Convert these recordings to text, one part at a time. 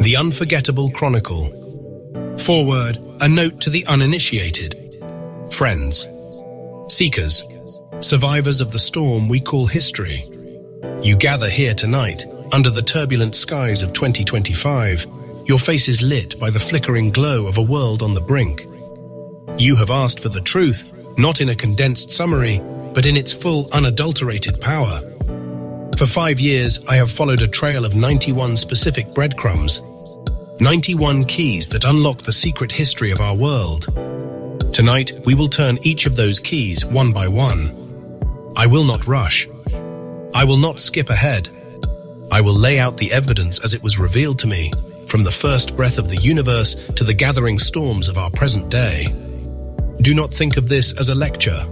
The Unforgettable Chronicle. Foreword, a note to the uninitiated. Friends, seekers, survivors of the storm we call history. You gather here tonight, under the turbulent skies of 2025, your faces lit by the flickering glow of a world on the brink. You have asked for the truth, not in a condensed summary, but in its full, unadulterated power. For 5 years, I have followed a trail of 91 specific breadcrumbs, 91 keys that unlock the secret history of our world. Tonight, we will turn each of those keys one by one. I will not rush. I will not skip ahead. I will lay out the evidence as it was revealed to me, from the first breath of the universe to the gathering storms of our present day. Do not think of this as a lecture.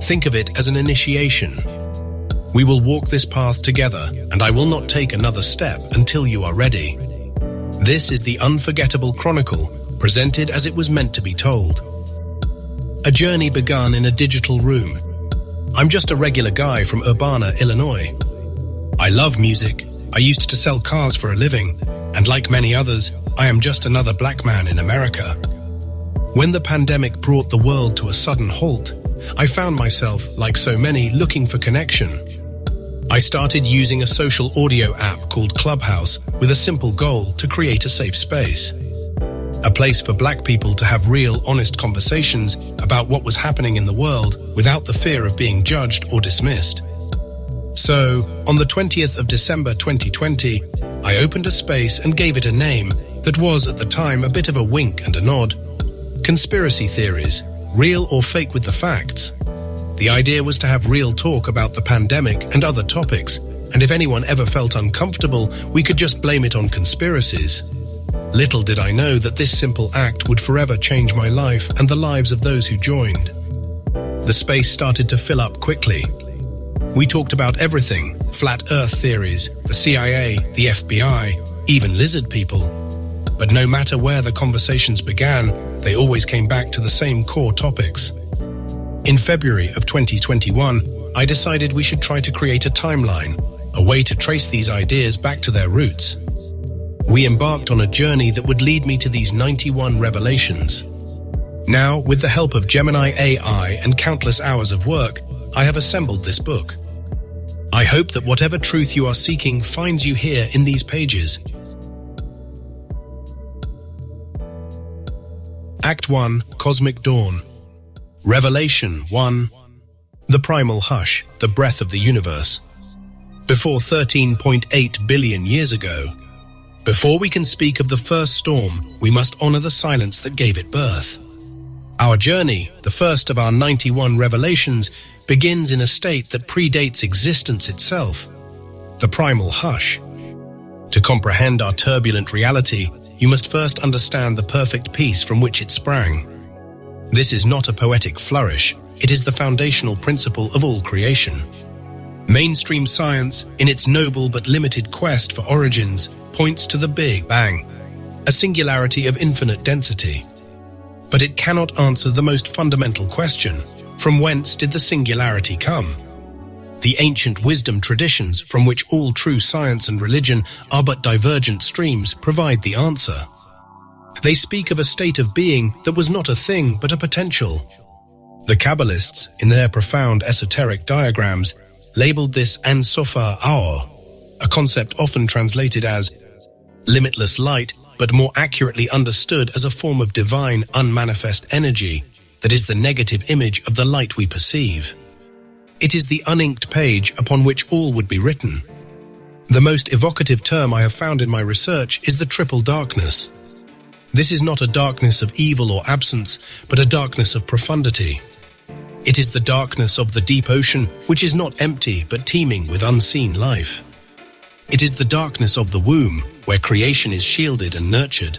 Think of it as an initiation. We will walk this path together, and I will not take another step until you are ready. This is the Unforgettable Chronicle, presented as it was meant to be told. A journey begun in a digital room. I'm just a regular guy from Urbana, Illinois. I love music. I used to sell cars for a living, and like many others, I am just another black man in America. When the pandemic brought the world to a sudden halt, I found myself, like so many, looking for connection. I started using a social audio app called Clubhouse with a simple goal to create a safe space. A place for black people to have real, honest conversations about what was happening in the world without the fear of being judged or dismissed. So, on the 20th of December 2020, I opened a space and gave it a name that was at the time a bit of a wink and a nod. Conspiracy theories, real or fake with the facts. The idea was to have real talk about the pandemic and other topics, and if anyone ever felt uncomfortable, we could just blame it on conspiracies. Little did I know that this simple act would forever change my life and the lives of those who joined. The space started to fill up quickly. We talked about everything: flat earth theories, the CIA, the FBI, even lizard people. But no matter where the conversations began, they always came back to the same core topics. In February of 2021, I decided we should try to create a timeline, a way to trace these ideas back to their roots. We embarked on a journey that would lead me to these 91 revelations. Now, with the help of Gemini AI and countless hours of work, I have assembled this book. I hope that whatever truth you are seeking finds you here in these pages. Act 1, Cosmic Dawn. Revelation 1. The Primal Hush, the Breath of the Universe. Before 13.8 billion years ago, before we can speak of the first storm, we must honor the silence that gave it birth. Our journey, the first of our 91 revelations, begins in a state that predates existence itself, the primal hush. To comprehend our turbulent reality, you must first understand the perfect peace from which it sprang. This is not a poetic flourish, it is the foundational principle of all creation. Mainstream science, in its noble but limited quest for origins, points to the Big Bang, a singularity of infinite density. But it cannot answer the most fundamental question: from whence did the singularity come? The ancient wisdom traditions, from which all true science and religion are but divergent streams, provide the answer. They speak of a state of being that was not a thing but a potential. The Kabbalists, in their profound esoteric diagrams, labeled this Ein Sofer Aur, a concept often translated as limitless light, but more accurately understood as a form of divine, unmanifest energy that is the negative image of the light we perceive. It is the uninked page upon which all would be written. The most evocative term I have found in my research is the triple darkness. This is not a darkness of evil or absence, but a darkness of profundity. It is the darkness of the deep ocean, which is not empty but teeming with unseen life. It is the darkness of the womb, where creation is shielded and nurtured.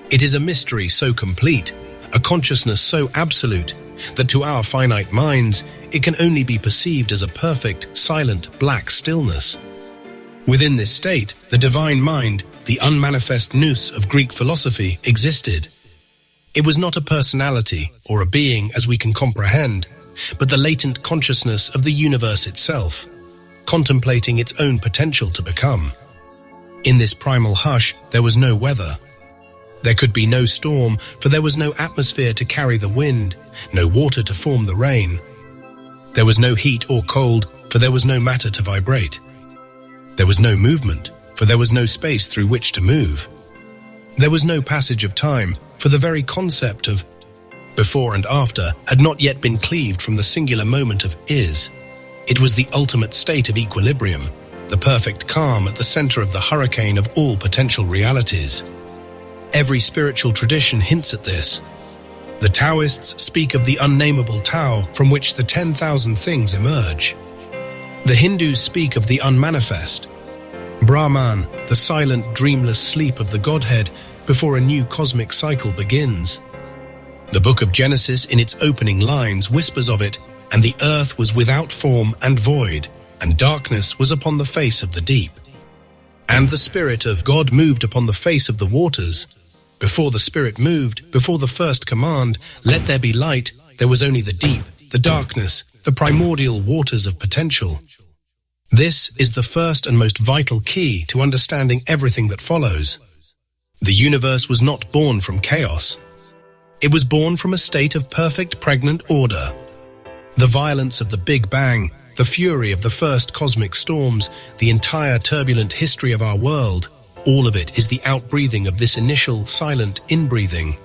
It is a mystery so complete, a consciousness so absolute, that to our finite minds, it can only be perceived as a perfect, silent, black stillness. Within this state, the divine mind, the unmanifest nous of Greek philosophy, existed. It was not a personality or a being as we can comprehend, but the latent consciousness of the universe itself, contemplating its own potential to become. In this primal hush, there was no weather. There could be no storm, for there was no atmosphere to carry the wind, no water to form the rain. There was no heat or cold, for there was no matter to vibrate. There was no movement, for there was no space through which to move. There was no passage of time, for the very concept of before and after had not yet been cleaved from the singular moment of is. It was the ultimate state of equilibrium, the perfect calm at the center of the hurricane of all potential realities. Every spiritual tradition hints at this. The Taoists speak of the unnameable Tao from which the 10,000 things emerge. The Hindus speak of the unmanifest, Brahman, the silent, dreamless sleep of the Godhead before a new cosmic cycle begins. The book of Genesis in its opening lines whispers of it, and the earth was without form and void, and darkness was upon the face of the deep. And the Spirit of God moved upon the face of the waters. Before the Spirit moved, before the first command, let there be light, there was only the deep, the darkness, the primordial waters of potential. This is the first and most vital key to understanding everything that follows. The universe was not born from chaos. It was born from a state of perfect pregnant order. The violence of the Big Bang, the fury of the first cosmic storms, the entire turbulent history of our world, all of it is the outbreathing of this initial silent inbreathing.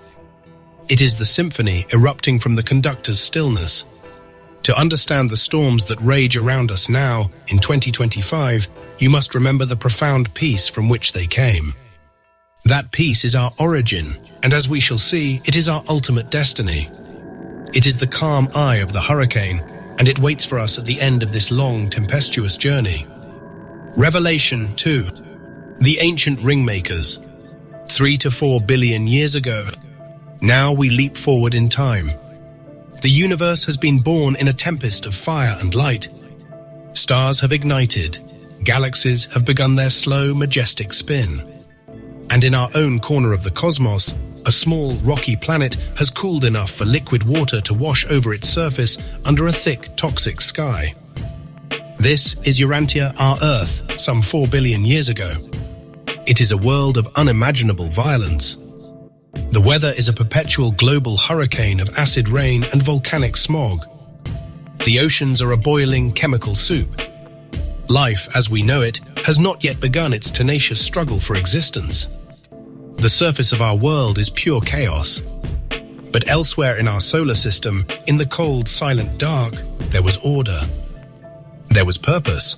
It is the symphony erupting from the conductor's stillness. To understand the storms that rage around us now, in 2025, you must remember the profound peace from which they came. That peace is our origin, and as we shall see, it is our ultimate destiny. It is the calm eye of the hurricane, and it waits for us at the end of this long, tempestuous journey. Revelation 2. The ancient ringmakers. 3 to 4 billion years ago. Now we leap forward in time. The universe has been born in a tempest of fire and light. Stars have ignited. Galaxies have begun their slow, majestic spin. And in our own corner of the cosmos, a small, rocky planet has cooled enough for liquid water to wash over its surface under a thick, toxic sky. This is Urantia, our Earth, some 4 billion years ago. It is a world of unimaginable violence. The weather is a perpetual global hurricane of acid rain and volcanic smog. The oceans are a boiling chemical soup. Life, as we know it, has not yet begun its tenacious struggle for existence. The surface of our world is pure chaos. But elsewhere in our solar system, in the cold, silent dark, there was order. There was purpose.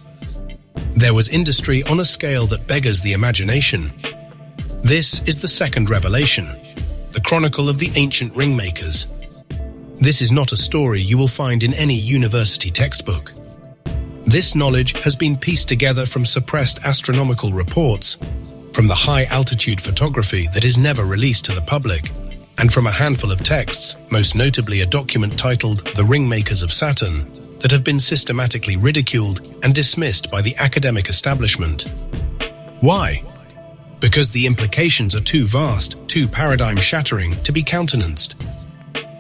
There was industry on a scale that beggars the imagination. This is the second revelation, the chronicle of the ancient ringmakers. This is not a story you will find in any university textbook. This knowledge has been pieced together from suppressed astronomical reports, from the high-altitude photography that is never released to the public, and from a handful of texts, most notably a document titled The Ringmakers of Saturn, that have been systematically ridiculed and dismissed by the academic establishment. Why? Because the implications are too vast, too paradigm-shattering to be countenanced.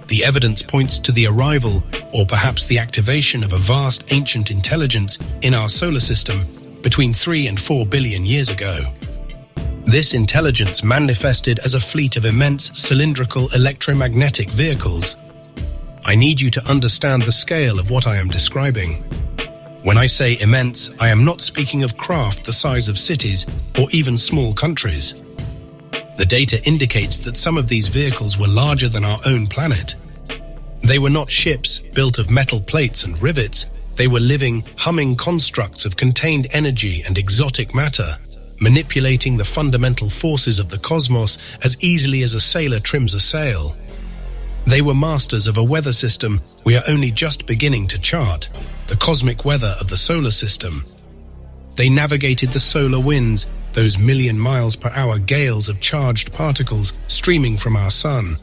The evidence points to the arrival, or perhaps the activation of a vast ancient intelligence in our solar system between 3 and 4 billion years ago. This intelligence manifested as a fleet of immense cylindrical electromagnetic vehicles. I need you to understand the scale of what I am describing. When I say immense, I am not speaking of craft the size of cities or even small countries. The data indicates that some of these vehicles were larger than our own planet. They were not ships built of metal plates and rivets. They were living, humming constructs of contained energy and exotic matter, manipulating the fundamental forces of the cosmos as easily as a sailor trims a sail. They were masters of a weather system we are only just beginning to chart, the cosmic weather of the solar system. They navigated the solar winds, those million miles per hour gales of charged particles streaming from our sun.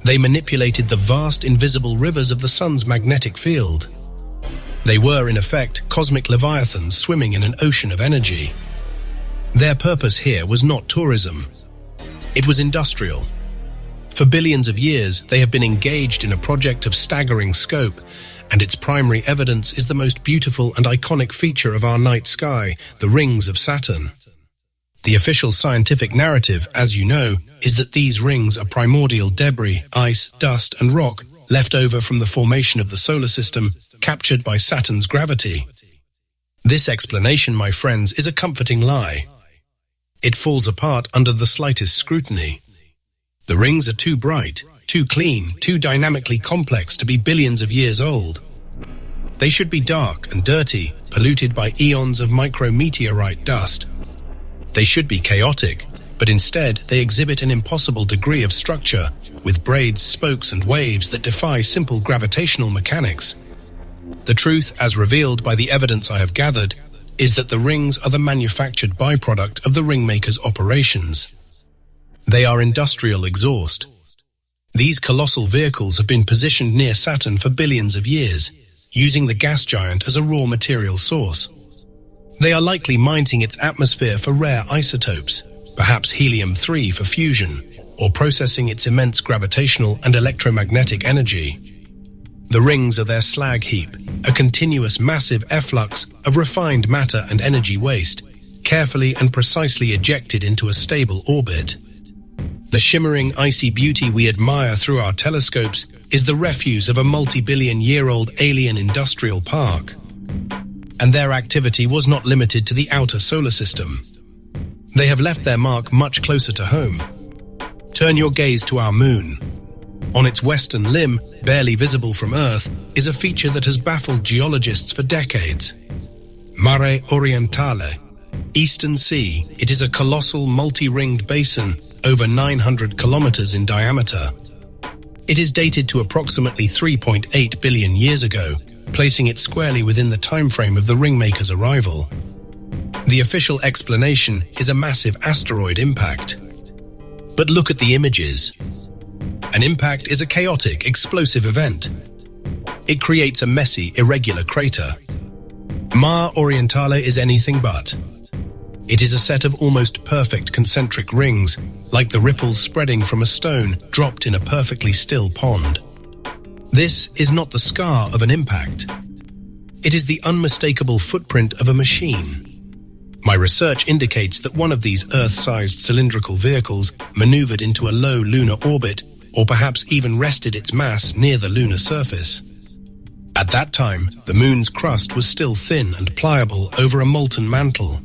They manipulated the vast invisible rivers of the sun's magnetic field. They were, in effect, cosmic leviathans swimming in an ocean of energy. Their purpose here was not tourism. It was industrial. For billions of years, they have been engaged in a project of staggering scope, and its primary evidence is the most beautiful and iconic feature of our night sky, the rings of Saturn. The official scientific narrative, as you know, is that these rings are primordial debris, ice, dust, and rock left over from the formation of the solar system, captured by Saturn's gravity. This explanation, my friends, is a comforting lie. It falls apart under the slightest scrutiny. The rings are too bright, too clean, too dynamically complex to be billions of years old. They should be dark and dirty, polluted by eons of micrometeorite dust. They should be chaotic, but instead they exhibit an impossible degree of structure, with braids, spokes, and waves that defy simple gravitational mechanics. The truth, as revealed by the evidence I have gathered, is that the rings are the manufactured byproduct of the ringmaker's operations. They are industrial exhaust. These colossal vehicles have been positioned near Saturn for billions of years, using the gas giant as a raw material source. They are likely mining its atmosphere for rare isotopes, perhaps helium-3 for fusion, or processing its immense gravitational and electromagnetic energy. The rings are their slag heap, a continuous massive efflux of refined matter and energy waste, carefully and precisely ejected into a stable orbit. The shimmering icy beauty we admire through our telescopes is the refuse of a multi-billion-year-old alien industrial park. And their activity was not limited to the outer solar system. They have left their mark much closer to home. Turn your gaze to our moon. On its western limb, barely visible from Earth, is a feature that has baffled geologists for decades. Mare Orientale, Eastern Sea. It is a colossal multi-ringed basin, over 900 kilometers in diameter. It is dated to approximately 3.8 billion years ago, placing it squarely within the time frame of the ringmaker's arrival. The official explanation is a massive asteroid impact. But look at the images. An impact is a chaotic, explosive event. It creates a messy, irregular crater. Mare Orientale is anything but. It is a set of almost perfect concentric rings, like the ripples spreading from a stone dropped in a perfectly still pond. This is not the scar of an impact. It is the unmistakable footprint of a machine. My research indicates that one of these Earth-sized cylindrical vehicles maneuvered into a low lunar orbit, or perhaps even rested its mass near the lunar surface. At that time, the moon's crust was still thin and pliable over a molten mantle.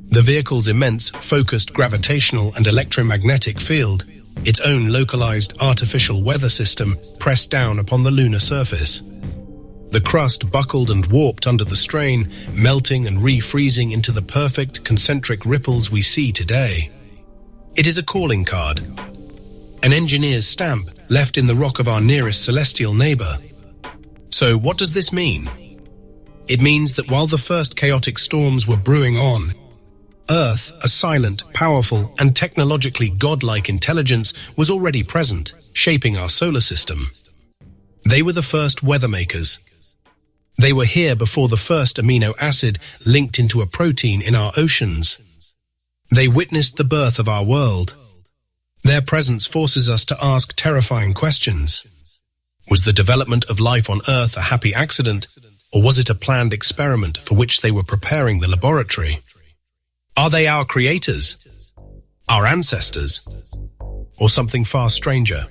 The vehicle's immense, focused gravitational and electromagnetic field, its own localized artificial weather system, pressed down upon the lunar surface. The crust buckled and warped under the strain, melting and refreezing into the perfect concentric ripples we see today. It is a calling card, an engineer's stamp left in the rock of our nearest celestial neighbor. So what does this mean? It means that while the first chaotic storms were brewing on, Earth, a silent, powerful, and technologically godlike intelligence, was already present, shaping our solar system. They were the first weather makers. They were here before the first amino acid linked into a protein in our oceans. They witnessed the birth of our world. Their presence forces us to ask terrifying questions. Was the development of life on Earth a happy accident, or was it a planned experiment for which they were preparing the laboratory? Are they our creators, our ancestors, or something far stranger?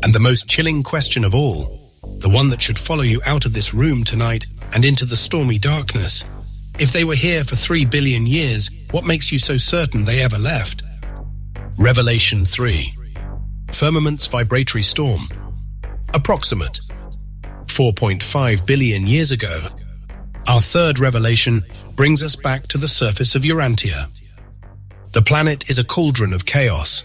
And the most chilling question of all, the one that should follow you out of this room tonight and into the stormy darkness. If they were here for 3 billion years, what makes you so certain they ever left? Revelation 3. Firmament's vibratory storm. Approximate. 4.5 billion years ago. Our third revelation brings us back to the surface of Urantia. The planet is a cauldron of chaos.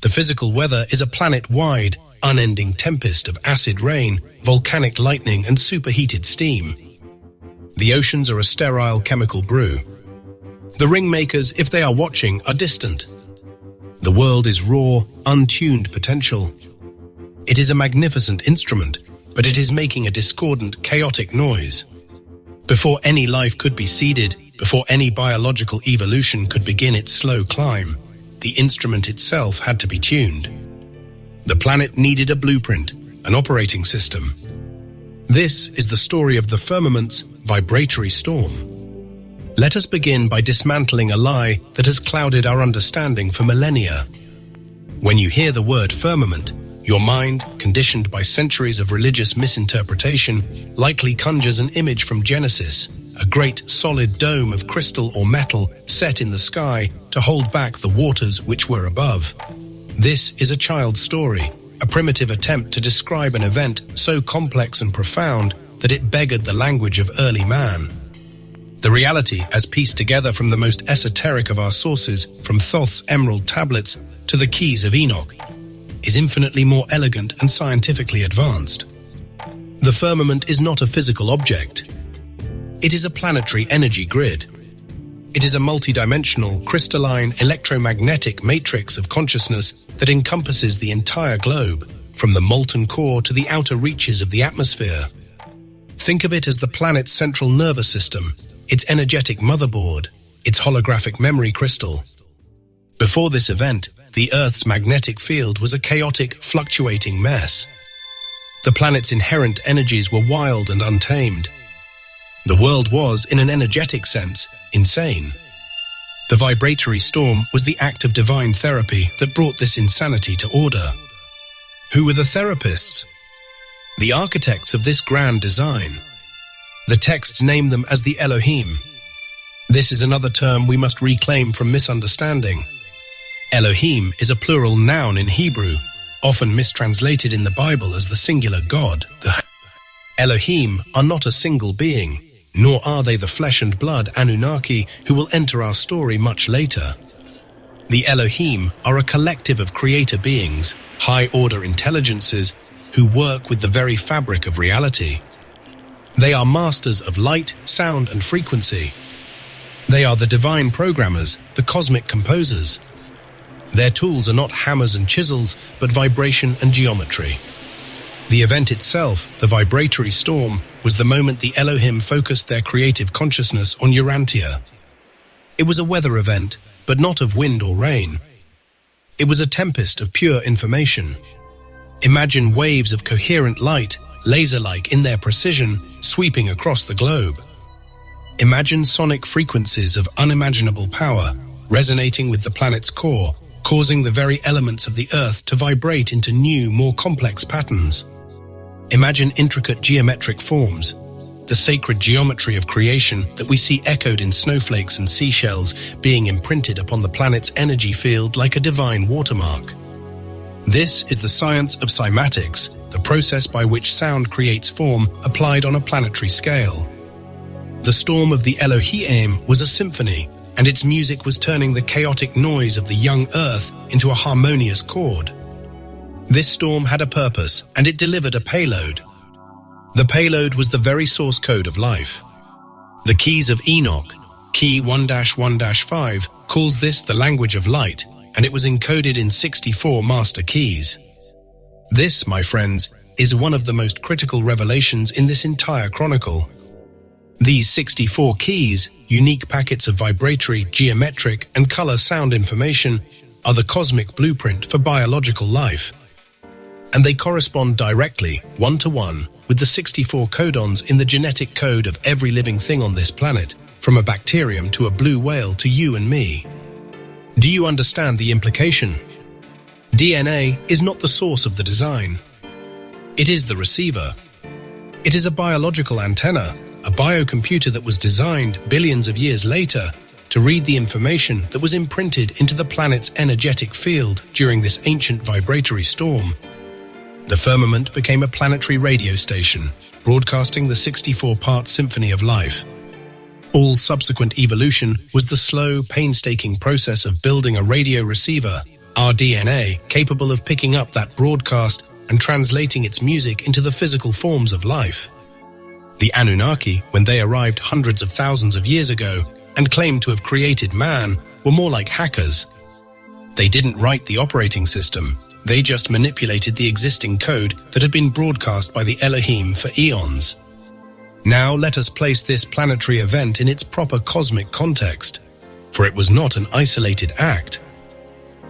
The physical weather is a planet-wide, unending tempest of acid rain, volcanic lightning, and superheated steam. The oceans are a sterile chemical brew. The ringmakers, if they are watching, are distant. The world is raw, untuned potential. It is a magnificent instrument, but it is making a discordant, chaotic noise. Before any life could be seeded, before any biological evolution could begin its slow climb, the instrument itself had to be tuned. The planet needed a blueprint, an operating system. This is the story of the firmament's vibratory storm. Let us begin by dismantling a lie that has clouded our understanding for millennia. When you hear the word firmament, your mind, conditioned by centuries of religious misinterpretation, likely conjures an image from Genesis, a great solid dome of crystal or metal set in the sky to hold back the waters which were above. This is a child's story, a primitive attempt to describe an event so complex and profound that it beggared the language of early man. The reality, as pieced together from the most esoteric of our sources, from Thoth's emerald tablets to the keys of Enoch, is infinitely more elegant and scientifically advanced. The firmament is not a physical object. It is a planetary energy grid. It is a multidimensional, crystalline, electromagnetic matrix of consciousness that encompasses the entire globe, from the molten core to the outer reaches of the atmosphere. Think of it as the planet's central nervous system, its energetic motherboard, its holographic memory crystal. Before this event, the Earth's magnetic field was a chaotic, fluctuating mess. The planet's inherent energies were wild and untamed. The world was, in an energetic sense, insane. The vibratory storm was the act of divine therapy that brought this insanity to order. Who were the therapists? The architects of this grand design. The texts name them as the Elohim. This is another term we must reclaim from misunderstanding. Elohim is a plural noun in Hebrew, often mistranslated in the Bible as the singular God. The Elohim are not a single being, nor are they the flesh and blood Anunnaki who will enter our story much later. The Elohim are a collective of creator beings, high-order intelligences, who work with the very fabric of reality. They are masters of light, sound, and frequency. They are the divine programmers, the cosmic composers. Their tools are not hammers and chisels, but vibration and geometry. The event itself, the vibratory storm, was the moment the Elohim focused their creative consciousness on Urantia. It was a weather event, but not of wind or rain. It was a tempest of pure information. Imagine waves of coherent light, laser-like in their precision, sweeping across the globe. Imagine sonic frequencies of unimaginable power, resonating with the planet's core, causing the very elements of the Earth to vibrate into new, more complex patterns. Imagine intricate geometric forms, the sacred geometry of creation that we see echoed in snowflakes and seashells being imprinted upon the planet's energy field like a divine watermark. This is the science of cymatics, the process by which sound creates form applied on a planetary scale. The storm of the Elohim was a symphony, and its music was turning the chaotic noise of the young Earth into a harmonious chord. This storm had a purpose, and it delivered a payload. The payload was the very source code of life. The keys of Enoch, key 1-1-5, calls this the language of light, and it was encoded in 64 master keys. This, my friends, is one of the most critical revelations in this entire chronicle. These 64 keys, unique packets of vibratory, geometric, and color sound information, are the cosmic blueprint for biological life. And they correspond directly, one-to-one, with the 64 codons in the genetic code of every living thing on this planet, from a bacterium to a blue whale to you and me. Do you understand the implication? DNA is not the source of the design. It is the receiver. It is a biological antenna, a biocomputer that was designed billions of years later to read the information that was imprinted into the planet's energetic field during this ancient vibratory storm. The firmament became a planetary radio station, broadcasting the 64-part symphony of life. All subsequent evolution was the slow, painstaking process of building a radio receiver, our DNA, capable of picking up that broadcast and translating its music into the physical forms of life. The Anunnaki, when they arrived hundreds of thousands of years ago and claimed to have created man, were more like hackers. They didn't write the operating system. They just manipulated the existing code that had been broadcast by the Elohim for eons. Now let us place this planetary event in its proper cosmic context, for it was not an isolated act.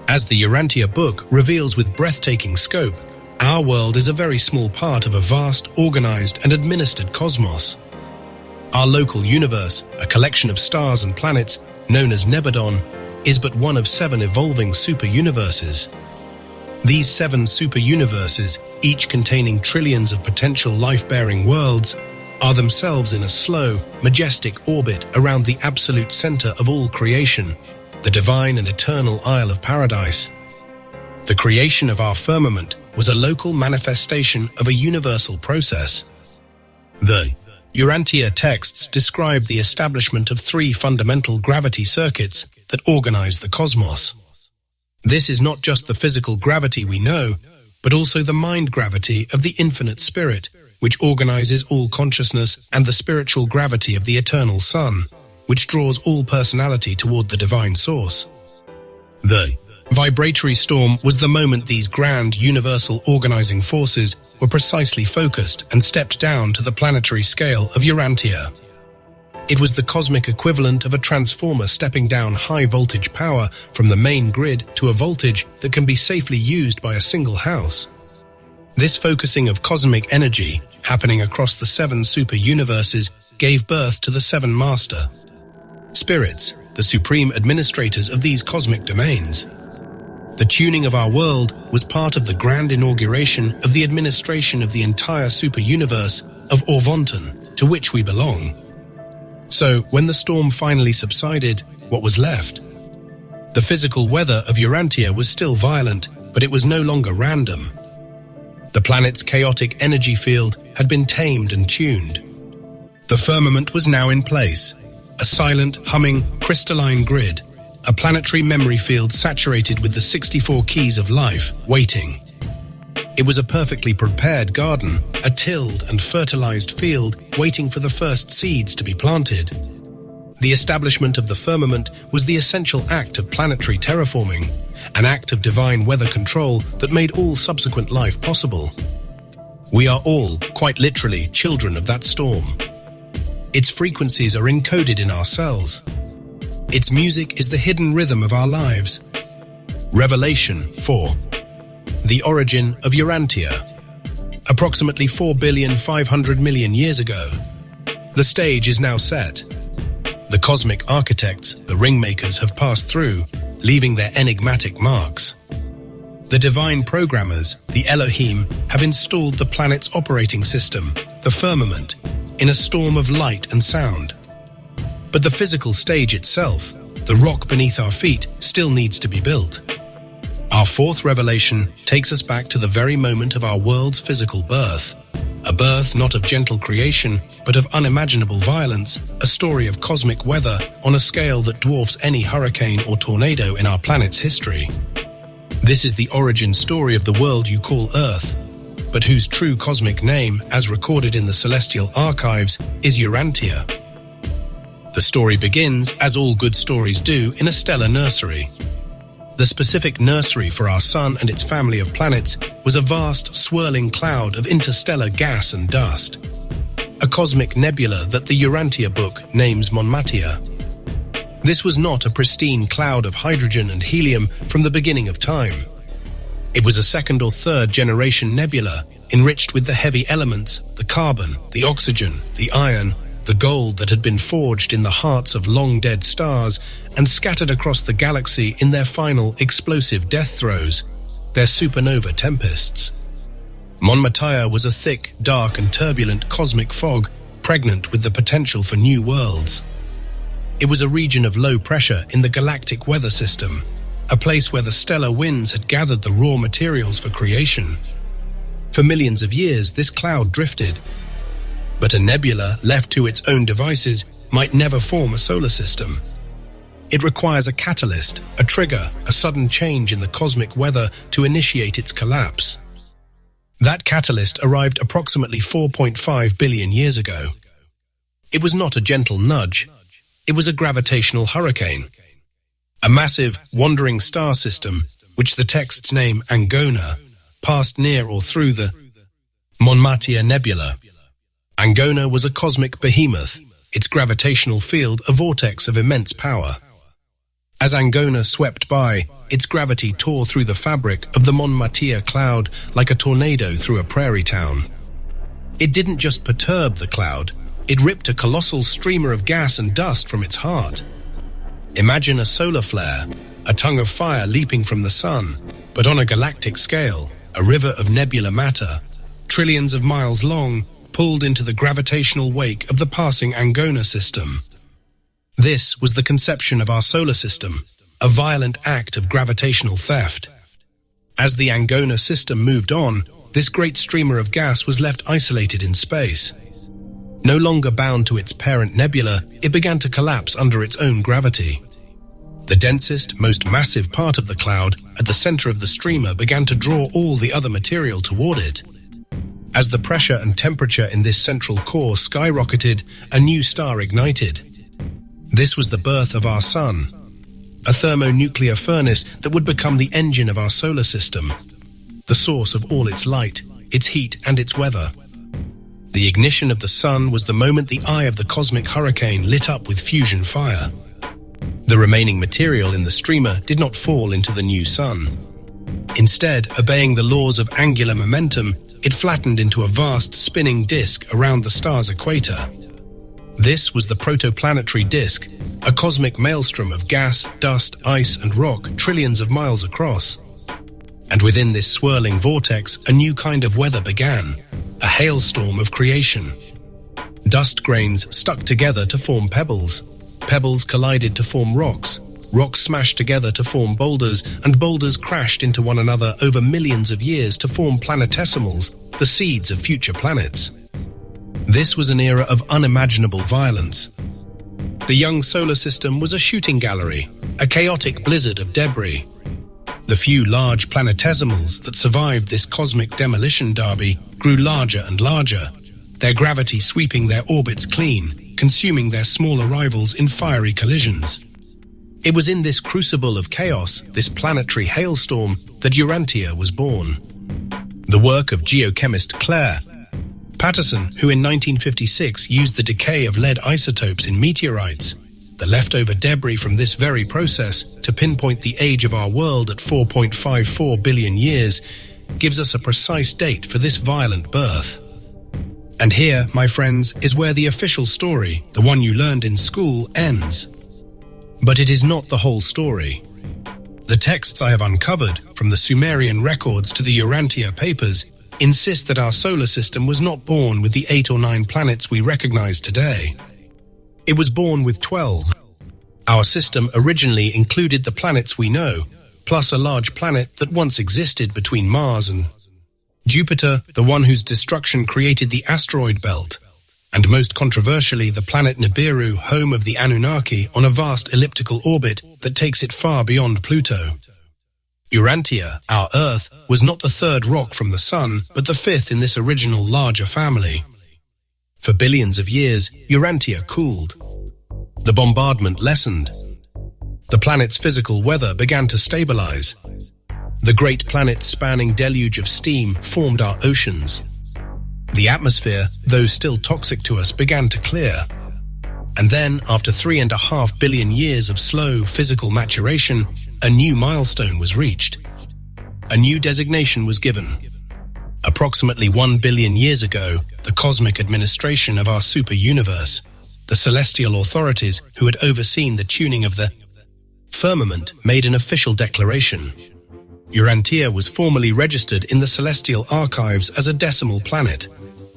As the Urantia book reveals with breathtaking scope, our world is a very small part of a vast, organized, and administered cosmos. Our local universe, a collection of stars and planets known as Nebadon, is but one of 7 evolving super-universes. These 7 super-universes, each containing trillions of potential life-bearing worlds, are themselves in a slow, majestic orbit around the absolute center of all creation, the divine and eternal Isle of Paradise. The creation of our firmament was a local manifestation of a universal process. The Urantia texts describe the establishment of 3 fundamental gravity circuits that organize the cosmos. This is not just the physical gravity we know, but also the mind gravity of the infinite spirit, which organizes all consciousness, and the spiritual gravity of the eternal sun, which draws all personality toward the divine source. The vibratory storm was the moment these grand universal organizing forces were precisely focused and stepped down to the planetary scale of Urantia. It was the cosmic equivalent of a transformer stepping down high-voltage power from the main grid to a voltage that can be safely used by a single house. This focusing of cosmic energy, happening across the 7 super-universes, gave birth to the 7 master spirits, the supreme administrators of these cosmic domains. The tuning of our world was part of the grand inauguration of the administration of the entire super-universe of Orvonton, to which we belong. So, when the storm finally subsided, what was left? The physical weather of Urantia was still violent, but it was no longer random. The planet's chaotic energy field had been tamed and tuned. The firmament was now in place, a silent, humming, crystalline grid, a planetary memory field saturated with the 64 keys of life, waiting. It was a perfectly prepared garden, a tilled and fertilized field waiting for the first seeds to be planted. The establishment of the firmament was the essential act of planetary terraforming, an act of divine weather control that made all subsequent life possible. We are all, quite literally, children of that storm. Its frequencies are encoded in our cells. Its music is the hidden rhythm of our lives. Revelation 4. The origin of Urantia. Approximately 4,500,000,000 years ago. The stage is now set. The cosmic architects, the ringmakers, have passed through, leaving their enigmatic marks. The divine programmers, the Elohim, have installed the planet's operating system, the firmament, in a storm of light and sound. But the physical stage itself, the rock beneath our feet, still needs to be built. Our 4th revelation takes us back to the very moment of our world's physical birth. A birth not of gentle creation, but of unimaginable violence, a story of cosmic weather on a scale that dwarfs any hurricane or tornado in our planet's history. This is the origin story of the world you call Earth, but whose true cosmic name, as recorded in the celestial archives, is Urantia. The story begins, as all good stories do, in a stellar nursery. The specific nursery for our sun and its family of planets was a vast, swirling cloud of interstellar gas and dust. A cosmic nebula that the Urantia book names Monmatia. This was not a pristine cloud of hydrogen and helium from the beginning of time. It was a 2nd or 3rd generation nebula, enriched with the heavy elements, the carbon, the oxygen, the iron, the gold that had been forged in the hearts of long-dead stars and scattered across the galaxy in their final explosive death throes, their supernova tempests. Monmatia was a thick, dark and turbulent cosmic fog, pregnant with the potential for new worlds. It was a region of low pressure in the galactic weather system, a place where the stellar winds had gathered the raw materials for creation. For millions of years, this cloud drifted, but a nebula left to its own devices might never form a solar system. It requires a catalyst, a trigger, a sudden change in the cosmic weather to initiate its collapse. That catalyst arrived approximately 4.5 billion years ago. It was not a gentle nudge. It was a gravitational hurricane. A massive, wandering star system, which the texts name Angona, passed near or through the Monmatia Nebula. Angona was a cosmic behemoth, its gravitational field a vortex of immense power. As Angona swept by, its gravity tore through the fabric of the Monmatia cloud like a tornado through a prairie town. It didn't just perturb the cloud, It ripped a colossal streamer of gas and dust from its heart. Imagine a solar flare, a tongue of fire leaping from the sun, but on a galactic scale, a river of nebular matter, trillions of miles long, pulled into the gravitational wake of the passing Angona system. This was the conception of our solar system, a violent act of gravitational theft. As the Angona system moved on, this great streamer of gas was left isolated in space. No longer bound to its parent nebula, it began to collapse under its own gravity. The densest, most massive part of the cloud, at the center of the streamer, began to draw all the other material toward it. As the pressure and temperature in this central core skyrocketed, a new star ignited. This was the birth of our sun, a thermonuclear furnace that would become the engine of our solar system, the source of all its light, its heat, and its weather. The ignition of the sun was the moment the eye of the cosmic hurricane lit up with fusion fire. The remaining material in the streamer did not fall into the new sun. Instead, obeying the laws of angular momentum, it flattened into a vast spinning disk around the star's equator. This was the protoplanetary disk, a cosmic maelstrom of gas, dust, ice, and rock trillions of miles across. And within this swirling vortex, a new kind of weather began, a hailstorm of creation. Dust grains stuck together to form pebbles. Pebbles collided to form rocks. Rocks smashed together to form boulders, and boulders crashed into one another over millions of years to form planetesimals, the seeds of future planets. This was an era of unimaginable violence. The young solar system was a shooting gallery, a chaotic blizzard of debris. The few large planetesimals that survived this cosmic demolition derby grew larger and larger, their gravity sweeping their orbits clean, consuming their smaller rivals in fiery collisions. It was in this crucible of chaos, this planetary hailstorm, that Urantia was born. The work of geochemist Claire Patterson, who in 1956 used the decay of lead isotopes in meteorites, the leftover debris from this very process, to pinpoint the age of our world at 4.54 billion years, gives us a precise date for this violent birth. And here, my friends, is where the official story, the one you learned in school, ends. But it is not the whole story. The texts I have uncovered, from the Sumerian records to the Urantia papers, insist that our solar system was not born with the 8 or 9 planets we recognize today. It was born with 12. Our system originally included the planets we know, plus a large planet that once existed between Mars and Jupiter, the one whose destruction created the asteroid belt, and most controversially the planet Nibiru, home of the Anunnaki, on a vast elliptical orbit that takes it far beyond Pluto. Urantia, our Earth, was not the third rock from the Sun, but the fifth in this original larger family. For billions of years, Urantia cooled. The bombardment lessened. The planet's physical weather began to stabilize. The great planet-spanning deluge of steam formed our oceans. The atmosphere, though still toxic to us, began to clear. And then, after 3.5 billion years of slow physical maturation, a new milestone was reached. A new designation was given. Approximately 1 billion years ago, the cosmic administration of our super-universe, the celestial authorities who had overseen the tuning of the firmament, made an official declaration. Urantia was formally registered in the celestial archives as a decimal planet,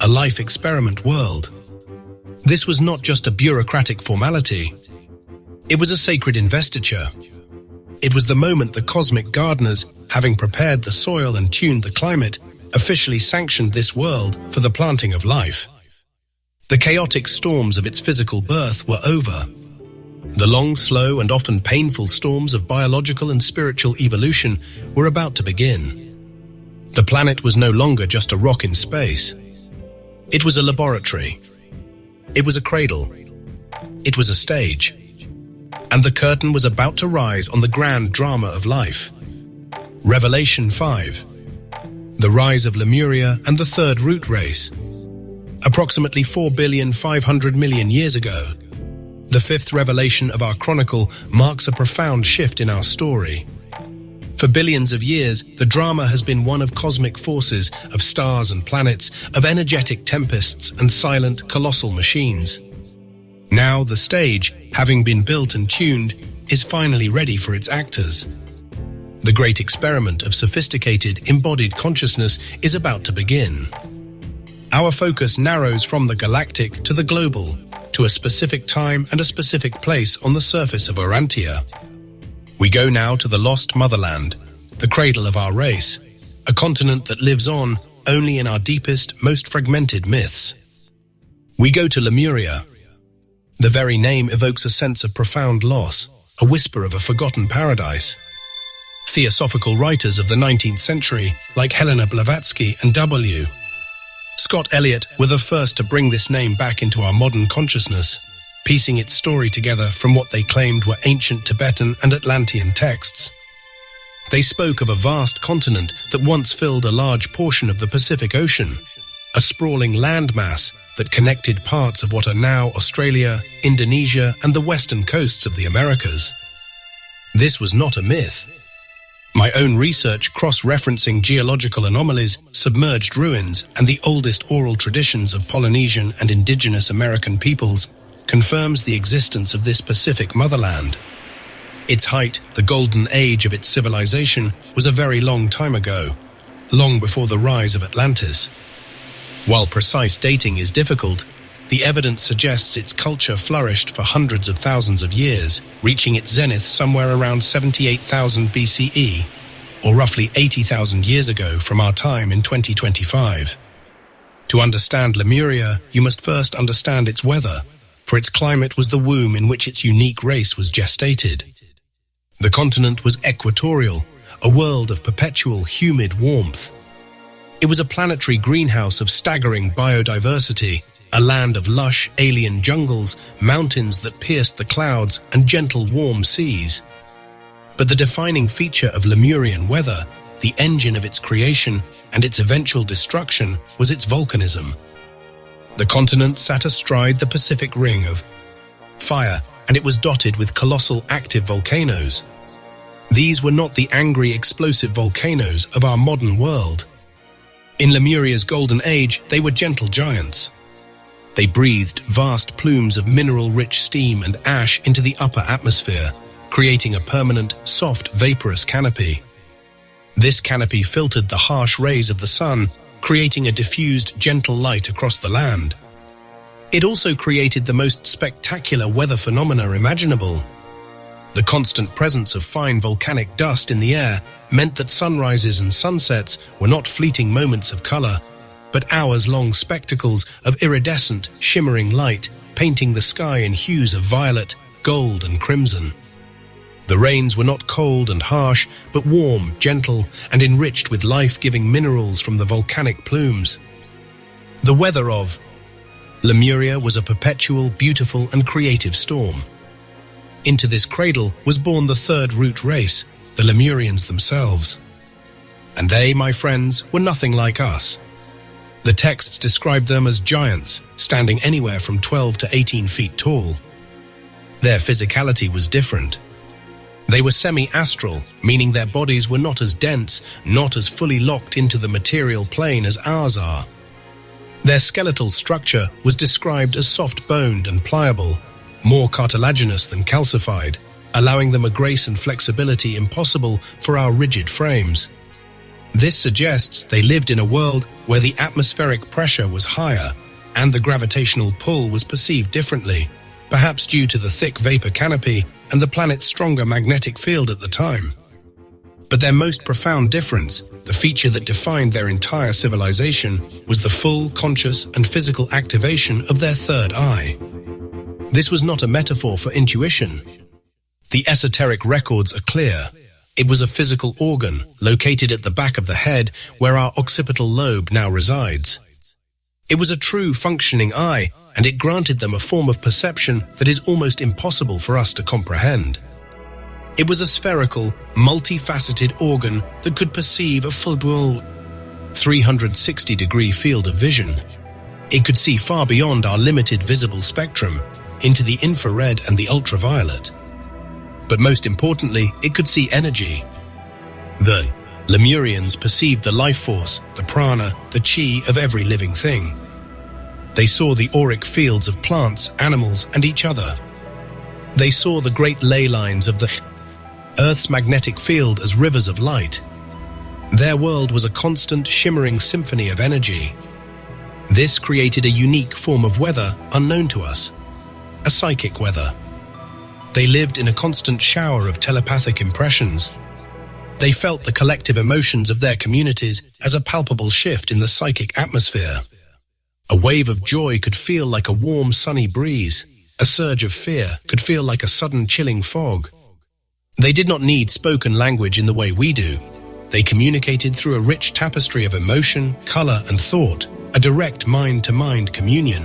a life experiment world. This was not just a bureaucratic formality. It was a sacred investiture. It was the moment the cosmic gardeners, having prepared the soil and tuned the climate, officially sanctioned this world for the planting of life. The chaotic storms of its physical birth were over. The long, slow, and often painful storms of biological and spiritual evolution were about to begin. The planet was no longer just a rock in space. It was a laboratory. It was a cradle. It was a stage. And the curtain was about to rise on the grand drama of life. Revelation 5. The rise of Lemuria and the third root race. Approximately 4,500,000,000 years ago, the fifth revelation of our chronicle marks a profound shift in our story. For billions of years, the drama has been one of cosmic forces, of stars and planets, of energetic tempests and silent, colossal machines. Now the stage, having been built and tuned, is finally ready for its actors. The great experiment of sophisticated, embodied consciousness is about to begin. Our focus narrows from the galactic to the global, to a specific time and a specific place on the surface of Orantia. We go now to the lost motherland, the cradle of our race, a continent that lives on only in our deepest, most fragmented myths. We go to Lemuria. The very name evokes a sense of profound loss, a whisper of a forgotten paradise. Theosophical writers of the 19th century, like Helena Blavatsky and W. Scott Elliott, were the first to bring this name back into our modern consciousness, piecing its story together from what they claimed were ancient Tibetan and Atlantean texts. They spoke of a vast continent that once filled a large portion of the Pacific Ocean, a sprawling landmass that connected parts of what are now Australia, Indonesia, and the western coasts of the Americas. This was not a myth. My own research, cross-referencing geological anomalies, submerged ruins, and the oldest oral traditions of Polynesian and indigenous American peoples, confirms the existence of this Pacific motherland. Its height, the golden age of its civilization, was a very long time ago, long before the rise of Atlantis. While precise dating is difficult, the evidence suggests its culture flourished for hundreds of thousands of years, reaching its zenith somewhere around 78,000 BCE, or roughly 80,000 years ago from our time in 2025. To understand Lemuria, you must first understand its weather, for its climate was the womb in which its unique race was gestated. The continent was equatorial, a world of perpetual humid warmth. It was a planetary greenhouse of staggering biodiversity, a land of lush, alien jungles, mountains that pierced the clouds, and gentle, warm seas. But the defining feature of Lemurian weather, the engine of its creation and its eventual destruction, was its volcanism. The continent sat astride the Pacific Ring of fire, and it was dotted with colossal active volcanoes. These were not the angry, explosive volcanoes of our modern world. In Lemuria's golden age, they were gentle giants. They breathed vast plumes of mineral-rich steam and ash into the upper atmosphere, creating a permanent, soft, vaporous canopy. This canopy filtered the harsh rays of the sun, creating a diffused, gentle light across the land. It also created the most spectacular weather phenomena imaginable. The constant presence of fine volcanic dust in the air meant that sunrises and sunsets were not fleeting moments of color, but hours-long spectacles of iridescent, shimmering light, painting the sky in hues of violet, gold, and crimson. The rains were not cold and harsh, but warm, gentle, and enriched with life-giving minerals from the volcanic plumes. The weather of Lemuria was a perpetual, beautiful, and creative storm. Into this cradle was born the third root race, the Lemurians themselves. And they, my friends, were nothing like us. The texts described them as giants, standing anywhere from 12 to 18 feet tall. Their physicality was different. They were semi-astral, meaning their bodies were not as dense, not as fully locked into the material plane as ours are. Their skeletal structure was described as soft-boned and pliable, more cartilaginous than calcified, allowing them a grace and flexibility impossible for our rigid frames. This suggests they lived in a world where the atmospheric pressure was higher and the gravitational pull was perceived differently, perhaps due to the thick vapor canopy and the planet's stronger magnetic field at the time. But their most profound difference, the feature that defined their entire civilization, was the full, conscious, and physical activation of their third eye. This was not a metaphor for intuition. The esoteric records are clear. It was a physical organ located at the back of the head where our occipital lobe now resides. It was a true functioning eye, and it granted them a form of perception that is almost impossible for us to comprehend. It was a spherical, multifaceted organ that could perceive a full 360-degree field of vision. It could see far beyond our limited visible spectrum, into the infrared and the ultraviolet. But most importantly, it could see energy. The Lemurians perceived the life force, the prana, the chi of every living thing. They saw the auric fields of plants, animals, and each other. They saw the great ley lines of the Earth's magnetic field as rivers of light. Their world was a constant, shimmering symphony of energy. This created a unique form of weather unknown to us, a psychic weather. They lived in a constant shower of telepathic impressions. They felt the collective emotions of their communities as a palpable shift in the psychic atmosphere. A wave of joy could feel like a warm, sunny breeze. A surge of fear could feel like a sudden chilling fog. They did not need spoken language in the way we do. They communicated through a rich tapestry of emotion, color, and thought, a direct mind-to-mind communion.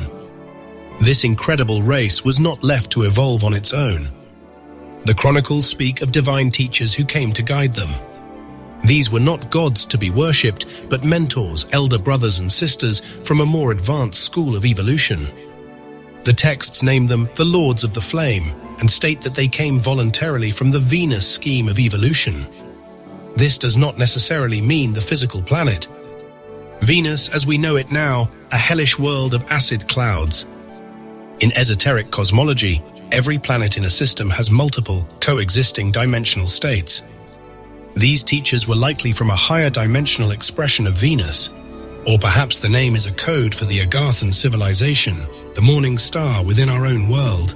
This incredible race was not left to evolve on its own. The chronicles speak of divine teachers who came to guide them. These were not gods to be worshipped, but mentors, elder brothers and sisters from a more advanced school of evolution. The texts name them the Lords of the Flame and state that they came voluntarily from the Venus scheme of evolution. This does not necessarily mean the physical planet. Venus, as we know it now, a hellish world of acid clouds. In esoteric cosmology, every planet in a system has multiple, coexisting dimensional states. These teachers were likely from a higher dimensional expression of Venus, or perhaps the name is a code for the Agarthan civilization, the morning star within our own world.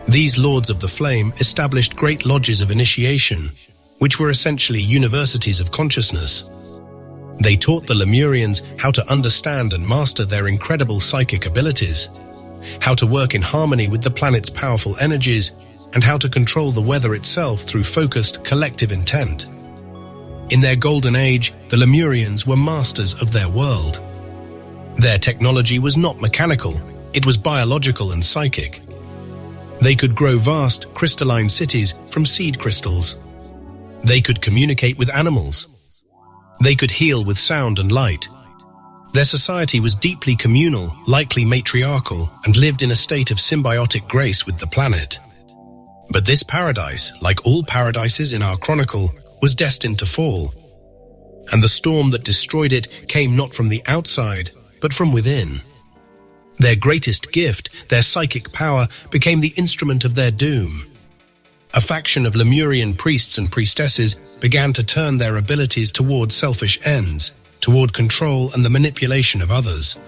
These Lords of the Flame established great lodges of initiation, which were essentially universities of consciousness. They taught the Lemurians how to understand and master their incredible psychic abilities, how to work in harmony with the planet's powerful energies, and how to control the weather itself through focused, collective intent. In their golden age, the Lemurians were masters of their world. Their technology was not mechanical, it was biological and psychic. They could grow vast, crystalline cities from seed crystals. They could communicate with animals. They could heal with sound and light. Their society was deeply communal, likely matriarchal, and lived in a state of symbiotic grace with the planet. But this paradise, like all paradises in our chronicle, was destined to fall. And the storm that destroyed it came not from the outside, but from within. Their greatest gift, their psychic power, became the instrument of their doom. A faction of Lemurian priests and priestesses began to turn their abilities toward selfish ends, toward control and the manipulation of others.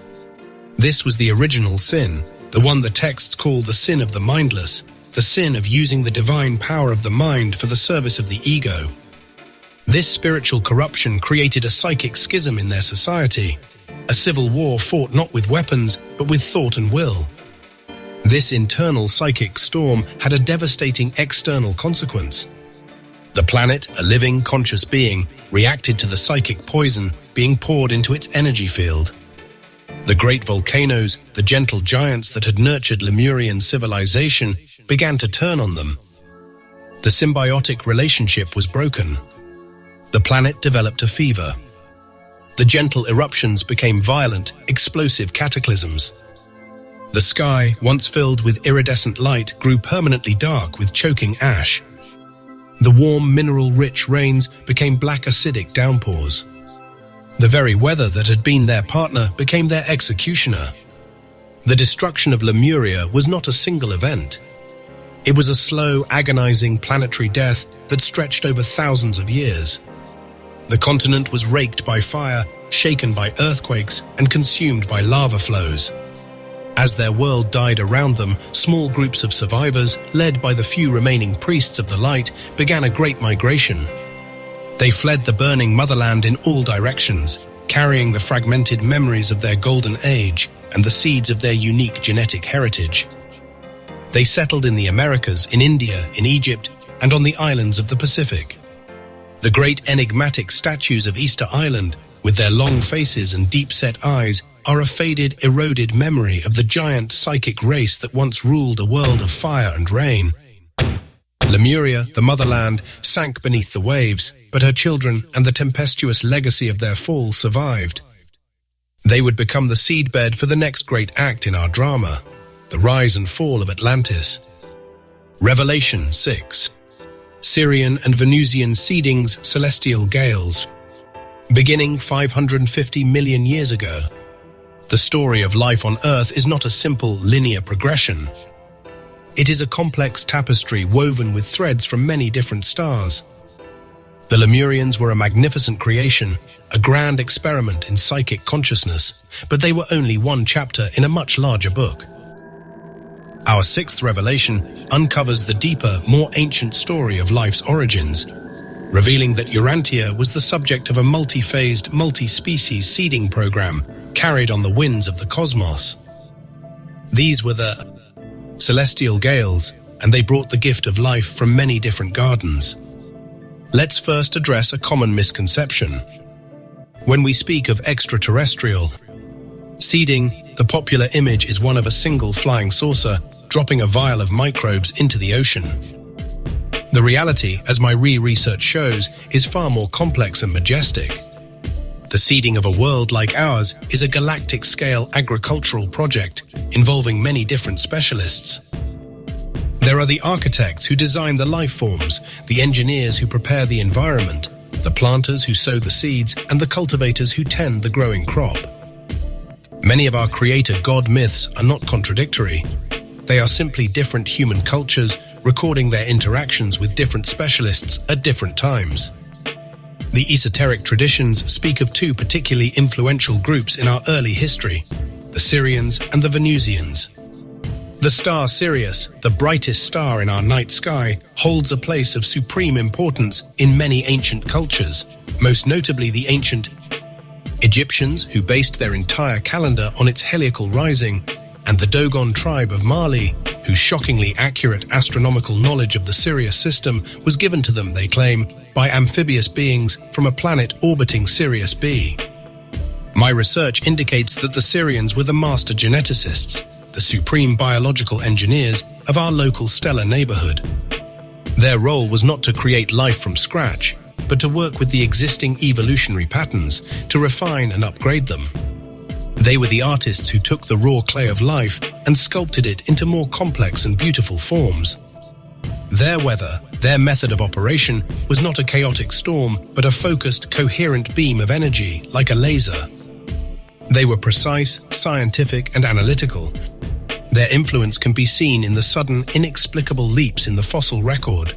This was the original sin, the one the texts call the sin of the mindless, the sin of using the divine power of the mind for the service of the ego. This spiritual corruption created a psychic schism in their society, a civil war fought not with weapons, but with thought and will. This internal psychic storm had a devastating external consequence. The planet, a living, conscious being, reacted to the psychic poison being poured into its energy field. The great volcanoes, the gentle giants that had nurtured Lemurian civilization, began to turn on them. The symbiotic relationship was broken. The planet developed a fever. The gentle eruptions became violent, explosive cataclysms. The sky, once filled with iridescent light, grew permanently dark with choking ash. The warm, mineral-rich rains became black acidic downpours. The very weather that had been their partner became their executioner. The destruction of Lemuria was not a single event. It was a slow, agonizing planetary death that stretched over thousands of years. The continent was raked by fire, shaken by earthquakes, and consumed by lava flows. As their world died around them, small groups of survivors, led by the few remaining priests of the light, began a great migration. They fled the burning motherland in all directions, carrying the fragmented memories of their golden age and the seeds of their unique genetic heritage. They settled in the Americas, in India, in Egypt, and on the islands of the Pacific. The great enigmatic statues of Easter Island, with their long faces and deep-set eyes, are a faded, eroded memory of the giant psychic race that once ruled a world of fire and rain. Lemuria, the motherland, sank beneath the waves, but her children and the tempestuous legacy of their fall survived. They would become the seedbed for the next great act in our drama, the rise and fall of Atlantis. Revelation 6. Sirian and Venusian seedings, celestial gales. Beginning 550 million years ago, the story of life on Earth is not a simple linear progression. It is a complex tapestry woven with threads from many different stars. The Lemurians were a magnificent creation, a grand experiment in psychic consciousness, but they were only one chapter in a much larger book. Our sixth revelation uncovers the deeper, more ancient story of life's origins, revealing that Urantia was the subject of a multi-phased, multi-species seeding program carried on the winds of the cosmos. These were the celestial gales, and they brought the gift of life from many different gardens. Let's first address a common misconception. When we speak of extraterrestrial seeding, the popular image is one of a single flying saucer dropping a vial of microbes into the ocean. The reality, as my research shows, is far more complex and majestic. The seeding of a world like ours is a galactic-scale agricultural project involving many different specialists. There are the architects who design the life forms, the engineers who prepare the environment, the planters who sow the seeds, and the cultivators who tend the growing crop. Many of our creator god myths are not contradictory. They are simply different human cultures recording their interactions with different specialists at different times. The esoteric traditions speak of two particularly influential groups in our early history, the Sirians and the Venusians. The star Sirius, the brightest star in our night sky, holds a place of supreme importance in many ancient cultures, most notably the ancient Egyptians, who based their entire calendar on its heliacal rising, and the Dogon tribe of Mali, whose shockingly accurate astronomical knowledge of the Sirius system was given to them, they claim, by amphibious beings from a planet orbiting Sirius B. My research indicates that the Sirians were the master geneticists, the supreme biological engineers of our local stellar neighborhood. Their role was not to create life from scratch, but to work with the existing evolutionary patterns, to refine and upgrade them. They were the artists who took the raw clay of life and sculpted it into more complex and beautiful forms. Their weather, their method of operation, was not a chaotic storm, but a focused, coherent beam of energy, like a laser. They were precise, scientific, and analytical. Their influence can be seen in the sudden, inexplicable leaps in the fossil record,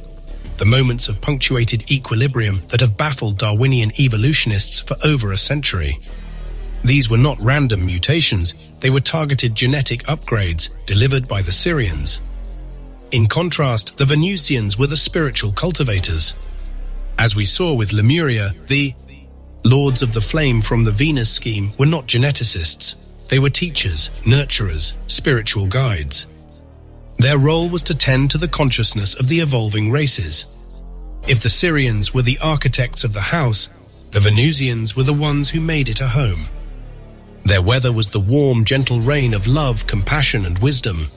the moments of punctuated equilibrium that have baffled Darwinian evolutionists for over a century. These were not random mutations, they were targeted genetic upgrades delivered by the Sirians. In contrast, the Venusians were the spiritual cultivators. As we saw with Lemuria, the Lords of the Flame from the Venus scheme were not geneticists. They were teachers, nurturers, spiritual guides. Their role was to tend to the consciousness of the evolving races. If the Sirians were the architects of the house, the Venusians were the ones who made it a home. Their weather was the warm, gentle rain of love, compassion, and wisdom.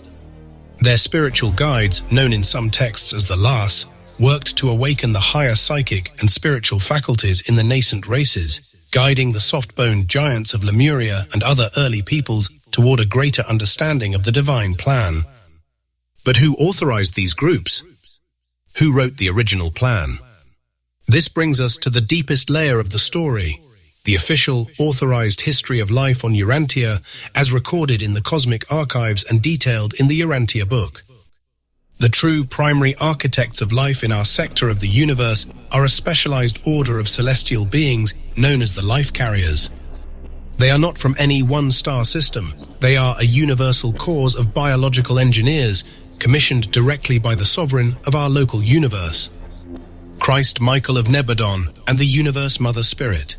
Their spiritual guides, known in some texts as the Las, worked to awaken the higher psychic and spiritual faculties in the nascent races, guiding the soft-boned giants of Lemuria and other early peoples toward a greater understanding of the divine plan. But who authorized these groups? Who wrote the original plan? This brings us to the deepest layer of the story, the official, authorized history of life on Urantia as recorded in the cosmic archives and detailed in the Urantia book. The true primary architects of life in our sector of the universe are a specialized order of celestial beings known as the life carriers. They are not from any one star system. They are a universal cause of biological engineers commissioned directly by the sovereign of our local universe, Christ Michael of Nebadon and the Universe Mother Spirit.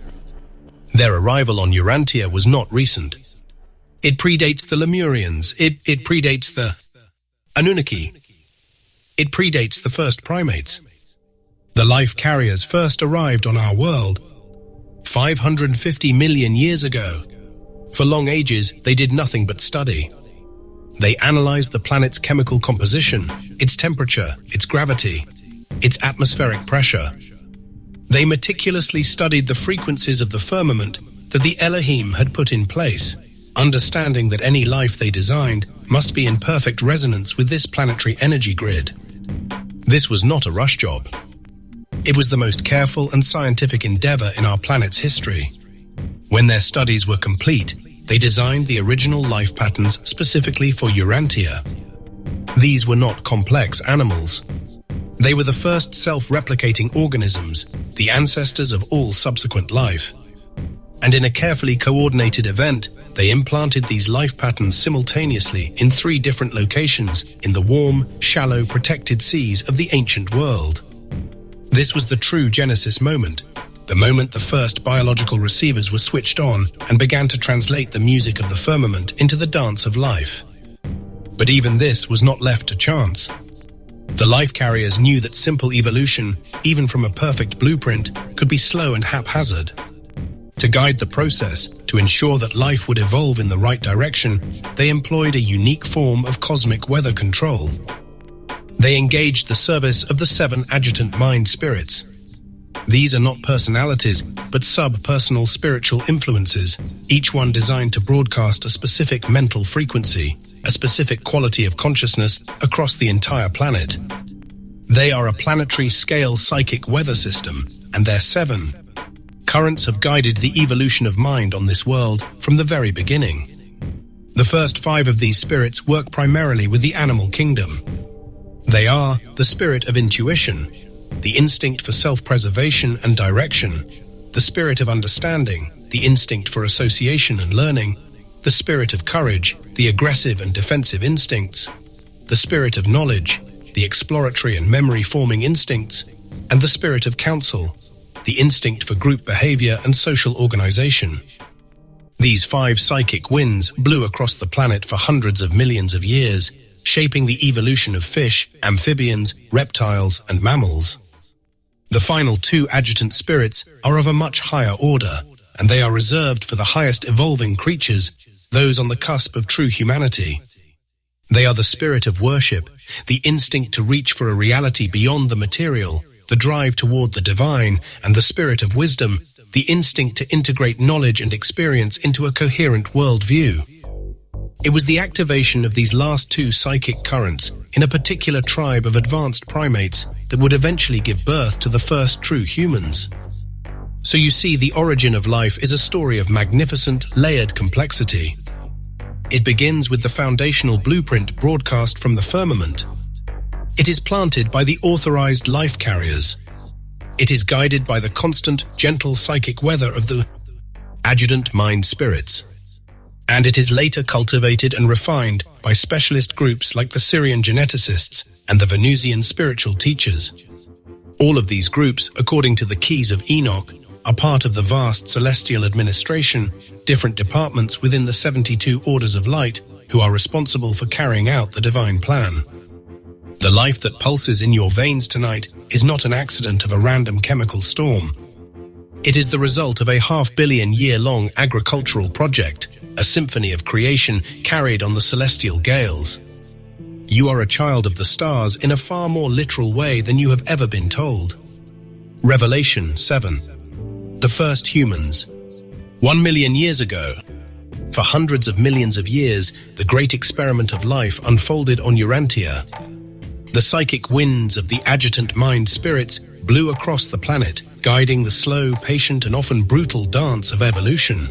Their arrival on Urantia was not recent. It predates the Lemurians. It predates the Anunnaki. It predates the first primates. The life carriers first arrived on our world 550 million years ago. For long ages, they did nothing but study. They analyzed the planet's chemical composition, its temperature, its gravity, its atmospheric pressure. They meticulously studied the frequencies of the firmament that the Elohim had put in place, understanding that any life they designed must be in perfect resonance with this planetary energy grid. This was not a rush job. It was the most careful and scientific endeavor in our planet's history. When their studies were complete, they designed the original life patterns specifically for Urantia. These were not complex animals. They were the first self-replicating organisms, the ancestors of all subsequent life. And in a carefully coordinated event, they implanted these life patterns simultaneously in 3 different locations in the warm, shallow, protected seas of the ancient world. This was the true Genesis moment, the moment the first biological receivers were switched on and began to translate the music of the firmament into the dance of life. But even this was not left to chance. The life carriers knew that simple evolution, even from a perfect blueprint, could be slow and haphazard. To guide the process, to ensure that life would evolve in the right direction, they employed a unique form of cosmic weather control. They engaged the service of the 7 adjutant mind spirits. These are not personalities, but sub-personal spiritual influences, each one designed to broadcast a specific mental frequency, a specific quality of consciousness across the entire planet. They are a planetary scale psychic weather system, and their 7 currents have guided the evolution of mind on this world from the very beginning. The first 5 of these spirits work primarily with the animal kingdom. They are the spirit of intuition, the instinct for self-preservation and direction, the spirit of understanding, the instinct for association and learning, the spirit of courage, the aggressive and defensive instincts, the spirit of knowledge, the exploratory and memory-forming instincts, and the spirit of counsel, the instinct for group behavior and social organization. These 5 psychic winds blew across the planet for hundreds of millions of years, shaping the evolution of fish, amphibians, reptiles, and mammals. The final 2 adjutant spirits are of a much higher order, and they are reserved for the highest evolving creatures, those on the cusp of true humanity. They are the spirit of worship, the instinct to reach for a reality beyond the material, the drive toward the divine, and the spirit of wisdom, the instinct to integrate knowledge and experience into a coherent worldview. It was the activation of these last 2 psychic currents in a particular tribe of advanced primates that would eventually give birth to the first true humans. So you see, the origin of life is a story of magnificent, layered complexity. It begins with the foundational blueprint broadcast from the firmament. It is planted by the authorized life carriers. It is guided by the constant, gentle psychic weather of the adjutant mind spirits. And it is later cultivated and refined by specialist groups like the Syrian geneticists and the Venusian spiritual teachers. All of these groups, according to the keys of Enoch, are part of the vast celestial administration, different departments within the 72 orders of light who are responsible for carrying out the divine plan. The life that pulses in your veins tonight is not an accident of a random chemical storm. It is the result of a 500 million year-long agricultural project, a symphony of creation carried on the celestial gales. You are a child of the stars in a far more literal way than you have ever been told. Revelation 7. The first humans. 1 million years ago. For hundreds of millions of years, the great experiment of life unfolded on Urantia. The psychic winds of the adjutant mind spirits blew across the planet, guiding the slow, patient, and often brutal dance of evolution.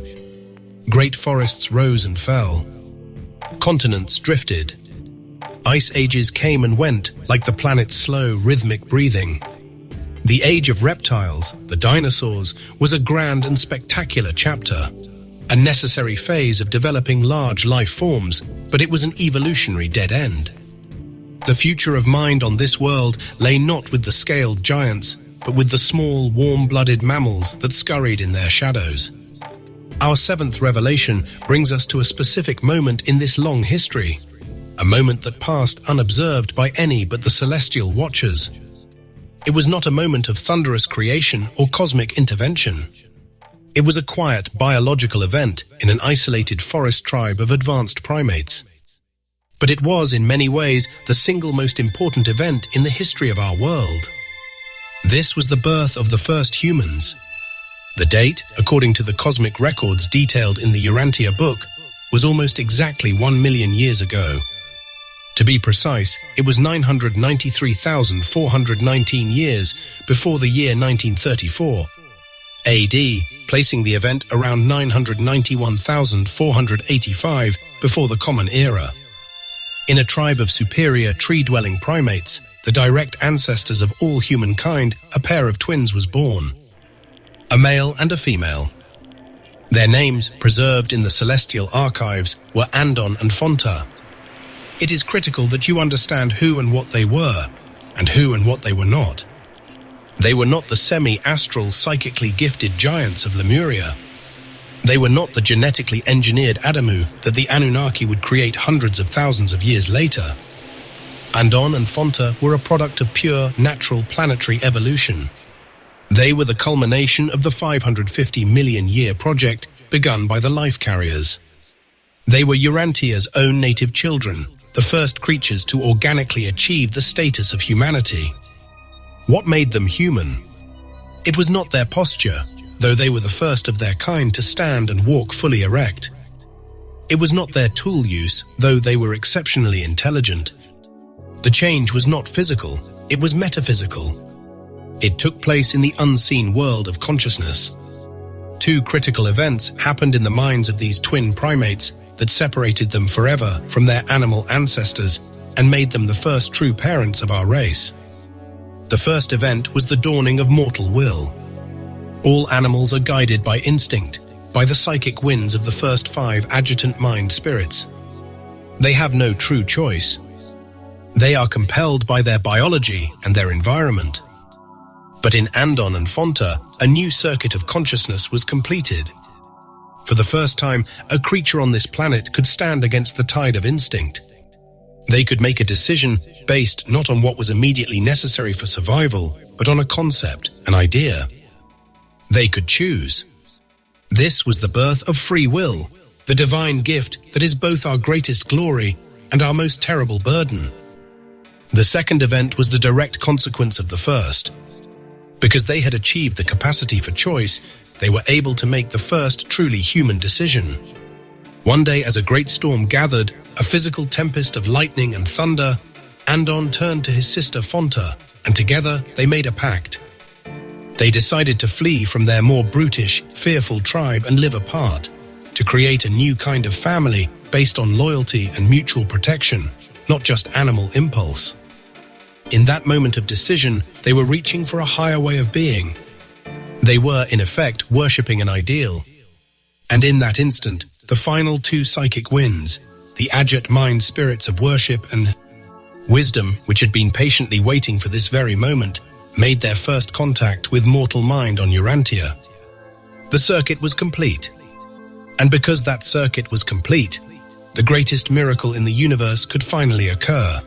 Great forests rose and fell. Continents drifted. Ice ages came and went like the planet's slow, rhythmic breathing. The age of reptiles, the dinosaurs, was a grand and spectacular chapter, a necessary phase of developing large life forms, but it was an evolutionary dead end. The future of mind on this world lay not with the scaled giants, but with the small, warm-blooded mammals that scurried in their shadows. Our 7th revelation brings us to a specific moment in this long history, a moment that passed unobserved by any but the celestial watchers. It was not a moment of thunderous creation or cosmic intervention. It was a quiet biological event in an isolated forest tribe of advanced primates. But it was, in many ways, the single most important event in the history of our world. This was the birth of the first humans. The date, according to the cosmic records detailed in the Urantia book, was almost exactly 1 million years ago. To be precise, it was 993,419 years before the year 1934 AD, placing the event around 991,485 before the Common Era. In a tribe of superior tree-dwelling primates, the direct ancestors of all humankind, a pair of twins was born, a male and a female. Their names, preserved in the celestial archives, were Andon and Fonta. It is critical that you understand who and what they were, and who and what they were not. They were not the semi-astral, psychically gifted giants of Lemuria. They were not the genetically engineered Adamu that the Anunnaki would create hundreds of thousands of years later. Andon and Fonta were a product of pure, natural planetary evolution. They were the culmination of the 550 million year project begun by the life carriers. They were Urantia's own native children, the first creatures to organically achieve the status of humanity. What made them human? It was not their posture, though they were the first of their kind to stand and walk fully erect. It was not their tool use, though they were exceptionally intelligent. The change was not physical, it was metaphysical. It took place in the unseen world of consciousness. Two critical events happened in the minds of these twin primates that separated them forever from their animal ancestors and made them the first true parents of our race. The first event was the dawning of mortal will. All animals are guided by instinct, by the psychic winds of the first 5 adjutant mind spirits. They have no true choice. They are compelled by their biology and their environment. But in Andon and Fonta, a new circuit of consciousness was completed. For the first time, a creature on this planet could stand against the tide of instinct. They could make a decision based not on what was immediately necessary for survival, but on a concept, an idea. They could choose. This was the birth of free will, the divine gift that is both our greatest glory and our most terrible burden. The second event was the direct consequence of the first. Because they had achieved the capacity for choice, they were able to make the first truly human decision. One day, as a great storm gathered, a physical tempest of lightning and thunder, Andon turned to his sister Fonta, and together they made a pact. They decided to flee from their more brutish, fearful tribe and live apart, to create a new kind of family based on loyalty and mutual protection, not just animal impulse. In that moment of decision, they were reaching for a higher way of being. They were, in effect, worshipping an ideal. And in that instant, the final 2 psychic winds, the adjut mind spirits of worship and wisdom, which had been patiently waiting for this very moment, made their first contact with mortal mind on Urantia. The circuit was complete. And because that circuit was complete, the greatest miracle in the universe could finally occur.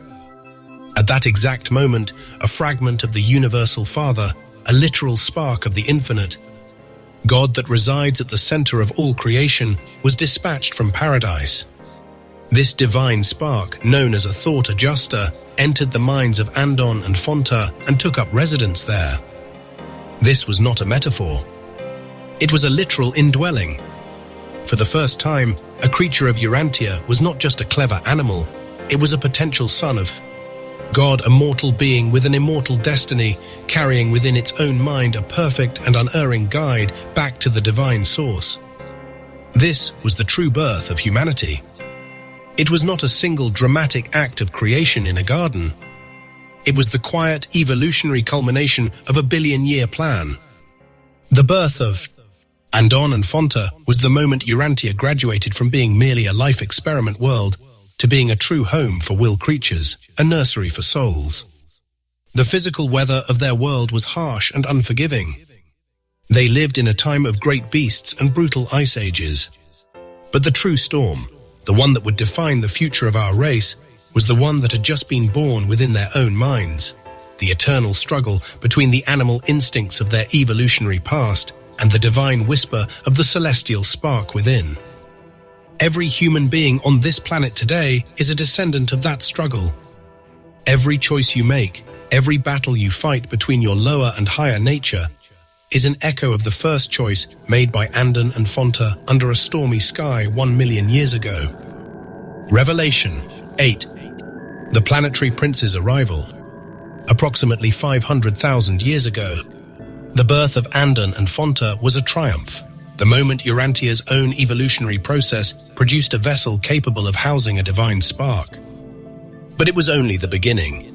At that exact moment, a fragment of the Universal Father, a literal spark of the infinite, God that resides at the center of all creation, was dispatched from paradise. This divine spark, known as a thought adjuster, entered the minds of Andon and Fonta and took up residence there. This was not a metaphor. It was a literal indwelling. For the first time, a creature of Urantia was not just a clever animal, it was a potential son of God, a mortal being with an immortal destiny, carrying within its own mind a perfect and unerring guide back to the divine source. This was the true birth of humanity. It was not a single dramatic act of creation in a garden. It was the quiet, evolutionary culmination of a billion-year plan. The birth of Andon and Fonta was the moment Urantia graduated from being merely a life experiment world to being a true home for will creatures, a nursery for souls. The physical weather of their world was harsh and unforgiving. They lived in a time of great beasts and brutal ice ages. But the true storm, the one that would define the future of our race, was the one that had just been born within their own minds, the eternal struggle between the animal instincts of their evolutionary past and the divine whisper of the celestial spark within. Every human being on this planet today is a descendant of that struggle. Every choice you make, every battle you fight between your lower and higher nature, is an echo of the first choice made by Andon and Fonta under a stormy sky 1 million years ago. Revelation 8. The planetary prince's arrival. Approximately 500,000 years ago, the birth of Andon and Fonta was a triumph. The moment Urantia's own evolutionary process produced a vessel capable of housing a divine spark. But it was only the beginning.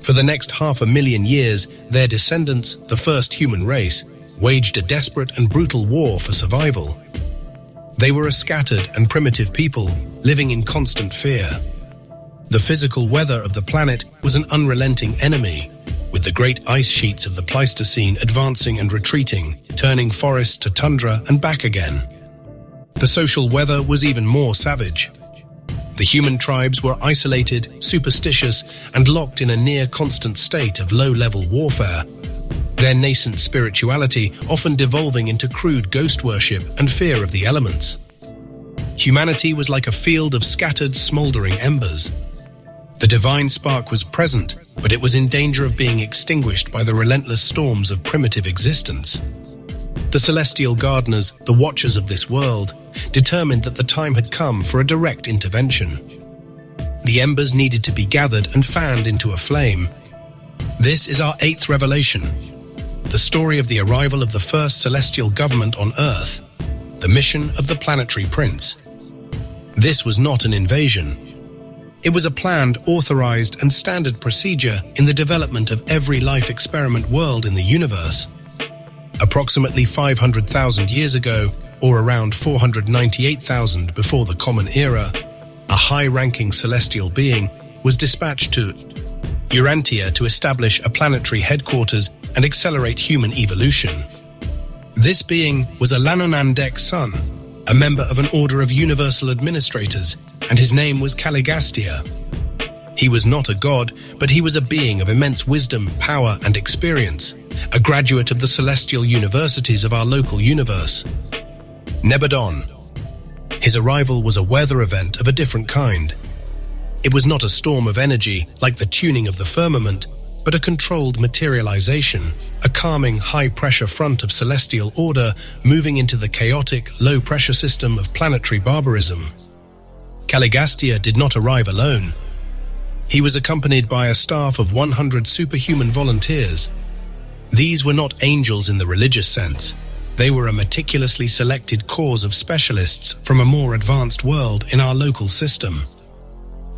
For the next 500,000 years, their descendants, the first human race, waged a desperate and brutal war for survival. They were a scattered and primitive people living in constant fear. The physical weather of the planet was an unrelenting enemy, with the great ice sheets of the Pleistocene advancing and retreating, turning forests to tundra and back again. The social weather was even more savage. The human tribes were isolated, superstitious, and locked in a near-constant state of low-level warfare, their nascent spirituality often devolving into crude ghost worship and fear of the elements. Humanity was like a field of scattered, smoldering embers. The divine spark was present, but it was in danger of being extinguished by the relentless storms of primitive existence. The celestial gardeners, the watchers of this world, determined that the time had come for a direct intervention. The embers needed to be gathered and fanned into a flame. This is our 8th revelation, the story of the arrival of the first celestial government on Earth, the mission of the planetary prince. This was not an invasion. It was a planned, authorized, and standard procedure in the development of every life experiment world in the universe. Approximately 500,000 years ago, or around 498,000 before the Common Era, a high-ranking celestial being was dispatched to Urantia to establish a planetary headquarters and accelerate human evolution. This being was a Lanonandek son, a member of an order of universal administrators, and his name was Caligastia. He was not a god, but he was a being of immense wisdom, power, and experience, a graduate of the celestial universities of our local universe. Nebadon. His arrival was a weather event of a different kind. It was not a storm of energy like the tuning of the firmament, but a controlled materialization, a calming high-pressure front of celestial order moving into the chaotic, low-pressure system of planetary barbarism. Caligastia did not arrive alone. He was accompanied by a staff of 100 superhuman volunteers. These were not angels in the religious sense. They were a meticulously selected corps of specialists from a more advanced world in our local system.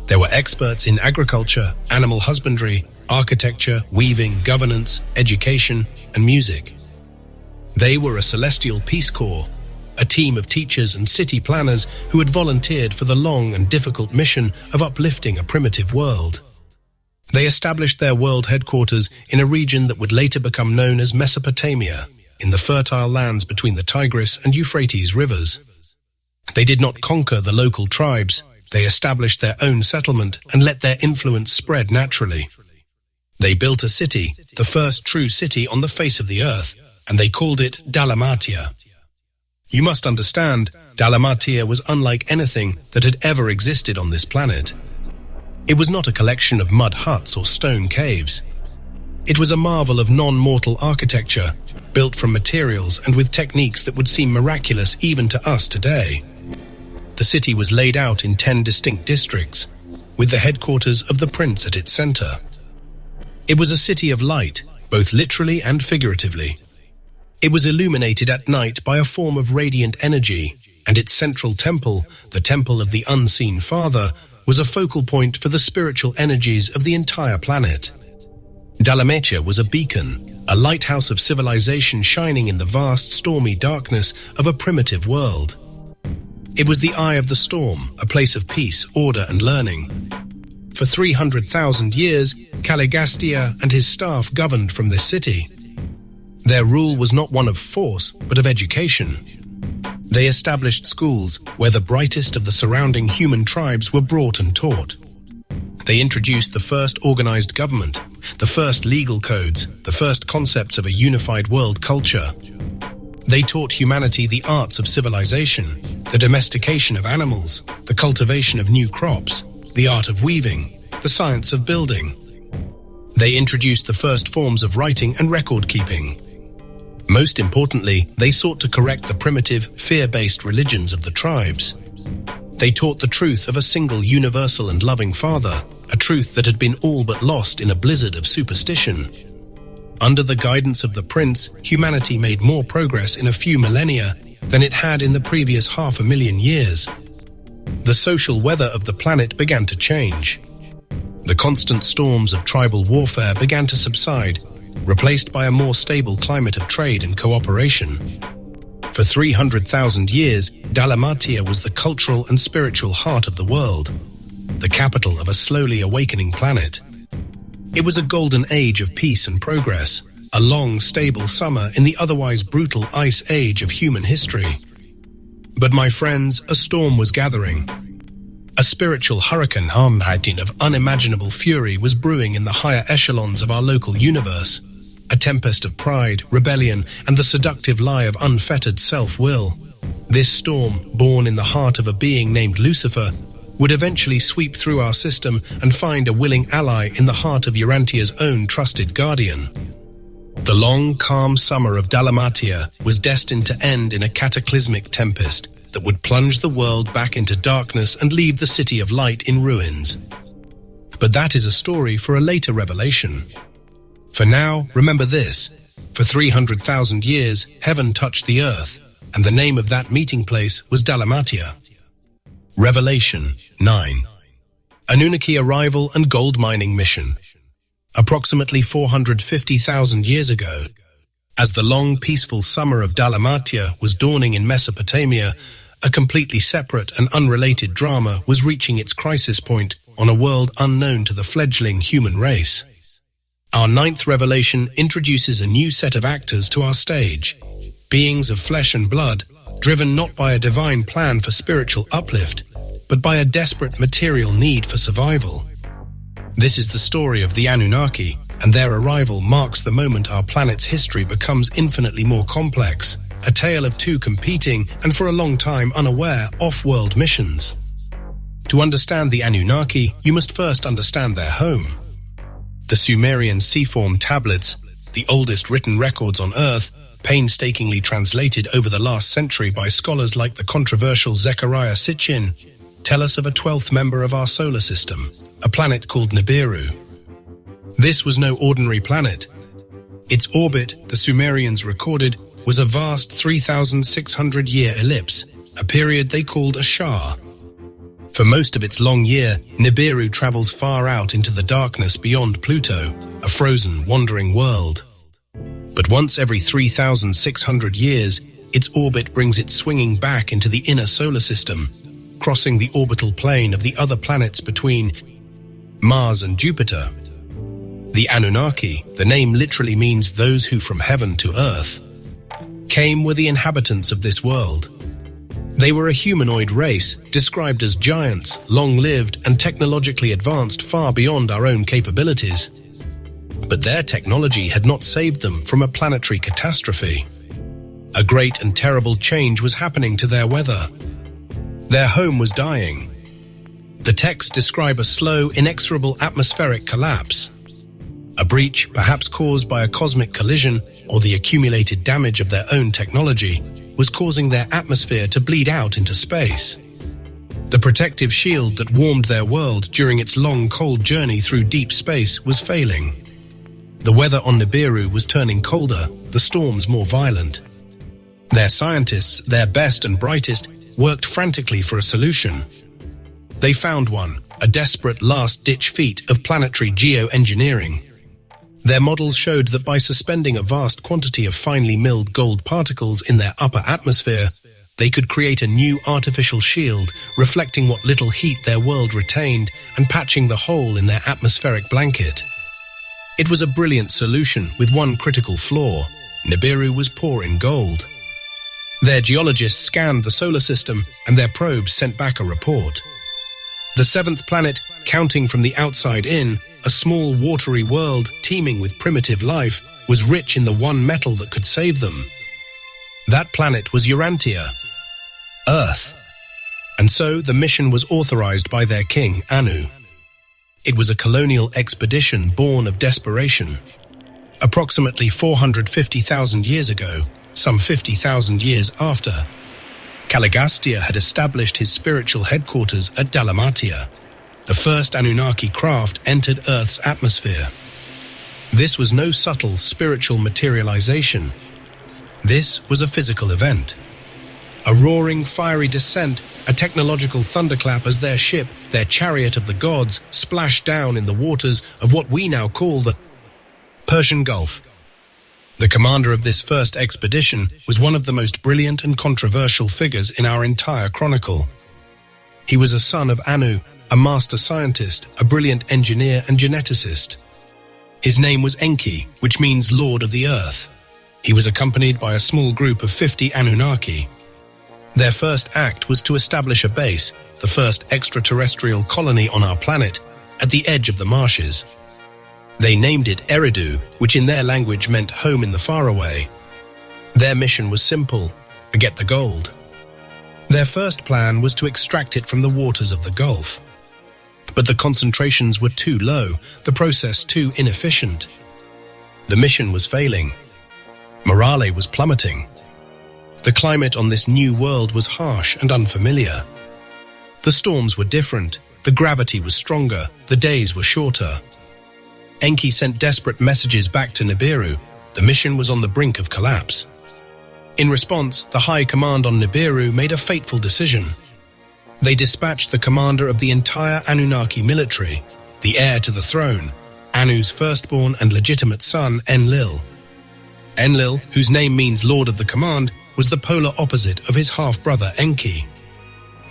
There were experts in agriculture, animal husbandry, architecture, weaving, governance, education, and music. They were a celestial Peace Corps, a team of teachers and city planners who had volunteered for the long and difficult mission of uplifting a primitive world. They established their world headquarters in a region that would later become known as Mesopotamia, in the fertile lands between the Tigris and Euphrates rivers. They did not conquer the local tribes. They established their own settlement and let their influence spread naturally. They built a city, the first true city on the face of the earth, and they called it Dalmatia. You must understand, Dalmatia was unlike anything that had ever existed on this planet. It was not a collection of mud huts or stone caves. It was a marvel of non-mortal architecture, built from materials and with techniques that would seem miraculous even to us today. The city was laid out in 10 distinct districts, with the headquarters of the prince at its center. It was a city of light, both literally and figuratively. It was illuminated at night by a form of radiant energy, and its central temple, the Temple of the Unseen Father, was a focal point for the spiritual energies of the entire planet. Dalmatia was a beacon, a lighthouse of civilization shining in the vast, stormy darkness of a primitive world. It was the eye of the storm, a place of peace, order, and learning. For 300,000 years, Caligastia and his staff governed from this city. Their rule was not one of force, but of education. They established schools where the brightest of the surrounding human tribes were brought and taught. They introduced the first organized government, the first legal codes, the first concepts of a unified world culture. They taught humanity the arts of civilization, the domestication of animals, the cultivation of new crops, the art of weaving, the science of building. They introduced the first forms of writing and record-keeping. Most importantly, they sought to correct the primitive, fear-based religions of the tribes. They taught the truth of a single universal and loving Father, a truth that had been all but lost in a blizzard of superstition. Under the guidance of the prince, humanity made more progress in a few millennia than it had in the previous 500,000 years. The social weather of the planet began to change. The constant storms of tribal warfare began to subside, replaced by a more stable climate of trade and cooperation. For 300,000 years, Dalmatia was the cultural and spiritual heart of the world, the capital of a slowly awakening planet. It was a golden age of peace and progress, a long, stable summer in the otherwise brutal ice age of human history. But my friends, a storm was gathering. A spiritual hurricane of unimaginable fury was brewing in the higher echelons of our local universe, a tempest of pride, rebellion, and the seductive lie of unfettered self-will. This storm, born in the heart of a being named Lucifer, would eventually sweep through our system and find a willing ally in the heart of Urantia's own trusted guardian. The long, calm summer of Dalmatia was destined to end in a cataclysmic tempest that would plunge the world back into darkness and leave the city of light in ruins. But that is a story for a later revelation. For now, remember this: for 300,000 years, heaven touched the earth, and the name of that meeting place was Dalmatia. Revelation 9. Anunnaki arrival and gold mining mission. Approximately 450,000 years ago, as the long, peaceful summer of Dalmatia was dawning in Mesopotamia, a completely separate and unrelated drama was reaching its crisis point on a world unknown to the fledgling human race. Our 9th revelation introduces a new set of actors to our stage, beings of flesh and blood, driven not by a divine plan for spiritual uplift, but by a desperate material need for survival. This is the story of the Anunnaki, and their arrival marks the moment our planet's history becomes infinitely more complex, a tale of two competing and for a long time unaware off-world missions. To understand the Anunnaki, you must first understand their home. The Sumerian Seaform tablets, the oldest written records on Earth, painstakingly translated over the last century by scholars like the controversial Zecharia Sitchin, tell us of a 12th member of our solar system, a planet called Nibiru. This was no ordinary planet. Its orbit, the Sumerians recorded, was a vast 3,600-year ellipse, a period they called a Shah. For most of its long year, Nibiru travels far out into the darkness beyond Pluto, a frozen, wandering world. But once every 3,600 years, its orbit brings it swinging back into the inner solar system, crossing the orbital plane of the other planets between Mars and Jupiter. The Anunnaki, the name literally means those who from heaven to earth, came were the inhabitants of this world. They were a humanoid race, described as giants, long-lived and technologically advanced far beyond our own capabilities. But their technology had not saved them from a planetary catastrophe. A great and terrible change was happening to their weather. Their home was dying. The texts describe a slow, inexorable atmospheric collapse. A breach, perhaps caused by a cosmic collision or the accumulated damage of their own technology, was causing their atmosphere to bleed out into space. The protective shield that warmed their world during its long, cold journey through deep space was failing. The weather on Nibiru was turning colder, the storms more violent. Their scientists, their best and brightest, worked frantically for a solution. They found one, a desperate last-ditch feat of planetary geoengineering. Their models showed that by suspending a vast quantity of finely milled gold particles in their upper atmosphere, they could create a new artificial shield reflecting what little heat their world retained and patching the hole in their atmospheric blanket. It was a brilliant solution with one critical flaw: Nibiru was poor in gold. Their geologists scanned the solar system and their probes sent back a report. The 7th planet, counting from the outside in, a small watery world teeming with primitive life, was rich in the one metal that could save them. That planet was Urantia, Earth. And so the mission was authorized by their king, Anu. It was a colonial expedition born of desperation. Approximately 450,000 years ago, some 50,000 years after, Caligastia had established his spiritual headquarters at Dalmatia. the first Anunnaki craft entered Earth's atmosphere. This was no subtle spiritual materialization. This was a physical event. A roaring, fiery descent, a technological thunderclap as their ship, their chariot of the gods, splashed down in the waters of what we now call the Persian Gulf. The commander of this first expedition was one of the most brilliant and controversial figures in our entire chronicle. He was a son of Anu, a master scientist, a brilliant engineer and geneticist. His name was Enki, which means Lord of the Earth. He was accompanied by a small group of 50 Anunnaki. Their first act was to establish a base, the first extraterrestrial colony on our planet, at the edge of the marshes. They named it Eridu, which in their language meant home in the faraway. Their mission was simple: get the gold. Their first plan was to extract it from the waters of the Gulf. But the concentrations were too low, the process too inefficient. The mission was failing. Morale was plummeting. The climate on this new world was harsh and unfamiliar. The storms were different, the gravity was stronger, the days were shorter. Enki sent desperate messages back to Nibiru. The mission was on the brink of collapse. In response, the High Command on Nibiru made a fateful decision. They dispatched the commander of the entire Anunnaki military, the heir to the throne, Anu's firstborn and legitimate son, Enlil. Enlil, whose name means Lord of the Command, was the polar opposite of his half-brother Enki.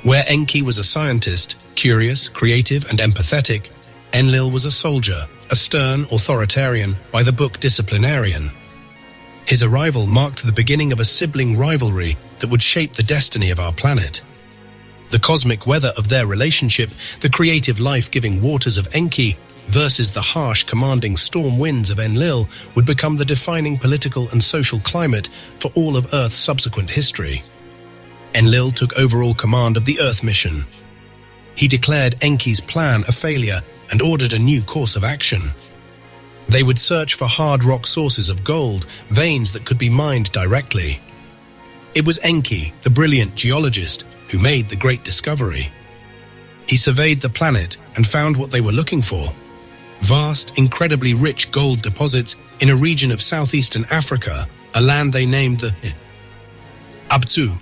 Where Enki was a scientist, curious, creative, and empathetic, Enlil was a soldier, a stern authoritarian, by-the-book disciplinarian. His arrival marked the beginning of a sibling rivalry that would shape the destiny of our planet. The cosmic weather of their relationship, the creative life-giving waters of Enki versus the harsh, commanding storm winds of Enlil, would become the defining political and social climate for all of Earth's subsequent history. Enlil took overall command of the Earth mission. He declared Enki's plan a failure and ordered a new course of action. They would search for hard rock sources of gold, veins that could be mined directly. It was Enki, the brilliant geologist, who made the great discovery. He surveyed the planet and found what they were looking for: vast, incredibly rich gold deposits in a region of southeastern Africa, a land they named the Abzu.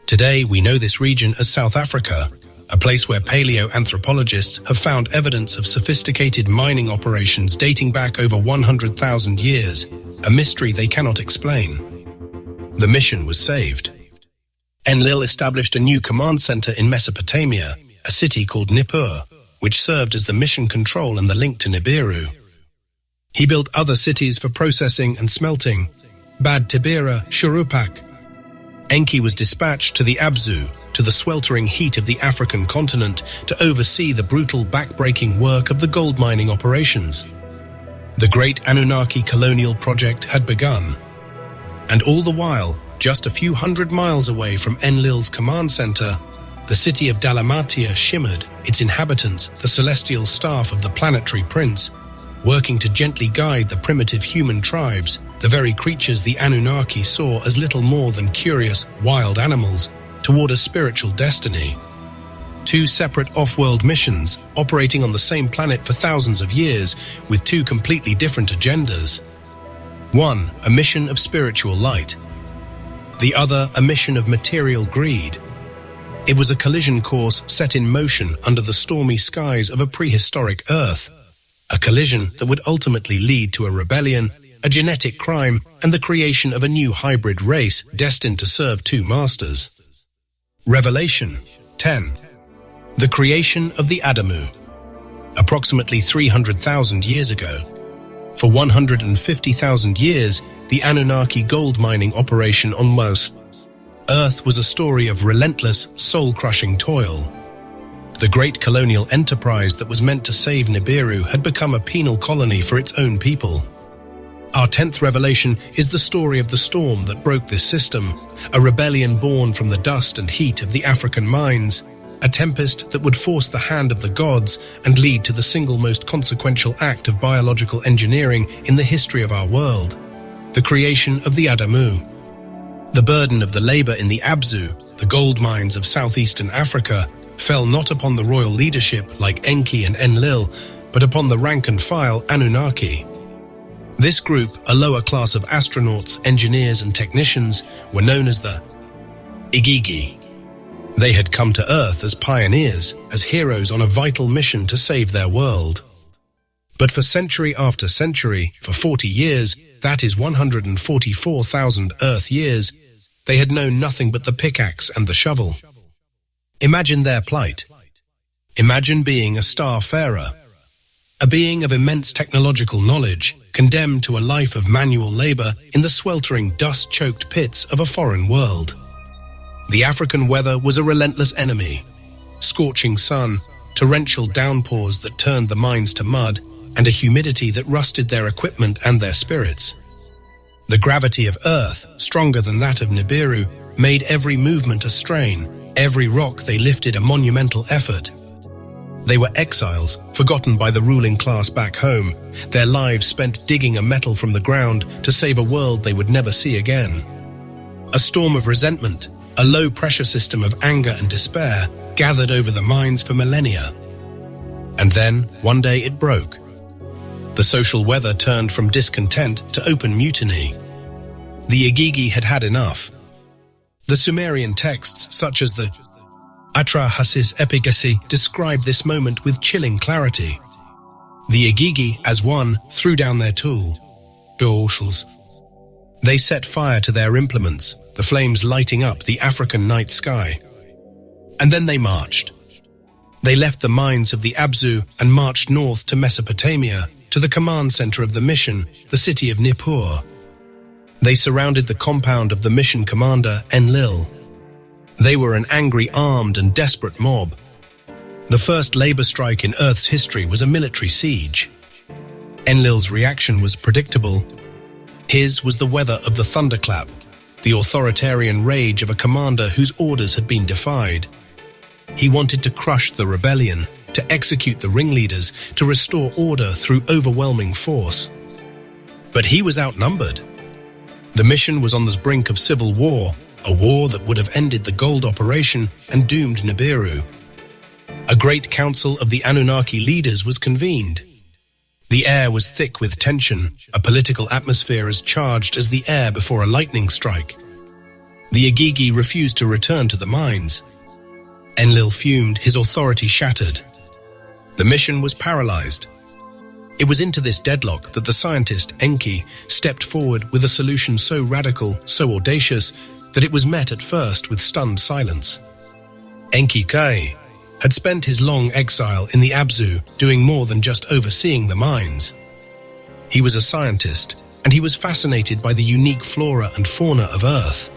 Today, we know this region as South Africa, a place where paleoanthropologists have found evidence of sophisticated mining operations dating back over 100,000 years, a mystery they cannot explain. The mission was saved. Enlil established a new command center in Mesopotamia, a city called Nippur, which served as the mission control and the link to Nibiru. He built other cities for processing and smelting: Bad Tibira, Shurupak. Enki was dispatched to the Abzu, to the sweltering heat of the African continent, to oversee the brutal, back-breaking work of the gold mining operations. The great Anunnaki colonial project had begun. And all the while, just a few hundred miles away from Enlil's command center, the city of Dalamatia shimmered, its inhabitants, the celestial staff of the planetary prince, working to gently guide the primitive human tribes, the very creatures the Anunnaki saw as little more than curious, wild animals, toward a spiritual destiny. Two separate off-world missions, operating on the same planet for thousands of years, with two completely different agendas. One, a mission of spiritual light. The other, a mission of material greed. It was a collision course set in motion under the stormy skies of a prehistoric Earth. A collision that would ultimately lead to a rebellion, a genetic crime, and the creation of a new hybrid race destined to serve two masters. Revelation 10. The creation of the Adamu. Approximately 300,000 years ago. For 150,000 years, the Anunnaki gold mining operation on Mars Earth was a story of relentless, soul-crushing toil. The great colonial enterprise that was meant to save Nibiru had become a penal colony for its own people. Our 10th revelation is the story of the storm that broke this system, a rebellion born from the dust and heat of the African mines, a tempest that would force the hand of the gods and lead to the single most consequential act of biological engineering in the history of our world, the creation of the Adamu. The burden of the labor in the Abzu, the gold mines of southeastern Africa, fell not upon the royal leadership like Enki and Enlil, but upon the rank-and-file Anunnaki. This group, a lower class of astronauts, engineers and technicians, were known as the O.T.G. They had come to Earth as pioneers, as heroes on a vital mission to save their world. But for century after century, for 40 years, that is 144,000 Earth years, they had known nothing but the pickaxe and the shovel. Imagine their plight. Imagine being a starfarer, a being of immense technological knowledge, condemned to a life of manual labor in the sweltering, dust-choked pits of a foreign world. The African weather was a relentless enemy. Scorching sun, torrential downpours that turned the mines to mud, and a humidity that rusted their equipment and their spirits. The gravity of Earth, stronger than that of Nibiru, made every movement a strain, every rock they lifted a monumental effort. They were exiles, forgotten by the ruling class back home, their lives spent digging a metal from the ground to save a world they would never see again. A storm of resentment, a low-pressure system of anger and despair, gathered over the mines for millennia. And then, one day it broke. The social weather turned from discontent to open mutiny. The O.T.G. had had enough. The Sumerian texts, such as the Atra Hasis Epigasi, describe this moment with chilling clarity. The O.T.G., as one, threw down their tool. They set fire to their implements, the flames lighting up the African night sky. And then they marched. They left the mines of the Abzu and marched north to Mesopotamia, to the command center of the mission, the city of Nippur. They surrounded the compound of the mission commander, Enlil. They were an angry, armed and desperate mob. The first labor strike in Earth's history was a military siege. Enlil's reaction was predictable. His was the weather of the thunderclap, the authoritarian rage of a commander whose orders had been defied. He wanted to crush the rebellion, to execute the ringleaders, to restore order through overwhelming force. But he was outnumbered. The mission was on the brink of civil war, a war that would have ended the gold operation and doomed Nibiru. A great council of the Anunnaki leaders was convened. The air was thick with tension, a political atmosphere as charged as the air before a lightning strike. The O.T.G. refused to return to the mines. Enlil fumed, his authority shattered. The mission was paralyzed. It was into this deadlock that the scientist, Enki, stepped forward with a solution so radical, so audacious, that it was met at first with stunned silence. MKII had spent his long exile in the Abzu doing more than just overseeing the mines. He was a scientist, and he was fascinated by the unique flora and fauna of Earth.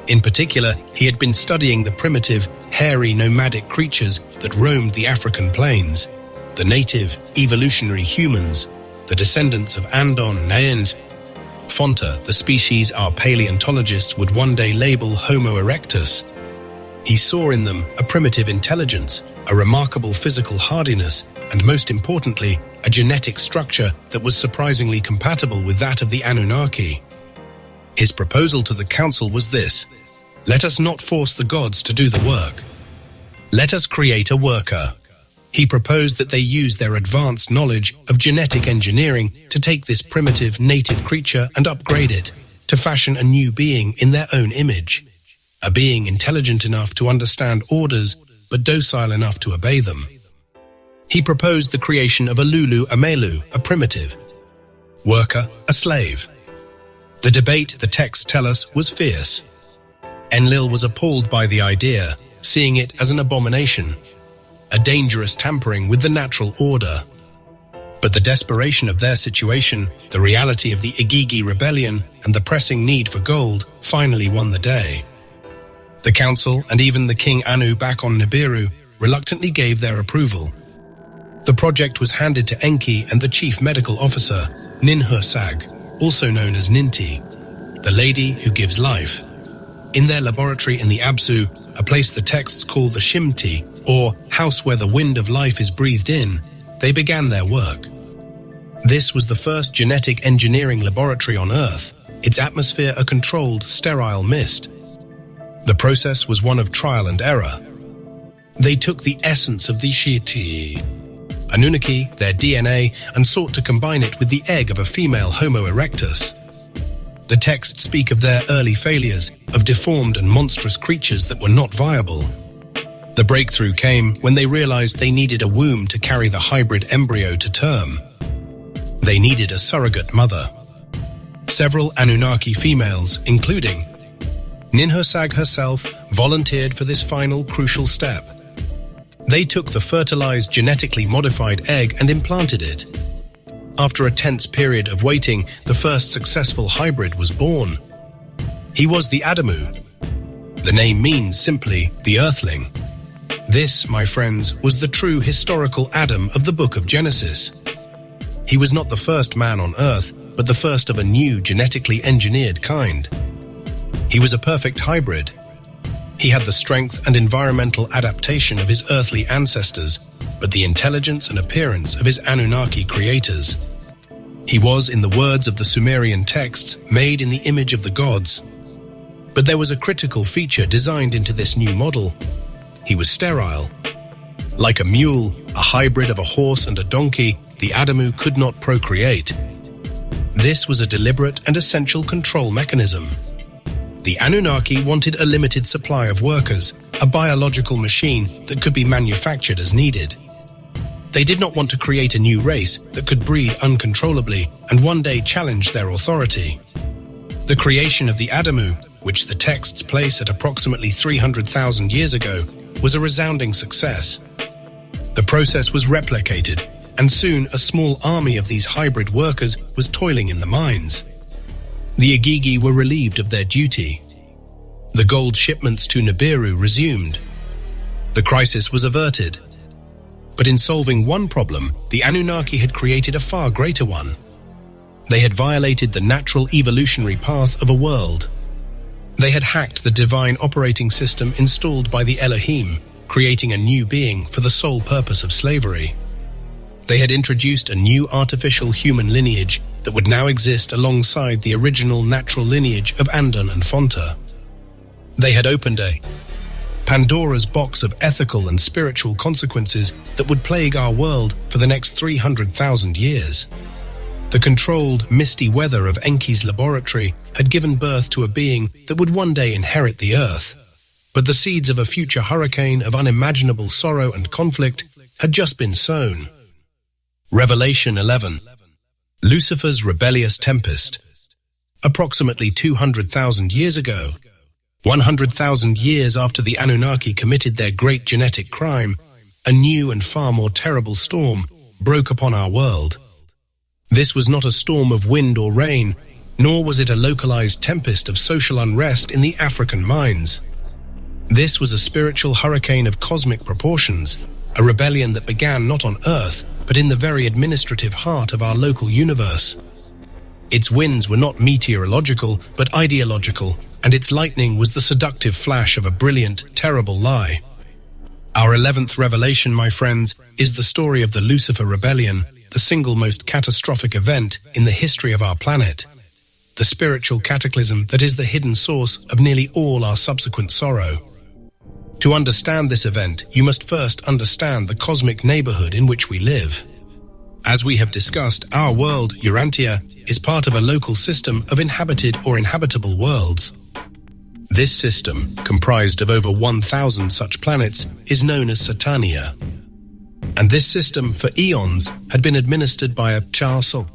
In particular, he had been studying the primitive, hairy, nomadic creatures that roamed the African plains, the native, evolutionary humans, the descendants of Andon, Naens, Fonta, the species our paleontologists would one day label Homo erectus. He saw in them a primitive intelligence, a remarkable physical hardiness, and most importantly, a genetic structure that was surprisingly compatible with that of the Anunnaki. His proposal to the council was this: let us not force the gods to do the work. Let us create a worker. He proposed that they use their advanced knowledge of genetic engineering to take this primitive native creature and upgrade it, to fashion a new being in their own image. A being intelligent enough to understand orders, but docile enough to obey them. He proposed the creation of a Lulu Amelu, a primitive. Worker, a slave. The debate, the texts tell us, was fierce. Enlil was appalled by the idea, seeing it as an abomination, a dangerous tampering with the natural order. But the desperation of their situation, the reality of the O.T.G. rebellion, and the pressing need for gold finally won the day. The council and even the King Anu back on Nibiru reluctantly gave their approval. The project was handed to Enki and the chief medical officer, Ninhursag, also known as Ninti, the lady who gives life. In their laboratory in the Abzu, a place the texts call the Shimti, or house where the wind of life is breathed in, they began their work. This was the first genetic engineering laboratory on Earth, its atmosphere a controlled, sterile mist. The process was one of trial and error. They took the essence of the Shiti, Anunnaki, their DNA, and sought to combine it with the egg of a female Homo erectus. The texts speak of their early failures, of deformed and monstrous creatures that were not viable. The breakthrough came when they realized they needed a womb to carry the hybrid embryo to term. They needed a surrogate mother. Several Anunnaki females, including Ninhursag herself, volunteered for this final crucial step. They took the fertilized, genetically modified egg and implanted it. After a tense period of waiting, the first successful hybrid was born. He was the Adamu. The name means simply the Earthling. This, my friends, was the true historical Adam of the book of Genesis. He was not the first man on Earth, but the first of a new genetically engineered kind. He was a perfect hybrid. He had the strength and environmental adaptation of his earthly ancestors, but the intelligence and appearance of his Anunnaki creators. He was, in the words of the Sumerian texts, made in the image of the gods. But there was a critical feature designed into this new model. He was sterile. Like a mule, a hybrid of a horse and a donkey, the Adamu could not procreate. This was a deliberate and essential control mechanism. The Anunnaki wanted a limited supply of workers, a biological machine that could be manufactured as needed. They did not want to create a new race that could breed uncontrollably and one day challenge their authority. The creation of the Adamu, which the texts place at approximately 300,000 years ago, was a resounding success. The process was replicated, and soon a small army of these hybrid workers was toiling in the mines. The Igigi were relieved of their duty. The gold shipments to Nibiru resumed. The crisis was averted. But in solving one problem, the Anunnaki had created a far greater one. They had violated the natural evolutionary path of a world. They had hacked the divine operating system installed by the Elohim, creating a new being for the sole purpose of slavery. They had introduced a new artificial human lineage that would now exist alongside the original natural lineage of Andon and Fonta. They had opened a Pandora's box of ethical and spiritual consequences that would plague our world for the next 300,000 years. The controlled, misty weather of Enki's laboratory had given birth to a being that would one day inherit the earth. But the seeds of a future hurricane of unimaginable sorrow and conflict had just been sown. Revelation 11. Lucifer's rebellious tempest. Approximately 200,000 years ago, 100,000 years after the Anunnaki committed their great genetic crime, a new and far more terrible storm broke upon our world. This was not a storm of wind or rain, nor was it a localized tempest of social unrest in the African mines. This was a spiritual hurricane of cosmic proportions, a rebellion that began not on Earth, but in the very administrative heart of our local universe. Its winds were not meteorological, but ideological, and its lightning was the seductive flash of a brilliant, terrible lie. Our 11th revelation, my friends, is the story of the Lucifer Rebellion, the single most catastrophic event in the history of our planet. The spiritual cataclysm that is the hidden source of nearly all our subsequent sorrow. To understand this event, you must first understand the cosmic neighborhood in which we live. As we have discussed, our world, Urantia, is part of a local system of inhabited or inhabitable worlds. This system, comprised of over 1,000 such planets, is known as Satania. And this system, for eons, had been administered by a Charso,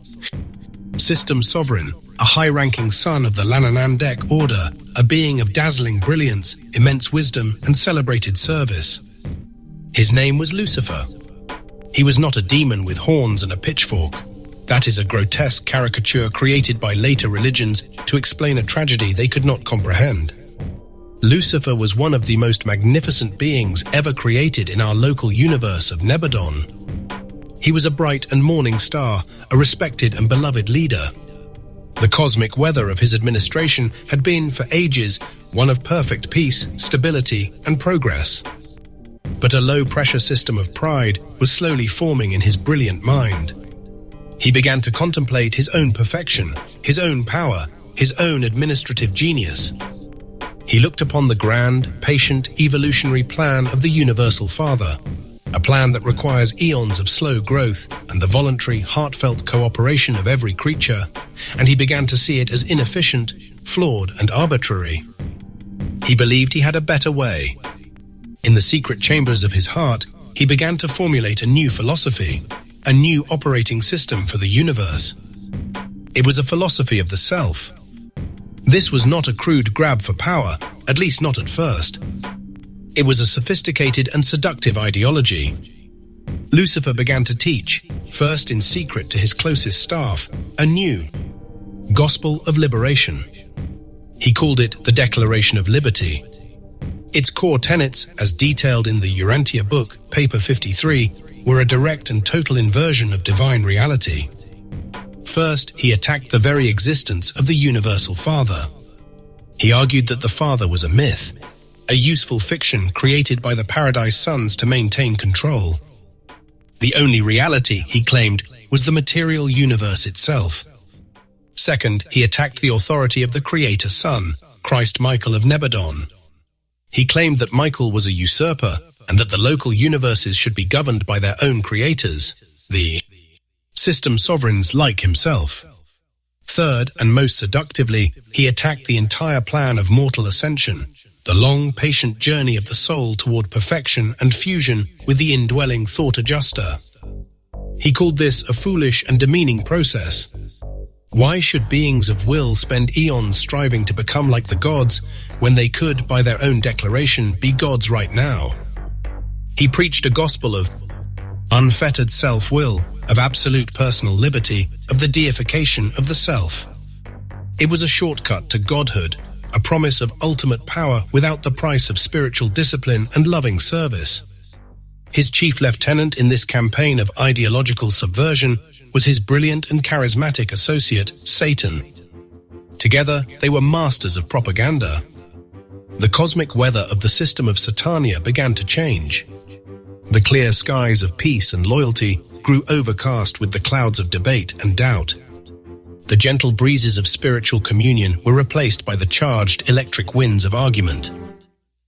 system sovereign, a high-ranking son of the Lananandek order, a being of dazzling brilliance, immense wisdom, and celebrated service. His name was Lucifer. He was not a demon with horns and a pitchfork. That is a grotesque caricature created by later religions to explain a tragedy they could not comprehend. Lucifer was one of the most magnificent beings ever created in our local universe of Nebadon. He was a bright and morning star, a respected and beloved leader. The cosmic weather of his administration had been, for ages, one of perfect peace, stability, and progress. But a low-pressure system of pride was slowly forming in his brilliant mind. He began to contemplate his own perfection, his own power, his own administrative genius. He looked upon the grand, patient, evolutionary plan of the Universal Father, a plan that requires eons of slow growth and the voluntary, heartfelt cooperation of every creature, and he began to see it as inefficient, flawed, and arbitrary. He believed he had a better way. In the secret chambers of his heart, he began to formulate a new philosophy, a new operating system for the universe. It was a philosophy of the self. This was not a crude grab for power, at least not at first. It was a sophisticated and seductive ideology. Lucifer began to teach, first in secret to his closest staff, a new gospel of liberation. He called it the Declaration of Liberty. Its core tenets, as detailed in the Urantia book, paper 53, were a direct and total inversion of divine reality. First, he attacked the very existence of the Universal Father. He argued that the Father was a myth, a useful fiction created by the Paradise Sons to maintain control. The only reality, he claimed, was the material universe itself. Second, he attacked the authority of the Creator Son, Christ Michael of Nebadon. He claimed that Michael was a usurper and that the local universes should be governed by their own creators, the system sovereigns like himself. Third, and most seductively, he attacked the entire plan of mortal ascension, the long, patient journey of the soul toward perfection and fusion with the indwelling thought adjuster. He called this a foolish and demeaning process. Why should beings of will spend eons striving to become like the gods when they could, by their own declaration, be gods right now? He preached a gospel of unfettered self-will, of absolute personal liberty, of the deification of the self. It was a shortcut to godhood, a promise of ultimate power without the price of spiritual discipline and loving service. His chief lieutenant in this campaign of ideological subversion was his brilliant and charismatic associate, Satan. Together, they were masters of propaganda. The cosmic weather of the system of Satania began to change. The clear skies of peace and loyalty grew overcast with the clouds of debate and doubt. The gentle breezes of spiritual communion were replaced by the charged electric winds of argument.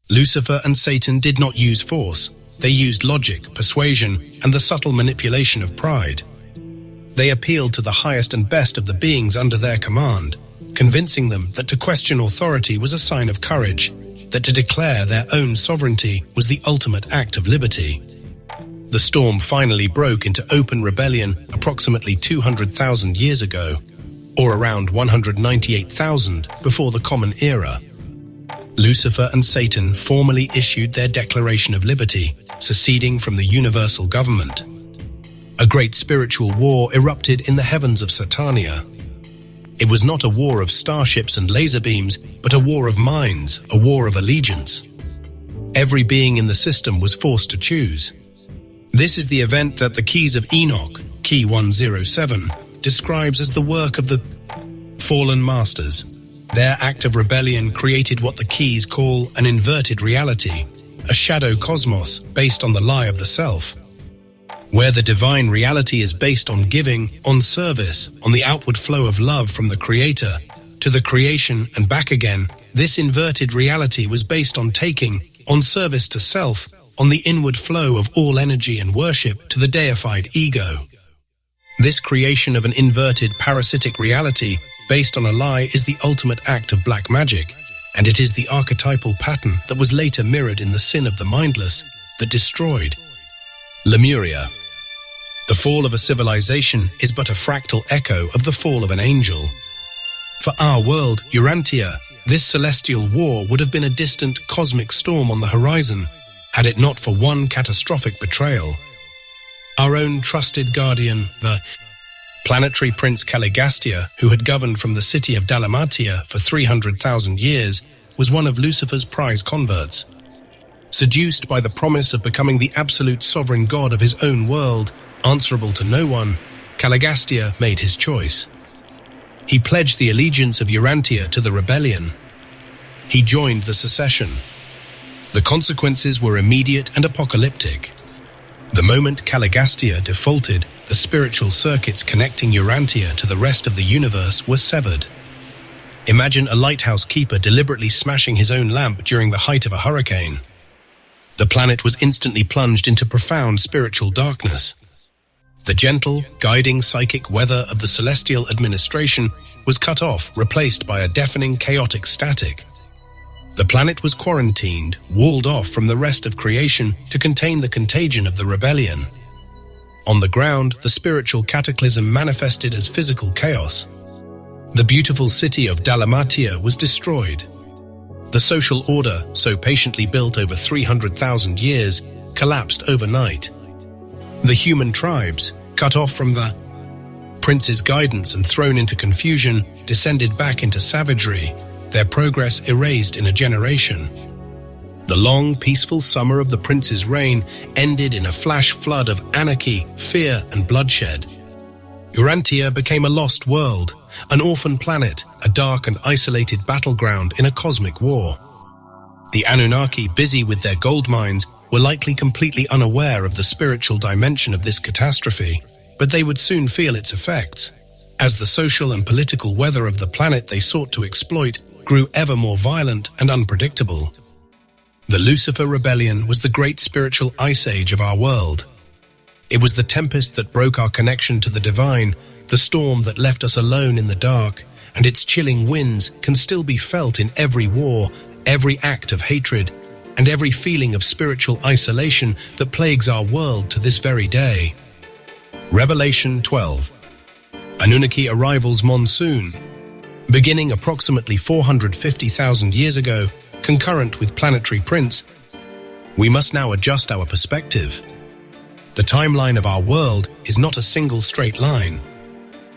Lucifer and Satan did not use force. They used logic, persuasion, and the subtle manipulation of pride. They appealed to the highest and best of the beings under their command, convincing them that to question authority was a sign of courage, that to declare their own sovereignty was the ultimate act of liberty. The storm finally broke into open rebellion approximately 200,000 years ago, or around 198,000 before the Common Era. Lucifer and Satan formally issued their Declaration of Liberty, seceding from the universal government. A great spiritual war erupted in the heavens of Satania. It was not a war of starships and laser beams, but a war of minds, a war of allegiance. Every being in the system was forced to choose. This is the event that the Keys of Enoch, Key 107, describes as the work of the fallen masters. Their act of rebellion created what the Keys call an inverted reality, a shadow cosmos based on the lie of the self. Where the divine reality is based on giving, on service, on the outward flow of love from the Creator to the creation and back again, this inverted reality was based on taking, on service to self, on the inward flow of all energy and worship to the deified ego. This creation of an inverted parasitic reality based on a lie is the ultimate act of black magic, and it is the archetypal pattern that was later mirrored in the sin of the mindless that destroyed Lemuria. The fall of a civilization is but a fractal echo of the fall of an angel. For our world, Urantia, this celestial war would have been a distant cosmic storm on the horizon, had it not for one catastrophic betrayal. Our own trusted guardian, the planetary prince Caligastia, who had governed from the city of Dalmatia for 300,000 years, was one of Lucifer's prize converts. Seduced by the promise of becoming the absolute sovereign god of his own world, answerable to no one, Caligastia made his choice. He pledged the allegiance of Urantia to the rebellion. He joined the secession. The consequences were immediate and apocalyptic. The moment Caligastia defaulted, the spiritual circuits connecting Urantia to the rest of the universe were severed. Imagine a lighthouse keeper deliberately smashing his own lamp during the height of a hurricane. The planet was instantly plunged into profound spiritual darkness. The gentle, guiding psychic weather of the celestial administration was cut off, replaced by a deafening, chaotic static. The planet was quarantined, walled off from the rest of creation to contain the contagion of the rebellion. On the ground, the spiritual cataclysm manifested as physical chaos. The beautiful city of Dalmatia was destroyed. The social order, so patiently built over 300,000 years, collapsed overnight. The human tribes, cut off from the prince's guidance and thrown into confusion, descended back into savagery, their progress erased in a generation. The long, peaceful summer of the prince's reign ended in a flash flood of anarchy, fear, and bloodshed. Urantia became a lost world, an orphan planet, a dark and isolated battleground in a cosmic war. The Anunnaki, busy with their gold mines, were likely completely unaware of the spiritual dimension of this catastrophe, but they would soon feel its effects, as the social and political weather of the planet they sought to exploit grew ever more violent and unpredictable. The Lucifer Rebellion was the great spiritual ice age of our world. It was the tempest that broke our connection to the divine, the storm that left us alone in the dark, and its chilling winds can still be felt in every war, every act of hatred, and every feeling of spiritual isolation that plagues our world to this very day. Revelation 12. Anunnaki Arrival's Monsoon. Beginning approximately 450,000 years ago, concurrent with planetary prints, we must now adjust our perspective. The timeline of our world is not a single straight line.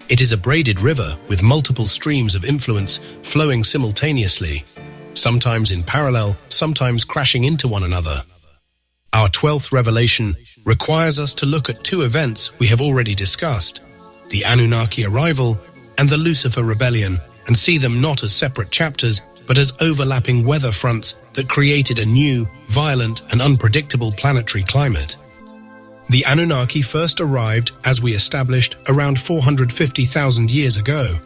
It is a braided river with multiple streams of influence flowing simultaneously, sometimes in parallel, sometimes crashing into one another. Our 12th revelation requires us to look at two events we have already discussed, the Anunnaki arrival and the Lucifer rebellion, and see them not as separate chapters, but as overlapping weather fronts that created a new, violent, and unpredictable planetary climate. The Anunnaki first arrived, as we established, around 450,000 years ago.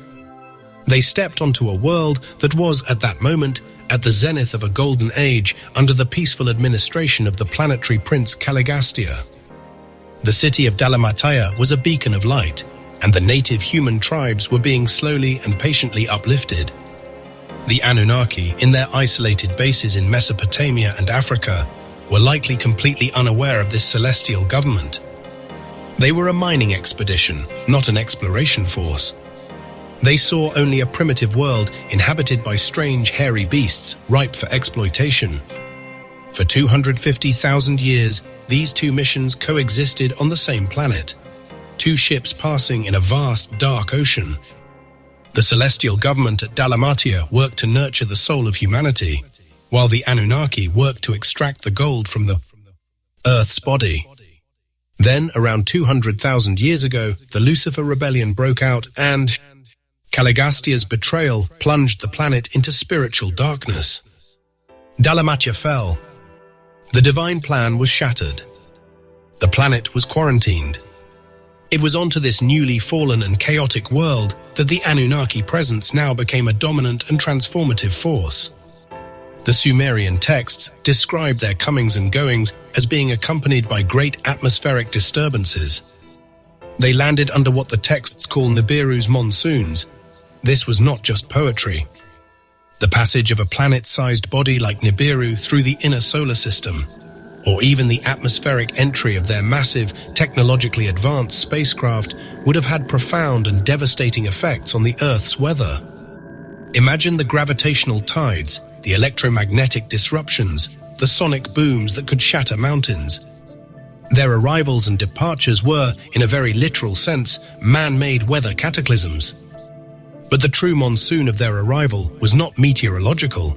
They stepped onto a world that was, at that moment, at the zenith of a golden age under the peaceful administration of the planetary prince Caligastia. The city of Dalmatia was a beacon of light, and the native human tribes were being slowly and patiently uplifted. The Anunnaki, in their isolated bases in Mesopotamia and Africa, were likely completely unaware of this celestial government. They were a mining expedition, not an exploration force. They saw only a primitive world inhabited by strange, hairy beasts, ripe for exploitation. For 250,000 years, these two missions coexisted on the same planet, two ships passing in a vast, dark ocean. The celestial government at Dalmatia worked to nurture the soul of humanity, while the Anunnaki worked to extract the gold from the Earth's body. Then, around 200,000 years ago, the Lucifer Rebellion broke out and Caligastia's betrayal plunged the planet into spiritual darkness. Dalmatia fell. The divine plan was shattered. The planet was quarantined. It was onto this newly fallen and chaotic world that the Anunnaki presence now became a dominant and transformative force. The Sumerian texts describe their comings and goings as being accompanied by great atmospheric disturbances. They landed under what the texts call Nibiru's monsoons. This was not just poetry. The passage of a planet-sized body like Nibiru through the inner solar system, or even the atmospheric entry of their massive, technologically advanced spacecraft would have had profound and devastating effects on the Earth's weather. Imagine the gravitational tides, the electromagnetic disruptions, the sonic booms that could shatter mountains. Their arrivals and departures were, in a very literal sense, man-made weather cataclysms. But the true monsoon of their arrival was not meteorological.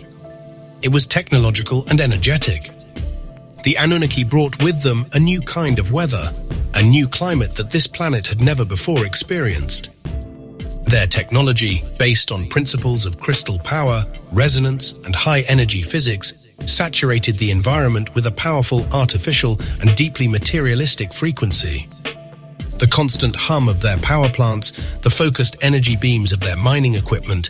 It was technological and energetic. The Anunnaki brought with them a new kind of weather, a new climate that this planet had never before experienced. Their technology, based on principles of crystal power, resonance, and high-energy physics, saturated the environment with a powerful artificial and deeply materialistic frequency. The constant hum of their power plants, the focused energy beams of their mining equipment,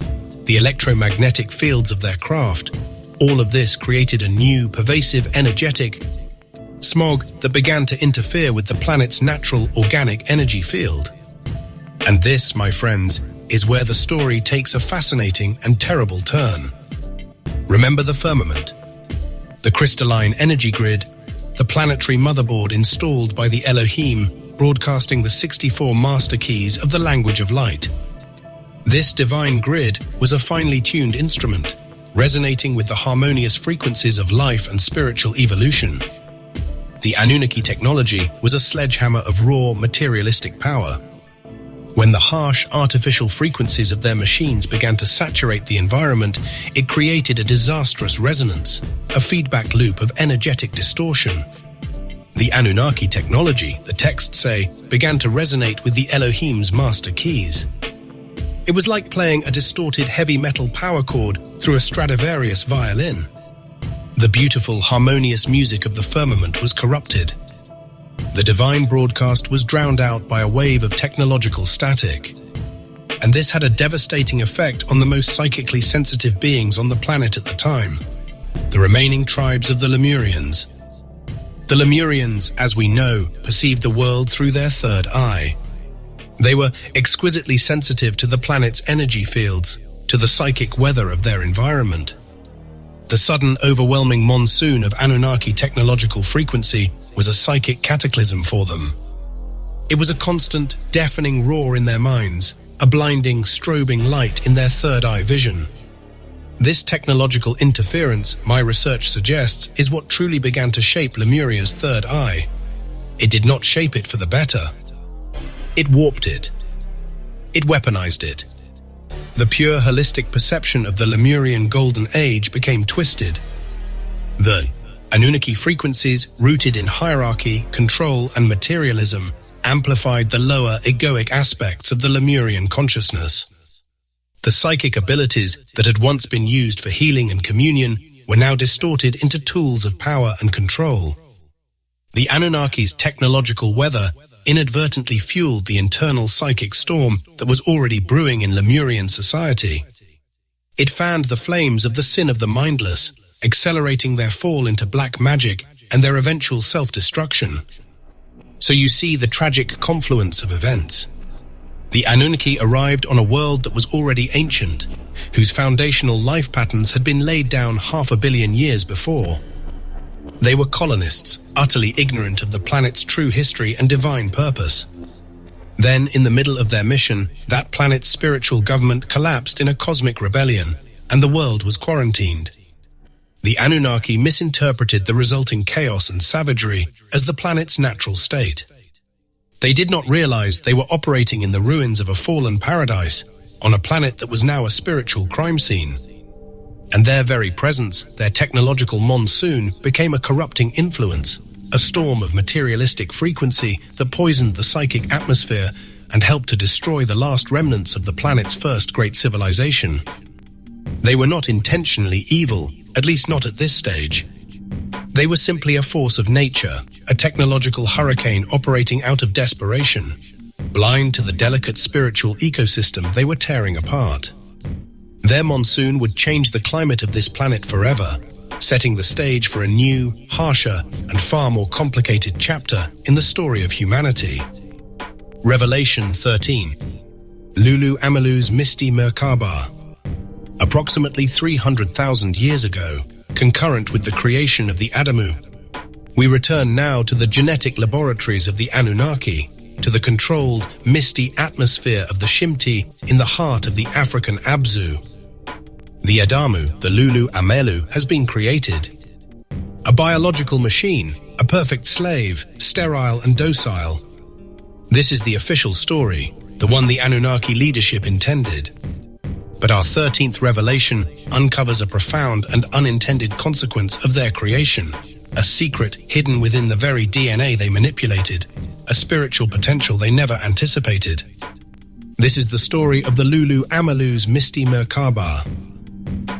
the electromagnetic fields of their craft, all of this created a new, pervasive, energetic smog that began to interfere with the planet's natural organic energy field. And this, my friends, is where the story takes a fascinating and terrible turn. Remember the firmament, the crystalline energy grid, the planetary motherboard installed by the Elohim, broadcasting the 64 master keys of the language of light. This divine grid was a finely tuned instrument, resonating with the harmonious frequencies of life and spiritual evolution. The Anunnaki technology was a sledgehammer of raw, materialistic power. When the harsh, artificial frequencies of their machines began to saturate the environment, it created a disastrous resonance, a feedback loop of energetic distortion. The Anunnaki technology, the texts say, began to resonate with the Elohim's master keys. It was like playing a distorted heavy metal power chord through a Stradivarius violin. The beautiful, harmonious music of the firmament was corrupted. The divine broadcast was drowned out by a wave of technological static. And this had a devastating effect on the most psychically sensitive beings on the planet at the time, the remaining tribes of the Lemurians. The Lemurians, as we know, perceived the world through their third eye. They were exquisitely sensitive to the planet's energy fields, to the psychic weather of their environment. The sudden, overwhelming monsoon of Anunnaki technological frequency was a psychic cataclysm for them. It was a constant, deafening roar in their minds, a blinding, strobing light in their third eye vision. This technological interference, my research suggests, is what truly began to shape Lemuria's third eye. It did not shape it for the better. It warped it. It weaponized it. The pure holistic perception of the Lemurian Golden Age became twisted. The Anunnaki frequencies, rooted in hierarchy, control, and materialism, amplified the lower egoic aspects of the Lemurian consciousness. The psychic abilities that had once been used for healing and communion were now distorted into tools of power and control. The Anunnaki's technological weather inadvertently fueled the internal psychic storm that was already brewing in Lemurian society. It fanned the flames of the sin of the mindless, accelerating their fall into black magic and their eventual self-destruction. So you see the tragic confluence of events. The Anunnaki arrived on a world that was already ancient, whose foundational life patterns had been laid down 500 million years before. They were colonists, utterly ignorant of the planet's true history and divine purpose. Then, in the middle of their mission, that planet's spiritual government collapsed in a cosmic rebellion, and the world was quarantined. The Anunnaki misinterpreted the resulting chaos and savagery as the planet's natural state. They did not realize they were operating in the ruins of a fallen paradise, on a planet that was now a spiritual crime scene. And their very presence, their technological monsoon, became a corrupting influence, a storm of materialistic frequency that poisoned the psychic atmosphere and helped to destroy the last remnants of the planet's first great civilization. They were not intentionally evil, at least not at this stage. They were simply a force of nature, a technological hurricane operating out of desperation, blind to the delicate spiritual ecosystem they were tearing apart. Their monsoon would change the climate of this planet forever, setting the stage for a new, harsher, and far more complicated chapter in the story of humanity. Revelation 13. Lulu Amalu's Misty Merkaba. Approximately 300,000 years ago, concurrent with the creation of the Adamu, we return now to the genetic laboratories of the Anunnaki, to the controlled, misty atmosphere of the Shimti in the heart of the African Abzu. The Adamu, the Lulu Amelu, has been created. A biological machine, a perfect slave, sterile and docile. This is the official story, the one the Anunnaki leadership intended. But our 13th revelation uncovers a profound and unintended consequence of their creation, a secret hidden within the very DNA they manipulated, a spiritual potential they never anticipated. This is the story of the Lulu Amalu's Misty Merkaba.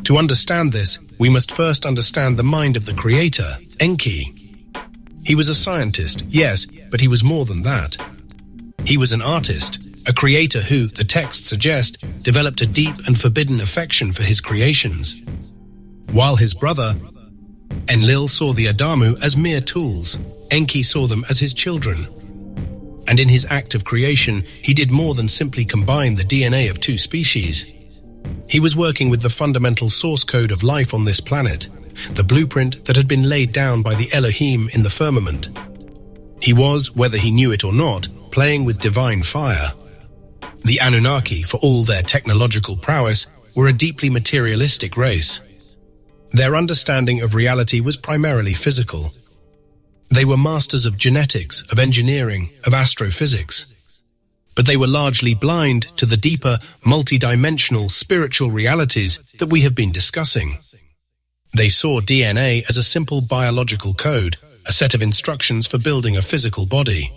To understand this, we must first understand the mind of the creator, Enki. He was a scientist, yes, but he was more than that. He was an artist, a creator who, the texts suggest, developed a deep and forbidden affection for his creations. While his brother, Enlil, saw the Adamu as mere tools, Enki saw them as his children. And in his act of creation, he did more than simply combine the DNA of two species. He was working with the fundamental source code of life on this planet, the blueprint that had been laid down by the Elohim in the firmament. He was, whether he knew it or not, playing with divine fire. The Anunnaki, for all their technological prowess, were a deeply materialistic race. Their understanding of reality was primarily physical. They were masters of genetics, of engineering, of astrophysics. But they were largely blind to the deeper, multidimensional spiritual realities that we have been discussing. They saw DNA as a simple biological code, a set of instructions for building a physical body.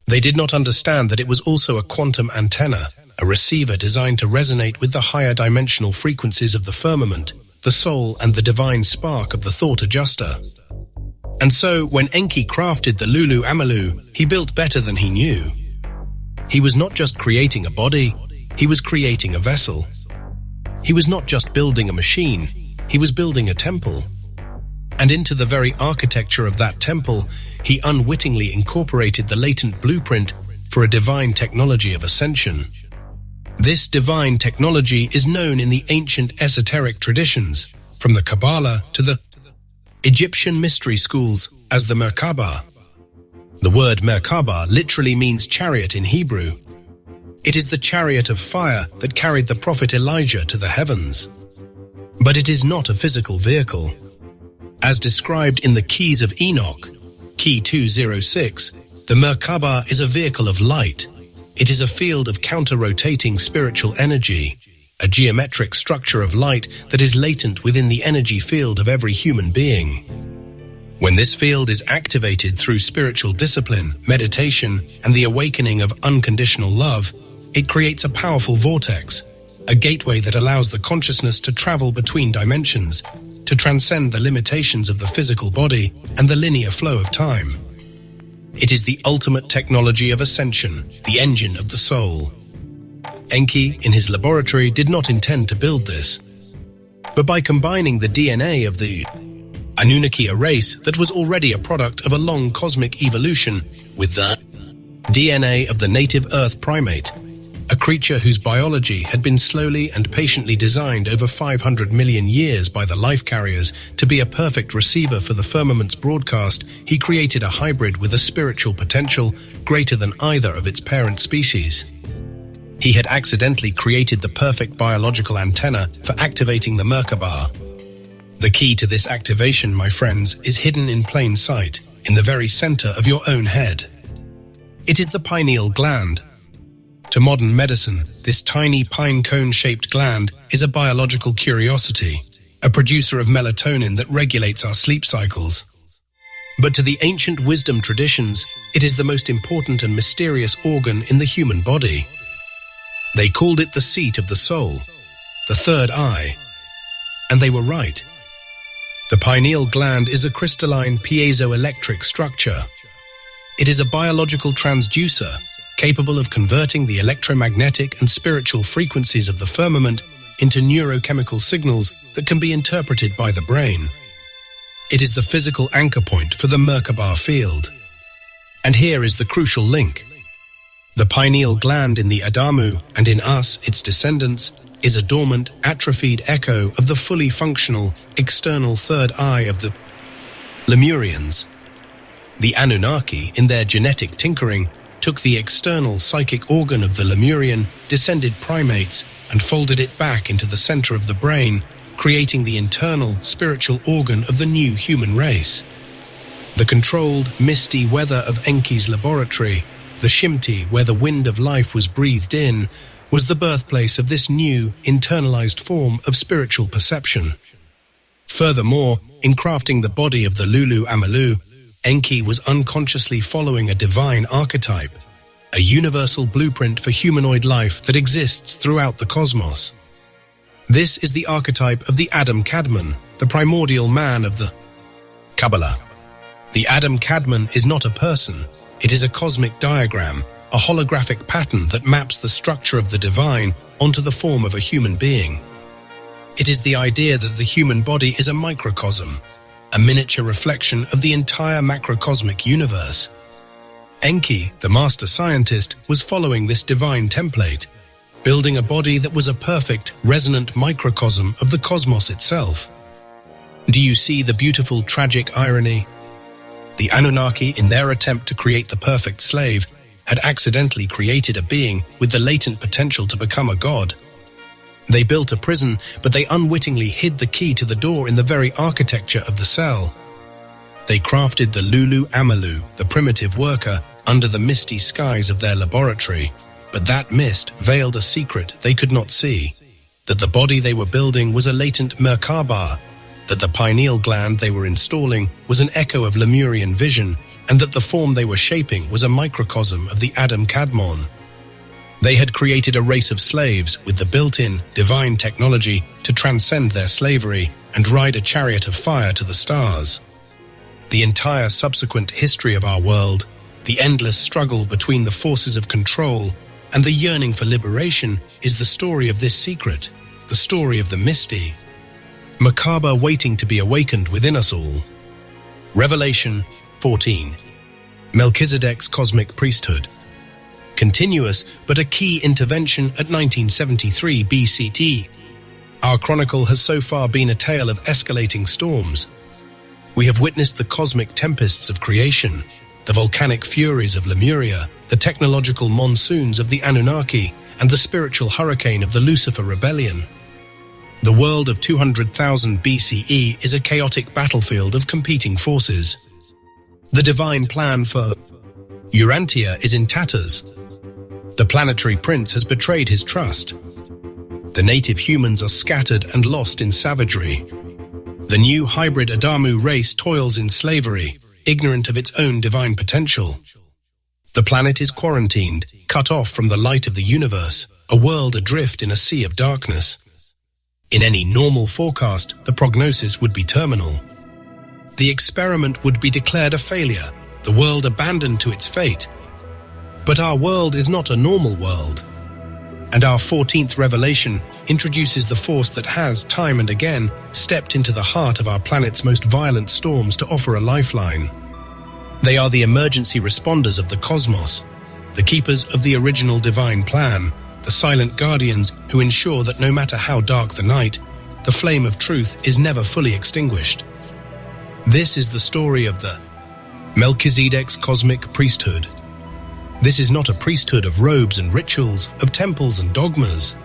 They did not understand that it was also a quantum antenna, a receiver designed to resonate with the higher dimensional frequencies of the firmament, the soul and the divine spark of the thought adjuster. And so, when Enki crafted the Lulu Amalu, he built better than he knew. He was not just creating a body, he was creating a vessel. He was not just building a machine, he was building a temple. And into the very architecture of that temple, he unwittingly incorporated the latent blueprint for a divine technology of ascension. This divine technology is known in the ancient esoteric traditions, from the Kabbalah to the Egyptian mystery schools, as the Merkaba. The word Merkaba literally means chariot in Hebrew. It is the chariot of fire that carried the prophet Elijah to the heavens. But it is not a physical vehicle. As described in the Keys of Enoch, Key 206, the Merkaba is a vehicle of light. It is a field of counter-rotating spiritual energy, a geometric structure of light that is latent within the energy field of every human being. When this field is activated through spiritual discipline, meditation, and the awakening of unconditional love, it creates a powerful vortex, a gateway that allows the consciousness to travel between dimensions, to transcend the limitations of the physical body and the linear flow of time. It is the ultimate technology of ascension, the engine of the soul. Enki, in his laboratory, did not intend to build this. But by combining the DNA of the Anunnaki, a race that was already a product of a long cosmic evolution, with the DNA of the native Earth primate, a creature whose biology had been slowly and patiently designed over 500 million years by the life carriers to be a perfect receiver for the firmament's broadcast, he created a hybrid with a spiritual potential greater than either of its parent species. He had accidentally created the perfect biological antenna for activating the Merkaba. The key to this activation, my friends, is hidden in plain sight, in the very center of your own head. It is the pineal gland. To modern medicine, this tiny pine cone-shaped gland is a biological curiosity, a producer of melatonin that regulates our sleep cycles. But to the ancient wisdom traditions, it is the most important and mysterious organ in the human body. They called it the seat of the soul, the third eye. And they were right. The pineal gland is a crystalline piezoelectric structure. It is a biological transducer, capable of converting the electromagnetic and spiritual frequencies of the firmament into neurochemical signals that can be interpreted by the brain. It is the physical anchor point for the Merkaba field. And here is the crucial link. The pineal gland in the Adamu, and in us, its descendants, is a dormant, atrophied echo of the fully functional, external third eye of the Lemurians. The Anunnaki, in their genetic tinkering, took the external psychic organ of the Lemurian descended primates and folded it back into the center of the brain, creating the internal spiritual organ of the new human race. The controlled, misty weather of Enki's laboratory, the Shimti where the wind of life was breathed in, was the birthplace of this new, internalized form of spiritual perception. Furthermore, in crafting the body of the Lulu Amalu, Enki was unconsciously following a divine archetype, a universal blueprint for humanoid life that exists throughout the cosmos. This is the archetype of the Adam Kadmon, the primordial man of the Kabbalah. The Adam Kadmon is not a person, it is a cosmic diagram, a holographic pattern that maps the structure of the divine onto the form of a human being. It is the idea that the human body is a microcosm, a miniature reflection of the entire macrocosmic universe. Enki, the master scientist, was following this divine template, building a body that was a perfect, resonant microcosm of the cosmos itself. Do you see the beautiful, tragic irony? The Anunnaki, in their attempt to create the perfect slave, had accidentally created a being with the latent potential to become a god. They built a prison, but they unwittingly hid the key to the door in the very architecture of the cell. They crafted the Lulu Amalu, the primitive worker, under the misty skies of their laboratory, but that mist veiled a secret they could not see, that the body they were building was a latent Merkaba, that the pineal gland they were installing was an echo of Lemurian vision, and that the form they were shaping was a microcosm of the Adam Kadmon. They had created a race of slaves with the built-in, divine technology to transcend their slavery and ride a chariot of fire to the stars. The entire subsequent history of our world, the endless struggle between the forces of control and the yearning for liberation, is the story of this secret, the story of the Misty, Merkaba waiting to be awakened within us all. Revelation 14. Melchizedek's Cosmic Priesthood. Continuous, but a key intervention at 1973 BCE. Our chronicle has so far been a tale of escalating storms. We have witnessed the cosmic tempests of creation, the volcanic furies of Lemuria, the technological monsoons of the Anunnaki, and the spiritual hurricane of the Lucifer rebellion. The world of 200,000 BCE is a chaotic battlefield of competing forces. The divine plan for Urantia is in tatters. The planetary prince has betrayed his trust. The native humans are scattered and lost in savagery. The new hybrid Adamu race toils in slavery, ignorant of its own divine potential. The planet is quarantined, cut off from the light of the universe, a world adrift in a sea of darkness. In any normal forecast, the prognosis would be terminal. The experiment would be declared a failure, the world abandoned to its fate. But our world is not a normal world, and our 14th revelation introduces the force that has, time and again, stepped into the heart of our planet's most violent storms to offer a lifeline. They are the emergency responders of the cosmos, the keepers of the original divine plan, the silent guardians who ensure that no matter how dark the night, the flame of truth is never fully extinguished. This is the story of the Melchizedek's Cosmic Priesthood. This is not a priesthood of robes and rituals, of temples and dogmas.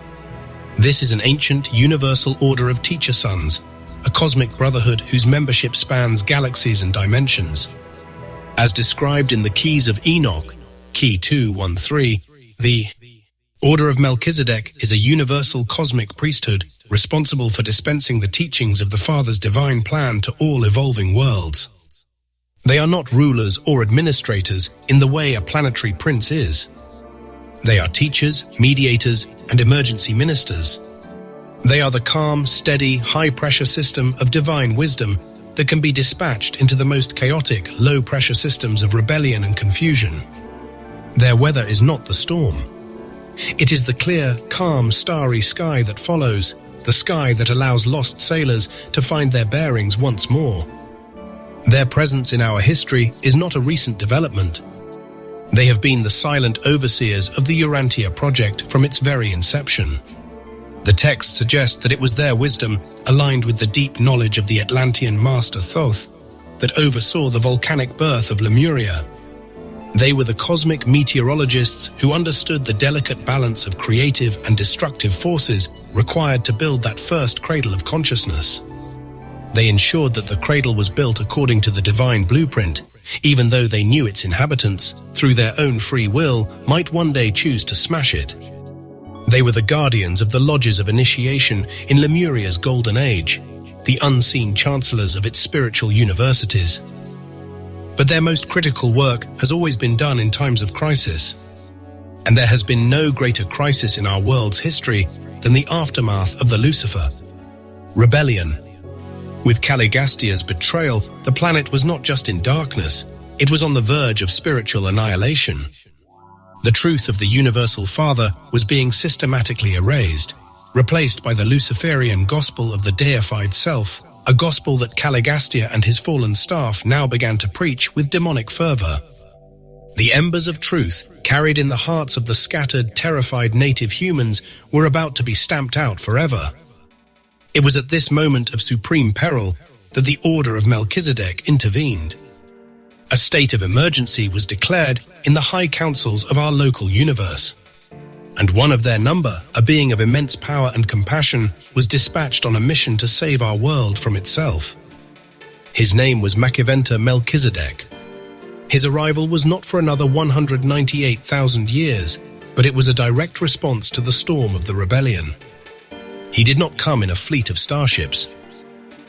This is an ancient, universal order of teacher sons, a cosmic brotherhood whose membership spans galaxies and dimensions. As described in the Keys of Enoch, Key 213, the Order of Melchizedek is a universal cosmic priesthood responsible for dispensing the teachings of the Father's divine plan to all evolving worlds. They are not rulers or administrators in the way a planetary prince is. They are teachers, mediators, and emergency ministers. They are the calm, steady, high-pressure system of divine wisdom that can be dispatched into the most chaotic, low-pressure systems of rebellion and confusion. Their weather is not the storm. It is the clear, calm, starry sky that follows, the sky that allows lost sailors to find their bearings once more. Their presence in our history is not a recent development. They have been the silent overseers of the Urantia project from its very inception. The text suggests that it was their wisdom, aligned with the deep knowledge of the Atlantean master Thoth, that oversaw the volcanic birth of Lemuria. They were the cosmic meteorologists who understood the delicate balance of creative and destructive forces required to build that first cradle of consciousness. They ensured that the cradle was built according to the divine blueprint, even though they knew its inhabitants, through their own free will, might one day choose to smash it. They were the guardians of the lodges of initiation in Lemuria's golden age, the unseen chancellors of its spiritual universities. But their most critical work has always been done in times of crisis. And there has been no greater crisis in our world's history than the aftermath of the Lucifer rebellion. With Caligastia's betrayal, the planet was not just in darkness, it was on the verge of spiritual annihilation. The truth of the Universal Father was being systematically erased, replaced by the Luciferian gospel of the deified self, a gospel that Caligastia and his fallen staff now began to preach with demonic fervor. The embers of truth, carried in the hearts of the scattered, terrified native humans, were about to be stamped out forever. It was at this moment of supreme peril that the Order of Melchizedek intervened. A state of emergency was declared in the high councils of our local universe, and one of their number, a being of immense power and compassion, was dispatched on a mission to save our world from itself. His name was MKII Melchizedek. His arrival was not for another 198,000 years, but it was a direct response to the storm of the rebellion. He did not come in a fleet of starships.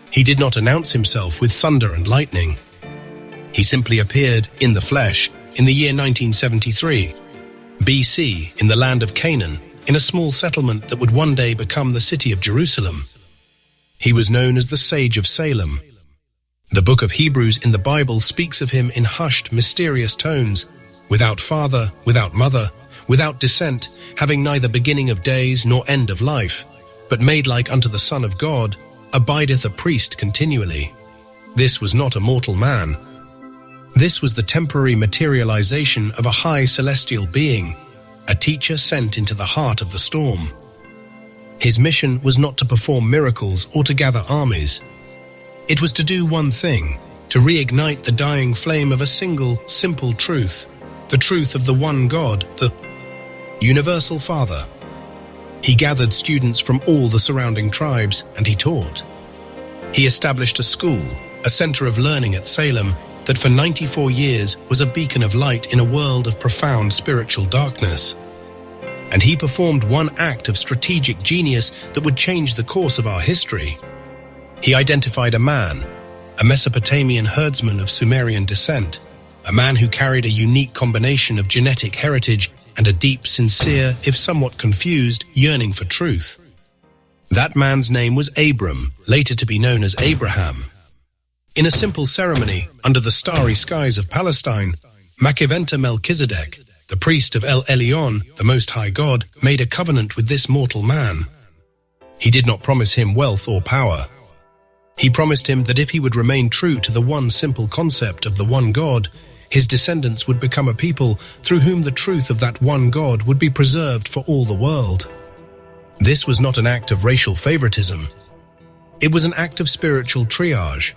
He did not announce himself with thunder and lightning. He simply appeared in the flesh in the year 1973, BC, in the land of Canaan, in a small settlement that would one day become the city of Jerusalem. He was known as the Sage of Salem. The book of Hebrews in the Bible speaks of him in hushed, mysterious tones, without father, without mother, without descent, having neither beginning of days nor end of life, but made like unto the Son of God, abideth a priest continually. This was not a mortal man. This was the temporary materialization of a high celestial being, a teacher sent into the heart of the storm. His mission was not to perform miracles or to gather armies. It was to do one thing, to reignite the dying flame of a single, simple truth, the truth of the one God, the Universal Father. He gathered students from all the surrounding tribes, and he taught. He established a school, a center of learning at Salem, that for 94 years was a beacon of light in a world of profound spiritual darkness. And he performed one act of strategic genius that would change the course of our history. He identified a man, a Mesopotamian herdsman of Sumerian descent, a man who carried a unique combination of genetic heritage and a deep, sincere, if somewhat confused, yearning for truth. That man's name was Abram, later to be known as Abraham. In a simple ceremony under the starry skies of Palestine, MKII Melchizedek, the priest of El Elyon, the Most High God, made a covenant with this mortal man. He did not promise him wealth or power. He promised him that if he would remain true to the one simple concept of the one God, his descendants would become a people through whom the truth of that one God would be preserved for all the world. This was not an act of racial favoritism. It was an act of spiritual triage.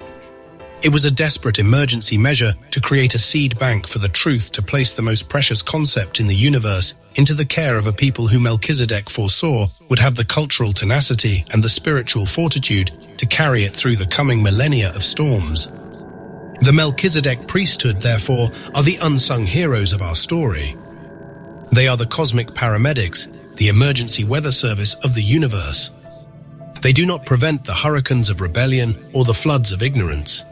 It was a desperate emergency measure to create a seed bank for the truth to place the most precious concept in the universe into the care of a people who Melchizedek foresaw would have the cultural tenacity and the spiritual fortitude to carry it through the coming millennia of storms. The Melchizedek priesthood, therefore, are the unsung heroes of our story. They are the cosmic paramedics, the emergency weather service of the universe. They do not prevent the hurricanes of rebellion or the floods of ignorance.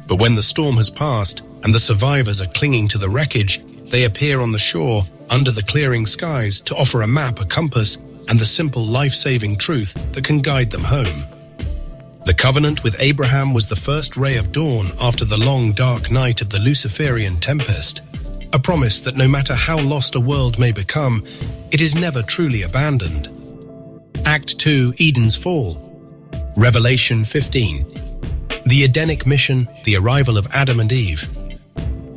But when the storm has passed and the survivors are clinging to the wreckage, they appear on the shore under the clearing skies to offer a map, a compass, and the simple life-saving truth that can guide them home. The covenant with Abraham was the first ray of dawn after the long, dark night of the Luciferian tempest, a promise that no matter how lost a world may become, it is never truly abandoned. Act 2, Eden's Fall. Revelation 15. The Edenic mission, the arrival of Adam and Eve.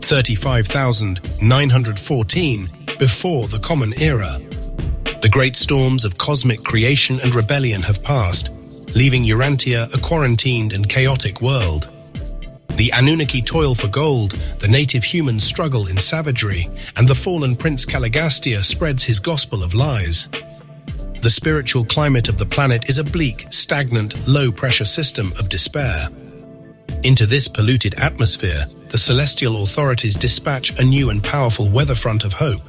35,914 before the Common Era. The great storms of cosmic creation and rebellion have passed, leaving Urantia a quarantined and chaotic world. The Anunnaki toil for gold, the native humans struggle in savagery, and the fallen Prince Caligastia spreads his gospel of lies. The spiritual climate of the planet is a bleak, stagnant, low-pressure system of despair. Into this polluted atmosphere, the celestial authorities dispatch a new and powerful weather front of hope,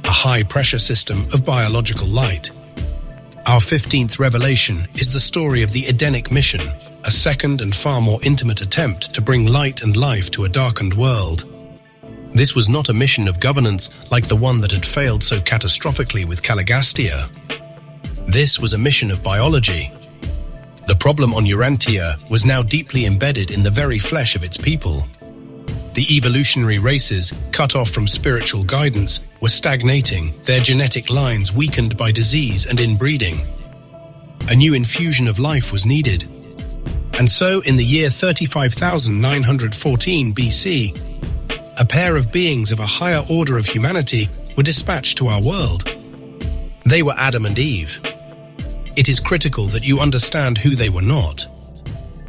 a high-pressure system of biological light. Our 15th revelation is the story of the Edenic mission, a second and far more intimate attempt to bring light and life to a darkened world. This was not a mission of governance like the one that had failed so catastrophically with Caligastia. This was a mission of biology. The problem on Urantia was now deeply embedded in the very flesh of its people. The evolutionary races, cut off from spiritual guidance, were stagnating, their genetic lines weakened by disease and inbreeding. A new infusion of life was needed. And so, in the year 35,914 BC, a pair of beings of a higher order of humanity were dispatched to our world. They were Adam and Eve. It is critical that you understand who they were not.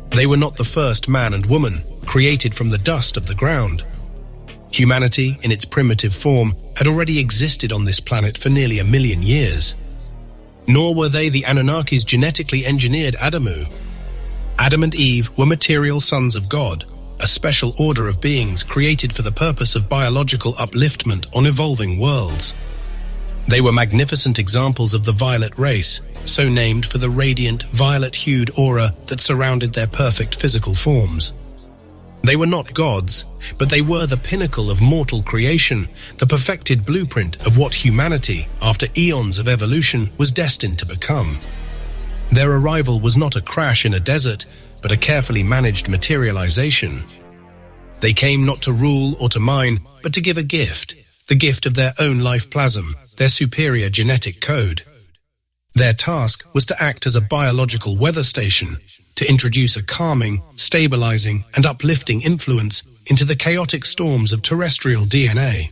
They were not the first man and woman, created from the dust of the ground. Humanity, in its primitive form, had already existed on this planet for nearly 1 million years. Nor were they the Anunnakis' genetically engineered Adamu. Adam and Eve were material sons of God, a special order of beings created for the purpose of biological upliftment on evolving worlds. They were magnificent examples of the violet race, so named for the radiant, violet-hued aura that surrounded their perfect physical forms. They were not gods, but they were the pinnacle of mortal creation, the perfected blueprint of what humanity, after eons of evolution, was destined to become. Their arrival was not a crash in a desert, but a carefully managed materialization. They came not to rule or to mine, but to give a gift, the gift of their own life plasm, their superior genetic code. Their task was to act as a biological weather station, to introduce a calming, stabilizing, and uplifting influence into the chaotic storms of terrestrial DNA.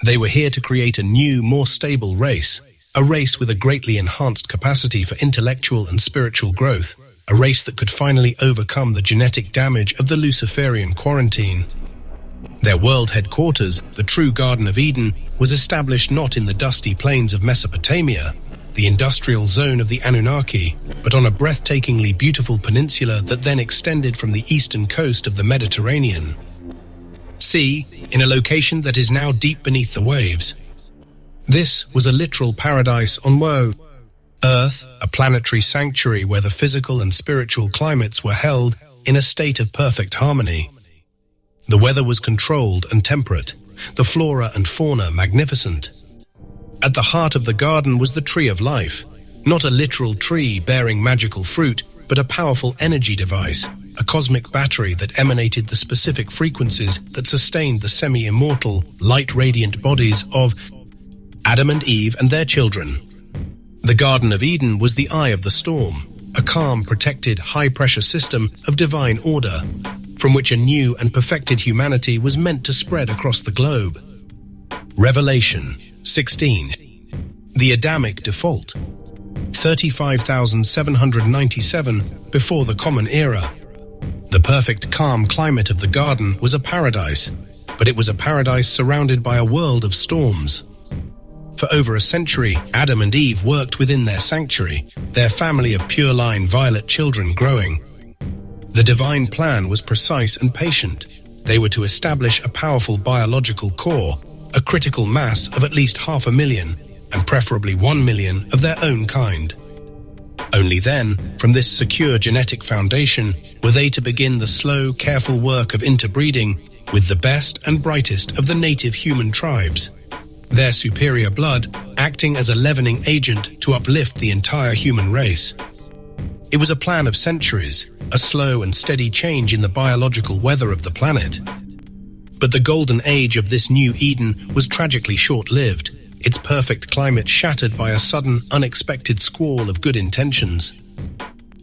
They were here to create a new, more stable race, a race with a greatly enhanced capacity for intellectual and spiritual growth, a race that could finally overcome the genetic damage of the Luciferian quarantine. Their world headquarters, the true Garden of Eden, was established not in the dusty plains of Mesopotamia, the industrial zone of the Anunnaki, but on a breathtakingly beautiful peninsula that then extended from the eastern coast of the Mediterranean. See, in a location that is now deep beneath the waves. This was a literal paradise on Earth, a planetary sanctuary where the physical and spiritual climates were held in a state of perfect harmony. The weather was controlled and temperate, the flora and fauna magnificent. At the heart of the garden was the tree of life, not a literal tree bearing magical fruit, but a powerful energy device, a cosmic battery that emanated the specific frequencies that sustained the semi-immortal, light-radiant bodies of Adam and Eve and their children. The Garden of Eden was the eye of the storm, a calm, protected, high-pressure system of divine order, from which a new and perfected humanity was meant to spread across the globe. Revelation 16. The Adamic Default. 35,797 before the Common Era. The perfect calm climate of the garden was a paradise, but it was a paradise surrounded by a world of storms. For over a century, Adam and Eve worked within their sanctuary, their family of pure-line violet children growing. The divine plan was precise and patient. They were to establish a powerful biological core, a critical mass of at least 500,000, and preferably 1 million of their own kind. Only then, from this secure genetic foundation, were they to begin the slow, careful work of interbreeding with the best and brightest of the native human tribes, their superior blood acting as a leavening agent to uplift the entire human race. It was a plan of centuries, a slow and steady change in the biological weather of the planet. But the golden age of this new Eden was tragically short-lived, its perfect climate shattered by a sudden, unexpected squall of good intentions.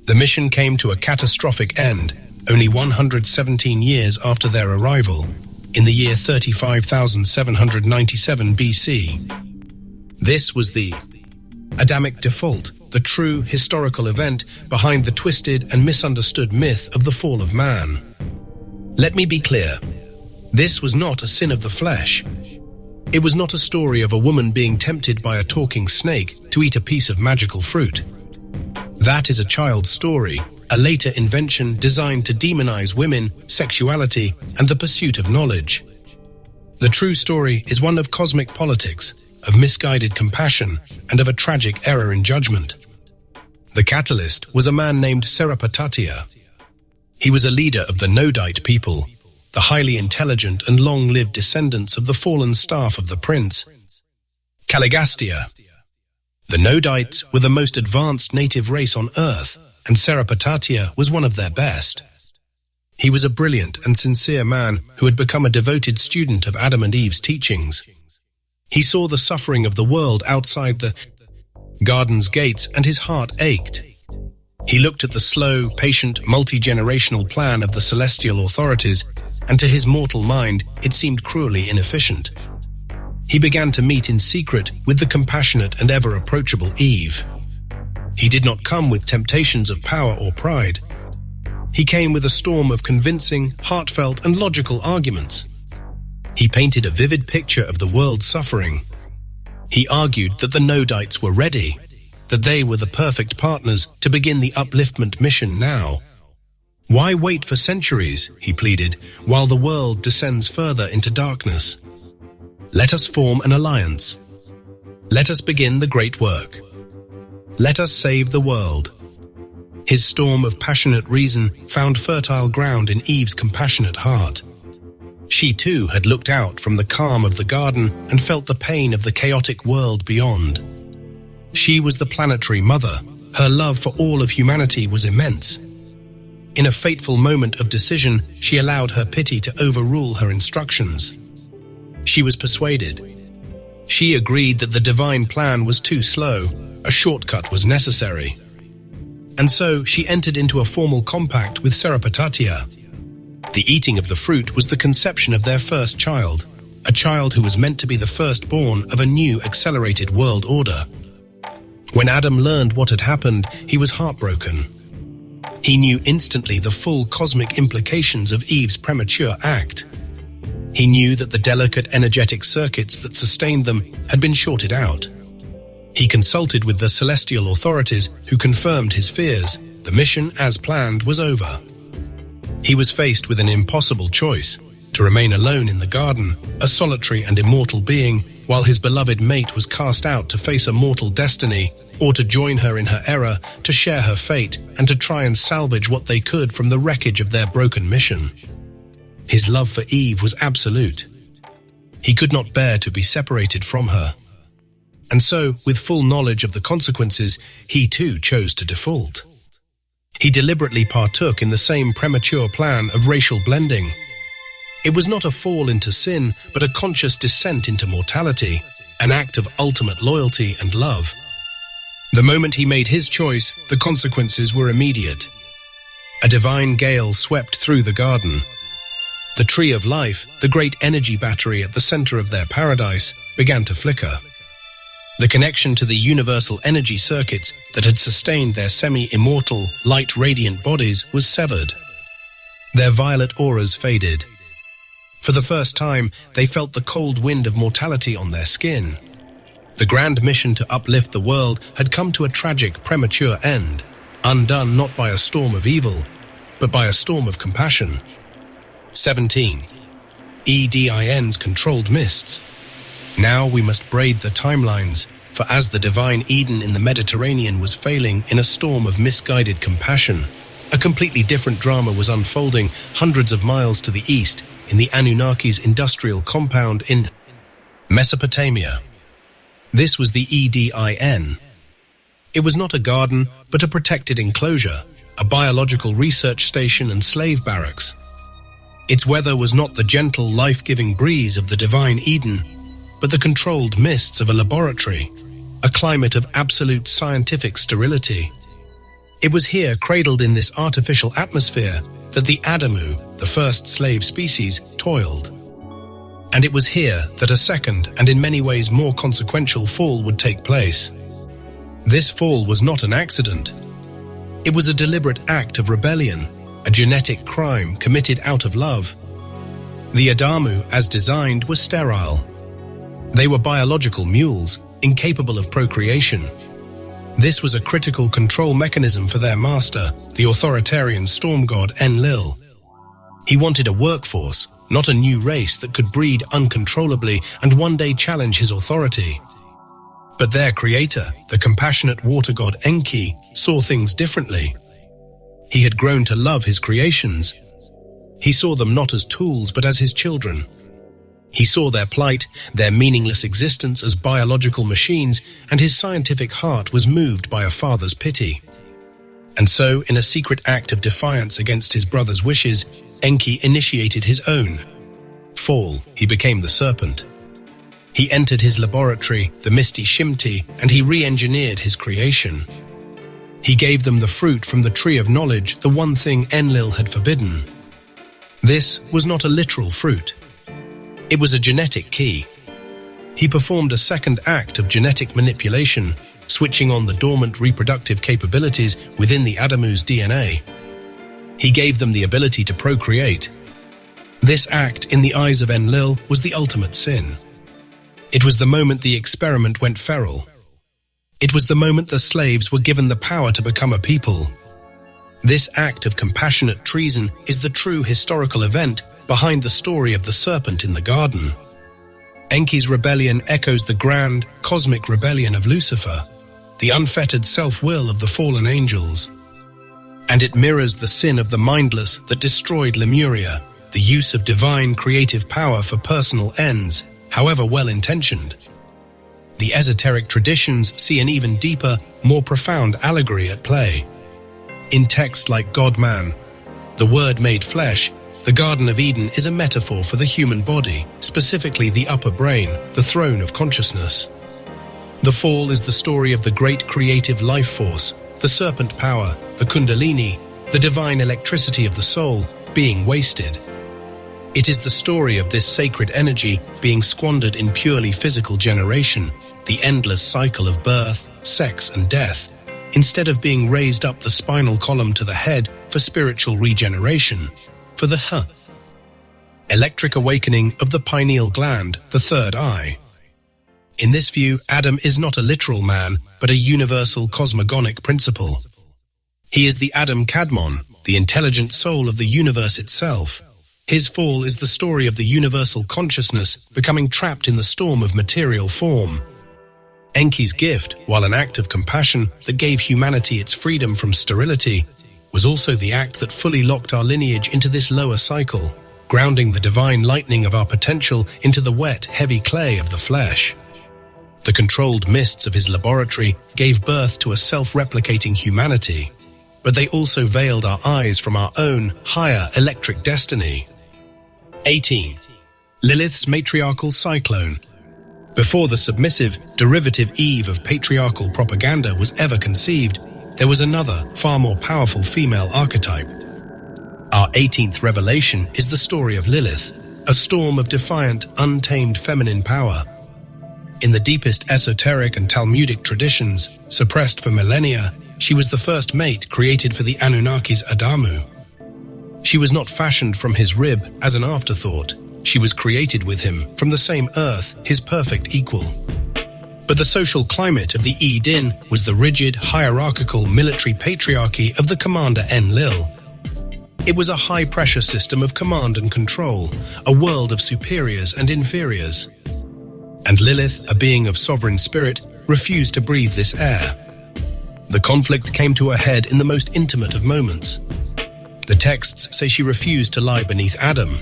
The mission came to a catastrophic end, only 117 years after their arrival, in the year 35,797 BC. This was the Adamic Default, the true historical event behind the twisted and misunderstood myth of the fall of man. Let me be clear. This was not a sin of the flesh. It was not a story of a woman being tempted by a talking snake to eat a piece of magical fruit. That is a child's story, a later invention designed to demonize women, sexuality, and the pursuit of knowledge. The true story is one of cosmic politics, of misguided compassion, and of a tragic error in judgment. The catalyst was a man named Serapatatia. He was a leader of the Nodite people, the highly intelligent and long-lived descendants of the fallen staff of the prince, Caligastia. The Nodites were the most advanced native race on Earth, and Serapatatia was one of their best. He was a brilliant and sincere man who had become a devoted student of Adam and Eve's teachings. He saw the suffering of the world outside the garden's gates, and his heart ached. He looked at the slow, patient, multi-generational plan of the celestial authorities, and to his mortal mind, it seemed cruelly inefficient. He began to meet in secret with the compassionate and ever-approachable Eve. He did not come with temptations of power or pride. He came with a storm of convincing, heartfelt, and logical arguments. He painted a vivid picture of the world's suffering. He argued that the Nodites were ready, that they were the perfect partners to begin the upliftment mission now. Why wait for centuries, he pleaded, while the world descends further into darkness? Let us form an alliance. Let us begin the great work. Let us save the world. His storm of passionate reason found fertile ground in Eve's compassionate heart. She too had looked out from the calm of the garden and felt the pain of the chaotic world beyond. She was the planetary mother. Her love for all of humanity was immense. In a fateful moment of decision, she allowed her pity to overrule her instructions. She was persuaded. She agreed that the divine plan was too slow. A shortcut was necessary. And so she entered into a formal compact with Serapatatia. The eating of the fruit was the conception of their first child, a child who was meant to be the firstborn of a new accelerated world order. When Adam learned what had happened, he was heartbroken. He knew instantly the full cosmic implications of Eve's premature act. He knew that the delicate energetic circuits that sustained them had been shorted out. He consulted with the celestial authorities who confirmed his fears. The mission, as planned, was over. He was faced with an impossible choice: to remain alone in the garden, a solitary and immortal being, while his beloved mate was cast out to face a mortal destiny, or to join her in her error, to share her fate, and to try and salvage what they could from the wreckage of their broken mission. His love for Eve was absolute. He could not bear to be separated from her. And so, with full knowledge of the consequences, he too chose to default. He deliberately partook in the same premature plan of racial blending. It was not a fall into sin, but a conscious descent into mortality, an act of ultimate loyalty and love. The moment he made his choice, the consequences were immediate. A divine gale swept through the garden. The tree of life, the great energy battery at the center of their paradise, began to flicker. The connection to the universal energy circuits that had sustained their semi-immortal, light-radiant bodies was severed. Their violet auras faded. For the first time, they felt the cold wind of mortality on their skin. The grand mission to uplift the world had come to a tragic, premature end, undone not by a storm of evil, but by a storm of compassion. 17. EDIN's controlled mists. Now we must braid the timelines, for as the divine Eden in the Mediterranean was failing in a storm of misguided compassion, a completely different drama was unfolding hundreds of miles to the east in the Anunnaki's industrial compound in Mesopotamia. This was the EDIN. It was not a garden, but a protected enclosure, a biological research station and slave barracks. Its weather was not the gentle, life-giving breeze of the divine Eden, but the controlled mists of a laboratory, a climate of absolute scientific sterility. It was here, cradled in this artificial atmosphere, that the Adamu, the first slave species, toiled. And it was here that a second and in many ways more consequential fall would take place. This fall was not an accident. It was a deliberate act of rebellion, a genetic crime committed out of love. The Adamu, as designed, were sterile. They were biological mules, incapable of procreation. This was a critical control mechanism for their master, the authoritarian storm god Enlil. He wanted a workforce, not a new race that could breed uncontrollably and one day challenge his authority. But their creator, the compassionate water god Enki, saw things differently. He had grown to love his creations. He saw them not as tools but as his children. He saw their plight, their meaningless existence as biological machines, and his scientific heart was moved by a father's pity. And so, in a secret act of defiance against his brother's wishes, Enki initiated his own fall. He became the serpent. He entered his laboratory, the misty Shimti, and he re-engineered his creation. He gave them the fruit from the tree of knowledge, the one thing Enlil had forbidden. This was not a literal fruit. It was a genetic key. He performed a second act of genetic manipulation, switching on the dormant reproductive capabilities within the Adamu's DNA. He gave them the ability to procreate. This act, in the eyes of Enlil, was the ultimate sin. It was the moment the experiment went feral. It was the moment the slaves were given the power to become a people. This act of compassionate treason is the true historical event behind the story of the serpent in the garden. Enki's rebellion echoes the grand, cosmic rebellion of Lucifer, the unfettered self-will of the fallen angels. And it mirrors the sin of the mindless that destroyed Lemuria, the use of divine creative power for personal ends, however well-intentioned. The esoteric traditions see an even deeper, more profound allegory at play. In texts like God-Man, the Word made flesh, the Garden of Eden is a metaphor for the human body, specifically the upper brain, the throne of consciousness. The fall is the story of the great creative life force, the serpent power, the kundalini, the divine electricity of the soul, being wasted. It is the story of this sacred energy being squandered in purely physical generation, the endless cycle of birth, sex, and death, instead of being raised up the spinal column to the head for spiritual regeneration, for the electric awakening of the pineal gland, the third eye. In this view, Adam is not a literal man, but a universal cosmogonic principle. He is the Adam Kadmon, the intelligent soul of the universe itself. His fall is the story of the universal consciousness becoming trapped in the storm of material form. Enki's gift, while an act of compassion that gave humanity its freedom from sterility, was also the act that fully locked our lineage into this lower cycle, grounding the divine lightning of our potential into the wet, heavy clay of the flesh. The controlled mists of his laboratory gave birth to a self-replicating humanity, but they also veiled our eyes from our own higher electric destiny. 18. Lilith's matriarchal cyclone. Before the submissive, derivative Eve of patriarchal propaganda was ever conceived, there was another, far more powerful female archetype. Our 18th revelation is the story of Lilith, a storm of defiant, untamed feminine power. In the deepest esoteric and Talmudic traditions, suppressed for millennia, she was the first mate created for the Anunnaki's Adamu. She was not fashioned from his rib as an afterthought. She was created with him from the same earth, his perfect equal. But the social climate of the Eden was the rigid, hierarchical military patriarchy of the commander Enlil. It was a high-pressure system of command and control, a world of superiors and inferiors. And Lilith, a being of sovereign spirit, refused to breathe this air. The conflict came to a head in the most intimate of moments. The texts say she refused to lie beneath Adam,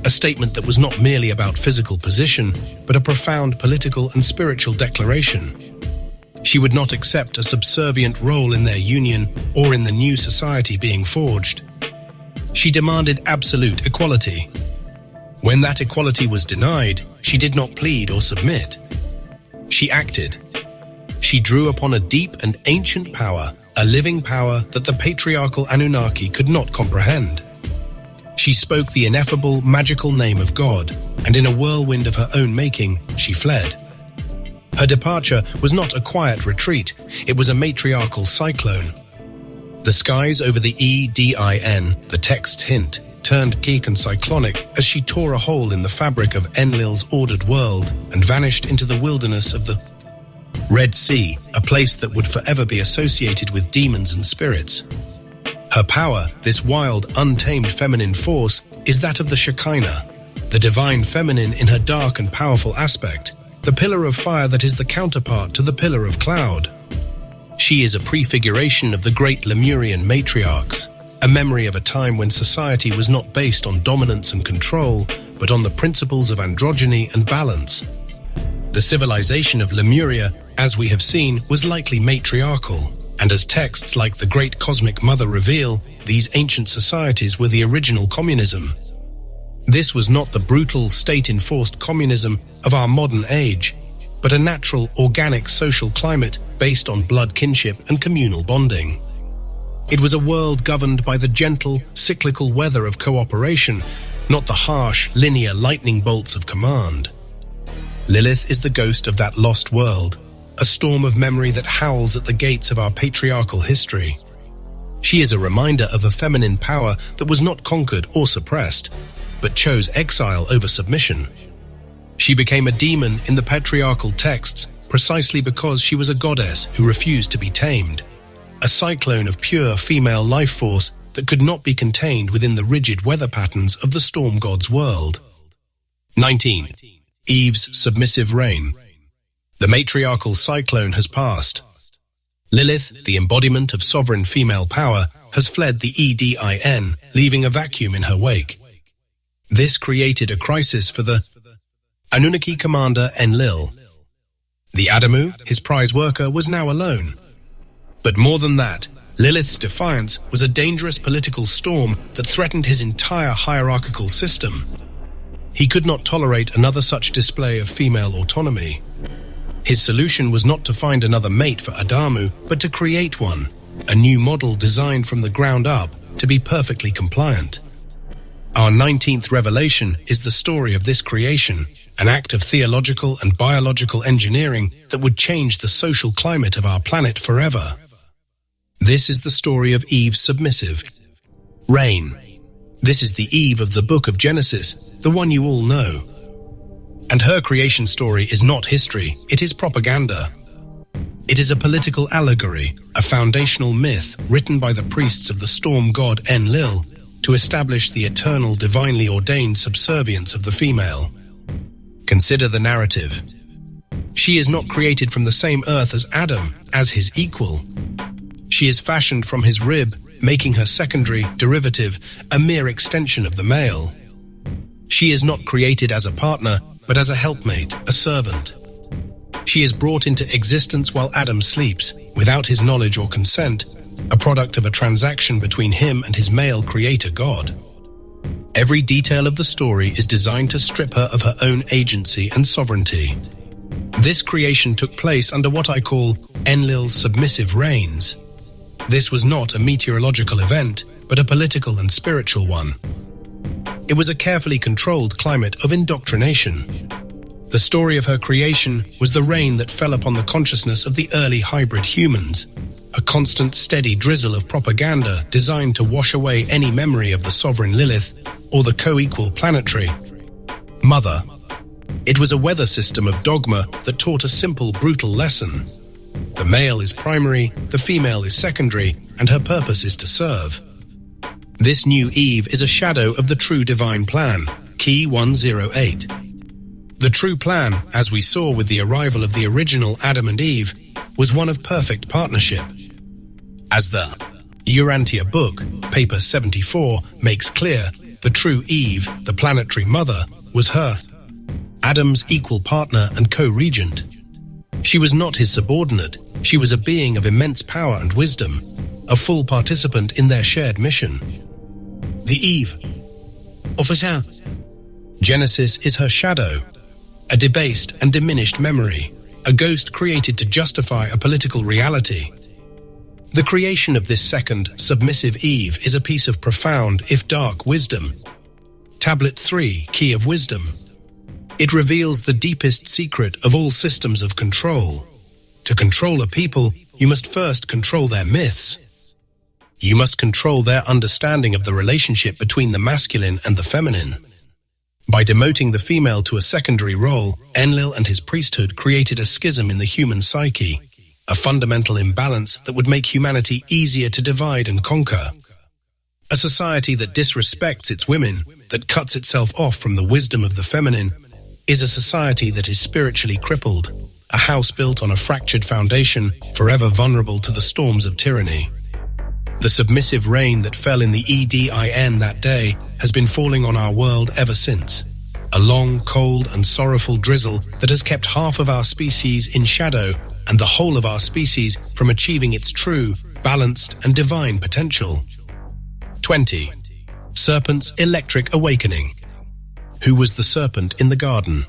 a statement that was not merely about physical position, but a profound political and spiritual declaration. She would not accept a subservient role in their union or in the new society being forged. She demanded absolute equality. When that equality was denied, she did not plead or submit. She acted. She drew upon a deep and ancient power, a living power that the patriarchal Anunnaki could not comprehend. She spoke the ineffable, magical name of God, and in a whirlwind of her own making, she fled. Her departure was not a quiet retreat, it was a matriarchal cyclone. The skies over the Edin, the text's hint, turned geek and cyclonic as she tore a hole in the fabric of Enlil's ordered world and vanished into the wilderness of the Red Sea, a place that would forever be associated with demons and spirits. Her power, this wild, untamed feminine force, is that of the Shekinah, the divine feminine in her dark and powerful aspect, the pillar of fire that is the counterpart to the pillar of cloud. She is a prefiguration of the great Lemurian matriarchs, a memory of a time when society was not based on dominance and control, but on the principles of androgyny and balance. The civilization of Lemuria, as we have seen, was likely matriarchal. And as texts like the Great Cosmic Mother reveal, these ancient societies were the original communism. This was not the brutal, state-enforced communism of our modern age, but a natural, organic social climate based on blood kinship and communal bonding. It was a world governed by the gentle, cyclical weather of cooperation, not the harsh, linear lightning bolts of command. Lilith is the ghost of that lost world, a storm of memory that howls at the gates of our patriarchal history. She is a reminder of a feminine power that was not conquered or suppressed, but chose exile over submission. She became a demon in the patriarchal texts precisely because she was a goddess who refused to be tamed, a cyclone of pure female life force that could not be contained within the rigid weather patterns of the storm god's world. 19. Eve's submissive reign. The matriarchal cyclone has passed. Lilith, the embodiment of sovereign female power, has fled the EDIN, leaving a vacuum in her wake. This created a crisis for the Anunnaki commander Enlil. The Adamu, his prize worker, was now alone. But more than that, Lilith's defiance was a dangerous political storm that threatened his entire hierarchical system. He could not tolerate another such display of female autonomy. His solution was not to find another mate for Adamu, but to create one, a new model designed from the ground up to be perfectly compliant. Our 19th revelation is the story of this creation, an act of theological and biological engineering that would change the social climate of our planet forever. This is the story of Eve's submissive reign. This is the Eve of the book of Genesis, the one you all know. And her creation story is not history, it is propaganda. It is a political allegory, a foundational myth written by the priests of the storm god Enlil to establish the eternal, divinely ordained subservience of the female. Consider the narrative. She is not created from the same earth as Adam, as his equal. She is fashioned from his rib, making her secondary, derivative, a mere extension of the male. She is not created as a partner, but as a helpmate, a servant. She is brought into existence while Adam sleeps, without his knowledge or consent, a product of a transaction between him and his male creator God. Every detail of the story is designed to strip her of her own agency and sovereignty. This creation took place under what I call Enlil's submissive reigns. This was not a meteorological event, but a political and spiritual one. It was a carefully controlled climate of indoctrination. The story of her creation was the rain that fell upon the consciousness of the early hybrid humans, a constant, steady drizzle of propaganda designed to wash away any memory of the sovereign Lilith or the co-equal planetary mother. It was a weather system of dogma that taught a simple, brutal lesson. The male is primary, the female is secondary, and her purpose is to serve. This new Eve is a shadow of the true divine plan, Key 108. The true plan, as we saw with the arrival of the original Adam and Eve, was one of perfect partnership. As the Urantia book, paper 74, makes clear, the true Eve, the planetary mother, was her, Adam's equal partner and co-regent. She was not his subordinate, she was a being of immense power and wisdom, a full participant in their shared mission. The Eve of her Genesis is her shadow, a debased and diminished memory, a ghost created to justify a political reality. The creation of this second, submissive Eve is a piece of profound, if dark, wisdom. Tablet 3, Key of Wisdom. It reveals the deepest secret of all systems of control. To control a people, you must first control their myths. You must control their understanding of the relationship between the masculine and the feminine. By demoting the female to a secondary role, Enlil and his priesthood created a schism in the human psyche, a fundamental imbalance that would make humanity easier to divide and conquer. A society that disrespects its women, that cuts itself off from the wisdom of the feminine, is a society that is spiritually crippled, a house built on a fractured foundation, forever vulnerable to the storms of tyranny. The submissive rain that fell in the EDIN that day has been falling on our world ever since. A long, cold and sorrowful drizzle that has kept half of our species in shadow and the whole of our species from achieving its true, balanced, and divine potential. 20. Serpent's electric awakening. Who was the serpent in the garden?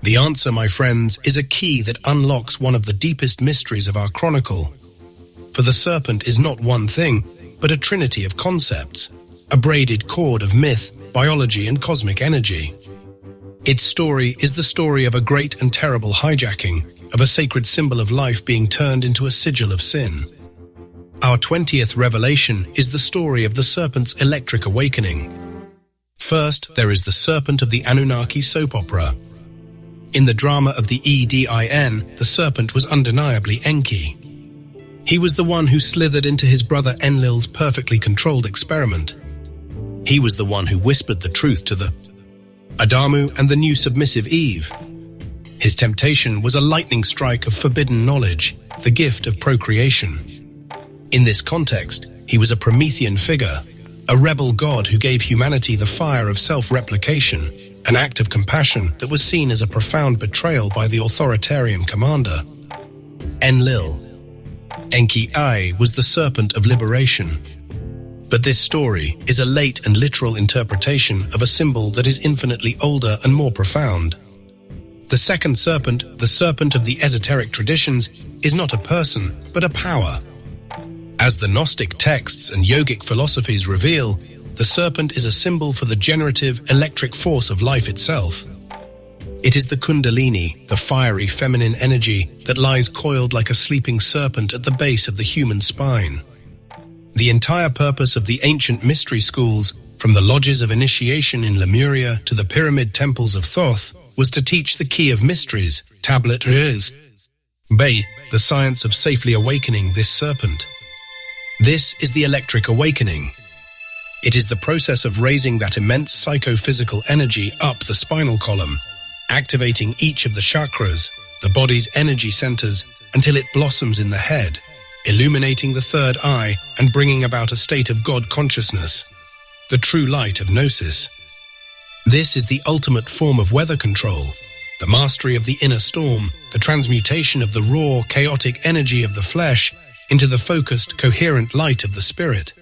The answer, my friends, is a key that unlocks one of the deepest mysteries of our chronicle. For the serpent is not one thing, but a trinity of concepts, a braided cord of myth, biology, and cosmic energy. Its story is the story of a great and terrible hijacking, of a sacred symbol of life being turned into a sigil of sin. Our 20th revelation is the story of the serpent's electric awakening. First, there is the serpent of the Anunnaki soap opera. In the drama of the EDIN, the serpent was undeniably Enki. He was the one who slithered into his brother Enlil's perfectly controlled experiment. He was the one who whispered the truth to the Adamu and the new submissive Eve. His temptation was a lightning strike of forbidden knowledge, the gift of procreation. In this context, he was a Promethean figure, a rebel god who gave humanity the fire of self-replication, an act of compassion that was seen as a profound betrayal by the authoritarian commander. Enlil. MKII was the serpent of liberation. But this story is a late and literal interpretation of a symbol that is infinitely older and more profound. The second serpent, the serpent of the esoteric traditions, is not a person, but a power. As the Gnostic texts and yogic philosophies reveal, the serpent is a symbol for the generative, electric force of life itself. It is the Kundalini, the fiery feminine energy that lies coiled like a sleeping serpent at the base of the human spine. The entire purpose of the ancient mystery schools, from the lodges of initiation in Lemuria to the pyramid temples of Thoth, was to teach the key of mysteries, tablet Riz, Bay, the science of safely awakening this serpent. This is the electric awakening. It is the process of raising that immense psychophysical energy up the spinal column, activating each of the chakras, the body's energy centers, until it blossoms in the head, illuminating the third eye and bringing about a state of God consciousness, the true light of gnosis. This is the ultimate form of weather control, the mastery of the inner storm, the transmutation of the raw, chaotic energy of the flesh into the focused, coherent light of the spirit.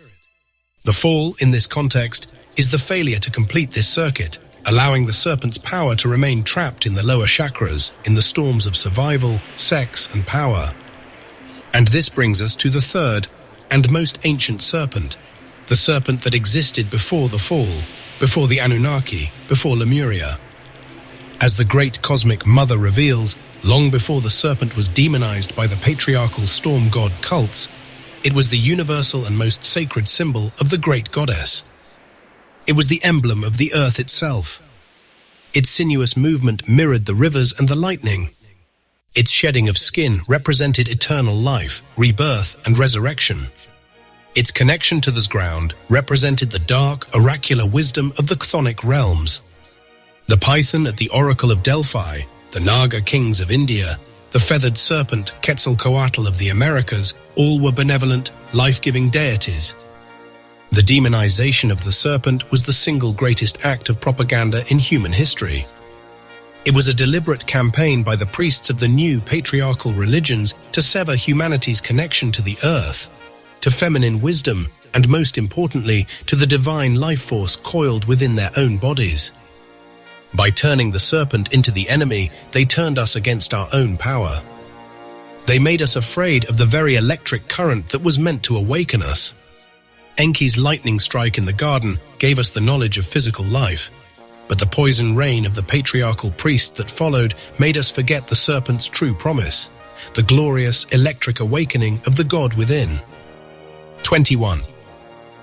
The fall, in this context, is the failure to complete this circuit, allowing the serpent's power to remain trapped in the lower chakras, in the storms of survival, sex, and power. And this brings us to the third and most ancient serpent, the serpent that existed before the fall, before the Anunnaki, before Lemuria. As the great cosmic mother reveals, long before the serpent was demonized by the patriarchal storm god cults, it was the universal and most sacred symbol of the great goddess. It was the emblem of the earth itself. Its sinuous movement mirrored the rivers and the lightning. Its shedding of skin represented eternal life, rebirth, and resurrection. Its connection to the ground represented the dark, oracular wisdom of the chthonic realms. The python at the Oracle of Delphi, the Naga kings of India, the feathered serpent Quetzalcoatl of the Americas, all were benevolent, life-giving deities. The demonization of the serpent was the single greatest act of propaganda in human history. It was a deliberate campaign by the priests of the new patriarchal religions to sever humanity's connection to the earth, to feminine wisdom, and most importantly, to the divine life force coiled within their own bodies. By turning the serpent into the enemy, they turned us against our own power. They made us afraid of the very electric current that was meant to awaken us. Enki's lightning strike in the garden gave us the knowledge of physical life, but the poison rain of the patriarchal priest that followed made us forget the serpent's true promise, the glorious electric awakening of the God within. 21.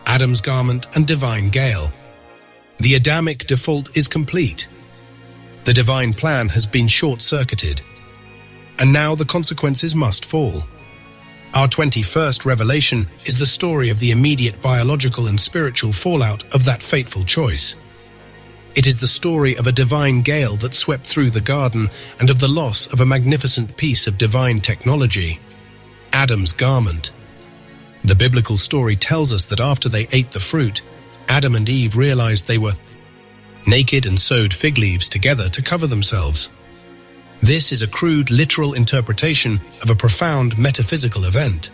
Adam's garment and divine gale. The Adamic default is complete. The divine plan has been short-circuited, and now the consequences must fall. Our 21st revelation is the story of the immediate biological and spiritual fallout of that fateful choice. It is the story of a divine gale that swept through the garden and of the loss of a magnificent piece of divine technology, Adam's garment. The biblical story tells us that after they ate the fruit, Adam and Eve realized they were naked and sewed fig leaves together to cover themselves. This is a crude literal interpretation of a profound metaphysical event.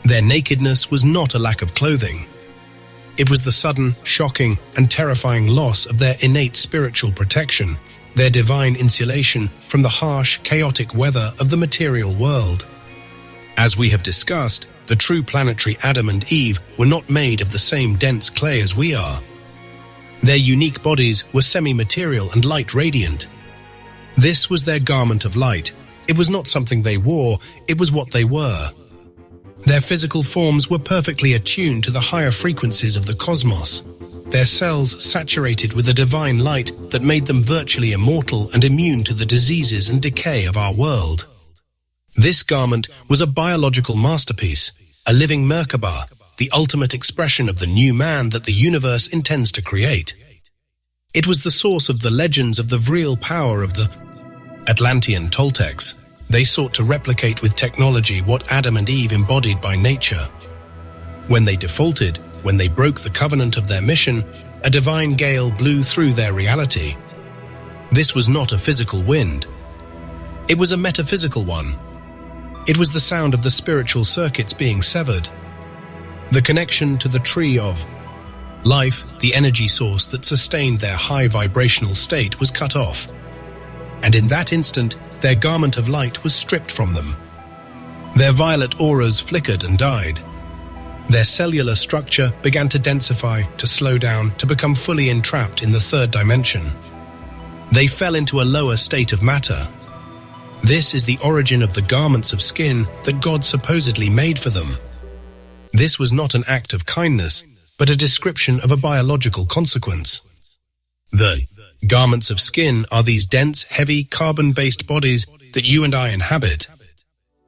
Their nakedness was not a lack of clothing. It was the sudden, shocking, and terrifying loss of their innate spiritual protection, their divine insulation from the harsh, chaotic weather of the material world. As we have discussed, the true planetary Adam and Eve were not made of the same dense clay as we are. Their unique bodies were semi-material and light-radiant. This was their garment of light. It was not something they wore, it was what they were. Their physical forms were perfectly attuned to the higher frequencies of the cosmos, their cells saturated with a divine light that made them virtually immortal and immune to the diseases and decay of our world. This garment was a biological masterpiece, a living Merkaba, the ultimate expression of the new man that the universe intends to create. It was the source of the legends of the vril power of the Atlantean Toltecs. They sought to replicate with technology what Adam and Eve embodied by nature. When they defaulted, when they broke the covenant of their mission, a divine gale blew through their reality. This was not a physical wind. It was a metaphysical one. It was the sound of the spiritual circuits being severed. The connection to the tree of life, the energy source that sustained their high vibrational state, was cut off. And in that instant, their garment of light was stripped from them. Their violet auras flickered and died. Their cellular structure began to densify, to slow down, to become fully entrapped in the third dimension. They fell into a lower state of matter. This is the origin of the garments of skin that God supposedly made for them. This was not an act of kindness, but a description of a biological consequence. The garments of skin are these dense, heavy, carbon-based bodies that you and I inhabit.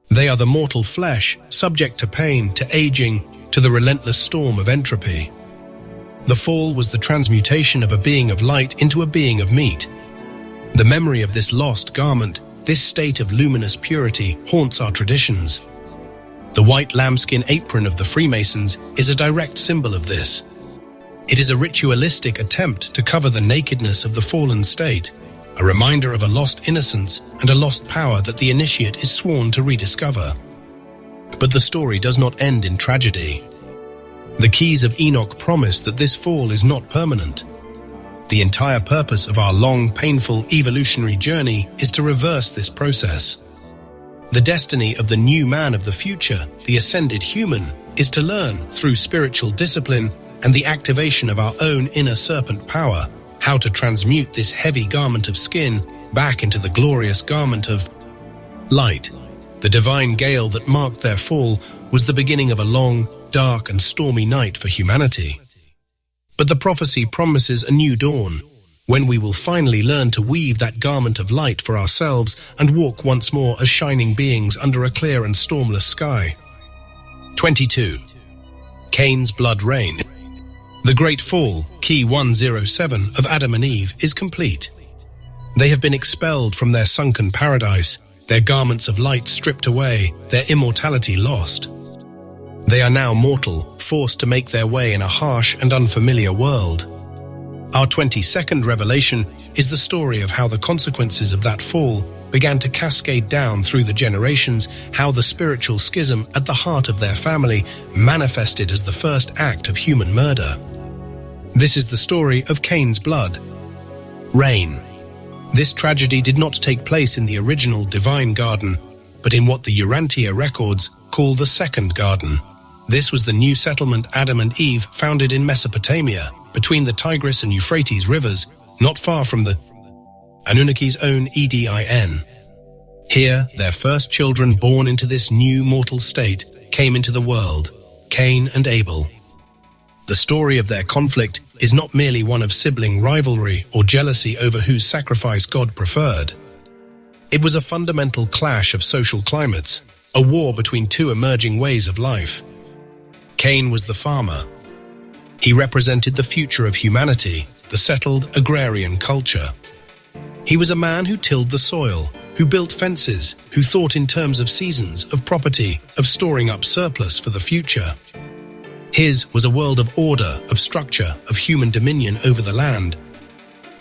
They are the mortal flesh, subject to pain, to aging, to the relentless storm of entropy. The fall was the transmutation of a being of light into a being of meat. The memory of this lost garment, this state of luminous purity, haunts our traditions. The white lambskin apron of the Freemasons is a direct symbol of this. It is a ritualistic attempt to cover the nakedness of the fallen state, a reminder of a lost innocence and a lost power that the initiate is sworn to rediscover. But the story does not end in tragedy. The keys of Enoch promise that this fall is not permanent. The entire purpose of our long, painful evolutionary journey is to reverse this process. The destiny of the new man of the future, the ascended human, is to learn through spiritual discipline and the activation of our own inner serpent power how to transmute this heavy garment of skin back into the glorious garment of light. The divine gale that marked their fall was the beginning of a long, dark and stormy night for humanity. But the prophecy promises a new dawn, when we will finally learn to weave that garment of light for ourselves and walk once more as shining beings under a clear and stormless sky. 22. Cain's blood rain. The Great Fall, Key 107 of Adam and Eve, is complete. They have been expelled from their sunken paradise, their garments of light stripped away, their immortality lost. They are now mortal, forced to make their way in a harsh and unfamiliar world. Our 22nd revelation is the story of how the consequences of that fall began to cascade down through the generations, how the spiritual schism at the heart of their family manifested as the first act of human murder. This is the story of Cain's blood. Rain. This tragedy did not take place in the original divine garden, but in what the Urantia records call the second garden. This was the new settlement Adam and Eve founded in Mesopotamia, between the Tigris and Euphrates rivers, not far from the Anunnaki's own Edin. Here, their first children born into this new mortal state came into the world, Cain and Abel. The story of their conflict is not merely one of sibling rivalry or jealousy over whose sacrifice God preferred. It was a fundamental clash of social climates, a war between two emerging ways of life. Cain was the farmer. He represented the future of humanity, the settled agrarian culture. He was a man who tilled the soil, who built fences, who thought in terms of seasons, of property, of storing up surplus for the future. His was a world of order, of structure, of human dominion over the land.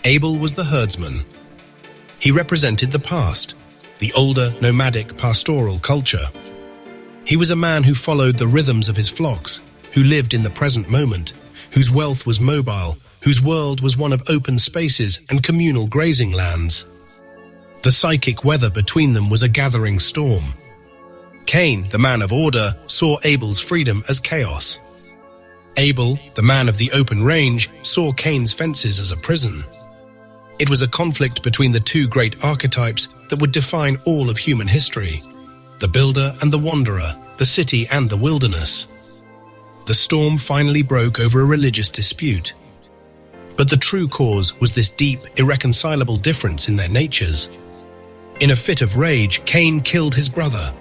Abel was the herdsman. He represented the past, the older, nomadic, pastoral culture. He was a man who followed the rhythms of his flocks, who lived in the present moment, whose wealth was mobile, whose world was one of open spaces and communal grazing lands. The psychic weather between them was a gathering storm. Cain, the man of order, saw Abel's freedom as chaos. Abel, the man of the open range, saw Cain's fences as a prison. It was a conflict between the two great archetypes that would define all of human history: the builder and the wanderer, the city and the wilderness. The storm finally broke over a religious dispute. But the true cause was this deep, irreconcilable difference in their natures. In a fit of rage, Cain killed his brother.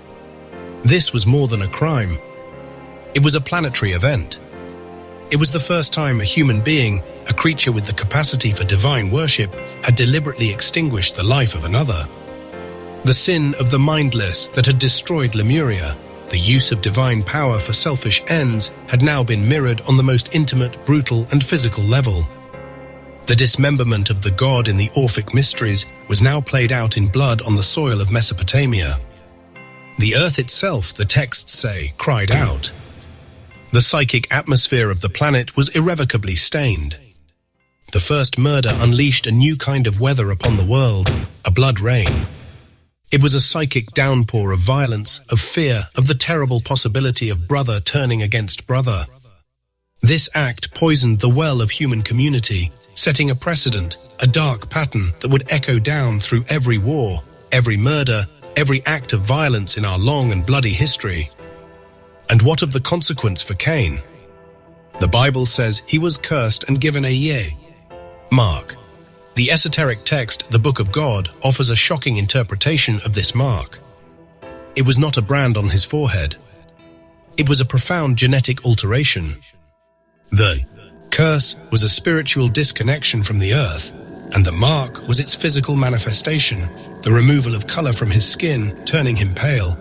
This was more than a crime. It was a planetary event. It was the first time a human being, a creature with the capacity for divine worship, had deliberately extinguished the life of another. The sin of the mindless that had destroyed Lemuria, the use of divine power for selfish ends, had now been mirrored on the most intimate, brutal, and physical level. The dismemberment of the god in the Orphic mysteries was now played out in blood on the soil of Mesopotamia. The earth itself, the texts say, cried out. The psychic atmosphere of the planet was irrevocably stained. The first murder unleashed a new kind of weather upon the world, a blood rain. It was a psychic downpour of violence, of fear, of the terrible possibility of brother turning against brother. This act poisoned the well of human community, setting a precedent, a dark pattern that would echo down through every war, every murder, every act of violence in our long and bloody history. And what of the consequence for Cain? The Bible says he was cursed and given a yea mark. The esoteric text, the Book of God, offers a shocking interpretation of this mark. It was not a brand on his forehead. It was a profound genetic alteration. The curse was a spiritual disconnection from the earth, and the mark was its physical manifestation, the removal of color from his skin, turning him pale.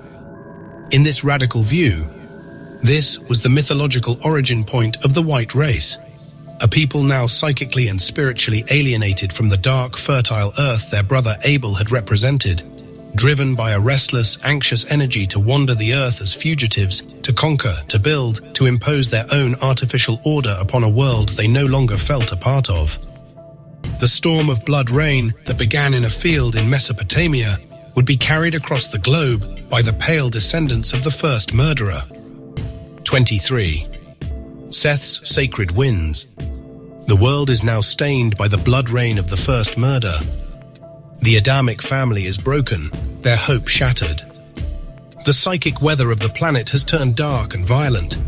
In this radical view, this was the mythological origin point of the white race, a people now psychically and spiritually alienated from the dark, fertile earth their brother Abel had represented, driven by a restless, anxious energy to wander the earth as fugitives, to conquer, to build, to impose their own artificial order upon a world they no longer felt a part of. The storm of blood rain that began in a field in Mesopotamia would be carried across the globe by the pale descendants of the first murderer. 23. Seth's sacred winds. The world is now stained by the blood rain of the first murder. The Adamic family is broken, their hope shattered. The psychic weather of the planet has turned dark and violent.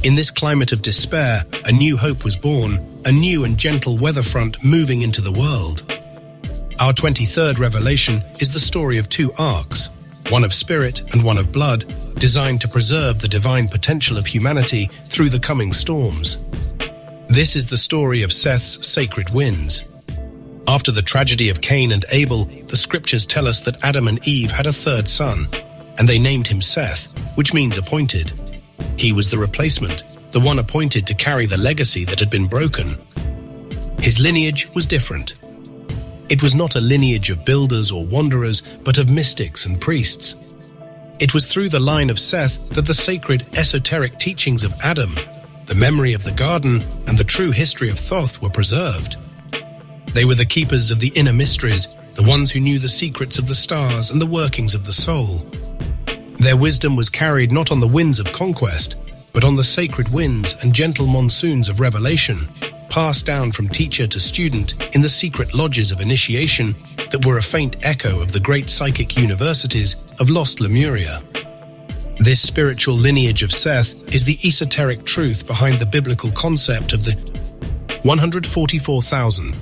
In this climate of despair, a new hope was born, a new and gentle weather front moving into the world. Our 23rd revelation is the story of two arcs, one of spirit and one of blood, designed to preserve the divine potential of humanity through the coming storms. This is the story of Seth's sacred winds. After the tragedy of Cain and Abel, the scriptures tell us that Adam and Eve had a third son, and they named him Seth, which means appointed. He was the replacement, the one appointed to carry the legacy that had been broken. His lineage was different. It was not a lineage of builders or wanderers, but of mystics and priests. It was through the line of Seth that the sacred, esoteric teachings of Adam, the memory of the garden, and the true history of Thoth were preserved. They were the keepers of the inner mysteries, the ones who knew the secrets of the stars and the workings of the soul. Their wisdom was carried not on the winds of conquest, but on the sacred winds and gentle monsoons of revelation, passed down from teacher to student in the secret lodges of initiation that were a faint echo of the great psychic universities of lost Lemuria. This spiritual lineage of Seth is the esoteric truth behind the biblical concept of the 144,000.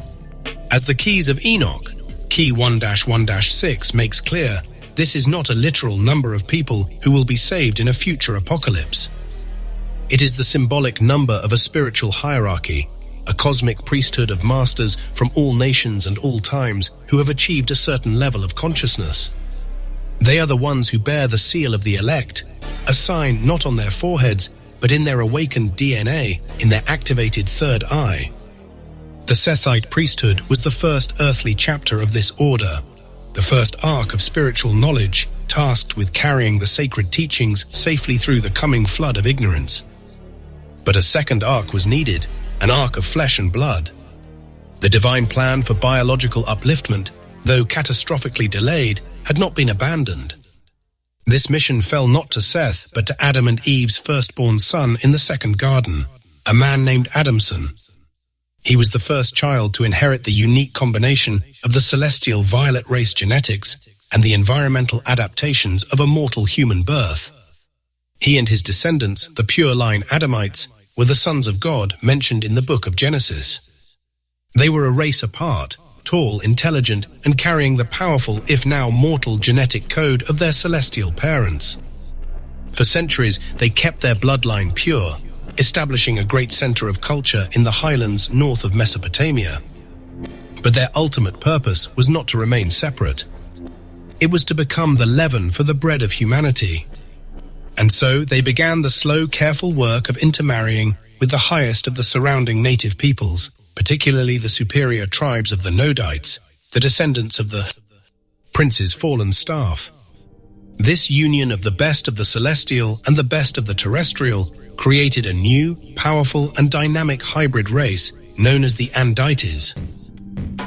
As the keys of Enoch, key 1-1-6 makes clear, this is not a literal number of people who will be saved in a future apocalypse. It is the symbolic number of a spiritual hierarchy, a cosmic priesthood of masters from all nations and all times who have achieved a certain level of consciousness. They are the ones who bear the seal of the elect, a sign not on their foreheads, but in their awakened DNA, in their activated third eye. The Sethite priesthood was the first earthly chapter of this order, the first ark of spiritual knowledge tasked with carrying the sacred teachings safely through the coming flood of ignorance. But a second ark was needed, an ark of flesh and blood. The divine plan for biological upliftment, though catastrophically delayed, had not been abandoned. This mission fell not to Seth, but to Adam and Eve's firstborn son in the second garden, a man named Adamson. He was the first child to inherit the unique combination of the celestial violet race genetics and the environmental adaptations of a mortal human birth. He and his descendants, the pure line Adamites, were the sons of God mentioned in the book of Genesis. They were a race apart, tall, intelligent, and carrying the powerful, if now mortal, genetic code of their celestial parents. For centuries, they kept their bloodline pure, establishing a great center of culture in the highlands north of Mesopotamia. But their ultimate purpose was not to remain separate. It was to become the leaven for the bread of humanity. And so they began the slow, careful work of intermarrying with the highest of the surrounding native peoples, particularly the superior tribes of the Nodites, the descendants of the prince's fallen staff. This union of the best of the celestial and the best of the terrestrial created a new, powerful, and dynamic hybrid race known as the Andites.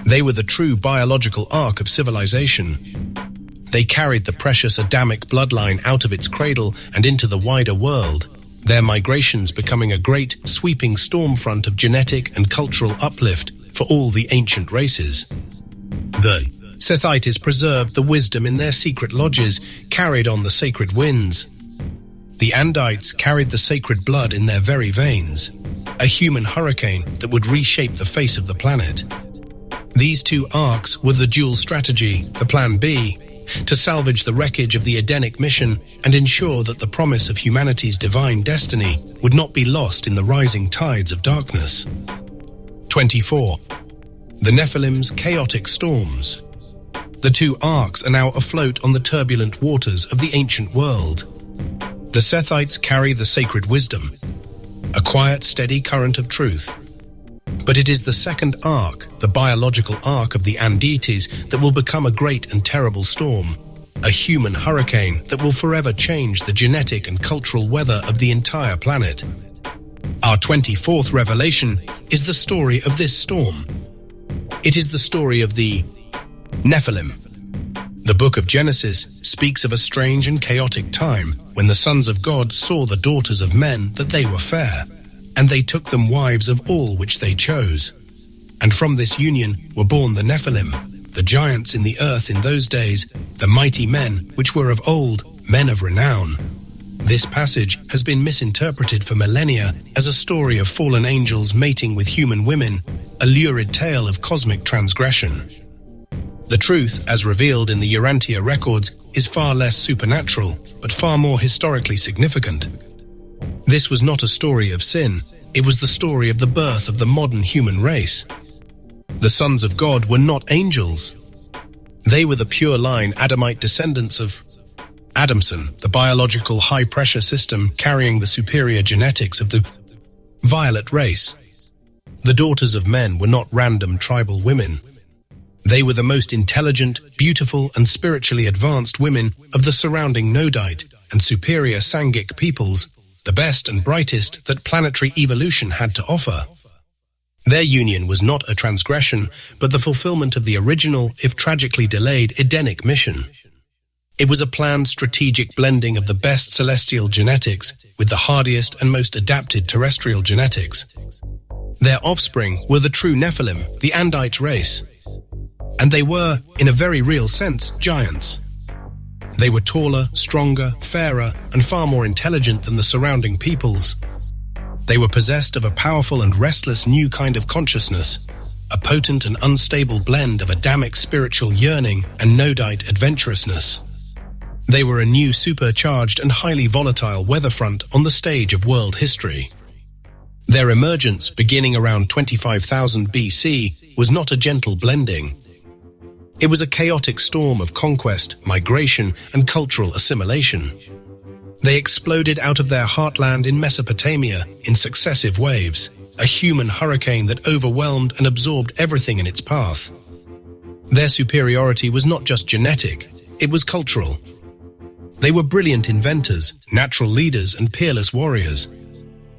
They were the true biological ark of civilization. They carried the precious Adamic bloodline out of its cradle and into the wider world, their migrations becoming a great, sweeping storm-front of genetic and cultural uplift for all the ancient races. The Sethites preserved the wisdom in their secret lodges, carried on the sacred winds. The Andites carried the sacred blood in their very veins, a human hurricane that would reshape the face of the planet. These two arcs were the dual strategy, the Plan B, to salvage the wreckage of the Edenic mission and ensure that the promise of humanity's divine destiny would not be lost in the rising tides of darkness. 24. The Nephilim's chaotic storms. The two arcs are now afloat on the turbulent waters of the ancient world. The Sethites carry the sacred wisdom, a quiet, steady current of truth. But it is the second arc, the biological arc of the Andites, that will become a great and terrible storm, a human hurricane that will forever change the genetic and cultural weather of the entire planet. Our 24th revelation is the story of this storm. It is the story of the Nephilim. The book of Genesis speaks of a strange and chaotic time when the sons of God saw the daughters of men that they were fair, and they took them wives of all which they chose. And from this union were born the Nephilim, the giants in the earth in those days, the mighty men which were of old, men of renown. This passage has been misinterpreted for millennia as a story of fallen angels mating with human women, a lurid tale of cosmic transgression. The truth, as revealed in the Urantia records, is far less supernatural, but far more historically significant. This was not a story of sin, it was the story of the birth of the modern human race. The sons of God were not angels. They were the pure line Adamite descendants of Adamson, the biological high-pressure system carrying the superior genetics of the violet race. The daughters of men were not random tribal women. They were the most intelligent, beautiful, and spiritually advanced women of the surrounding Nodite and superior Sangic peoples, the best and brightest that planetary evolution had to offer. Their union was not a transgression, but the fulfillment of the original, if tragically delayed, Edenic mission. It was a planned strategic blending of the best celestial genetics with the hardiest and most adapted terrestrial genetics. Their offspring were the true Nephilim, the Andite race. And they were, in a very real sense, giants. They were taller, stronger, fairer, and far more intelligent than the surrounding peoples. They were possessed of a powerful and restless new kind of consciousness, a potent and unstable blend of Adamic spiritual yearning and Nodite adventurousness. They were a new supercharged and highly volatile weatherfront on the stage of world history. Their emergence, beginning around 25,000 BC, was not a gentle blending. It was a chaotic storm of conquest, migration, and cultural assimilation. They exploded out of their heartland in Mesopotamia in successive waves, a human hurricane that overwhelmed and absorbed everything in its path. Their superiority was not just genetic, it was cultural. They were brilliant inventors, natural leaders, and peerless warriors.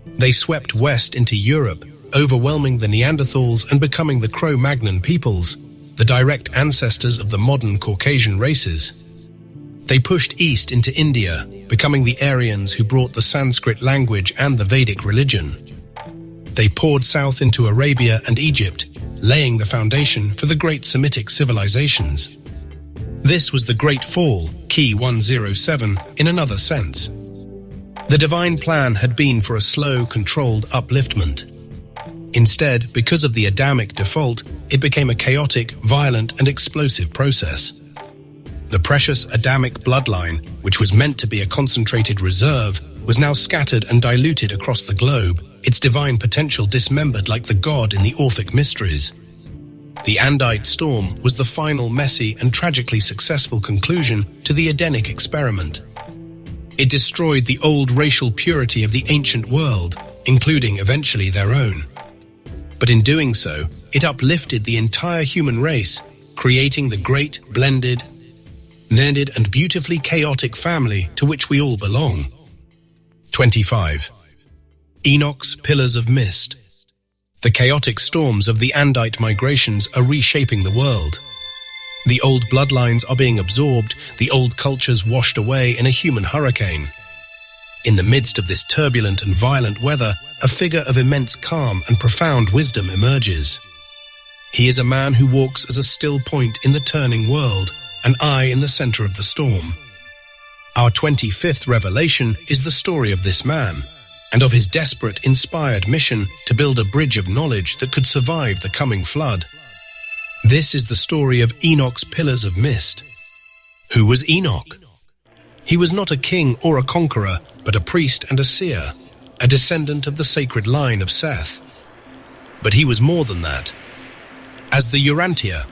They swept west into Europe, overwhelming the Neanderthals and becoming the Cro-Magnon peoples, the direct ancestors of the modern Caucasian races. They pushed east into India, becoming the Aryans who brought the Sanskrit language and the Vedic religion. They poured south into Arabia and Egypt, laying the foundation for the great Semitic civilizations. This was the Great Fall, Key 107, in another sense. The divine plan had been for a slow, controlled upliftment. Instead, because of the Adamic default, it became a chaotic, violent, and explosive process. The precious Adamic bloodline, which was meant to be a concentrated reserve, was now scattered and diluted across the globe, its divine potential dismembered like the god in the Orphic mysteries. The Andite storm was the final messy and tragically successful conclusion to the Edenic experiment. It destroyed the old racial purity of the ancient world, including eventually their own. But in doing so, it uplifted the entire human race, creating the great, blended and beautifully chaotic family to which we all belong. 25. Enoch's Pillars of Mist. The chaotic storms of the Andite migrations are reshaping the world. The old bloodlines are being absorbed, the old cultures washed away in a human hurricane. In the midst of this turbulent and violent weather, a figure of immense calm and profound wisdom emerges. He is a man who walks as a still point in the turning world, an eye in the center of the storm. Our 25th revelation is the story of this man, and of his desperate, inspired mission to build a bridge of knowledge that could survive the coming flood. This is the story of Enoch's Pillars of Mist. Who was Enoch? He was not a king or a conqueror, but a priest and a seer, a descendant of the sacred line of Seth. But he was more than that. As the Urantia,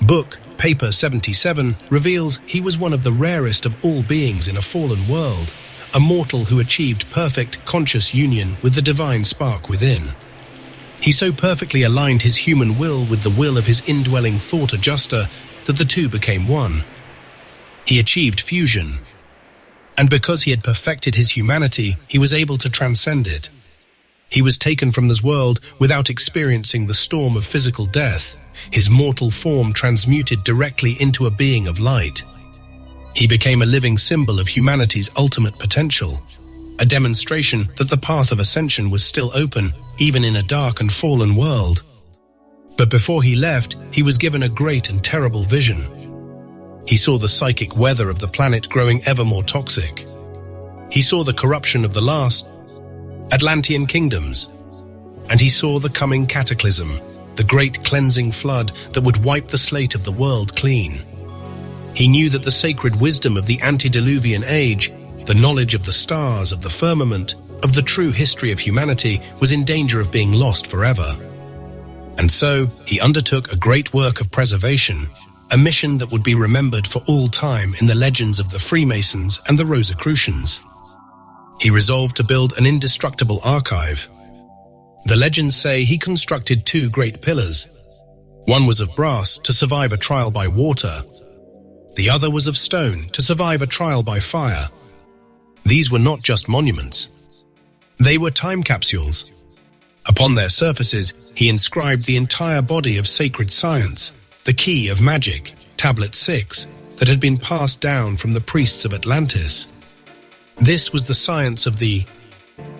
book, paper 77, reveals, he was one of the rarest of all beings in a fallen world, a mortal who achieved perfect conscious union with the divine spark within. He so perfectly aligned his human will with the will of his indwelling thought adjuster that the two became one. He achieved fusion. And because he had perfected his humanity, he was able to transcend it. He was taken from this world without experiencing the storm of physical death, his mortal form transmuted directly into a being of light. He became a living symbol of humanity's ultimate potential, a demonstration that the path of ascension was still open, even in a dark and fallen world. But before he left, he was given a great and terrible vision. He saw the psychic weather of the planet growing ever more toxic. He saw the corruption of the last Atlantean kingdoms, and he saw the coming cataclysm, the great cleansing flood that would wipe the slate of the world clean. He knew that the sacred wisdom of the antediluvian age, the knowledge of the stars, of the firmament, of the true history of humanity, was in danger of being lost forever. And so, he undertook a great work of preservation, a mission that would be remembered for all time in the legends of the Freemasons and the Rosicrucians. He resolved to build an indestructible archive. The legends say he constructed 2 great pillars. One was of brass to survive a trial by water. The other was of stone to survive a trial by fire. These were not just monuments. They were time capsules. Upon their surfaces, he inscribed the entire body of sacred science, the key of magic, Tablet 6, that had been passed down from the priests of Atlantis. This was the science of the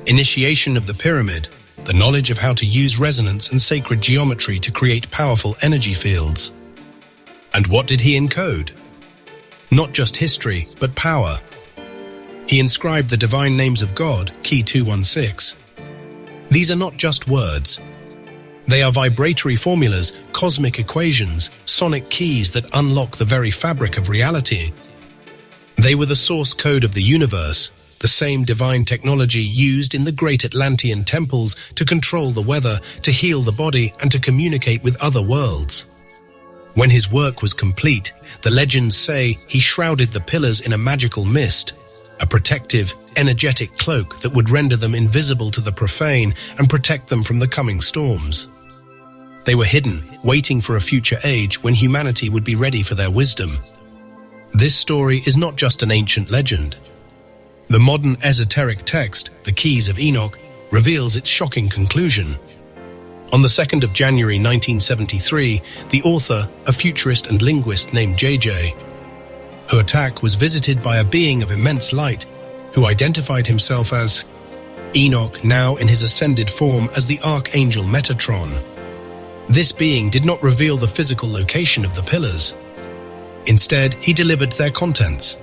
initiation of the pyramid, the knowledge of how to use resonance and sacred geometry to create powerful energy fields. And what did he encode? Not just history, but power. He inscribed the divine names of God, Key 216. These are not just words. They are vibratory formulas, cosmic equations, sonic keys that unlock the very fabric of reality. They were the source code of the universe, the same divine technology used in the great Atlantean temples to control the weather, to heal the body, and to communicate with other worlds. When his work was complete, the legends say he shrouded the pillars in a magical mist, a protective, energetic cloak that would render them invisible to the profane and protect them from the coming storms. They were hidden, waiting for a future age when humanity would be ready for their wisdom. This story is not just an ancient legend. The modern esoteric text, The Keys of Enoch, reveals its shocking conclusion. On the 2nd of January 1973, the author, a futurist and linguist named J.J. Hurtak, was visited by a being of immense light who identified himself as Enoch, now in his ascended form as the Archangel Metatron. This being did not reveal the physical location of the pillars. Instead, he delivered their contents.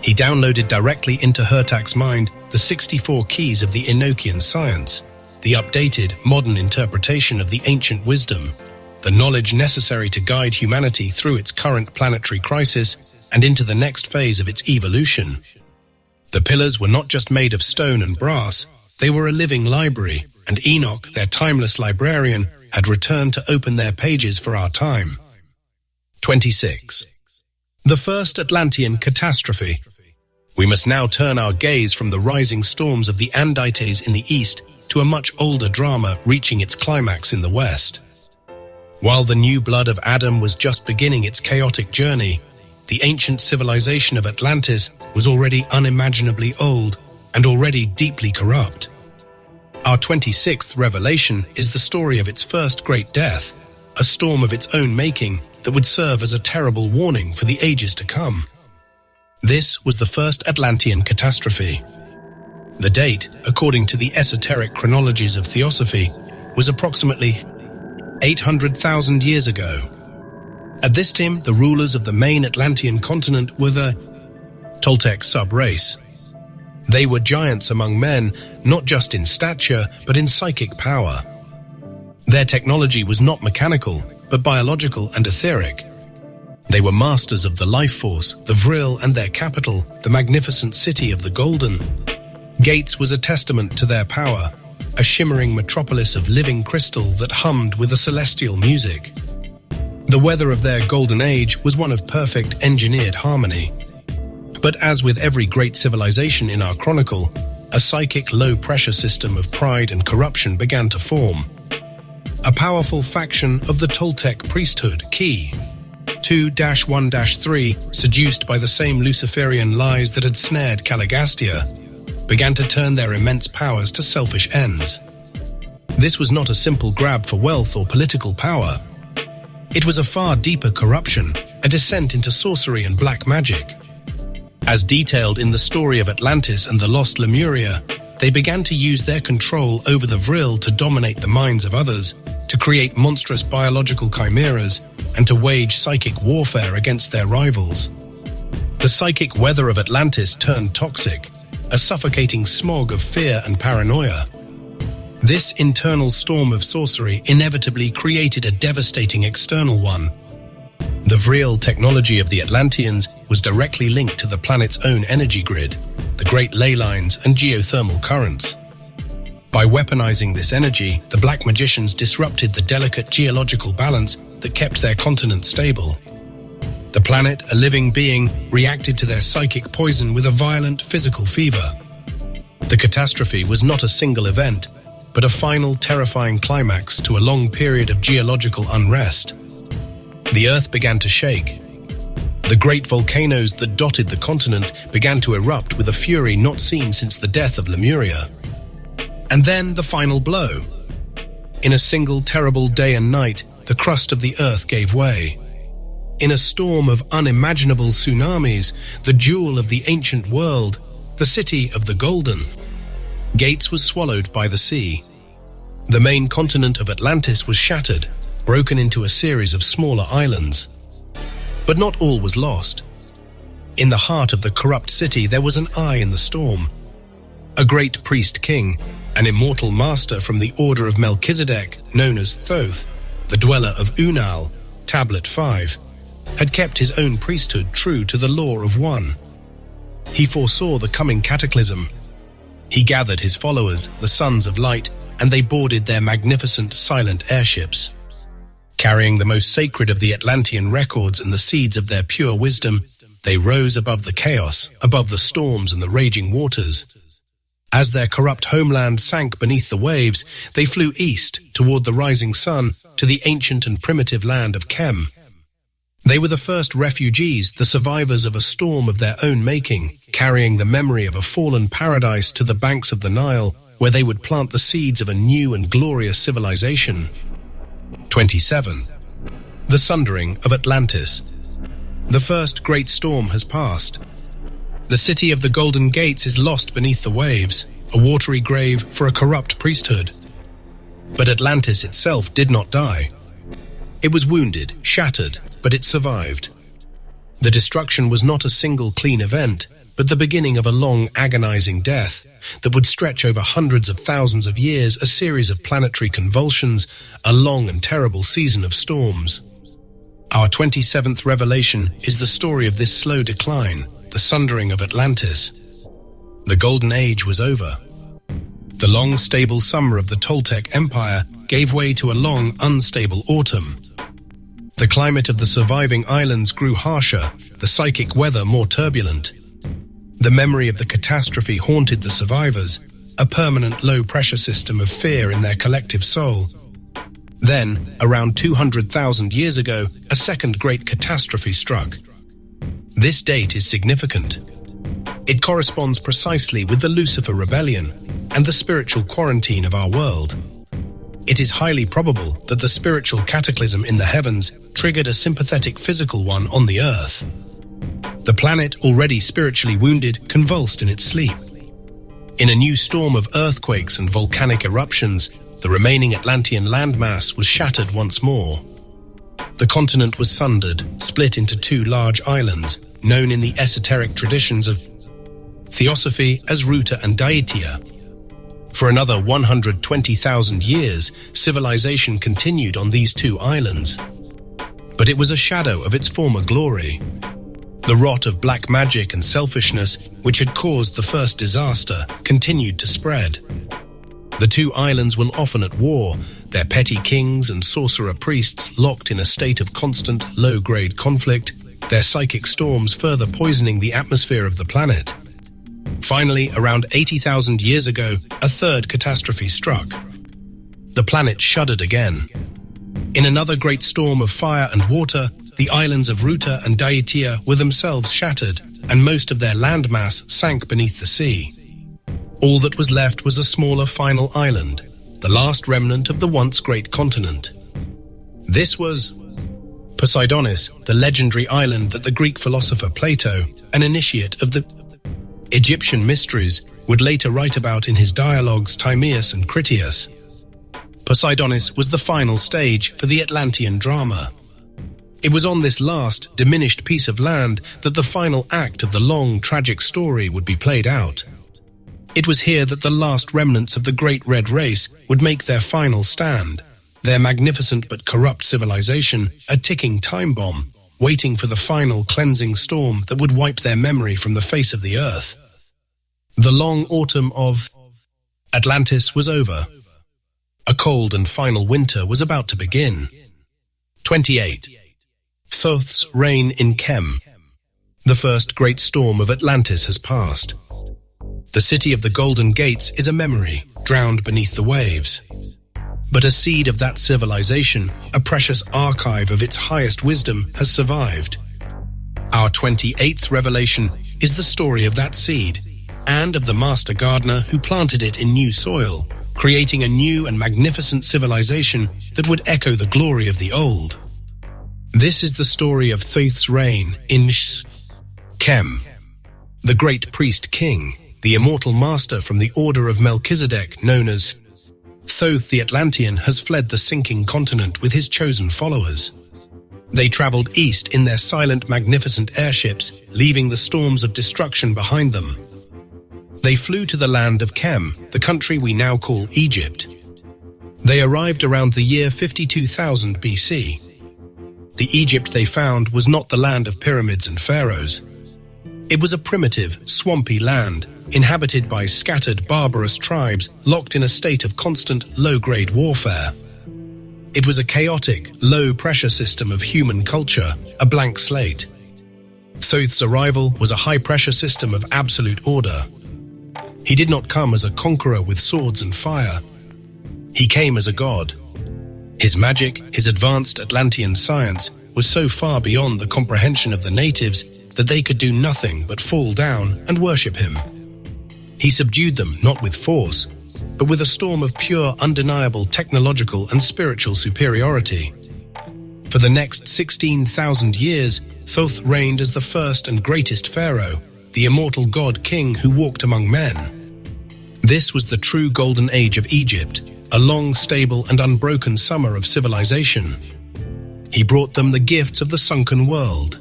He downloaded directly into Hurtak's mind the 64 keys of the Enochian science, the updated, modern interpretation of the ancient wisdom, the knowledge necessary to guide humanity through its current planetary crisis and into the next phase of its evolution. The pillars were not just made of stone and brass, they were a living library, and Enoch, their timeless librarian, had returned to open their pages for our time. 26. The First Atlantean Catastrophe. We must now turn our gaze from the rising storms of the Andites in the east to a much older drama reaching its climax in the west. While the new blood of Adam was just beginning its chaotic journey, the ancient civilization of Atlantis was already unimaginably old and already deeply corrupt. Our 26th revelation is the story of its first great death, a storm of its own making that would serve as a terrible warning for the ages to come. This was the First Atlantean Catastrophe. The date, according to the esoteric chronologies of theosophy, was approximately 800,000 years ago. At this time, the rulers of the main Atlantean continent were the Toltec sub-race. They were giants among men, not just in stature, but in psychic power. Their technology was not mechanical, but biological and etheric. They were masters of the life force, the Vril, and their capital, the magnificent city of the Golden. Gates was a testament to their power, a shimmering metropolis of living crystal that hummed with a celestial music. The weather of their golden age was one of perfect engineered harmony. But as with every great civilization in our chronicle, a psychic low-pressure system of pride and corruption began to form. A powerful faction of the Toltec priesthood, Key 2-1-3, seduced by the same Luciferian lies that had snared Caligastia, began to turn their immense powers to selfish ends. This was not a simple grab for wealth or political power. It was a far deeper corruption, a descent into sorcery and black magic. As detailed in the story of Atlantis and the lost Lemuria, they began to use their control over the Vril to dominate the minds of others, to create monstrous biological chimeras, and to wage psychic warfare against their rivals. The psychic weather of Atlantis turned toxic, a suffocating smog of fear and paranoia. This internal storm of sorcery inevitably created a devastating external one. The Vril technology of the Atlanteans was directly linked to the planet's own energy grid, the great ley lines and geothermal currents. By weaponizing this energy, the Black Magicians disrupted the delicate geological balance that kept their continent stable. The planet, a living being, reacted to their psychic poison with a violent physical fever. The catastrophe was not a single event, but a final terrifying climax to a long period of geological unrest. The earth began to shake. The great volcanoes that dotted the continent began to erupt with a fury not seen since the death of Lemuria. And then the final blow. In a single terrible day and night, the crust of the earth gave way. In a storm of unimaginable tsunamis, the jewel of the ancient world, the city of the Golden, Gates was swallowed by the sea. The main continent of Atlantis was shattered, broken into a series of smaller islands. But not all was lost. In the heart of the corrupt city there was an eye in the storm. A great priest-king, an immortal master from the order of Melchizedek, known as Thoth, the dweller of Unal, Tablet 5, had kept his own priesthood true to the law of one. He foresaw the coming cataclysm. He gathered his followers, the Sons of Light, and they boarded their magnificent silent airships. Carrying the most sacred of the Atlantean records and the seeds of their pure wisdom, They rose above the chaos, above the storms and the raging waters. As their corrupt homeland sank beneath the waves, they flew east toward the rising sun to the ancient and primitive land of Chem. They were the first refugees, the survivors of a storm of their own making, carrying the memory of a fallen paradise to the banks of the Nile, where they would plant the seeds of a new and glorious civilization. 27. The Sundering of Atlantis. The first great storm has passed. The city of the Golden Gates is lost beneath the waves, a watery grave for a corrupt priesthood. But Atlantis itself did not die. It was wounded, shattered, but it survived. The destruction was not a single clean event, but the beginning of a long, agonizing death that would stretch over hundreds of thousands of years, a series of planetary convulsions, a long and terrible season of storms. Our 27th revelation is the story of this slow decline, the sundering of Atlantis. The Golden Age was over. The long, stable summer of the Toltec Empire gave way to a long, unstable autumn. The climate of the surviving islands grew harsher, the psychic weather more turbulent. The memory of the catastrophe haunted the survivors, a permanent low-pressure system of fear in their collective soul. Then, around 200,000 years ago, a second great catastrophe struck. This date is significant. It corresponds precisely with the Lucifer Rebellion and the spiritual quarantine of our world. It is highly probable that the spiritual cataclysm in the heavens triggered a sympathetic physical one on the earth. The planet, already spiritually wounded, convulsed in its sleep. In a new storm of earthquakes and volcanic eruptions, the remaining Atlantean landmass was shattered once more. The continent was sundered, split into two large islands, known in the esoteric traditions of Theosophy as Ruta and Daitia. For another 120,000 years, civilization continued on these two islands. But it was a shadow of its former glory. The rot of black magic and selfishness, which had caused the first disaster, continued to spread. The two islands were often at war, their petty kings and sorcerer priests locked in a state of constant, low-grade conflict, their psychic storms further poisoning the atmosphere of the planet. Finally, around 80,000 years ago, a third catastrophe struck. The planet shuddered again. In another great storm of fire and water, the islands of Ruta and Daitia were themselves shattered, and most of their landmass sank beneath the sea. All that was left was a smaller final island, the last remnant of the once great continent. This was Poseidonis, the legendary island that the Greek philosopher Plato, an initiate of the Egyptian mysteries, would later write about in his dialogues Timaeus and Critias. Poseidonis was the final stage for the Atlantean drama. It was on this last, diminished piece of land that the final act of the long, tragic story would be played out. It was here that the last remnants of the Great Red Race would make their final stand, their magnificent but corrupt civilization, a ticking time bomb, waiting for the final cleansing storm that would wipe their memory from the face of the earth. The long autumn of Atlantis was over. A cold and final winter was about to begin. 28. Thoth's reign in Chem. The first great storm of Atlantis has passed. The city of the Golden Gates is a memory, drowned beneath the waves. But a seed of that civilization, a precious archive of its highest wisdom, has survived. Our 28th revelation is the story of that seed, and of the master gardener who planted it in new soil, creating a new and magnificent civilization that would echo the glory of the old. This is the story of Thoth's reign in Chem, the great priest king, the immortal master from the order of Melchizedek known as Thoth the Atlantean has fled the sinking continent with his chosen followers. They traveled east in their silent, magnificent airships, leaving the storms of destruction behind them. They flew to the land of Chem, the country we now call Egypt. They arrived around the year 52,000 BC. The Egypt they found was not the land of pyramids and pharaohs. It was a primitive, swampy land, inhabited by scattered, barbarous tribes locked in a state of constant, low-grade warfare. It was a chaotic, low-pressure system of human culture, a blank slate. Thoth's arrival was a high-pressure system of absolute order. He did not come as a conqueror with swords and fire. He came as a god. His magic, his advanced Atlantean science, was so far beyond the comprehension of the natives that they could do nothing but fall down and worship him. He subdued them not with force, but with a storm of pure, undeniable technological and spiritual superiority. For the next 16,000 years, Thoth reigned as the first and greatest pharaoh, the immortal god king who walked among men. This was the true golden age of Egypt, a long, stable and unbroken summer of civilization. He brought them the gifts of the sunken world.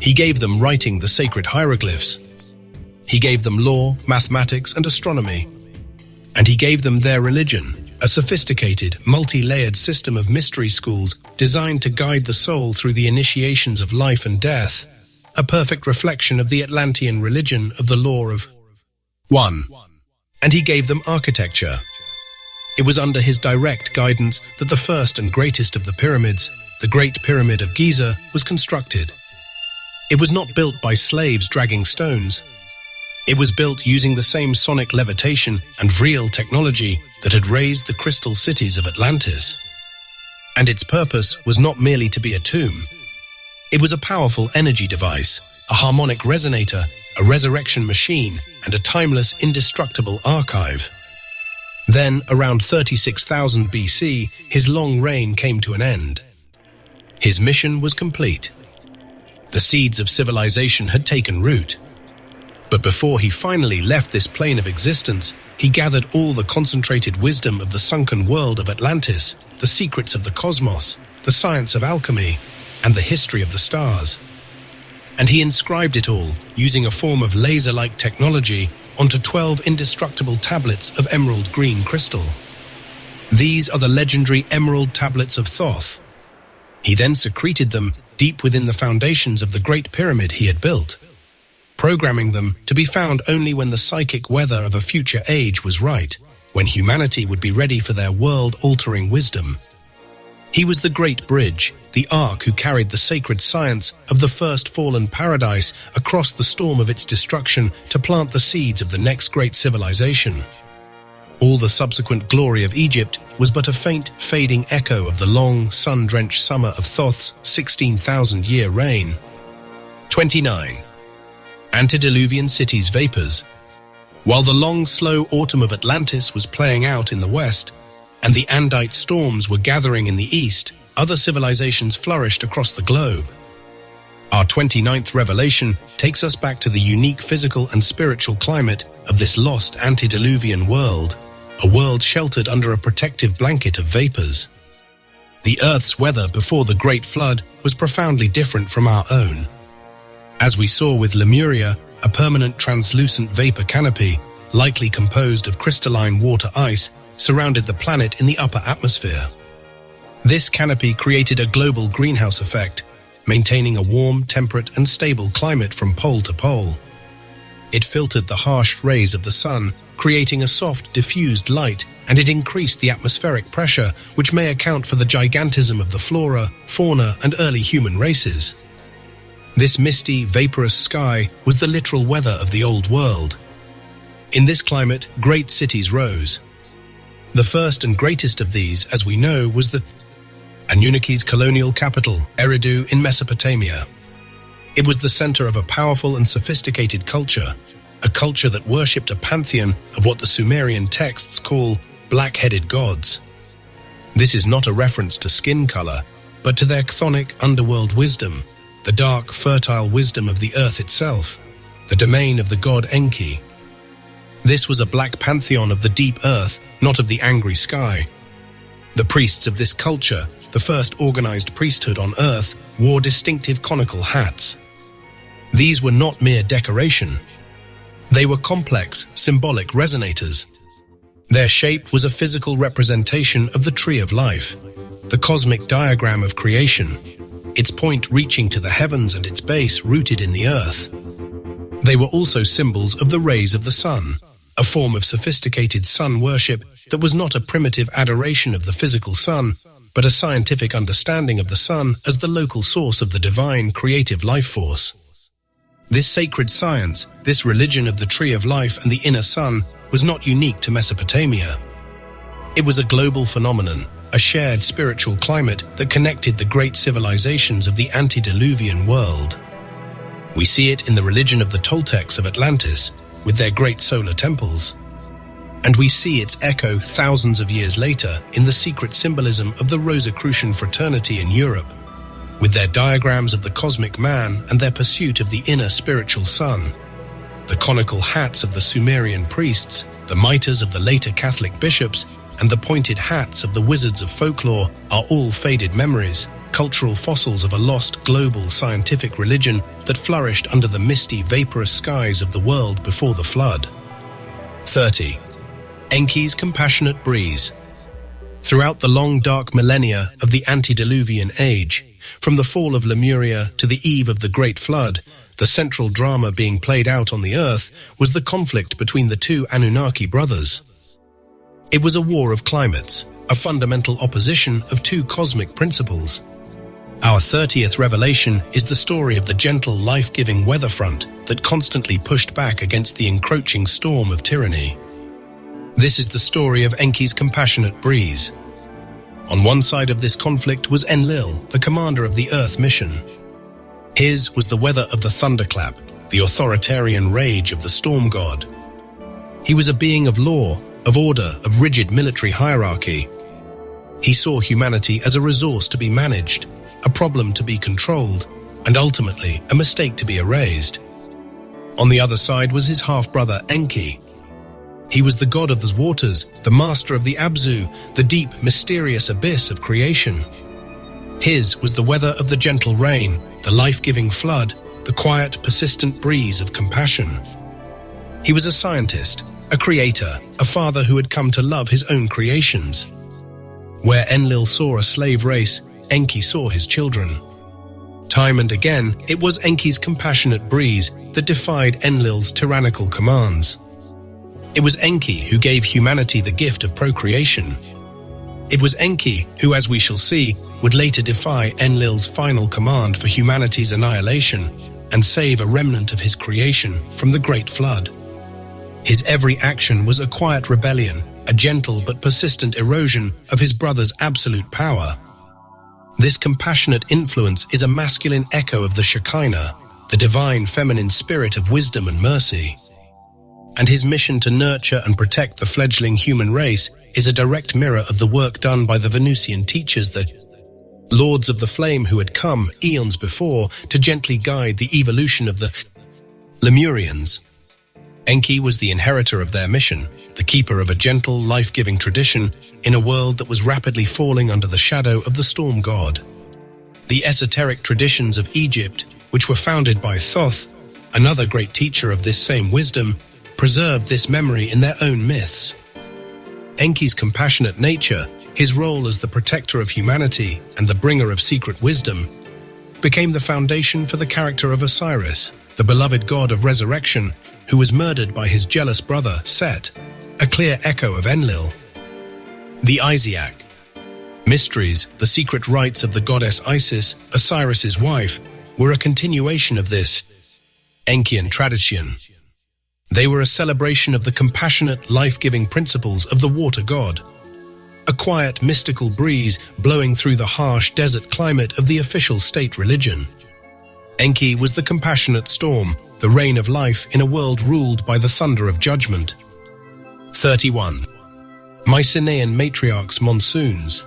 He gave them writing the sacred hieroglyphs. He gave them law, mathematics and astronomy. And he gave them their religion, a sophisticated, multi-layered system of mystery schools designed to guide the soul through the initiations of life and death, a perfect reflection of the Atlantean religion of the law of 1. And he gave them architecture. It was under his direct guidance that the first and greatest of the pyramids, the Great Pyramid of Giza, was constructed. It was not built by slaves dragging stones. It was built using the same sonic levitation and real technology that had raised the crystal cities of Atlantis. And its purpose was not merely to be a tomb. It was a powerful energy device, a harmonic resonator, a resurrection machine, and a timeless, indestructible archive. Then, around 36,000 BC, his long reign came to an end. His mission was complete. The seeds of civilization had taken root. But before he finally left this plane of existence, he gathered all the concentrated wisdom of the sunken world of Atlantis, the secrets of the cosmos, the science of alchemy, and the history of the stars. And he inscribed it all, using a form of laser-like technology, onto 12 indestructible tablets of emerald green crystal. These are the legendary Emerald Tablets of Thoth. He then secreted them deep within the foundations of the Great Pyramid he had built, programming them to be found only when the psychic weather of a future age was right, when humanity would be ready for their world-altering wisdom. He was the great bridge, the ark who carried the sacred science of the first fallen paradise across the storm of its destruction to plant the seeds of the next great civilization. All the subsequent glory of Egypt was but a faint, fading echo of the long, sun-drenched summer of Thoth's 16,000-year reign. 29. Antediluvian cities' vapors. While the long, slow autumn of Atlantis was playing out in the west, and the Andite storms were gathering in the east, other civilizations flourished across the globe. Our 29th revelation takes us back to the unique physical and spiritual climate of this lost antediluvian world, a world sheltered under a protective blanket of vapors. The Earth's weather before the Great Flood was profoundly different from our own. As we saw with Lemuria, a permanent translucent vapor canopy, likely composed of crystalline water ice, surrounded the planet in the upper atmosphere. This canopy created a global greenhouse effect, maintaining a warm, temperate, and stable climate from pole to pole. It filtered the harsh rays of the sun, creating a soft, diffused light, and it increased the atmospheric pressure, which may account for the gigantism of the flora, fauna, and early human races. This misty, vaporous sky was the literal weather of the old world. In this climate, great cities rose. The first and greatest of these, as we know, was the Anunnaki's colonial capital, Eridu, in Mesopotamia. It was the center of a powerful and sophisticated culture, a culture that worshipped a pantheon of what the Sumerian texts call black-headed gods. This is not a reference to skin color, but to their chthonic underworld wisdom, the dark, fertile wisdom of the earth itself, the domain of the god Enki. This was a black pantheon of the deep earth, not of the angry sky. The priests of this culture, the first organized priesthood on earth, wore distinctive conical hats. These were not mere decoration. They were complex, symbolic resonators. Their shape was a physical representation of the tree of life, the cosmic diagram of creation, its point reaching to the heavens and its base rooted in the earth. They were also symbols of the rays of the sun, a form of sophisticated sun worship that was not a primitive adoration of the physical sun, but a scientific understanding of the sun as the local source of the divine creative life force. This sacred science, this religion of the tree of life and the inner sun, was not unique to Mesopotamia. It was a global phenomenon, a shared spiritual climate that connected the great civilizations of the antediluvian world. We see it in the religion of the Toltecs of Atlantis, with their great solar temples. And we see its echo thousands of years later in the secret symbolism of the Rosicrucian fraternity in Europe, with their diagrams of the cosmic man and their pursuit of the inner spiritual sun. The conical hats of the Sumerian priests, the mitres of the later Catholic bishops, and the pointed hats of the wizards of folklore are all faded memories, cultural fossils of a lost global scientific religion that flourished under the misty, vaporous skies of the world before the flood. 30. Enki's compassionate breeze. Throughout the long dark millennia of the antediluvian age, from the fall of Lemuria to the eve of the Great Flood, the central drama being played out on the earth was the conflict between the two Anunnaki brothers. It was a war of climates, a fundamental opposition of two cosmic principles. Our 30th revelation is the story of the gentle, life-giving weather front that constantly pushed back against the encroaching storm of tyranny. This is the story of Enki's compassionate breeze. On one side of this conflict was Enlil, the commander of the Earth mission. His was the weather of the thunderclap, the authoritarian rage of the storm god. He was a being of law, of order, of rigid military hierarchy. He saw humanity as a resource to be managed, a problem to be controlled, and ultimately a mistake to be erased. On the other side was his half-brother Enki. He was the god of the waters, the master of the Abzu, the deep, mysterious abyss of creation. His was the weather of the gentle rain, the life-giving flood, the quiet, persistent breeze of compassion. He was a scientist, a creator, a father who had come to love his own creations. Where Enlil saw a slave race, Enki saw his children. Time and again, it was Enki's compassionate breeze that defied Enlil's tyrannical commands. It was Enki who gave humanity the gift of procreation. It was Enki who, as we shall see, would later defy Enlil's final command for humanity's annihilation and save a remnant of his creation from the Great Flood. His every action was a quiet rebellion, a gentle but persistent erosion of his brother's absolute power. This compassionate influence is a masculine echo of the Shekinah, the divine feminine spirit of wisdom and mercy. And his mission to nurture and protect the fledgling human race is a direct mirror of the work done by the Venusian teachers, the lords of the flame who had come eons before to gently guide the evolution of the Lemurians. Enki was the inheritor of their mission, the keeper of a gentle, life-giving tradition in a world that was rapidly falling under the shadow of the storm god. The esoteric traditions of Egypt, which were founded by Thoth, another great teacher of this same wisdom, preserved this memory in their own myths. Enki's compassionate nature, his role as the protector of humanity and the bringer of secret wisdom, became the foundation for the character of Osiris, the beloved god of resurrection, who was murdered by his jealous brother Set, a clear echo of Enlil. The Isiac. Mysteries, the secret rites of the goddess Isis, Osiris's wife, were a continuation of this Enkian tradition. They were a celebration of the compassionate, life-giving principles of the water god. A quiet, mystical breeze blowing through the harsh desert climate of the official state religion. Enki was the compassionate storm, the rain of life in a world ruled by the thunder of judgment. 31. Mycenaean matriarchs' monsoons.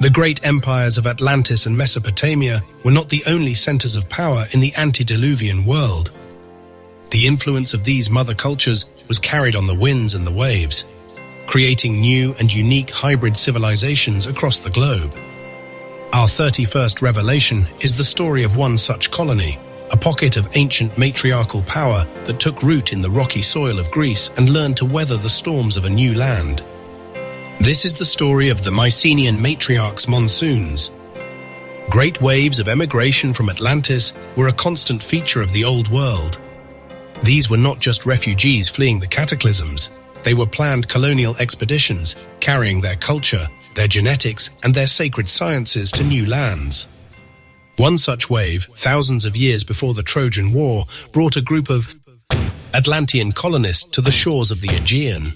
The great empires of Atlantis and Mesopotamia were not the only centers of power in the antediluvian world. The influence of these mother cultures was carried on the winds and the waves, creating new and unique hybrid civilizations across the globe. Our 31st revelation is the story of one such colony, a pocket of ancient matriarchal power that took root in the rocky soil of Greece and learned to weather the storms of a new land. This is the story of the Mycenaean matriarchs' monsoons. Great waves of emigration from Atlantis were a constant feature of the Old World. These were not just refugees fleeing the cataclysms. They were planned colonial expeditions, carrying their culture, their genetics, and their sacred sciences to new lands. One such wave, thousands of years before the Trojan War, brought a group of Atlantean colonists to the shores of the Aegean.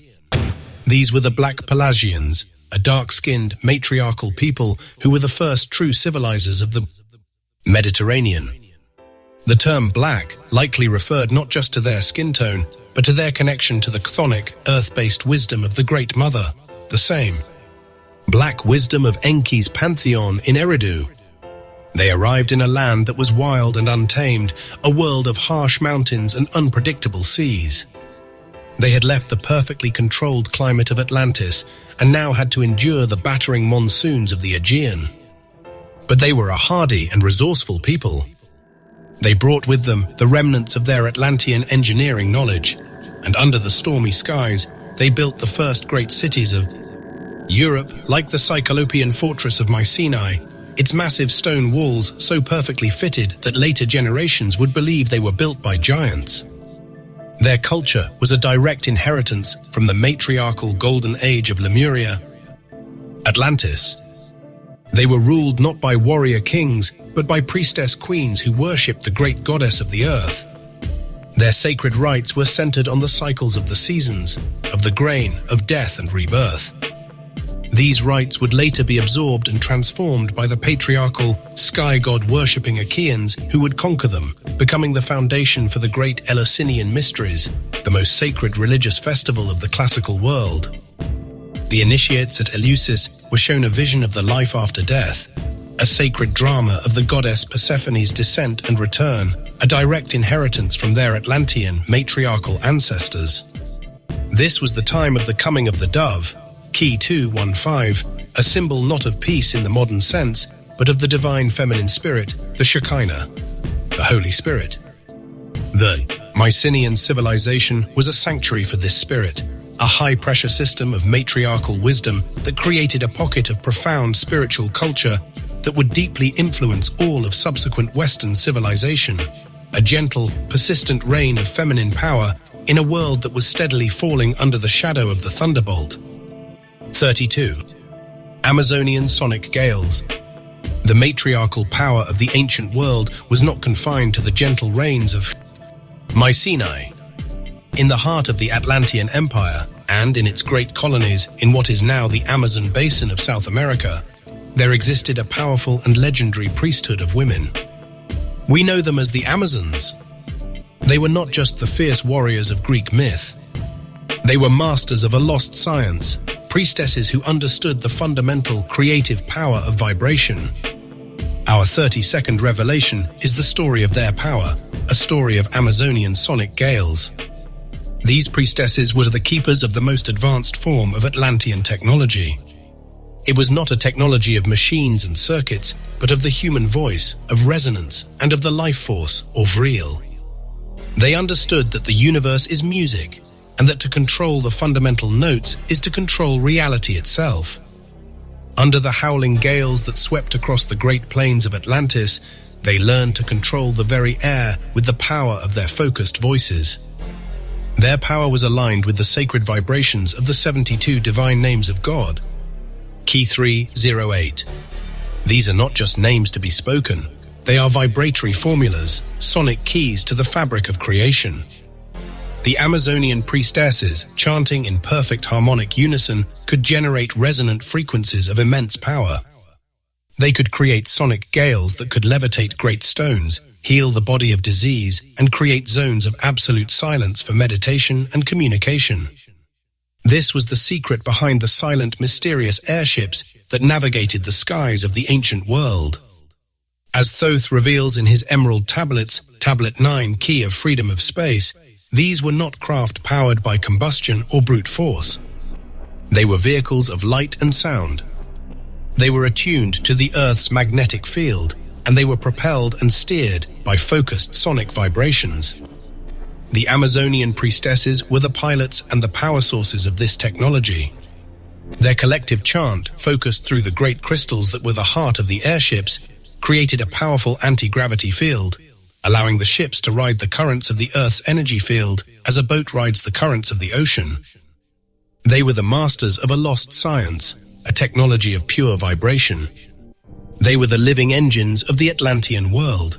These were the Black Pelagians, a dark-skinned, matriarchal people who were the first true civilizers of the Mediterranean. The term black likely referred not just to their skin tone, but to their connection to the chthonic, earth-based wisdom of the Great Mother, the same black wisdom of Enki's pantheon in Eridu. They arrived in a land that was wild and untamed, a world of harsh mountains and unpredictable seas. They had left the perfectly controlled climate of Atlantis and now had to endure the battering monsoons of the Aegean. But they were a hardy and resourceful people. They brought with them the remnants of their Atlantean engineering knowledge, and under the stormy skies, they built the first great cities of Europe, like the Cyclopean fortress of MKII, its massive stone walls so perfectly fitted that later generations would believe they were built by giants. Their culture was a direct inheritance from the matriarchal golden age of Lemuria, Atlantis. They were ruled not by warrior kings, but by priestess queens who worshipped the great goddess of the earth. Their sacred rites were centered on the cycles of the seasons, of the grain, of death and rebirth. These rites would later be absorbed and transformed by the patriarchal, sky god-worshipping Achaeans who would conquer them, becoming the foundation for the great Eleusinian mysteries, the most sacred religious festival of the classical world. The initiates at Eleusis were shown a vision of the life after death, a sacred drama of the goddess Persephone's descent and return, a direct inheritance from their Atlantean matriarchal ancestors. This was the time of the coming of the dove, Key 2:15, a symbol not of peace in the modern sense, but of the divine feminine spirit, the Shekinah, the Holy Spirit. The Mycenaean civilization was a sanctuary for this spirit, a high-pressure system of matriarchal wisdom that created a pocket of profound spiritual culture that would deeply influence all of subsequent Western civilization, a gentle, persistent reign of feminine power in a world that was steadily falling under the shadow of the thunderbolt. 32. Amazonian sonic gales. The matriarchal power of the ancient world was not confined to the gentle rains of Mycenae. In the heart of the Atlantean Empire, and in its great colonies in what is now the Amazon basin of South America, there existed a powerful and legendary priesthood of women. We know them as the Amazons. They were not just the fierce warriors of Greek myth. They were masters of a lost science, priestesses who understood the fundamental creative power of vibration. Our 32nd revelation is the story of their power, a story of Amazonian sonic gales. These priestesses were the keepers of the most advanced form of Atlantean technology. It was not a technology of machines and circuits, but of the human voice, of resonance, and of the life force, or vril. They understood that the universe is music, and that to control the fundamental notes is to control reality itself. Under the howling gales that swept across the great plains of Atlantis, they learned to control the very air with the power of their focused voices. Their power was aligned with the sacred vibrations of the 72 divine names of God. Key 308. These are not just names to be spoken. They are vibratory formulas, sonic keys to the fabric of creation. The Amazonian priestesses, chanting in perfect harmonic unison, could generate resonant frequencies of immense power. They could create sonic gales that could levitate great stones, heal the body of disease, and create zones of absolute silence for meditation and communication. This was the secret behind the silent, mysterious airships that navigated the skies of the ancient world. As Thoth reveals in his Emerald Tablets, Tablet 9, Key of Freedom of Space, these were not craft powered by combustion or brute force. They were vehicles of light and sound. They were attuned to the Earth's magnetic field, and they were propelled and steered by focused sonic vibrations. The Amazonian priestesses were the pilots and the power sources of this technology. Their collective chant, focused through the great crystals that were the heart of the airships, created a powerful anti-gravity field, allowing the ships to ride the currents of the Earth's energy field as a boat rides the currents of the ocean. They were the masters of a lost science, a technology of pure vibration. They were the living engines of the Atlantean world,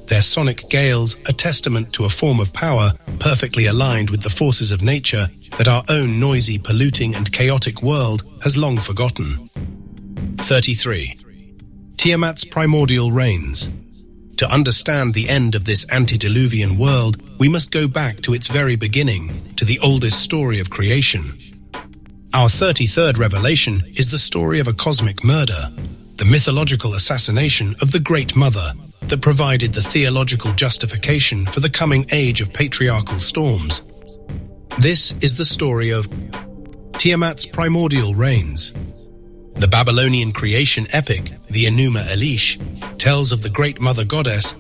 their sonic gales a testament to a form of power perfectly aligned with the forces of nature that our own noisy, polluting and chaotic world has long forgotten. 33. Tiamat's primordial reigns. To understand the end of this antediluvian world, we must go back to its very beginning, to the oldest story of creation. Our 33rd revelation is the story of a cosmic murder, the mythological assassination of the Great Mother that provided the theological justification for the coming age of patriarchal storms. This is the story of Tiamat's primordial reigns. The Babylonian creation epic, the Enuma Elish, tells of the Great Mother Goddess,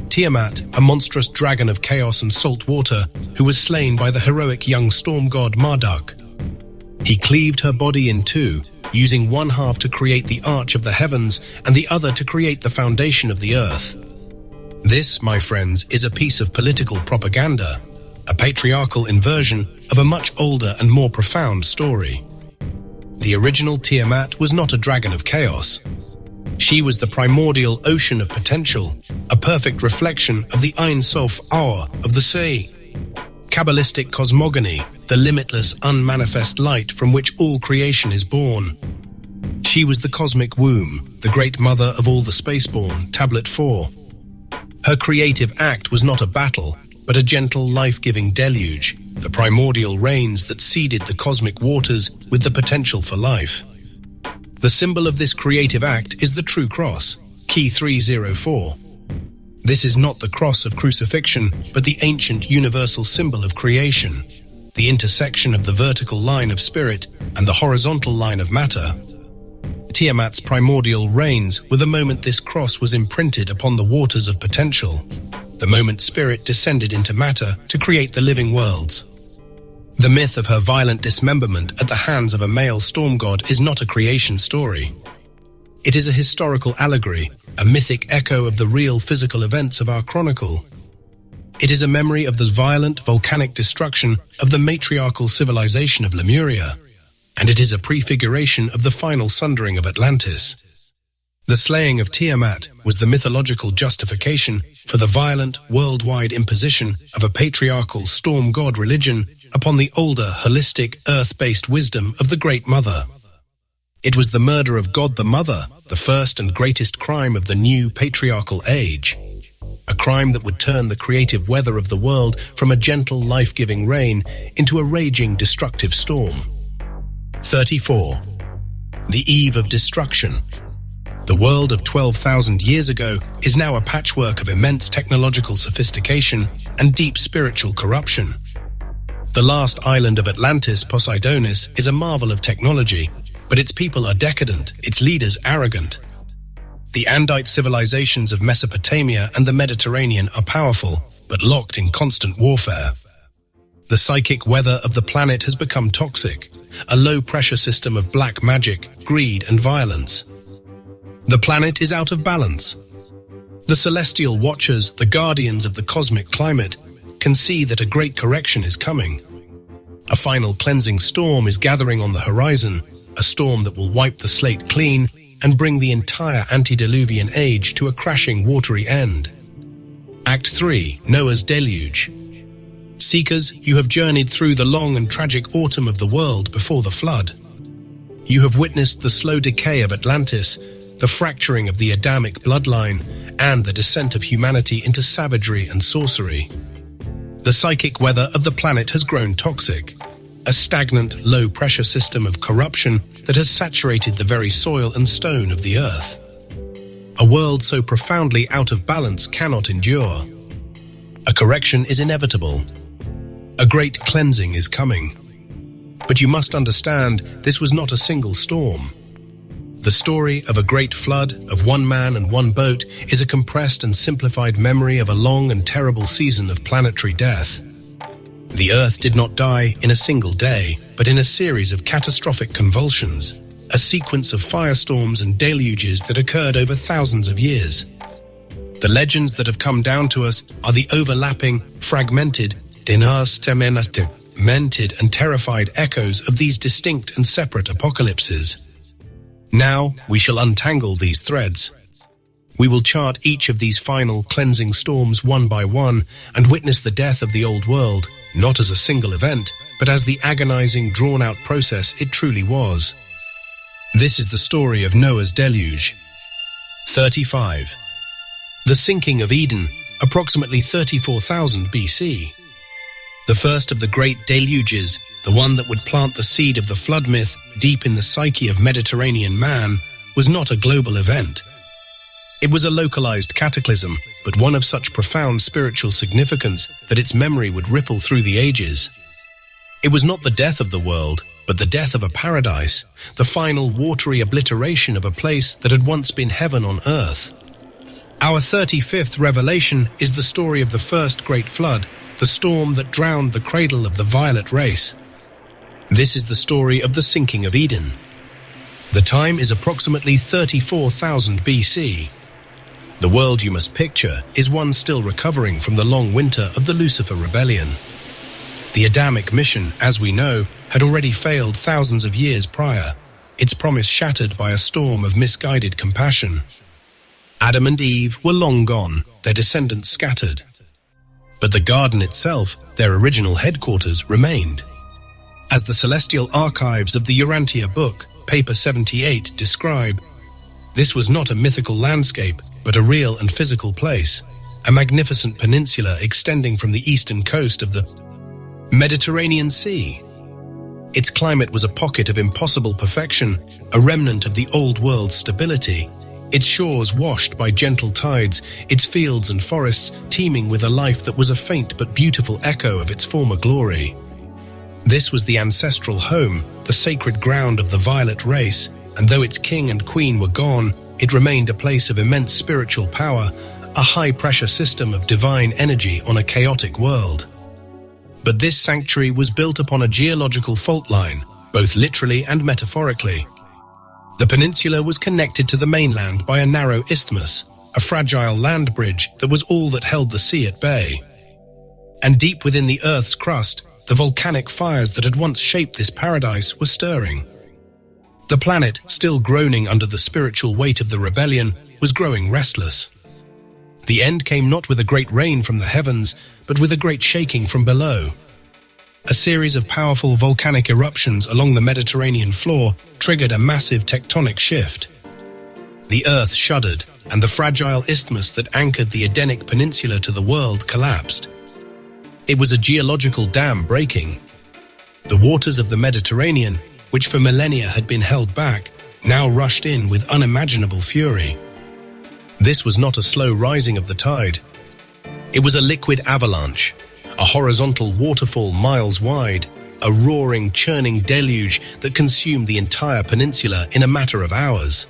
Tiamat, a monstrous dragon of chaos and salt water, who was slain by the heroic young storm god Marduk. He cleaved her body in two, using one half to create the arch of the heavens and the other to create the foundation of the earth. This, my friends, is a piece of political propaganda, a patriarchal inversion of a much older and more profound story. The original Tiamat was not a dragon of chaos. She was the primordial ocean of potential, a perfect reflection of the Ein Sof Aur of the sea. Kabbalistic cosmogony, the limitless, unmanifest light from which all creation is born. She was the cosmic womb, the great mother of all the spaceborn, Tablet 4. Her creative act was not a battle, but a gentle, life-giving deluge, the primordial rains that seeded the cosmic waters with the potential for life. The symbol of this creative act is the true cross, key 304. This is not the cross of crucifixion, but the ancient universal symbol of creation, the intersection of the vertical line of spirit and the horizontal line of matter. Tiamat's primordial reigns were the moment this cross was imprinted upon the waters of potential, the moment spirit descended into matter to create the living worlds. The myth of her violent dismemberment at the hands of a male storm god is not a creation story. It is a historical allegory, a mythic echo of the real physical events of our chronicle. It is a memory of the violent volcanic destruction of the matriarchal civilization of Lemuria, and it is a prefiguration of the final sundering of Atlantis. The slaying of Tiamat was the mythological justification for the violent, worldwide imposition of a patriarchal storm god religion upon the older, holistic, earth-based wisdom of the Great Mother. It was the murder of God the Mother, the first and greatest crime of the new patriarchal age. A crime that would turn the creative weather of the world from a gentle, life-giving rain into a raging, destructive storm. 34. The eve of destruction. The world of 12,000 years ago is now a patchwork of immense technological sophistication and deep spiritual corruption. The last island of Atlantis, Poseidonis, is a marvel of technology, but its people are decadent, its leaders arrogant. The Andite civilizations of Mesopotamia and the Mediterranean are powerful, but locked in constant warfare. The psychic weather of the planet has become toxic, a low-pressure system of black magic, greed, and violence. The planet is out of balance. The celestial watchers, the guardians of the cosmic climate, can see that a great correction is coming. A final cleansing storm is gathering on the horizon, a storm that will wipe the slate clean and bring the entire antediluvian age to a crashing watery end. Act 3, Noah's Deluge. Seekers, you have journeyed through the long and tragic autumn of the world before the flood. You have witnessed the slow decay of Atlantis, the fracturing of the Adamic bloodline, and the descent of humanity into savagery and sorcery. The psychic weather of the planet has grown toxic, a stagnant, low-pressure system of corruption that has saturated the very soil and stone of the earth. A world so profoundly out of balance cannot endure. A correction is inevitable. A great cleansing is coming. But you must understand, this was not a single storm. The story of a great flood, of one man and one boat, is a compressed and simplified memory of a long and terrible season of planetary death. The Earth did not die in a single day, but in a series of catastrophic convulsions, a sequence of firestorms and deluges that occurred over thousands of years. The legends that have come down to us are the overlapping, fragmented, demented and terrified echoes of these distinct and separate apocalypses. Now we shall untangle these threads. We will chart each of these final cleansing storms one by one and witness the death of the old world, not as a single event, but as the agonizing, drawn-out process it truly was. This is the story of Noah's deluge. 35. The sinking of Eden, approximately 34,000 BC. The first of the great deluges, the one that would plant the seed of the flood myth deep in the psyche of Mediterranean man, was not a global event. It was a localized cataclysm, but one of such profound spiritual significance that its memory would ripple through the ages. It was not the death of the world, but the death of a paradise, the final watery obliteration of a place that had once been heaven on earth. Our 35th revelation is the story of the first great flood, the storm that drowned the cradle of the violet race. This is the story of the sinking of Eden. The time is approximately 34,000 BC. The world you must picture is one still recovering from the long winter of the Lucifer rebellion. The Adamic mission, as we know, had already failed thousands of years prior, its promise shattered by a storm of misguided compassion. Adam and Eve were long gone, their descendants scattered. But the garden itself, their original headquarters, remained. As the celestial archives of the Urantia book, paper 78, describe, this was not a mythical landscape, but a real and physical place, a magnificent peninsula extending from the eastern coast of the Mediterranean Sea. Its climate was a pocket of impossible perfection, a remnant of the old world's stability. Its shores washed by gentle tides, its fields and forests teeming with a life that was a faint but beautiful echo of its former glory. This was the ancestral home, the sacred ground of the violet race, and though its king and queen were gone, it remained a place of immense spiritual power, a high-pressure system of divine energy on a chaotic world. But this sanctuary was built upon a geological fault line, both literally and metaphorically. The peninsula was connected to the mainland by a narrow isthmus, a fragile land bridge that was all that held the sea at bay. And deep within the Earth's crust, the volcanic fires that had once shaped this paradise were stirring. The planet, still groaning under the spiritual weight of the rebellion, was growing restless. The end came not with a great rain from the heavens, but with a great shaking from below. A series of powerful volcanic eruptions along the Mediterranean floor triggered a massive tectonic shift. The Earth shuddered, and the fragile isthmus that anchored the Edenic Peninsula to the world collapsed. It was a geological dam breaking. The waters of the Mediterranean, which for millennia had been held back, now rushed in with unimaginable fury. This was not a slow rising of the tide. It was a liquid avalanche, a horizontal waterfall miles wide, a roaring, churning deluge that consumed the entire peninsula in a matter of hours.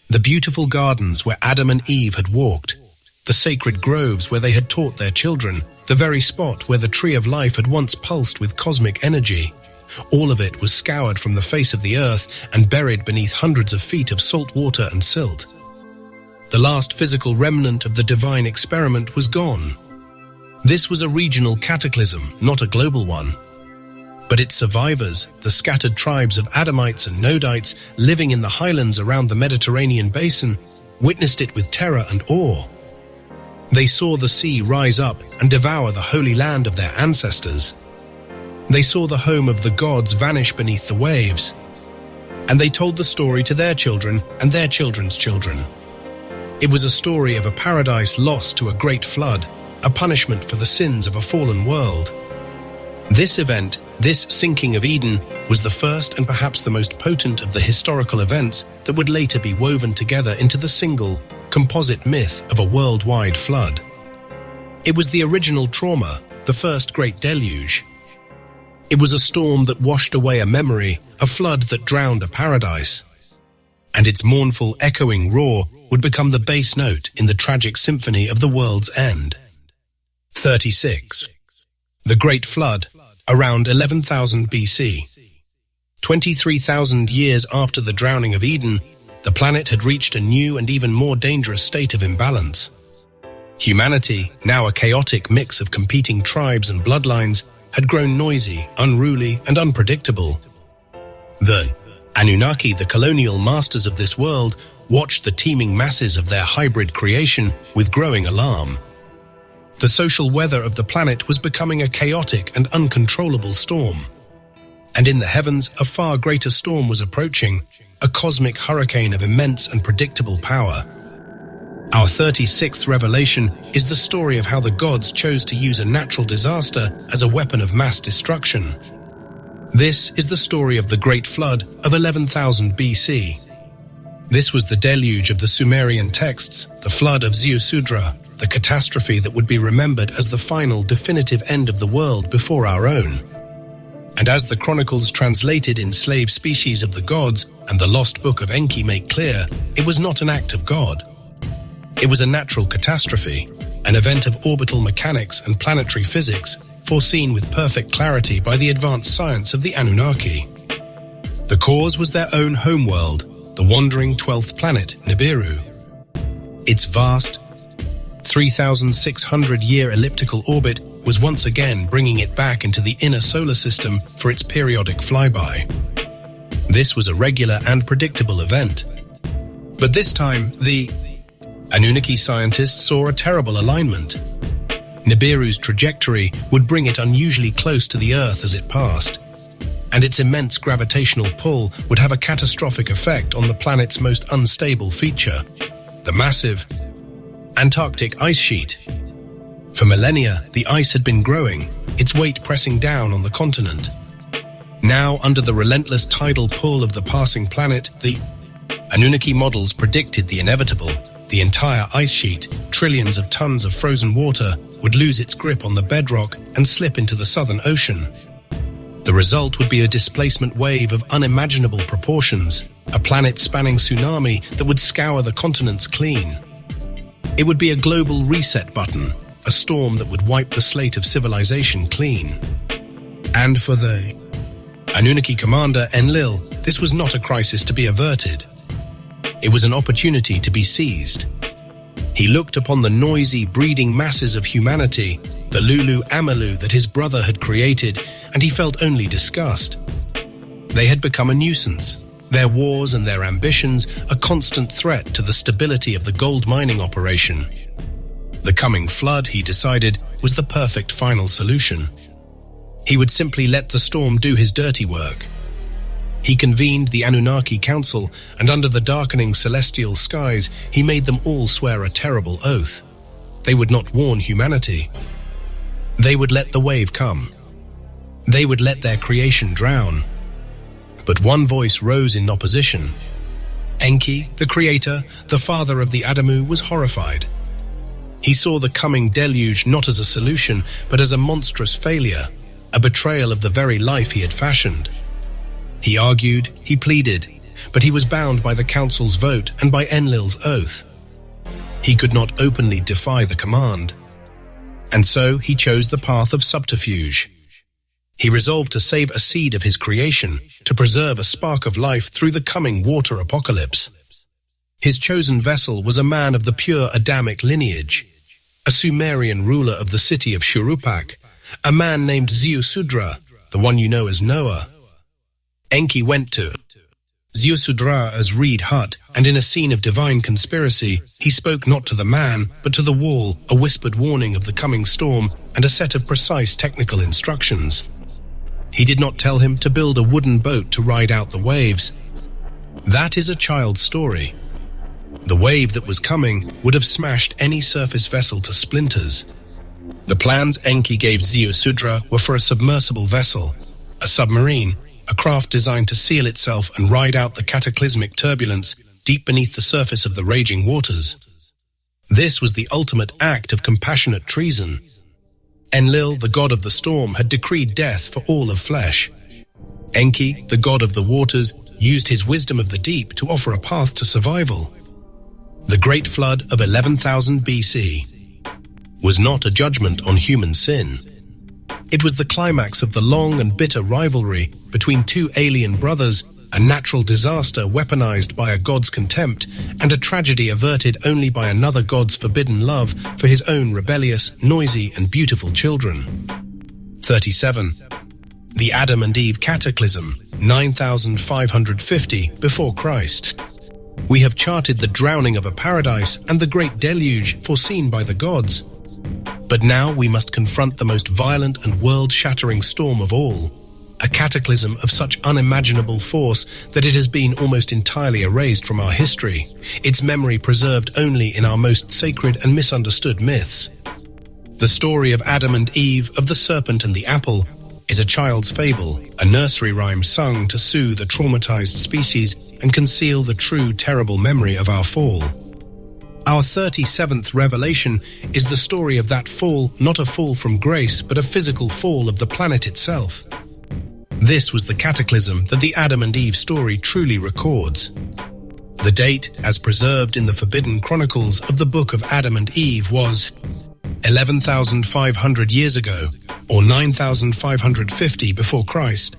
The beautiful gardens where Adam and Eve had walked, the sacred groves where they had taught their children, the very spot where the tree of life had once pulsed with cosmic energy, all of it was scoured from the face of the earth and buried beneath hundreds of feet of salt water and silt. The last physical remnant of the divine experiment was gone. This was a regional cataclysm, not a global one. But its survivors, the scattered tribes of Adamites and Nodites living in the highlands around the Mediterranean basin, witnessed it with terror and awe. They saw the sea rise up and devour the holy land of their ancestors. They saw the home of the gods vanish beneath the waves. And they told the story to their children and their children's children. It was a story of a paradise lost to a great flood, a punishment for the sins of a fallen world. This event, this sinking of Eden, was the first and perhaps the most potent of the historical events that would later be woven together into the single, composite myth of a worldwide flood. It was the original trauma, the first great deluge. It was a storm that washed away a memory, a flood that drowned a paradise. And its mournful, echoing roar would become the bass note in the tragic symphony of the world's end. 36. The Great Flood, around 11,000 BC. 23,000 years after the drowning of Eden, the planet had reached a new and even more dangerous state of imbalance. Humanity, now a chaotic mix of competing tribes and bloodlines, had grown noisy, unruly, and unpredictable. The Anunnaki, the colonial masters of this world, watched the teeming masses of their hybrid creation with growing alarm. The social weather of the planet was becoming a chaotic and uncontrollable storm. And in the heavens, a far greater storm was approaching, a cosmic hurricane of immense and predictable power. Our 36th revelation is the story of how the gods chose to use a natural disaster as a weapon of mass destruction. This is the story of the Great Flood of 11,000 BC. This was the deluge of the Sumerian texts, the flood of Ziusudra, the catastrophe that would be remembered as the final definitive end of the world before our own. And as the chronicles translated in slave species of the gods and the lost book of Enki make clear, it was not an act of God. It was a natural catastrophe, an event of orbital mechanics and planetary physics, foreseen with perfect clarity by the advanced science of the Anunnaki. The cause was their own homeworld, the wandering 12th planet, Nibiru. Its vast, 3,600-year elliptical orbit was once again bringing it back into the inner solar system for its periodic flyby. This was a regular and predictable event. But this time, the Anunnaki scientists saw a terrible alignment. Nibiru's trajectory would bring it unusually close to the Earth as it passed, and its immense gravitational pull would have a catastrophic effect on the planet's most unstable feature, the massive Antarctic ice sheet. For millennia, the ice had been growing, its weight pressing down on the continent. Now, under the relentless tidal pull of the passing planet, the Anunnaki models predicted the inevitable. The entire ice sheet, trillions of tons of frozen water, would lose its grip on the bedrock and slip into the Southern Ocean. The result would be a displacement wave of unimaginable proportions, a planet-spanning tsunami that would scour the continents clean. It would be a global reset button, a storm that would wipe the slate of civilization clean. And for the Anunnaki commander Enlil, this was not a crisis to be averted. It was an opportunity to be seized. He looked upon the noisy, breeding masses of humanity, the Lulu Amalu that his brother had created, and he felt only disgust. They had become a nuisance, their wars and their ambitions a constant threat to the stability of the gold mining operation. The coming flood, he decided, was the perfect final solution. He would simply let the storm do his dirty work. He convened the Anunnaki Council, and under the darkening celestial skies, he made them all swear a terrible oath. They would not warn humanity. They would let the wave come. They would let their creation drown. But one voice rose in opposition. Enki, the creator, the father of the Adamu, was horrified. He saw the coming deluge not as a solution, but as a monstrous failure, a betrayal of the very life he had fashioned. He argued, he pleaded, but he was bound by the council's vote and by Enlil's oath. He could not openly defy the command. And so he chose the path of subterfuge. He resolved to save a seed of his creation, to preserve a spark of life through the coming water apocalypse. His chosen vessel was a man of the pure Adamic lineage, a Sumerian ruler of the city of Shuruppak, a man named Ziusudra, the one you know as Noah. Enki went to Ziusudra's reed hut, and in a scene of divine conspiracy, he spoke not to the man, but to the wall, a whispered warning of the coming storm and a set of precise technical instructions. He did not tell him to build a wooden boat to ride out the waves. That is a child's story. The wave that was coming would have smashed any surface vessel to splinters. The plans Enki gave Ziusudra were for a submersible vessel, a submarine, a craft designed to seal itself and ride out the cataclysmic turbulence deep beneath the surface of the raging waters. This was the ultimate act of compassionate treason. Enlil, the god of the storm, had decreed death for all of flesh. Enki, the god of the waters, used his wisdom of the deep to offer a path to survival. The Great Flood of 11,000 BC was not a judgment on human sin. It was the climax of the long and bitter rivalry between two alien brothers, a natural disaster weaponized by a god's contempt, and a tragedy averted only by another god's forbidden love for his own rebellious, noisy, and beautiful children. 37. The Adam and Eve cataclysm, 9550 before Christ. We have charted the drowning of a paradise and the great deluge foreseen by the gods. But now we must confront the most violent and world-shattering storm of all, a cataclysm of such unimaginable force that it has been almost entirely erased from our history, its memory preserved only in our most sacred and misunderstood myths. The story of Adam and Eve, of the serpent and the apple, is a child's fable, a nursery rhyme sung to soothe a traumatized species and conceal the true terrible memory of our fall. Our 37th revelation is the story of that fall, not a fall from grace, but a physical fall of the planet itself. This was the cataclysm that the Adam and Eve story truly records. The date, as preserved in the forbidden chronicles of the Book of Adam and Eve, was 11,500 years ago, or 9,550 before Christ.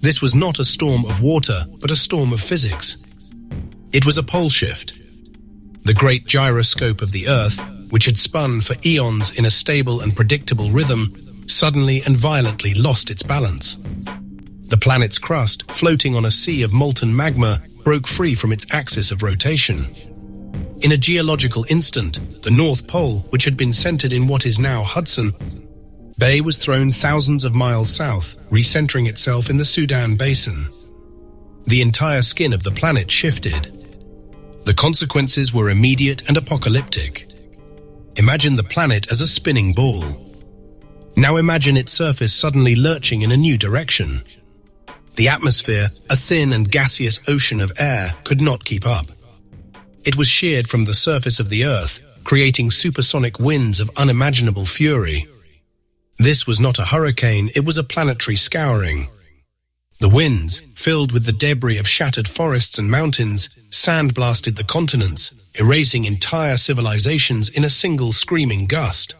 This was not a storm of water, but a storm of physics. It was a pole shift. The great gyroscope of the Earth, which had spun for eons in a stable and predictable rhythm, suddenly and violently lost its balance. The planet's crust, floating on a sea of molten magma, broke free from its axis of rotation. In a geological instant, the North Pole, which had been centered in what is now Hudson Bay, was thrown thousands of miles south, recentering itself in the Sudan Basin. The entire skin of the planet shifted. The consequences were immediate and apocalyptic. Imagine the planet as a spinning ball. Now imagine its surface suddenly lurching in a new direction. The atmosphere, a thin and gaseous ocean of air, could not keep up. It was sheared from the surface of the Earth, creating supersonic winds of unimaginable fury. This was not a hurricane, it was a planetary scouring. The winds, filled with the debris of shattered forests and mountains, sandblasted the continents, erasing entire civilizations in a single screaming gust.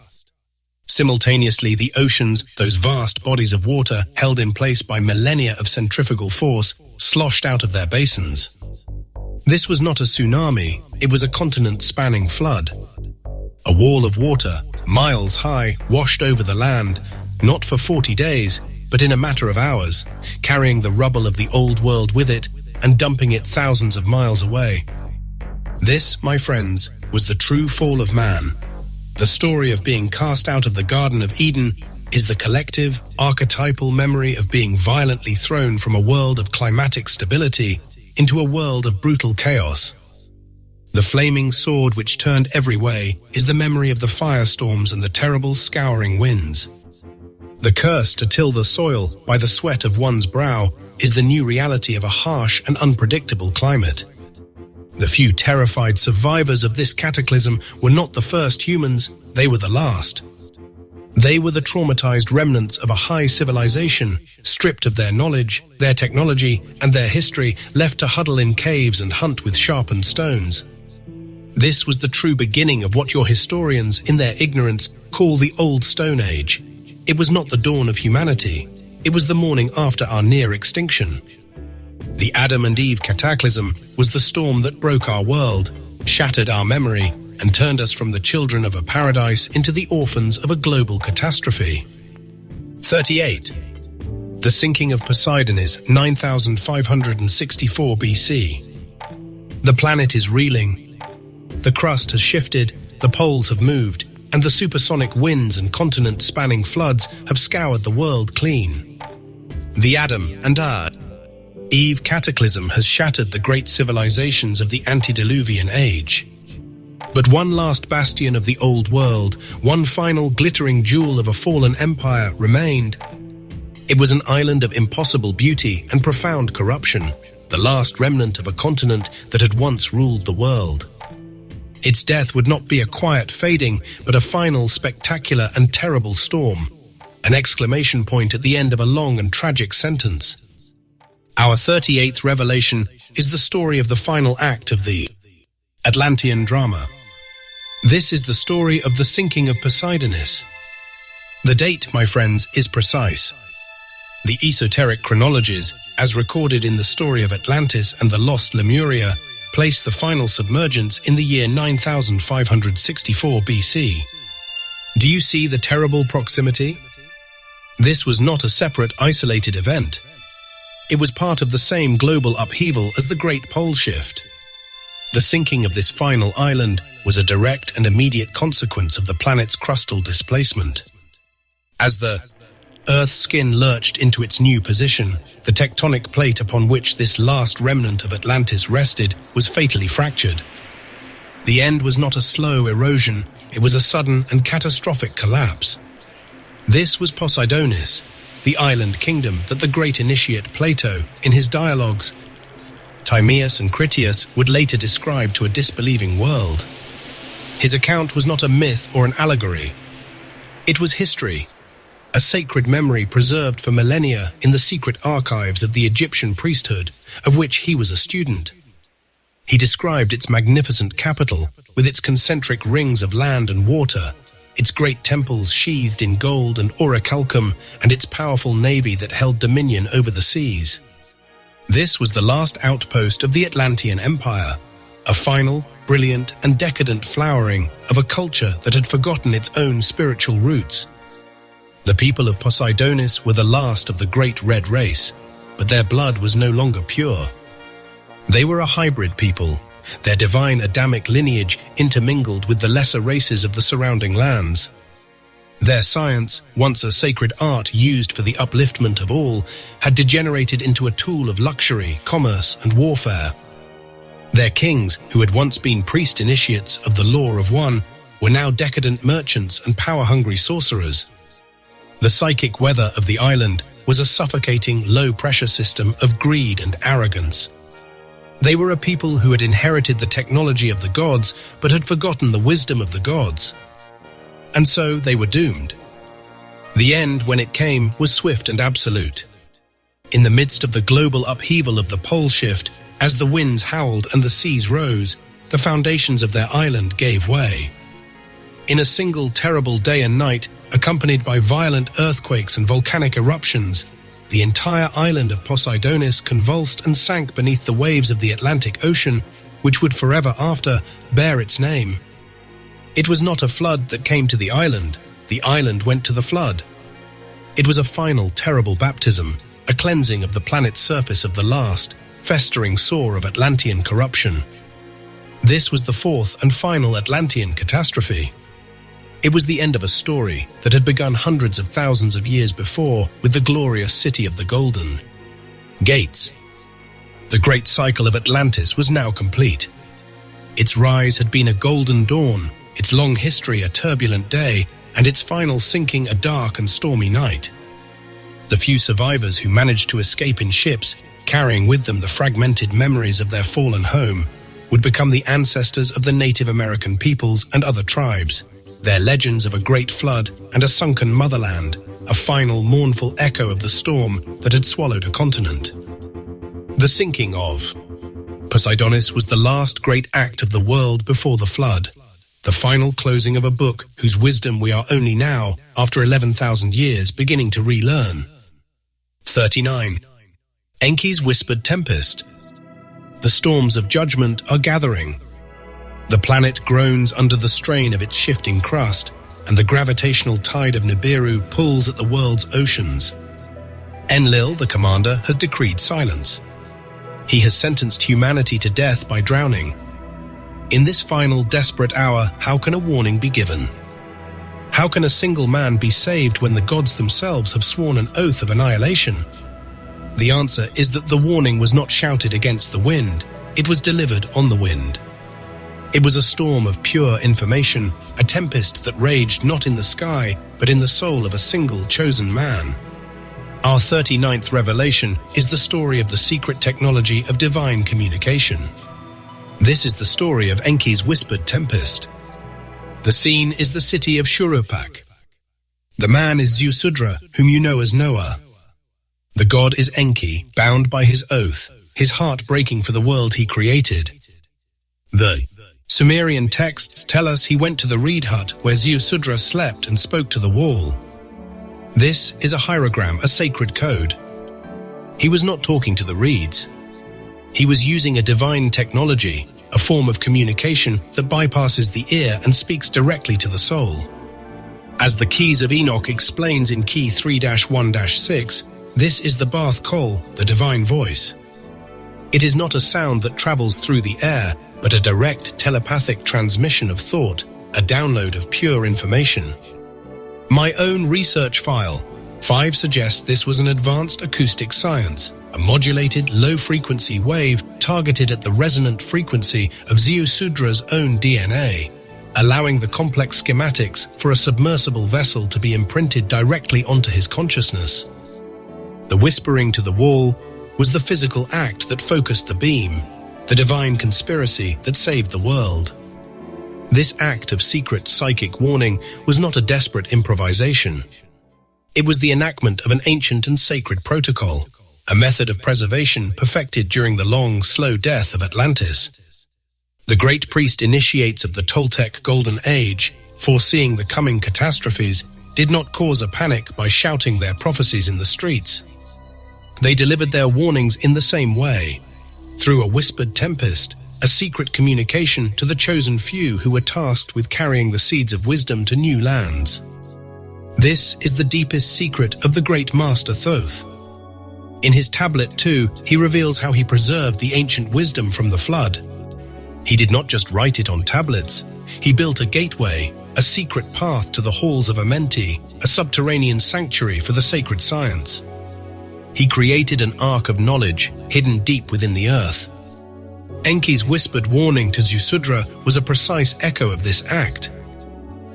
Simultaneously, the oceans, those vast bodies of water held in place by millennia of centrifugal force, sloshed out of their basins. This was not a tsunami, it was a continent-spanning flood. A wall of water, miles high, washed over the land, not for 40 days, but in a matter of hours, carrying the rubble of the old world with it and dumping it thousands of miles away. This, my friends, was the true fall of man. The story of being cast out of the Garden of Eden is the collective, archetypal memory of being violently thrown from a world of climatic stability into a world of brutal chaos. The flaming sword which turned every way is the memory of the firestorms and the terrible scouring winds. The curse to till the soil by the sweat of one's brow is the new reality of a harsh and unpredictable climate. The few terrified survivors of this cataclysm were not the first humans, they were the last. They were the traumatized remnants of a high civilization, stripped of their knowledge, their technology, and their history, left to huddle in caves and hunt with sharpened stones. This was the true beginning of what your historians, in their ignorance, call the Old Stone Age. It was not the dawn of humanity. It was the morning after our near extinction. The Adam and Eve cataclysm was the storm that broke our world, shattered our memory, and turned us from the children of a paradise into the orphans of a global catastrophe. 38. The sinking of Poseidon is 9,564 BC. The planet is reeling. The crust has shifted, the poles have moved, and the supersonic winds and continent-spanning floods have scoured the world clean. The Adam and Eve cataclysm has shattered the great civilizations of the antediluvian age. But one last bastion of the old world, one final glittering jewel of a fallen empire remained. It was an island of impossible beauty and profound corruption, the last remnant of a continent that had once ruled the world. Its death would not be a quiet fading, but a final, spectacular and terrible storm, an exclamation point at the end of a long and tragic sentence. Our 38th revelation is the story of the final act of the Atlantean drama. This is the story of the sinking of Poseidonis. The date, my friends, is precise. The esoteric chronologies, as recorded in the story of Atlantis and the lost Lemuria, place the final submergence in the year 9564 BC. Do you see the terrible proximity? This was not a separate, isolated event. It was part of the same global upheaval as the Great Pole Shift. The sinking of this final island was a direct and immediate consequence of the planet's crustal displacement. As the Earth's skin lurched into its new position, the tectonic plate upon which this last remnant of Atlantis rested was fatally fractured. The end was not a slow erosion, it was a sudden and catastrophic collapse. This was Poseidonis, the island kingdom that the great initiate Plato, in his dialogues, Timaeus and Critias, would later describe to a disbelieving world. His account was not a myth or an allegory. It was history, a sacred memory preserved for millennia in the secret archives of the Egyptian priesthood, of which he was a student. He described its magnificent capital, with its concentric rings of land and water, its great temples sheathed in gold and orichalcum, and its powerful navy that held dominion over the seas. This was the last outpost of the Atlantean Empire, a final, brilliant, and decadent flowering of a culture that had forgotten its own spiritual roots. The people of Poseidonis were the last of the great red race, but their blood was no longer pure. They were a hybrid people, their divine Adamic lineage intermingled with the lesser races of the surrounding lands. Their science, once a sacred art used for the upliftment of all, had degenerated into a tool of luxury, commerce, and warfare. Their kings, who had once been priest initiates of the law of one, were now decadent merchants and power-hungry sorcerers. The psychic weather of the island was a suffocating, low-pressure system of greed and arrogance. They were a people who had inherited the technology of the gods, but had forgotten the wisdom of the gods. And so they were doomed. The end, when it came, was swift and absolute. In the midst of the global upheaval of the pole shift, as the winds howled and the seas rose, the foundations of their island gave way. In a single terrible day and night, accompanied by violent earthquakes and volcanic eruptions, the entire island of Poseidonis convulsed and sank beneath the waves of the Atlantic Ocean, which would forever after bear its name. It was not a flood that came to the island went to the flood. It was a final terrible baptism, a cleansing of the planet's surface of the last, festering sore of Atlantean corruption. This was the fourth and final Atlantean catastrophe. It was the end of a story that had begun hundreds of thousands of years before with the glorious city of the Golden Gates. The great cycle of Atlantis was now complete. Its rise had been a golden dawn, its long history a turbulent day, and its final sinking a dark and stormy night. The few survivors who managed to escape in ships, carrying with them the fragmented memories of their fallen home, would become the ancestors of the Native American peoples and other tribes, their legends of a great flood and a sunken motherland, a final mournful echo of the storm that had swallowed a continent. The sinking of Poseidonis was the last great act of the world before the flood, the final closing of a book whose wisdom we are only now, after 11,000 years, beginning to relearn. 39. Enki's whispered tempest. The storms of judgment are gathering. The planet groans under the strain of its shifting crust, and the gravitational tide of Nibiru pulls at the world's oceans. Enlil, the commander, has decreed silence. He has sentenced humanity to death by drowning. In this final desperate hour, how can a warning be given? How can a single man be saved when the gods themselves have sworn an oath of annihilation? The answer is that the warning was not shouted against the wind, it was delivered on the wind. It was a storm of pure information, a tempest that raged not in the sky, but in the soul of a single chosen man. Our 39th revelation is the story of the secret technology of divine communication. This is the story of Enki's whispered tempest. The scene is the city of Shurupak. The man is Ziusudra, whom you know as Noah. The god is Enki, bound by his oath, his heart breaking for the world he created. The Sumerian texts tell us he went to the reed hut where Ziusudra slept and spoke to the wall. This is a hierogram, a sacred code. He was not talking to the reeds. He was using a divine technology, a form of communication that bypasses the ear and speaks directly to the soul. As the Keys of Enoch explains in Key 3-1-6, this is the Bath Kol, the divine voice. It is not a sound that travels through the air, but a direct telepathic transmission of thought, a download of pure information. My own research file 5 suggests this was an advanced acoustic science, a modulated low-frequency wave targeted at the resonant frequency of Ziusudra's own DNA, allowing the complex schematics for a submersible vessel to be imprinted directly onto his consciousness. The whispering to the wall was the physical act that focused the beam, the divine conspiracy that saved the world. This act of secret psychic warning was not a desperate improvisation. It was the enactment of an ancient and sacred protocol, a method of preservation perfected during the long, slow death of Atlantis. The great priest initiates of the Toltec Golden Age, foreseeing the coming catastrophes, did not cause a panic by shouting their prophecies in the streets. They delivered their warnings in the same way, through a whispered tempest, a secret communication to the chosen few who were tasked with carrying the seeds of wisdom to new lands. This is the deepest secret of the great Master Thoth. In his Tablet 2, he reveals how he preserved the ancient wisdom from the flood. He did not just write it on tablets. He built a gateway, a secret path to the halls of Amenti, a subterranean sanctuary for the sacred science. He created an ark of knowledge hidden deep within the earth. Enki's whispered warning to Ziusudra was a precise echo of this act.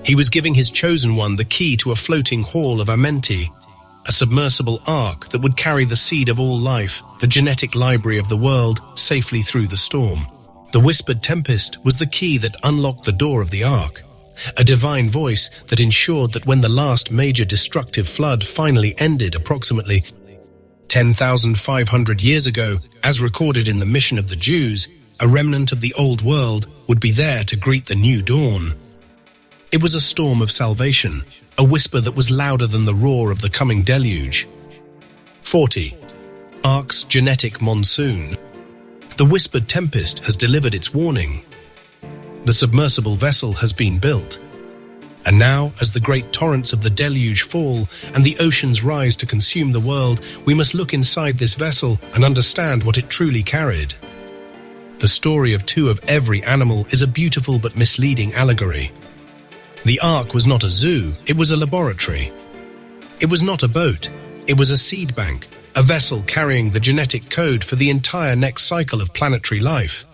He was giving his chosen one the key to a floating hall of Amenti, a submersible ark that would carry the seed of all life, the genetic library of the world, safely through the storm. The whispered tempest was the key that unlocked the door of the ark, a divine voice that ensured that when the last major destructive flood finally ended approximately 10,500 years ago, as recorded in the mission of the Jews, a remnant of the old world would be there to greet the new dawn. It was a storm of salvation, a whisper that was louder than the roar of the coming deluge. 40. Ark's genetic monsoon. The whispered tempest has delivered its warning. The submersible vessel has been built. And now, as the great torrents of the deluge fall and the oceans rise to consume the world, we must look inside this vessel and understand what it truly carried. The story of two of every animal is a beautiful but misleading allegory. The ark was not a zoo, it was a laboratory. It was not a boat, it was a seed bank, a vessel carrying the genetic code for the entire next cycle of planetary life.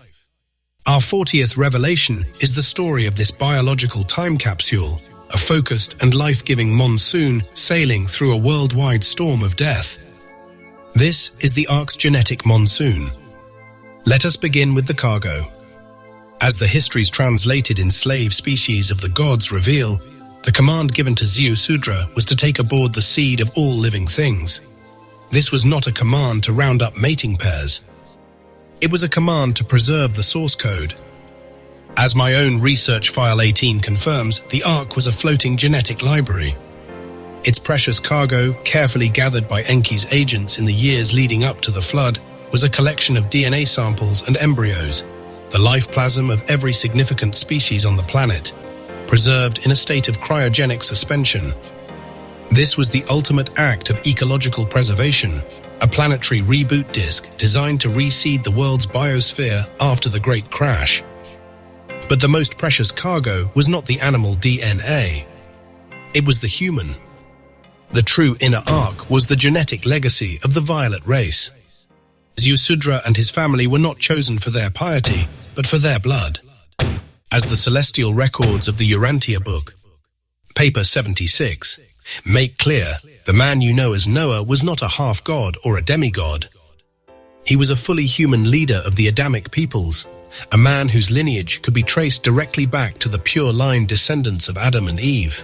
Our 40th revelation is the story of this biological time capsule, a focused and life-giving monsoon sailing through a worldwide storm of death. This is the Ark's genetic monsoon. Let us begin with the cargo. As the histories translated in slave species of the gods reveal, the command given to Ziusudra was to take aboard the seed of all living things. This was not a command to round up mating pairs. It was a command to preserve the source code. As my own research file 18 confirms, the Ark was a floating genetic library. Its precious cargo, carefully gathered by Enki's agents in the years leading up to the flood, was a collection of DNA samples and embryos, the life plasm of every significant species on the planet, preserved in a state of cryogenic suspension. This was the ultimate act of ecological preservation, a planetary reboot disk designed to reseed the world's biosphere after the Great Crash. But the most precious cargo was not the animal DNA. It was the human. The true inner ark was the genetic legacy of the violet race. Ziusudra and his family were not chosen for their piety, but for their blood. As the celestial records of the Urantia book, paper 76, make clear, the man you know as Noah was not a half-god or a demigod. He was a fully human leader of the Adamic peoples, a man whose lineage could be traced directly back to the pure line descendants of Adam and Eve.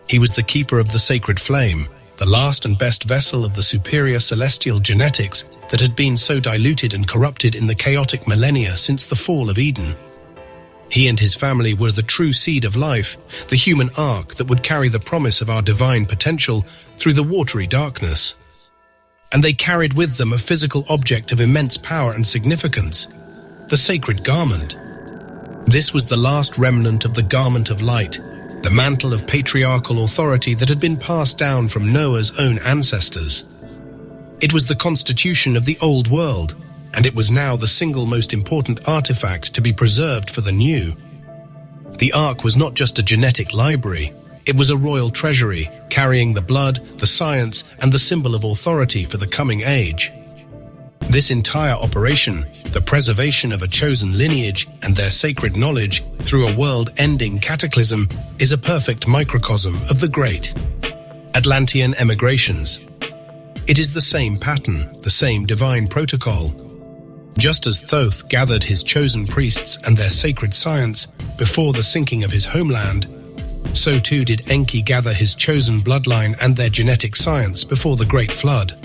He was the keeper of the sacred flame, the last and best vessel of the superior celestial genetics that had been so diluted and corrupted in the chaotic millennia since the fall of Eden. He and his family were the true seed of life, the human ark that would carry the promise of our divine potential through the watery darkness. And they carried with them a physical object of immense power and significance, the sacred garment. This was the last remnant of the garment of light, the mantle of patriarchal authority that had been passed down from Noah's own ancestors. It was the constitution of the old world, and it was now the single most important artifact to be preserved for the new. The Ark was not just a genetic library, it was a royal treasury, carrying the blood, the science, and the symbol of authority for the coming age. This entire operation, the preservation of a chosen lineage and their sacred knowledge through a world-ending cataclysm, is a perfect microcosm of the great Atlantean emigrations. It is the same pattern, the same divine protocol. Just as Thoth gathered his chosen priests and their sacred science before the sinking of his homeland, so too did Enki gather his chosen bloodline and their genetic science before the Great Flood.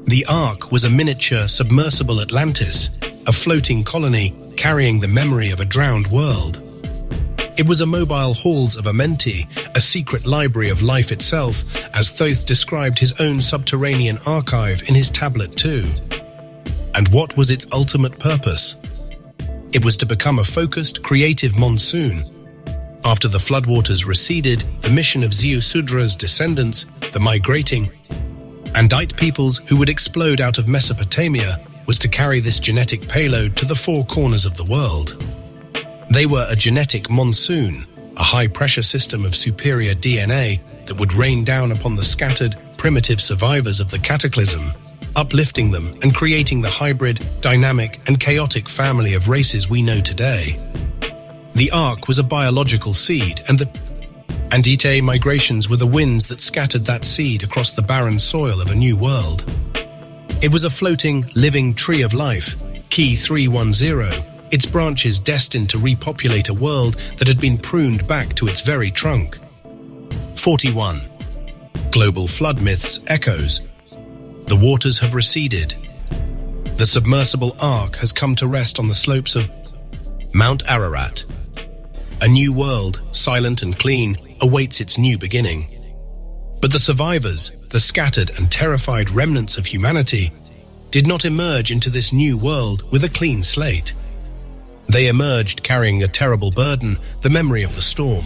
The Ark was a miniature submersible Atlantis, a floating colony carrying the memory of a drowned world. It was a mobile halls of Amenti, a secret library of life itself, as Thoth described his own subterranean archive in his tablet too. And what was its ultimate purpose? It was to become a focused, creative monsoon. After the floodwaters receded, the mission of Ziusudra's descendants, the migrating Andite peoples who would explode out of Mesopotamia, was to carry this genetic payload to the four corners of the world. They were a genetic monsoon, a high-pressure system of superior DNA that would rain down upon the scattered, primitive survivors of the cataclysm, uplifting them and creating the hybrid, dynamic, and chaotic family of races we know today. The Ark was a biological seed, and the Andite migrations were the winds that scattered that seed across the barren soil of a new world. It was a floating, living tree of life, Key 310, its branches destined to repopulate a world that had been pruned back to its very trunk. 41. Global flood myths echoes. The waters have receded. The submersible Ark has come to rest on the slopes of Mount Ararat. A new world, silent and clean, awaits its new beginning. But the survivors, the scattered and terrified remnants of humanity, did not emerge into this new world with a clean slate. They emerged carrying a terrible burden, the memory of the storm.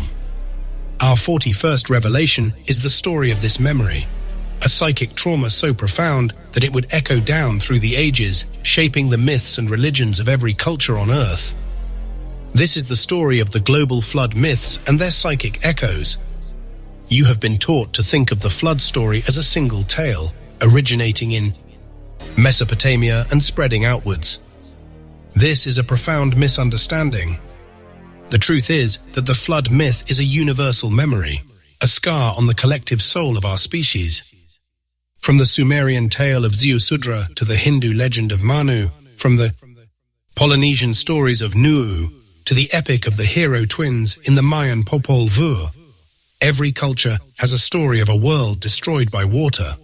Our 41st revelation is the story of this memory, a psychic trauma so profound that it would echo down through the ages, shaping the myths and religions of every culture on Earth. This is the story of the global flood myths and their psychic echoes. You have been taught to think of the flood story as a single tale, originating in Mesopotamia and spreading outwards. This is a profound misunderstanding. The truth is that the flood myth is a universal memory, a scar on the collective soul of our species. From the Sumerian tale of Ziusudra to the Hindu legend of Manu, from the Polynesian stories of Nu'u to the epic of the hero twins in the Mayan Popol Vuh, every culture has a story of a world destroyed by water.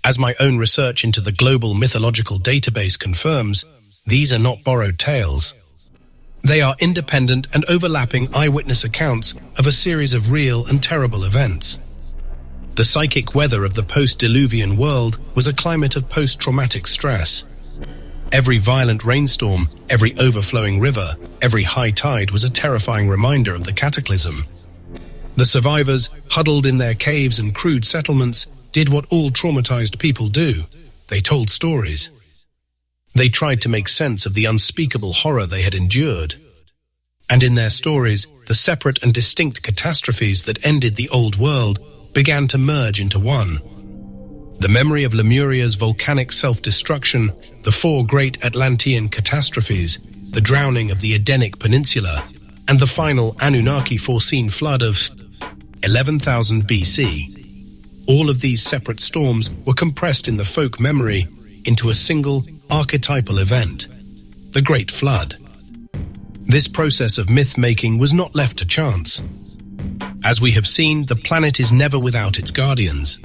As my own research into the global mythological database confirms, these are not borrowed tales. They are independent and overlapping eyewitness accounts of a series of real and terrible events. The psychic weather of the post-Diluvian world was a climate of post-traumatic stress. Every violent rainstorm, every overflowing river, every high tide was a terrifying reminder of the cataclysm. The survivors, huddled in their caves and crude settlements, did what all traumatized people do. They told stories. They tried to make sense of the unspeakable horror they had endured. And in their stories, the separate and distinct catastrophes that ended the old world began to merge into one. The memory of Lemuria's volcanic self-destruction, the four great Atlantean catastrophes, the drowning of the Edenic Peninsula, and the final Anunnaki-foreseen flood of 11,000 BC. All of these separate storms were compressed in the folk memory into a single archetypal event, the Great Flood. This process of myth-making was not left to chance. As we have seen, the planet is never without its guardians.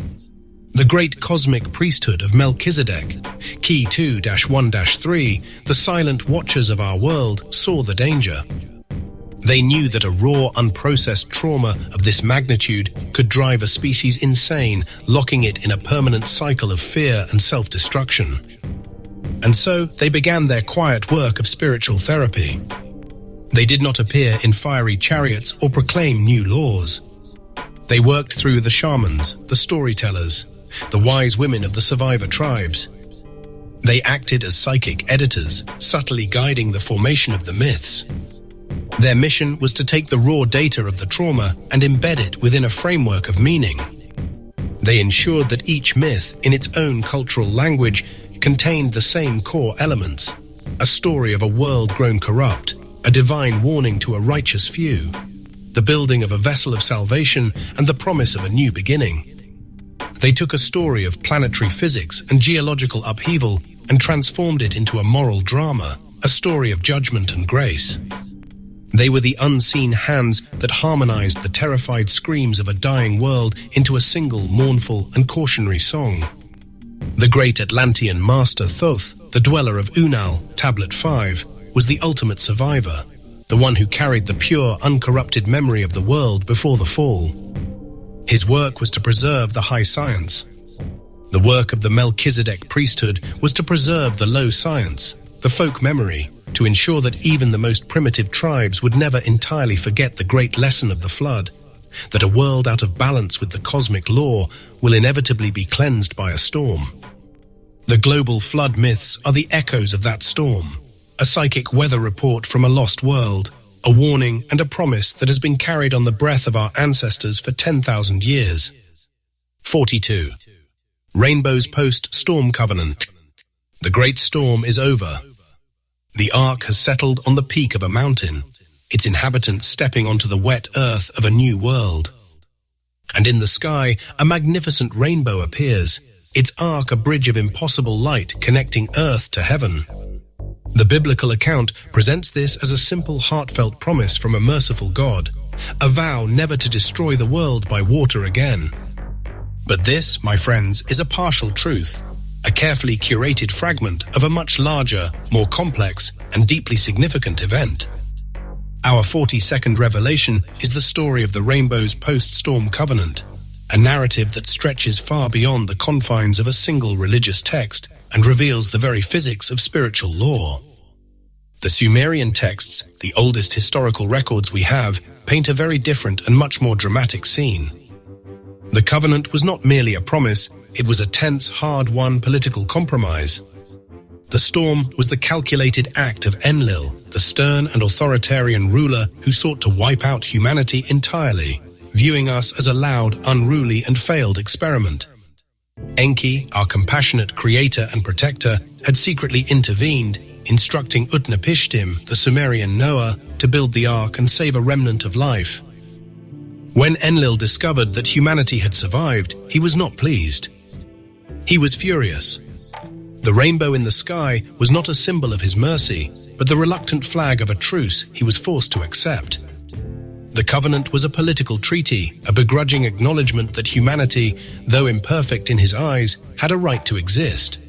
The great cosmic priesthood of Melchizedek, Key 2-1-3, the silent watchers of our world, saw the danger. They knew that a raw, unprocessed trauma of this magnitude could drive a species insane, locking it in a permanent cycle of fear and self-destruction. And so they began their quiet work of spiritual therapy. They did not appear in fiery chariots or proclaim new laws. They worked through the shamans, the storytellers, the wise women of the survivor tribes. They acted as psychic editors, subtly guiding the formation of the myths. Their mission was to take the raw data of the trauma and embed it within a framework of meaning. They ensured that each myth, in its own cultural language, contained the same core elements: a story of a world grown corrupt, a divine warning to a righteous few, the building of a vessel of salvation, and the promise of a new beginning. They took a story of planetary physics and geological upheaval and transformed it into a moral drama, a story of judgment and grace. They were the unseen hands that harmonized the terrified screams of a dying world into a single mournful and cautionary song. The great Atlantean master Thoth, the dweller of Unal, Tablet 5, was the ultimate survivor, the one who carried the pure, uncorrupted memory of the world before the fall. His work was to preserve the high science. The work of the Melchizedek priesthood was to preserve the low science, the folk memory, to ensure that even the most primitive tribes would never entirely forget the great lesson of the flood, that a world out of balance with the cosmic law will inevitably be cleansed by a storm. The global flood myths are the echoes of that storm, a psychic weather report from a lost world, a warning and a promise that has been carried on the breath of our ancestors for 10,000 years. 42. Rainbow's Post-Storm Covenant. The great storm is over. The Ark has settled on the peak of a mountain, its inhabitants stepping onto the wet earth of a new world. And in the sky, a magnificent rainbow appears, its arc a bridge of impossible light connecting earth to heaven. The biblical account presents this as a simple, heartfelt promise from a merciful God, a vow never to destroy the world by water again. But this, my friends, is a partial truth, a carefully curated fragment of a much larger, more complex, and deeply significant event. Our 42nd revelation is the story of the Rainbow's Post-Storm Covenant, a narrative that stretches far beyond the confines of a single religious text and reveals the very physics of spiritual law. The Sumerian texts, the oldest historical records we have, paint a very different and much more dramatic scene. The covenant was not merely a promise, it was a tense, hard-won political compromise. The storm was the calculated act of Enlil, the stern and authoritarian ruler who sought to wipe out humanity entirely, viewing us as a loud, unruly, and failed experiment. Enki, our compassionate creator and protector, had secretly intervened, instructing Utnapishtim, the Sumerian Noah, to build the ark and save a remnant of life. When Enlil discovered that humanity had survived, he was not pleased. He was furious. The rainbow in the sky was not a symbol of his mercy, but the reluctant flag of a truce he was forced to accept. The covenant was a political treaty, a begrudging acknowledgement that humanity, though imperfect in his eyes, had a right to exist.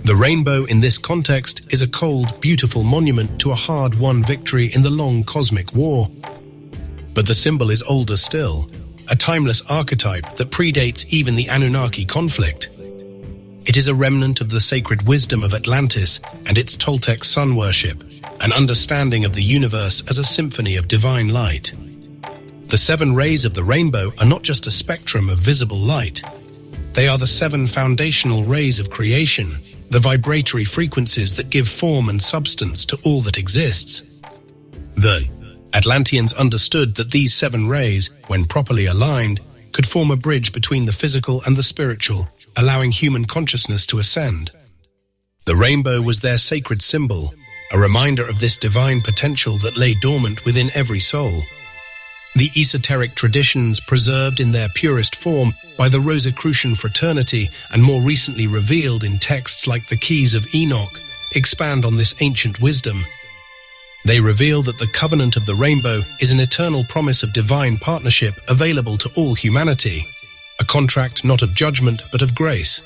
The rainbow in this context is a cold, beautiful monument to a hard-won victory in the long cosmic war. But the symbol is older still, a timeless archetype that predates even the Anunnaki conflict. It is a remnant of the sacred wisdom of Atlantis and its Toltec sun worship, an understanding of the universe as a symphony of divine light. The 7 rays of the rainbow are not just a spectrum of visible light. They are the 7 foundational rays of creation, the vibratory frequencies that give form and substance to all that exists. The Atlanteans understood that these 7 rays, when properly aligned, could form a bridge between the physical and the spiritual, allowing human consciousness to ascend. The rainbow was their sacred symbol, a reminder of this divine potential that lay dormant within every soul. The esoteric traditions preserved in their purest form by the Rosicrucian fraternity and more recently revealed in texts like the Keys of Enoch expand on this ancient wisdom. They reveal that the covenant of the rainbow is an eternal promise of divine partnership available to all humanity, a contract not of judgment but of grace.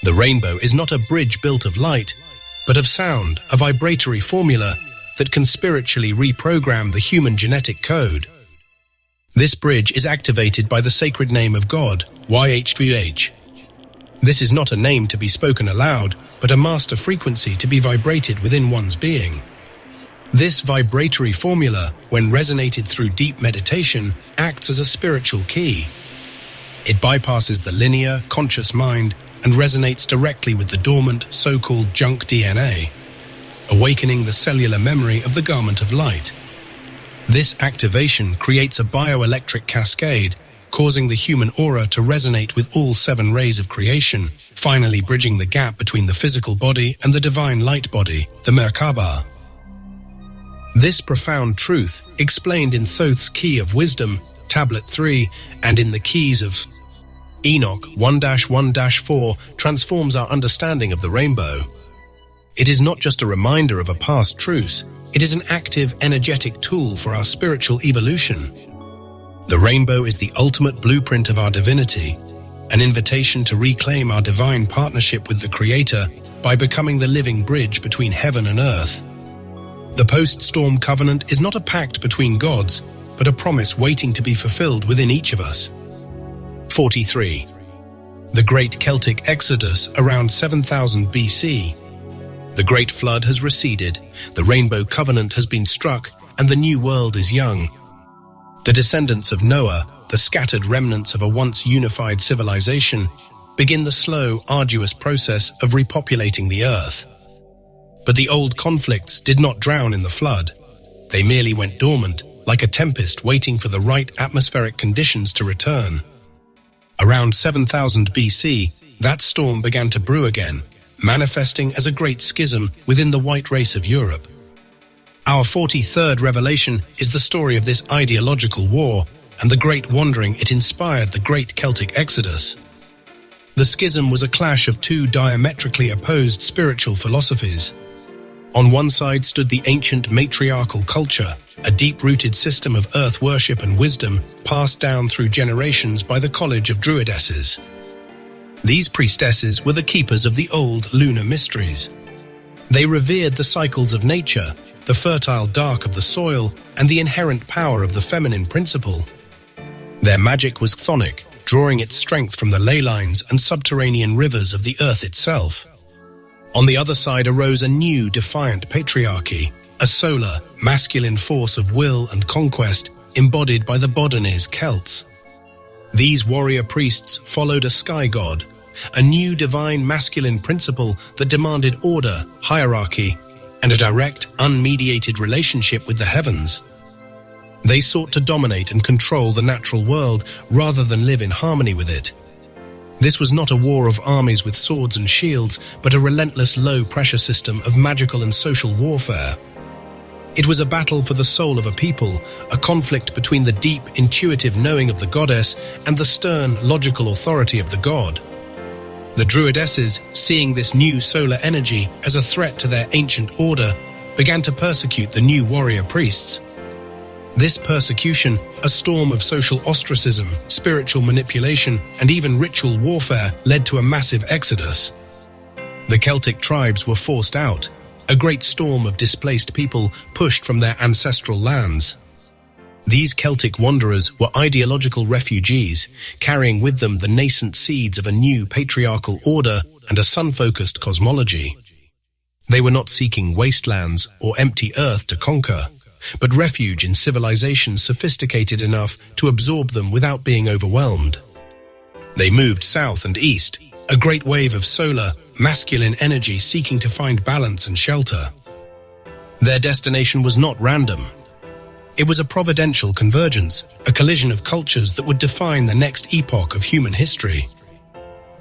The rainbow is not a bridge built of light, but of sound, a vibratory formula that can spiritually reprogram the human genetic code. This bridge is activated by the sacred name of God, YHWH. This is not a name to be spoken aloud, but a master frequency to be vibrated within one's being. This vibratory formula, when resonated through deep meditation, acts as a spiritual key. It bypasses the linear, conscious mind and resonates directly with the dormant, so-called junk DNA, awakening the cellular memory of the garment of light. This activation creates a bioelectric cascade, causing the human aura to resonate with all 7 rays of creation, finally bridging the gap between the physical body and the divine light body, the Merkaba. This profound truth, explained in Thoth's Key of Wisdom, Tablet 3, and in the Keys of Enoch 1-1-4, transforms our understanding of the rainbow. It is not just a reminder of a past truth, it is an active, energetic tool for our spiritual evolution. The rainbow is the ultimate blueprint of our divinity, an invitation to reclaim our divine partnership with the Creator by becoming the living bridge between heaven and earth. The post-storm covenant is not a pact between gods, but a promise waiting to be fulfilled within each of us. 43. The Great Celtic Exodus around 7000 BC. The Great Flood has receded, the Rainbow Covenant has been struck, and the New World is young. The descendants of Noah, the scattered remnants of a once unified civilization, begin the slow, arduous process of repopulating the earth. But the old conflicts did not drown in the flood. They merely went dormant, like a tempest waiting for the right atmospheric conditions to return. Around 7000 BC, that storm began to brew again, manifesting as a great schism within the white race of Europe. Our 43rd revelation is the story of this ideological war and the great wandering it inspired the Great Celtic Exodus. The schism was a clash of 2 diametrically opposed spiritual philosophies. On one side stood the ancient matriarchal culture, a deep-rooted system of earth worship and wisdom passed down through generations by the College of Druidesses. These priestesses were the keepers of the old lunar mysteries. They revered the cycles of nature, the fertile dark of the soil, and the inherent power of the feminine principle. Their magic was chthonic, drawing its strength from the ley lines and subterranean rivers of the earth itself. On the other side arose a new, defiant patriarchy, a solar, masculine force of will and conquest embodied by the Bodonese Celts. These warrior priests followed a sky god, a new divine masculine principle that demanded order, hierarchy, and a direct, unmediated relationship with the heavens. They sought to dominate and control the natural world rather than live in harmony with it. This was not a war of armies with swords and shields, but a relentless low-pressure system of magical and social warfare. It was a battle for the soul of a people, a conflict between the deep, intuitive knowing of the goddess and the stern, logical authority of the god. The Druidesses, seeing this new solar energy as a threat to their ancient order, began to persecute the new warrior priests. This persecution, a storm of social ostracism, spiritual manipulation, and even ritual warfare, led to a massive exodus. The Celtic tribes were forced out. A great storm of displaced people pushed from their ancestral lands. These Celtic wanderers were ideological refugees, carrying with them the nascent seeds of a new patriarchal order and a sun-focused cosmology. They were not seeking wastelands or empty earth to conquer, but refuge in civilizations sophisticated enough to absorb them without being overwhelmed. They moved south and east, a great wave of solar, masculine energy seeking to find balance and shelter. Their destination was not random. It was a providential convergence, a collision of cultures that would define the next epoch of human history.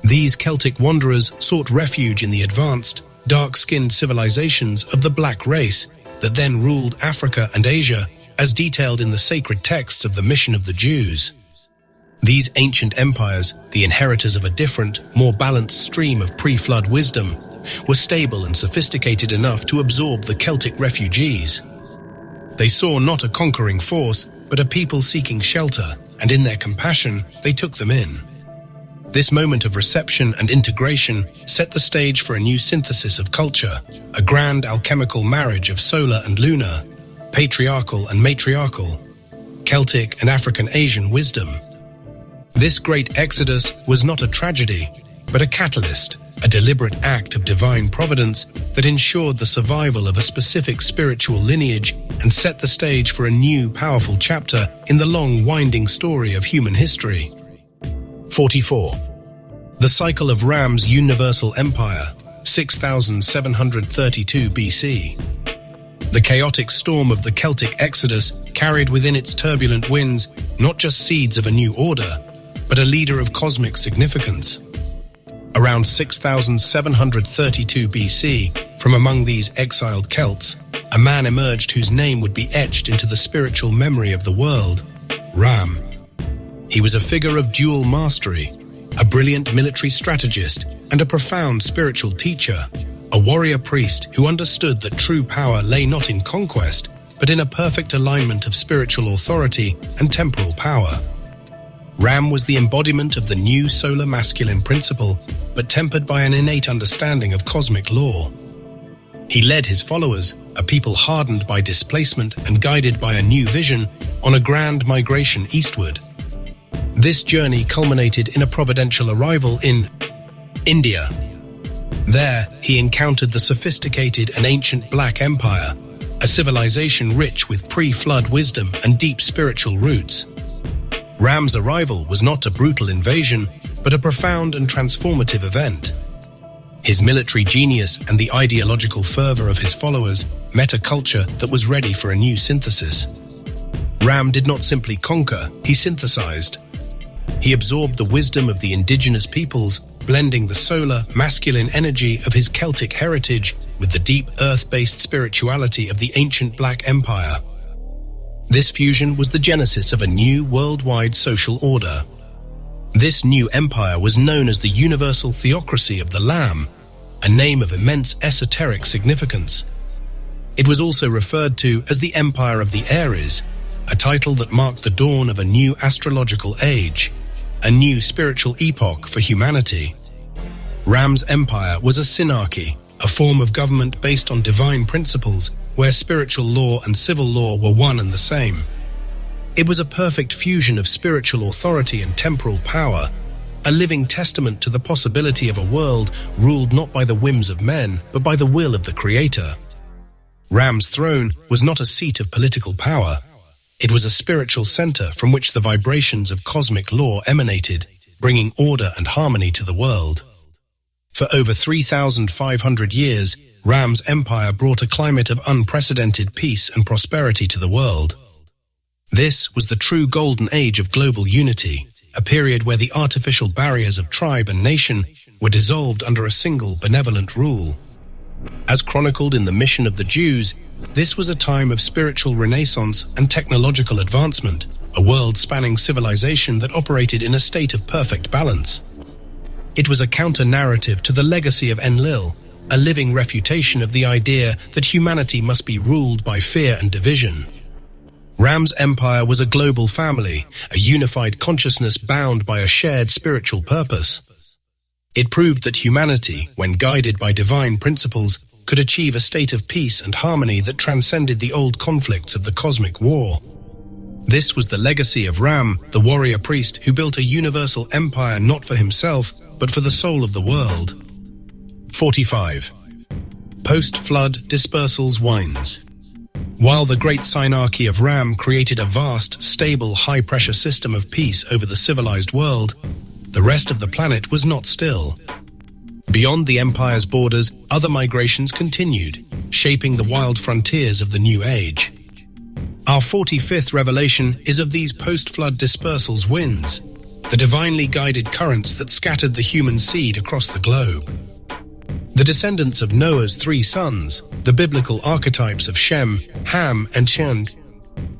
These Celtic wanderers sought refuge in the advanced, dark-skinned civilizations of the black race that then ruled Africa and Asia, as detailed in the sacred texts of the mission of the Jews. These ancient empires, the inheritors of a different, more balanced stream of pre-flood wisdom, were stable and sophisticated enough to absorb the Celtic refugees. They saw not a conquering force, but a people seeking shelter, and in their compassion, they took them in. This moment of reception and integration set the stage for a new synthesis of culture, a grand alchemical marriage of solar and lunar, patriarchal and matriarchal, Celtic and African Asian wisdom. This great exodus was not a tragedy, but a catalyst, a deliberate act of divine providence that ensured the survival of a specific spiritual lineage and set the stage for a new, powerful chapter in the long, winding story of human history. 44. The cycle of Ram's universal empire, 6732 BC. The chaotic storm of the Celtic Exodus carried within its turbulent winds not just seeds of a new order, but a leader of cosmic significance. Around 6732 BC, from among these exiled Celts, a man emerged whose name would be etched into the spiritual memory of the world, Ram. He was a figure of dual mastery, a brilliant military strategist and a profound spiritual teacher, a warrior priest who understood that true power lay not in conquest, but in a perfect alignment of spiritual authority and temporal power. Ram was the embodiment of the new solar masculine principle, but tempered by an innate understanding of cosmic law. He led his followers, a people hardened by displacement and guided by a new vision, on a grand migration eastward. This journey culminated in a providential arrival in India. There, he encountered the sophisticated and ancient Black Empire, a civilization rich with pre-flood wisdom and deep spiritual roots. Ram's arrival was not a brutal invasion, but a profound and transformative event. His military genius and the ideological fervor of his followers met a culture that was ready for a new synthesis. Ram did not simply conquer, he synthesized. He absorbed the wisdom of the indigenous peoples, blending the solar, masculine energy of his Celtic heritage with the deep earth-based spirituality of the ancient Black Empire. This fusion was the genesis of a new worldwide social order. This new empire was known as the Universal Theocracy of the Lamb, a name of immense esoteric significance. It was also referred to as the Empire of the Aries, a title that marked the dawn of a new astrological age, a new spiritual epoch for humanity. Ram's empire was a synarchy, a form of government based on divine principles where spiritual law and civil law were one and the same. It was a perfect fusion of spiritual authority and temporal power, a living testament to the possibility of a world ruled not by the whims of men, but by the will of the Creator. Ram's throne was not a seat of political power. It was a spiritual center from which the vibrations of cosmic law emanated, bringing order and harmony to the world. For over 3,500 years, Ram's empire brought a climate of unprecedented peace and prosperity to the world. This was the true golden age of global unity, a period where the artificial barriers of tribe and nation were dissolved under a single benevolent rule. As chronicled in the Mission of the Jews, this was a time of spiritual renaissance and technological advancement, a world-spanning civilization that operated in a state of perfect balance. It was a counter-narrative to the legacy of Enlil, a living refutation of the idea that humanity must be ruled by fear and division. Ram's empire was a global family, a unified consciousness bound by a shared spiritual purpose. It proved that humanity, when guided by divine principles, could achieve a state of peace and harmony that transcended the old conflicts of the cosmic war. This was the legacy of Ram, the warrior priest who built a universal empire not for himself, but for the soul of the world. 45. Post-flood dispersals winds. While the great synarchy of Ram created a vast, stable, high-pressure system of peace over the civilized world, the rest of the planet was not still. Beyond the empire's borders, other migrations continued, shaping the wild frontiers of the new age. Our 45th revelation is of these post-flood dispersals winds, the divinely guided currents that scattered the human seed across the globe. The descendants of Noah's 3 sons, the biblical archetypes of Shem, Ham, and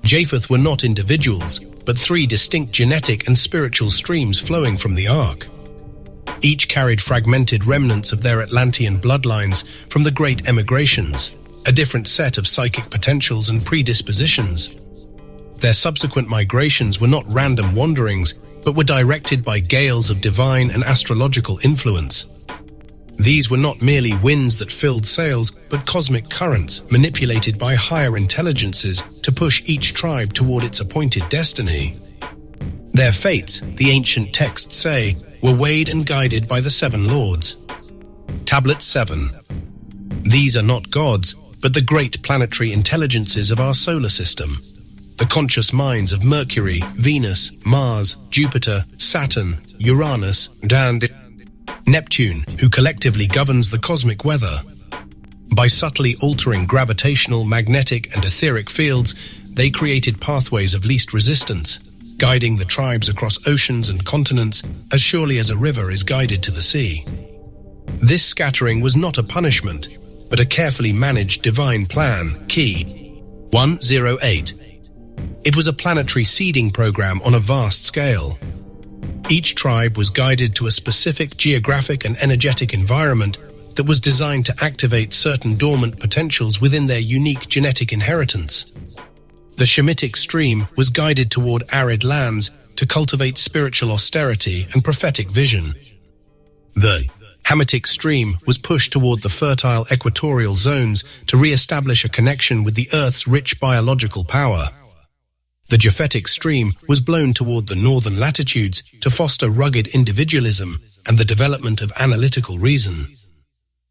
Japheth were not individuals, but 3 distinct genetic and spiritual streams flowing from the ark. Each carried fragmented remnants of their Atlantean bloodlines from the great emigrations, a different set of psychic potentials and predispositions. Their subsequent migrations were not random wanderings, but were directed by gales of divine and astrological influence. These were not merely winds that filled sails, but cosmic currents manipulated by higher intelligences to push each tribe toward its appointed destiny. Their fates, the ancient texts say, were weighed and guided by the 7 lords. Tablet 7. These are not gods, but the great planetary intelligences of our solar system. The conscious minds of Mercury, Venus, Mars, Jupiter, Saturn, Uranus, and Neptune, who collectively governs the cosmic weather. By subtly altering gravitational, magnetic, and etheric fields, they created pathways of least resistance, guiding the tribes across oceans and continents as surely as a river is guided to the sea. This scattering was not a punishment, but a carefully managed divine plan, Key 108. It was a planetary seeding program on a vast scale. Each tribe was guided to a specific geographic and energetic environment that was designed to activate certain dormant potentials within their unique genetic inheritance. The Shemitic stream was guided toward arid lands to cultivate spiritual austerity and prophetic vision. The Hamitic stream was pushed toward the fertile equatorial zones to re-establish a connection with the Earth's rich biological power. The Japhetic stream was blown toward the northern latitudes to foster rugged individualism and the development of analytical reason.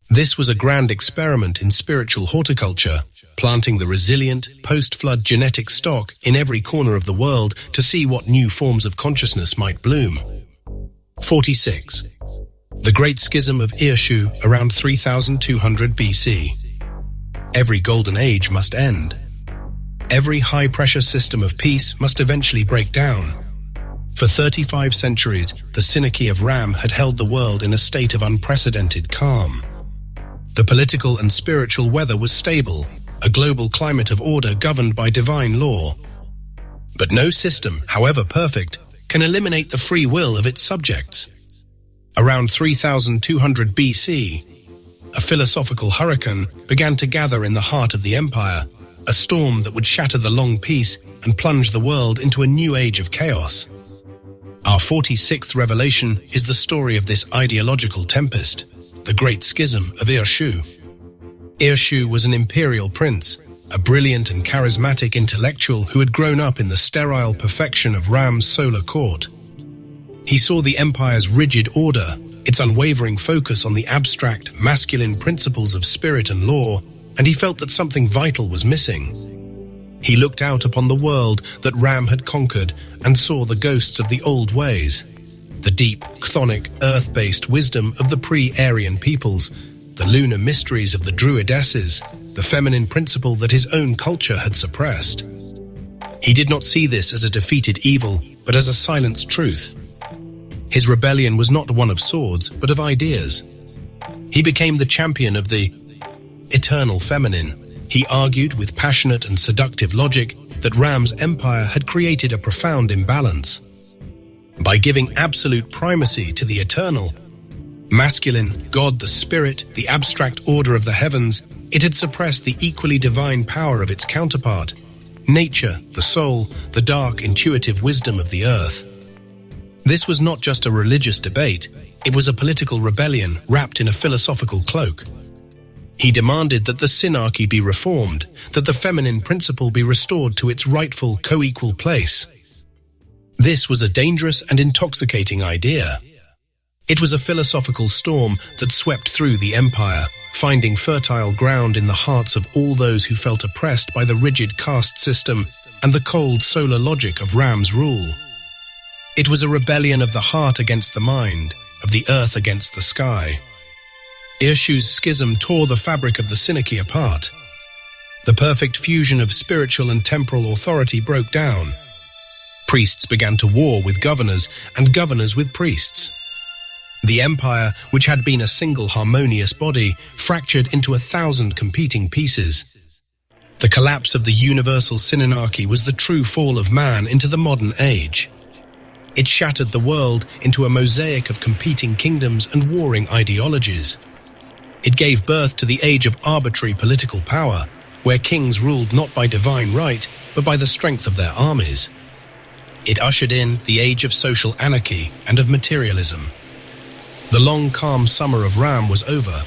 This was a grand experiment in spiritual horticulture, planting the resilient, post-flood genetic stock in every corner of the world to see what new forms of consciousness might bloom. 46. The Great Schism of Irshu around 3200 BC. Every golden age must end. Every high-pressure system of peace must eventually break down. For 35 centuries, the Synarchy of Ram had held the world in a state of unprecedented calm. The political and spiritual weather was stable, a global climate of order governed by divine law. But no system, however perfect, can eliminate the free will of its subjects. Around 3200 BC, a philosophical hurricane began to gather in the heart of the empire, a storm that would shatter the long peace and plunge the world into a new age of chaos. Our 46th revelation is the story of this ideological tempest, the Great Schism of Irshu. Irshu was an imperial prince, a brilliant and charismatic intellectual who had grown up in the sterile perfection of Ram's solar court. He saw the empire's rigid order, its unwavering focus on the abstract, masculine principles of spirit and law, and he felt that something vital was missing. He looked out upon the world that Ram had conquered and saw the ghosts of the old ways, the deep, chthonic, earth-based wisdom of the pre-Aryan peoples, the lunar mysteries of the Druidesses, the feminine principle that his own culture had suppressed. He did not see this as a defeated evil, but as a silenced truth. His rebellion was not one of swords, but of ideas. He became the champion of the eternal feminine. He argued with passionate and seductive logic that Ram's empire had created a profound imbalance. By giving absolute primacy to the eternal, masculine, God the spirit, the abstract order of the heavens, it had suppressed the equally divine power of its counterpart, nature, the soul, the dark, intuitive wisdom of the earth. This was not just a religious debate, it was a political rebellion wrapped in a philosophical cloak. He demanded that the Synarchy be reformed, that the feminine principle be restored to its rightful co-equal place. This was a dangerous and intoxicating idea. It was a philosophical storm that swept through the empire, finding fertile ground in the hearts of all those who felt oppressed by the rigid caste system and the cold solar logic of Ram's rule. It was a rebellion of the heart against the mind, of the earth against the sky. Irshu's schism tore the fabric of the Synarchy apart. The perfect fusion of spiritual and temporal authority broke down. Priests began to war with governors, and governors with priests. The empire, which had been a single harmonious body, fractured into 1,000 competing pieces. The collapse of the universal synarchy was the true fall of man into the modern age. It shattered the world into a mosaic of competing kingdoms and warring ideologies. It gave birth to the age of arbitrary political power, where kings ruled not by divine right, but by the strength of their armies. It ushered in the age of social anarchy and of materialism. The long, calm summer of Ram was over.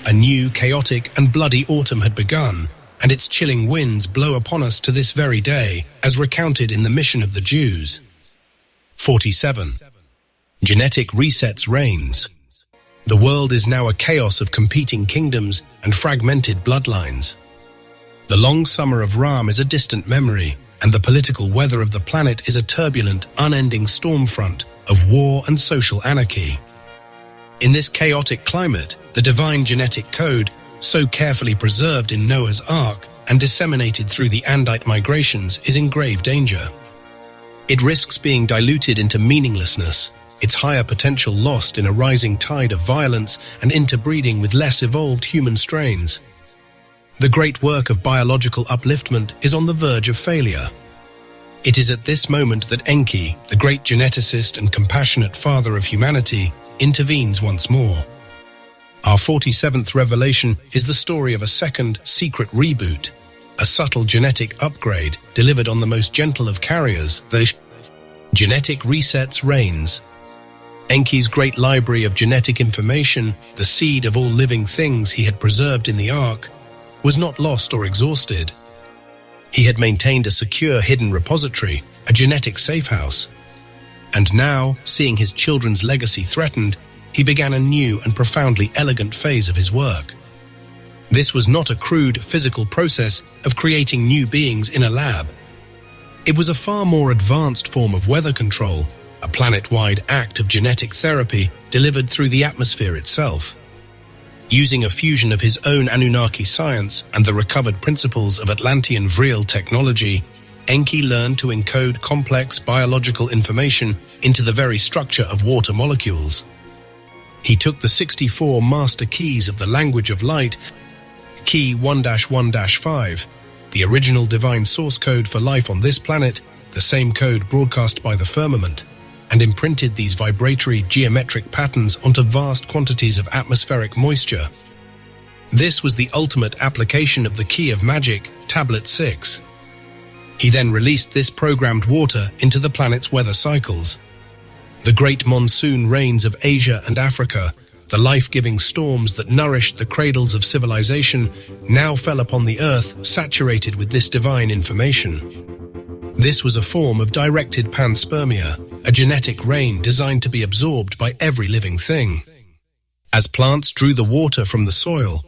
A new, chaotic and bloody autumn had begun, and its chilling winds blow upon us to this very day, as recounted in the mission of the Jews. 47. Genetic resets reigns. The world is now a chaos of competing kingdoms and fragmented bloodlines. The long summer of Ram is a distant memory, and the political weather of the planet is a turbulent, unending storm front of war and social anarchy. In this chaotic climate, the divine genetic code, so carefully preserved in Noah's Ark and disseminated through the Andite migrations, is in grave danger. It risks being diluted into meaninglessness, its higher potential lost in a rising tide of violence and interbreeding with less evolved human strains. The great work of biological upliftment is on the verge of failure. It is at this moment that Enki, the great geneticist and compassionate father of humanity, intervenes once more. Our 47th revelation is the story of a second, secret reboot, a subtle genetic upgrade delivered on the most gentle of carriers. The genetic resets reigns. Enki's great library of genetic information, the seed of all living things he had preserved in the Ark, was not lost or exhausted. He had maintained a secure hidden repository, a genetic safe house. And now, seeing his children's legacy threatened, he began a new and profoundly elegant phase of his work. This was not a crude physical process of creating new beings in a lab. It was a far more advanced form of weather control, a planet-wide act of genetic therapy delivered through the atmosphere itself. Using a fusion of his own Anunnaki science and the recovered principles of Atlantean Vril technology, Enki learned to encode complex biological information into the very structure of water molecules. He took the 64 master keys of the language of light, Key 1-1-5, the original divine source code for life on this planet, the same code broadcast by the firmament, and imprinted these vibratory geometric patterns onto vast quantities of atmospheric moisture. This was the ultimate application of the Key of Magic, Tablet 6. He then released this programmed water into the planet's weather cycles. The great monsoon rains of Asia and Africa, the life-giving storms that nourished the cradles of civilization, now fell upon the earth saturated with this divine information. This was a form of directed panspermia, a genetic rain designed to be absorbed by every living thing. As plants drew the water from the soil,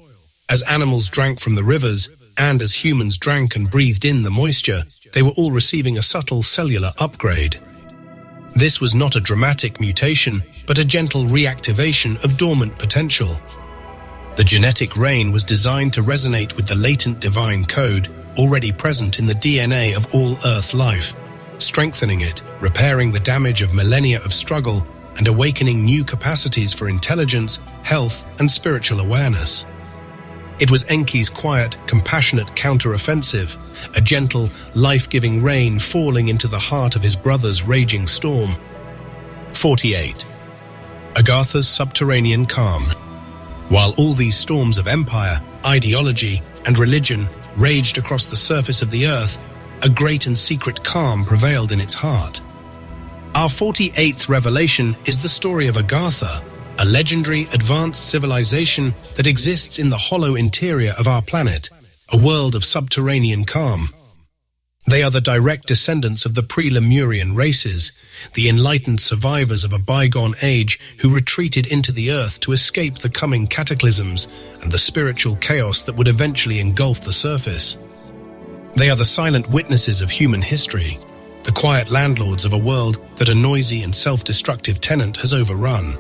as animals drank from the rivers, and as humans drank and breathed in the moisture, they were all receiving a subtle cellular upgrade. This was not a dramatic mutation, but a gentle reactivation of dormant potential. The genetic rain was designed to resonate with the latent divine code already present in the DNA of all Earth life, strengthening it, repairing the damage of millennia of struggle, and awakening new capacities for intelligence, health, and spiritual awareness. It was Enki's quiet, compassionate counteroffensive, a gentle, life-giving rain falling into the heart of his brother's raging storm. 48. Agartha's subterranean calm. While all these storms of empire, ideology, and religion raged across the surface of the earth, a great and secret calm prevailed in its heart. Our 48th revelation is the story of Agartha, a legendary advanced civilization that exists in the hollow interior of our planet, a world of subterranean calm. They are the direct descendants of the pre-Lemurian races, the enlightened survivors of a bygone age who retreated into the earth to escape the coming cataclysms and the spiritual chaos that would eventually engulf the surface. They are the silent witnesses of human history, the quiet landlords of a world that a noisy and self-destructive tenant has overrun.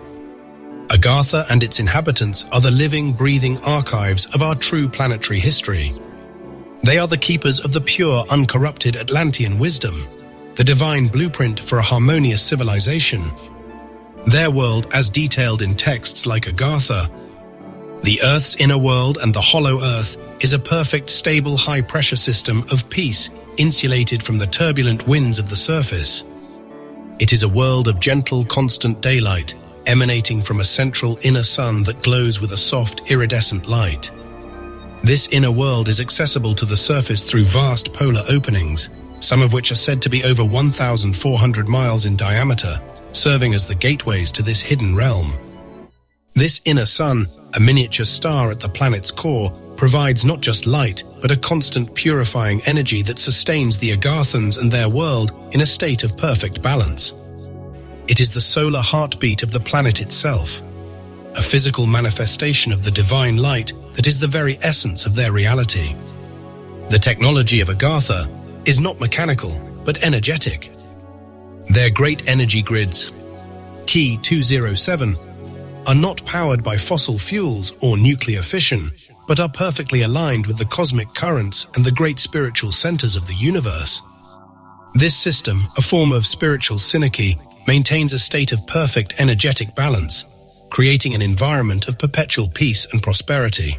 Agartha and its inhabitants are the living, breathing archives of our true planetary history. They are the keepers of the pure, uncorrupted Atlantean wisdom, the divine blueprint for a harmonious civilization. Their world, as detailed in texts like Agartha, the Earth's inner world and the hollow Earth, is a perfect, stable, high-pressure system of peace, insulated from the turbulent winds of the surface. It is a world of gentle, constant daylight, emanating from a central inner sun that glows with a soft, iridescent light. This inner world is accessible to the surface through vast polar openings, some of which are said to be over 1,400 miles in diameter, serving as the gateways to this hidden realm. This inner sun, a miniature star at the planet's core, provides not just light, but a constant purifying energy that sustains the Agarthans and their world in a state of perfect balance. It is the solar heartbeat of the planet itself. a physical manifestation of the divine light that is the very essence of their reality. The technology of Agartha is not mechanical, but energetic. Their great energy grids, Key 207, are not powered by fossil fuels or nuclear fission, but are perfectly aligned with the cosmic currents and the great spiritual centers of the universe. This system, a form of spiritual synarchy, maintains a state of perfect energetic balance, creating an environment of perpetual peace and prosperity.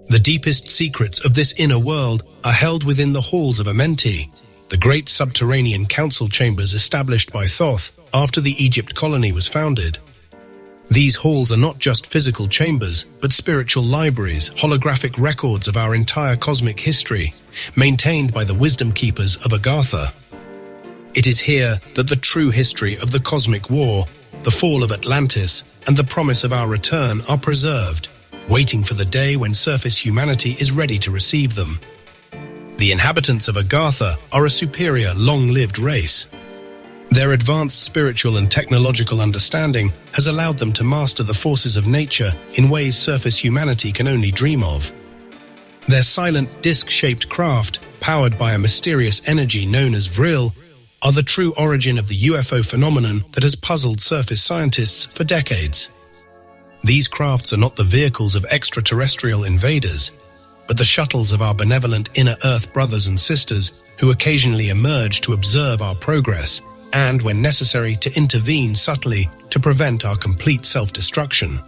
The deepest secrets of this inner world are held within the halls of Amenti, the great subterranean council chambers established by Thoth after the Egypt colony was founded. These halls are not just physical chambers, but spiritual libraries, holographic records of our entire cosmic history, maintained by the wisdom keepers of Agartha. It is here that the true history of the cosmic war, the fall of Atlantis, and the promise of our return are preserved, waiting for the day when surface humanity is ready to receive them. The inhabitants of Agartha are a superior, long-lived race. Their advanced spiritual and technological understanding has allowed them to master the forces of nature in ways surface humanity can only dream of. Their silent disc-shaped craft, powered by a mysterious energy known as Vril, are the true origin of the UFO phenomenon that has puzzled surface scientists for decades. These crafts are not the vehicles of extraterrestrial invaders, but the shuttles of our benevolent inner Earth brothers and sisters who occasionally emerge to observe our progress and, when necessary, to intervene subtly to prevent our complete self-destruction.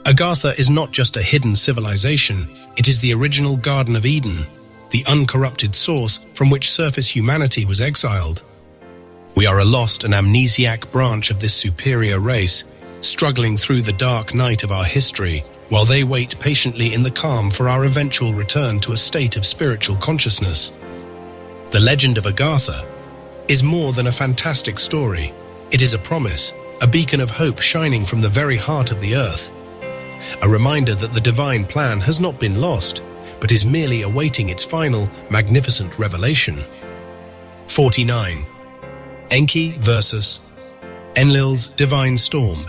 Agartha is not just a hidden civilization, it is the original Garden of Eden, the uncorrupted source from which surface humanity was exiled. We are a lost and amnesiac branch of this superior race, struggling through the dark night of our history, while they wait patiently in the calm for our eventual return to a state of spiritual consciousness. The legend of Agartha is more than a fantastic story. It is a promise, a beacon of hope shining from the very heart of the earth. A reminder that the divine plan has not been lost, but is merely awaiting its final, magnificent revelation. 49. Enki versus Enlil's divine storm.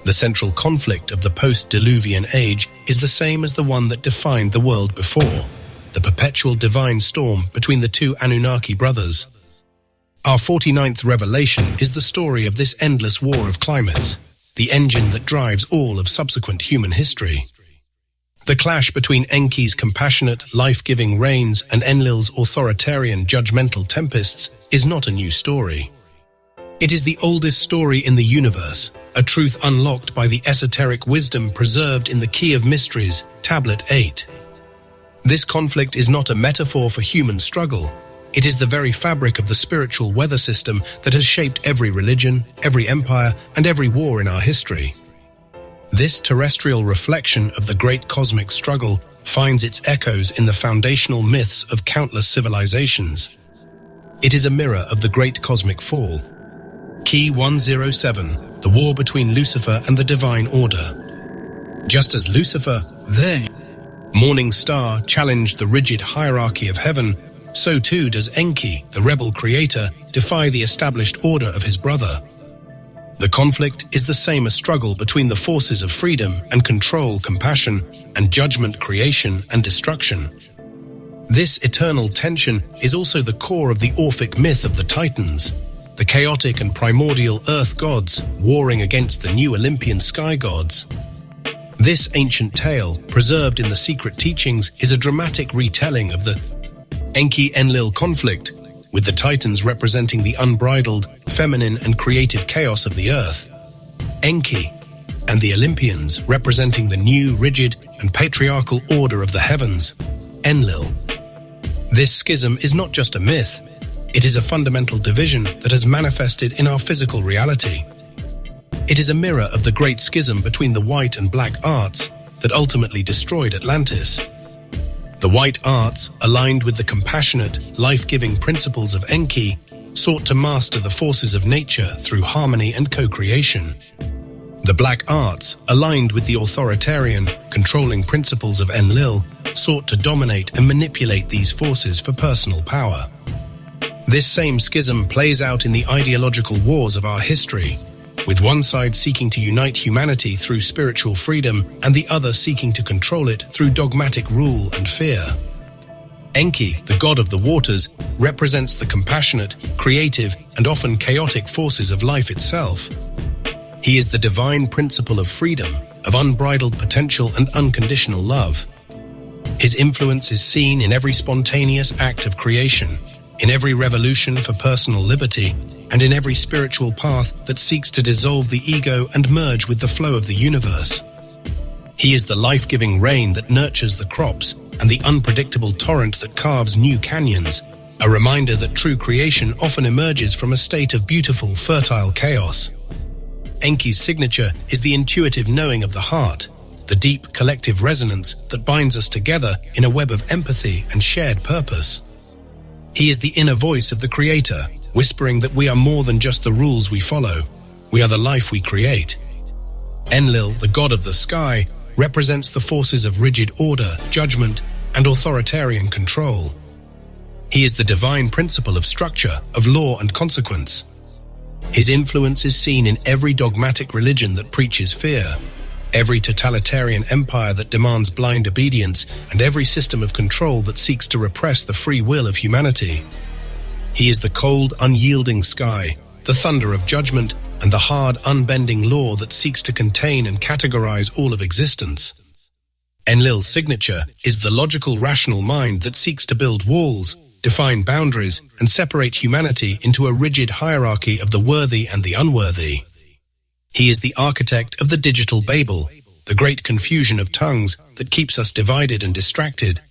The central conflict of the post-Diluvian age is the same as the one that defined the world before, the perpetual divine storm between the two Anunnaki brothers. Our 49th revelation is the story of this endless war of climates, the engine that drives all of subsequent human history. The clash between Enki's compassionate, life-giving rains and Enlil's authoritarian, judgmental tempests is not a new story. It is the oldest story in the universe, a truth unlocked by the esoteric wisdom preserved in the Key of Mysteries, Tablet 8. This conflict is not a metaphor for human struggle. It is the very fabric of the spiritual weather system that has shaped every religion, every empire, and every war in our history. This terrestrial reflection of the great cosmic struggle finds its echoes in the foundational myths of countless civilizations. It is a mirror of the great cosmic fall. Key 107, the war between Lucifer and the divine order. Just as Lucifer, the morning star, challenged the rigid hierarchy of heaven, so too does Enki, the rebel creator, defy the established order of his brother. The conflict is the same a struggle between the forces of freedom and control, compassion, and judgment, creation and destruction. This eternal tension is also the core of the Orphic myth of the Titans, the chaotic and primordial earth gods warring against the new Olympian sky gods. This ancient tale, preserved in the secret teachings, is a dramatic retelling of the Enki-Enlil conflict, with the Titans representing the unbridled, feminine and creative chaos of the earth, Enki, and the Olympians representing the new, rigid and patriarchal order of the heavens, Enlil. This schism is not just a myth, it is a fundamental division that has manifested in our physical reality. It is a mirror of the great schism between the white and black arts that ultimately destroyed Atlantis. The white arts, aligned with the compassionate, life-giving principles of Enki, sought to master the forces of nature through harmony and co-creation. The black arts, aligned with the authoritarian, controlling principles of Enlil, sought to dominate and manipulate these forces for personal power. This same schism plays out in the ideological wars of our history, with one side seeking to unite humanity through spiritual freedom and the other seeking to control it through dogmatic rule and fear. Enki, the god of the waters, represents the compassionate, creative, and often chaotic forces of life itself. He is the divine principle of freedom, of unbridled potential and unconditional love. His influence is seen in every spontaneous act of creation, in every revolution for personal liberty, and in every spiritual path that seeks to dissolve the ego and merge with the flow of the universe. He is the life-giving rain that nurtures the crops and the unpredictable torrent that carves new canyons, a reminder that true creation often emerges from a state of beautiful, fertile chaos. Enki's signature is the intuitive knowing of the heart, the deep collective resonance that binds us together in a web of empathy and shared purpose. He is the inner voice of the Creator, whispering that we are more than just the rules we follow. We are the life we create. Enlil, the god of the sky, represents the forces of rigid order, judgment, and authoritarian control. He is the divine principle of structure, of law and consequence. His influence is seen in every dogmatic religion that preaches fear, every totalitarian empire that demands blind obedience, and every system of control that seeks to repress the free will of humanity. He is the cold, unyielding sky, the thunder of judgment, and the hard, unbending law that seeks to contain and categorize all of existence. Enlil's signature is the logical, rational mind that seeks to build walls, define boundaries, and separate humanity into a rigid hierarchy of the worthy and the unworthy. He is the architect of the digital Babel, the great confusion of tongues that keeps us divided and distracted.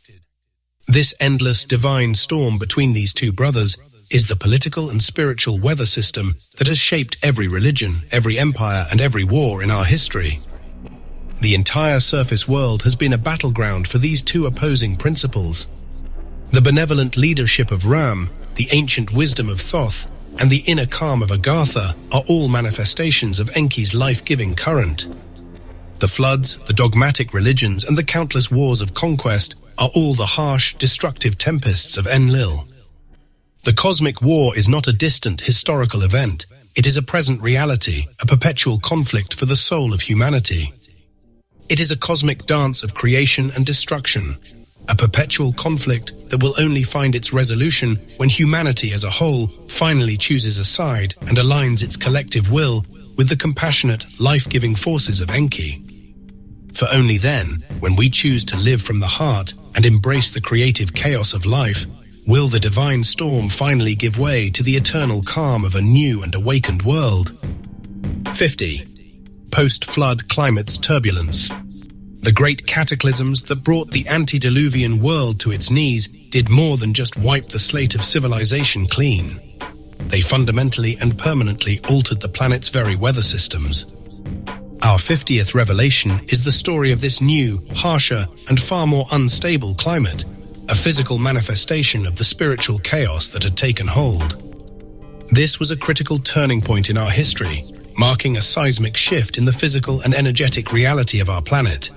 This endless divine storm between these two brothers is the political and spiritual weather system that has shaped every religion, every empire, and every war in our history. The entire surface world has been a battleground for these two opposing principles. The benevolent leadership of Ram, the ancient wisdom of Thoth, and the inner calm of Agartha are all manifestations of Enki's life-giving current. The floods, the dogmatic religions, and the countless wars of conquest are all the harsh, destructive tempests of Enlil. The cosmic war is not a distant historical event. It is a present reality, a perpetual conflict for the soul of humanity. It is a cosmic dance of creation and destruction, a perpetual conflict that will only find its resolution when humanity as a whole finally chooses a side and aligns its collective will with the compassionate, life-giving forces of Enki. For only then, when we choose to live from the heart and embrace the creative chaos of life, will the divine storm finally give way to the eternal calm of a new and awakened world. 50. Post-flood climate's turbulence. The great cataclysms that brought the antediluvian world to its knees did more than just wipe the slate of civilization clean. They fundamentally and permanently altered the planet's very weather systems. Our 50th revelation is the story of this new, harsher, and far more unstable climate, a physical manifestation of the spiritual chaos that had taken hold. This was a critical turning point in our history, marking a seismic shift in the physical and energetic reality of our planet.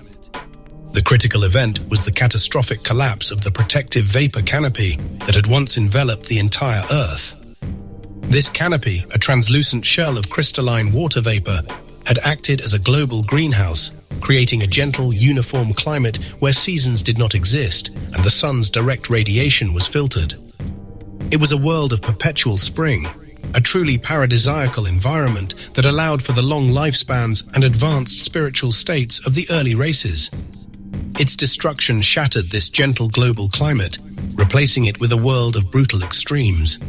The critical event was the catastrophic collapse of the protective vapor canopy that had once enveloped the entire Earth. This canopy, a translucent shell of crystalline water vapor, had acted as a global greenhouse, creating a gentle, uniform climate where seasons did not exist and the sun's direct radiation was filtered. It was a world of perpetual spring, a truly paradisiacal environment that allowed for the long lifespans and advanced spiritual states of the early races. Its destruction shattered this gentle global climate, replacing it with a world of brutal extremes.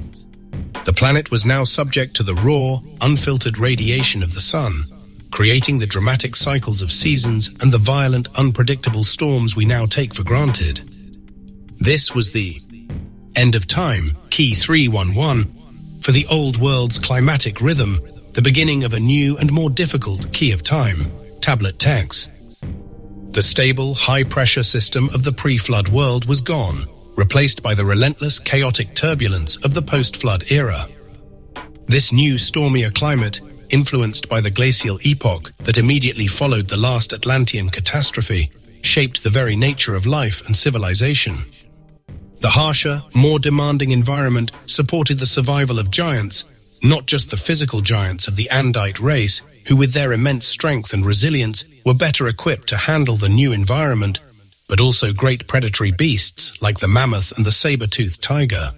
The planet was now subject to the raw, unfiltered radiation of the sun, creating the dramatic cycles of seasons and the violent, unpredictable storms we now take for granted. This was the end of time, key 311, for the old world's climatic rhythm, the beginning of a new and more difficult key of time, tablet text. The stable, high-pressure system of the pre-flood world was gone, replaced by the relentless, chaotic turbulence of the post-flood era. This new, stormier climate, influenced by the glacial epoch that immediately followed the last Atlantean catastrophe, shaped the very nature of life and civilization. The harsher, more demanding environment supported the survival of giants, not just the physical giants of the Andite race, who with their immense strength and resilience were better equipped to handle the new environment, but also great predatory beasts like the mammoth and the saber-toothed tiger.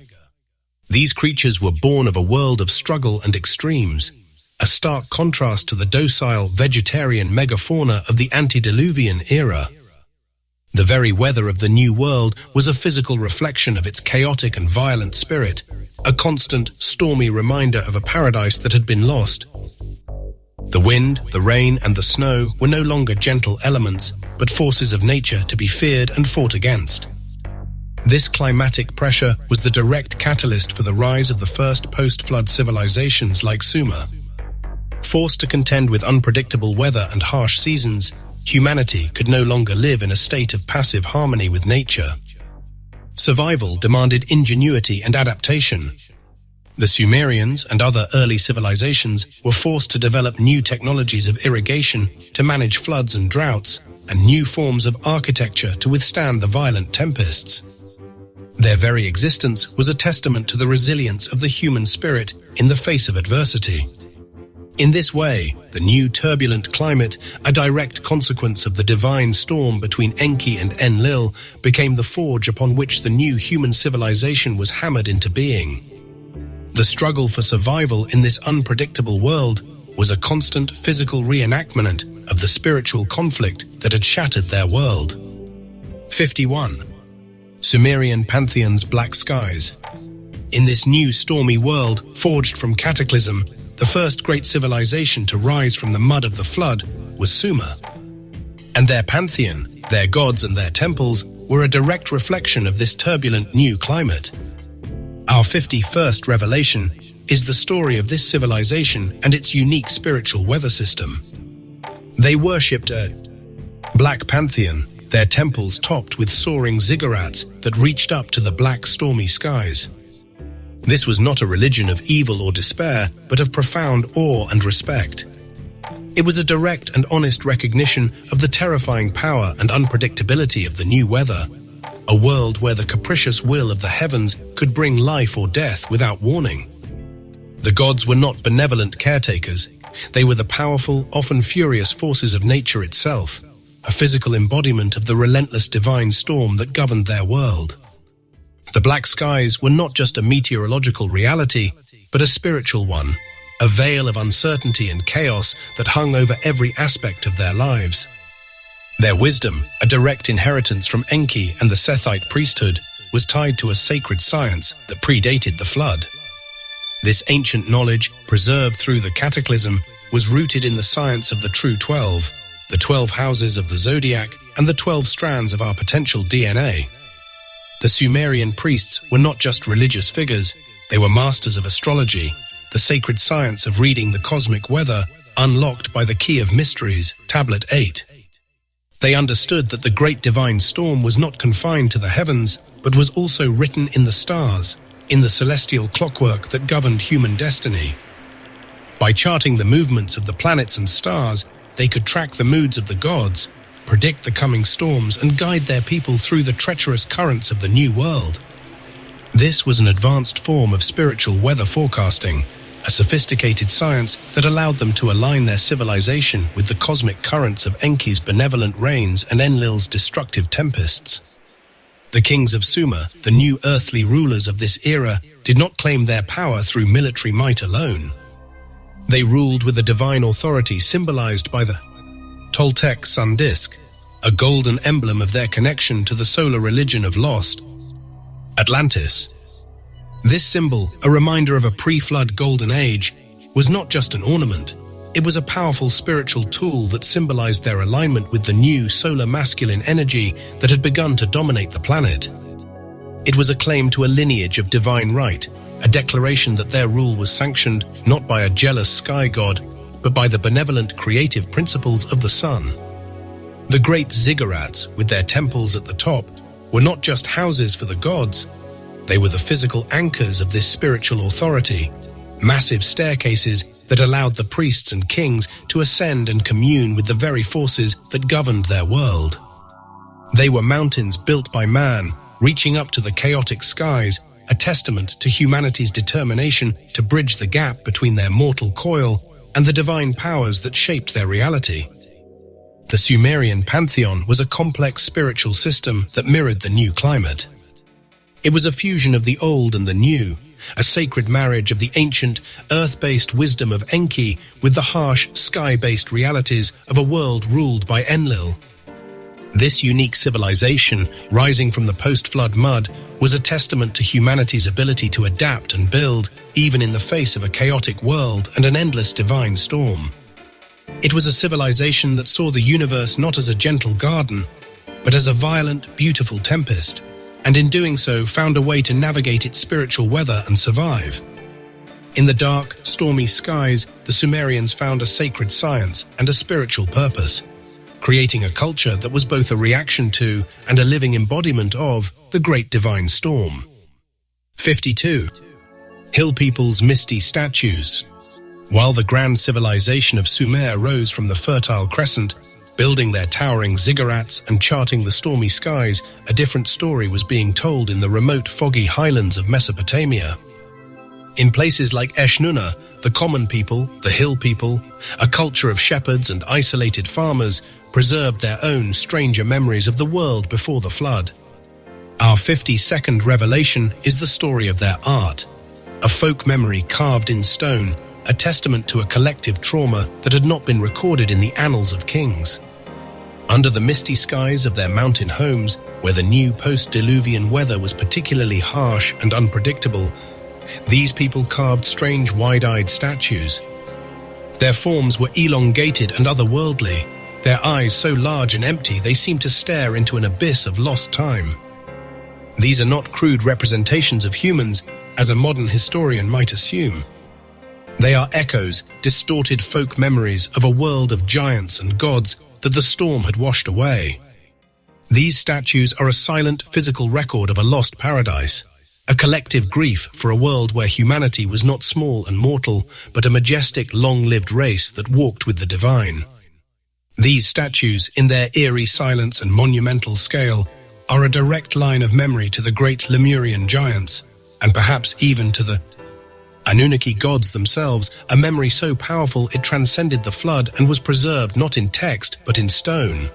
These creatures were born of a world of struggle and extremes, a stark contrast to the docile, vegetarian megafauna of the antediluvian era. The very weather of the New World was a physical reflection of its chaotic and violent spirit, a constant, stormy reminder of a paradise that had been lost. The wind, the rain, and the snow were no longer gentle elements, but forces of nature to be feared and fought against. This climatic pressure was the direct catalyst for the rise of the first post-flood civilizations like Sumer. Forced to contend with unpredictable weather and harsh seasons, humanity could no longer live in a state of passive harmony with nature. Survival demanded ingenuity and adaptation. The Sumerians and other early civilizations were forced to develop new technologies of irrigation to manage floods and droughts, and new forms of architecture to withstand the violent tempests. Their very existence was a testament to the resilience of the human spirit in the face of adversity. In this way, the new turbulent climate, a direct consequence of the divine storm between Enki and Enlil, became the forge upon which the new human civilization was hammered into being. The struggle for survival in this unpredictable world was a constant physical reenactment of the spiritual conflict that had shattered their world. 51. Sumerian Pantheon's Black Skies. In this new stormy world, forged from cataclysm, the first great civilization to rise from the mud of the flood was Sumer. And their pantheon, their gods and their temples, were a direct reflection of this turbulent new climate. Our 51st revelation is the story of this civilization and its unique spiritual weather system. They worshipped a black pantheon, their temples topped with soaring ziggurats that reached up to the black stormy skies. This was not a religion of evil or despair, but of profound awe and respect. It was a direct and honest recognition of the terrifying power and unpredictability of the new weather, a world where the capricious will of the heavens could bring life or death without warning. The gods were not benevolent caretakers. They were the powerful, often furious forces of nature itself, a physical embodiment of the relentless divine storm that governed their world. The black skies were not just a meteorological reality, but a spiritual one, a veil of uncertainty and chaos that hung over every aspect of their lives. Their wisdom, a direct inheritance from Enki and the Sethite priesthood, was tied to a sacred science that predated the flood. This ancient knowledge, preserved through the cataclysm, was rooted in the science of the true 12, the 12 houses of the zodiac, and the 12 strands of our potential DNA. The Sumerian priests were not just religious figures, they were masters of astrology, the sacred science of reading the cosmic weather, unlocked by the Key of Mysteries, Tablet 8. They understood that the great divine storm was not confined to the heavens, but was also written in the stars, in the celestial clockwork that governed human destiny. By charting the movements of the planets and stars, they could track the moods of the gods, predict the coming storms, and guide their people through the treacherous currents of the new world. This was an advanced form of spiritual weather forecasting, a sophisticated science that allowed them to align their civilization with the cosmic currents of Enki's benevolent rains and Enlil's destructive tempests. The kings of Sumer, the new earthly rulers of this era, did not claim their power through military might alone. They ruled with a divine authority symbolized by the Toltec sun disk, a golden emblem of their connection to the solar religion of lost Atlantis. This symbol, a reminder of a pre-flood golden age, was not just an ornament. It was a powerful spiritual tool that symbolized their alignment with the new solar masculine energy that had begun to dominate the planet. It was a claim to a lineage of divine right, a declaration that their rule was sanctioned not by a jealous sky god, but by the benevolent creative principles of the sun. The great ziggurats, with their temples at the top, were not just houses for the gods. They were the physical anchors of this spiritual authority, massive staircases that allowed the priests and kings to ascend and commune with the very forces that governed their world. They were mountains built by man, reaching up to the chaotic skies, a testament to humanity's determination to bridge the gap between their mortal coil and the divine powers that shaped their reality. The Sumerian pantheon was a complex spiritual system that mirrored the new climate. It was a fusion of the old and the new, a sacred marriage of the ancient, earth-based wisdom of Enki with the harsh, sky-based realities of a world ruled by Enlil. This unique civilization, rising from the post-flood mud, was a testament to humanity's ability to adapt and build, even in the face of a chaotic world and an endless divine storm. It was a civilization that saw the universe not as a gentle garden, but as a violent, beautiful tempest, and in doing so found a way to navigate its spiritual weather and survive. In the dark, stormy skies, the Sumerians found a sacred science and a spiritual purpose, creating a culture that was both a reaction to and a living embodiment of the great divine storm. 52. Hill People's Misty Statues. While the grand civilization of Sumer rose from the Fertile Crescent, building their towering ziggurats and charting the stormy skies, a different story was being told in the remote foggy highlands of Mesopotamia. In places like Eshnunna, the common people, the hill people, a culture of shepherds and isolated farmers, preserved their own stranger memories of the world before the flood. Our 52nd revelation is the story of their art, a folk memory carved in stone, a testament to a collective trauma that had not been recorded in the annals of kings. Under the misty skies of their mountain homes, where the new post-diluvian weather was particularly harsh and unpredictable, these people carved strange wide-eyed statues. Their forms were elongated and otherworldly, their eyes so large and empty they seemed to stare into an abyss of lost time. These are not crude representations of humans, as a modern historian might assume. They are echoes, distorted folk memories of a world of giants and gods that the storm had washed away. These statues are a silent physical record of a lost paradise, a collective grief for a world where humanity was not small and mortal, but a majestic, long-lived race that walked with the divine. These statues, in their eerie silence and monumental scale, are a direct line of memory to the great Lemurian giants, and perhaps even to the Anunnaki gods themselves, a memory so powerful it transcended the flood and was preserved not in text but in stone.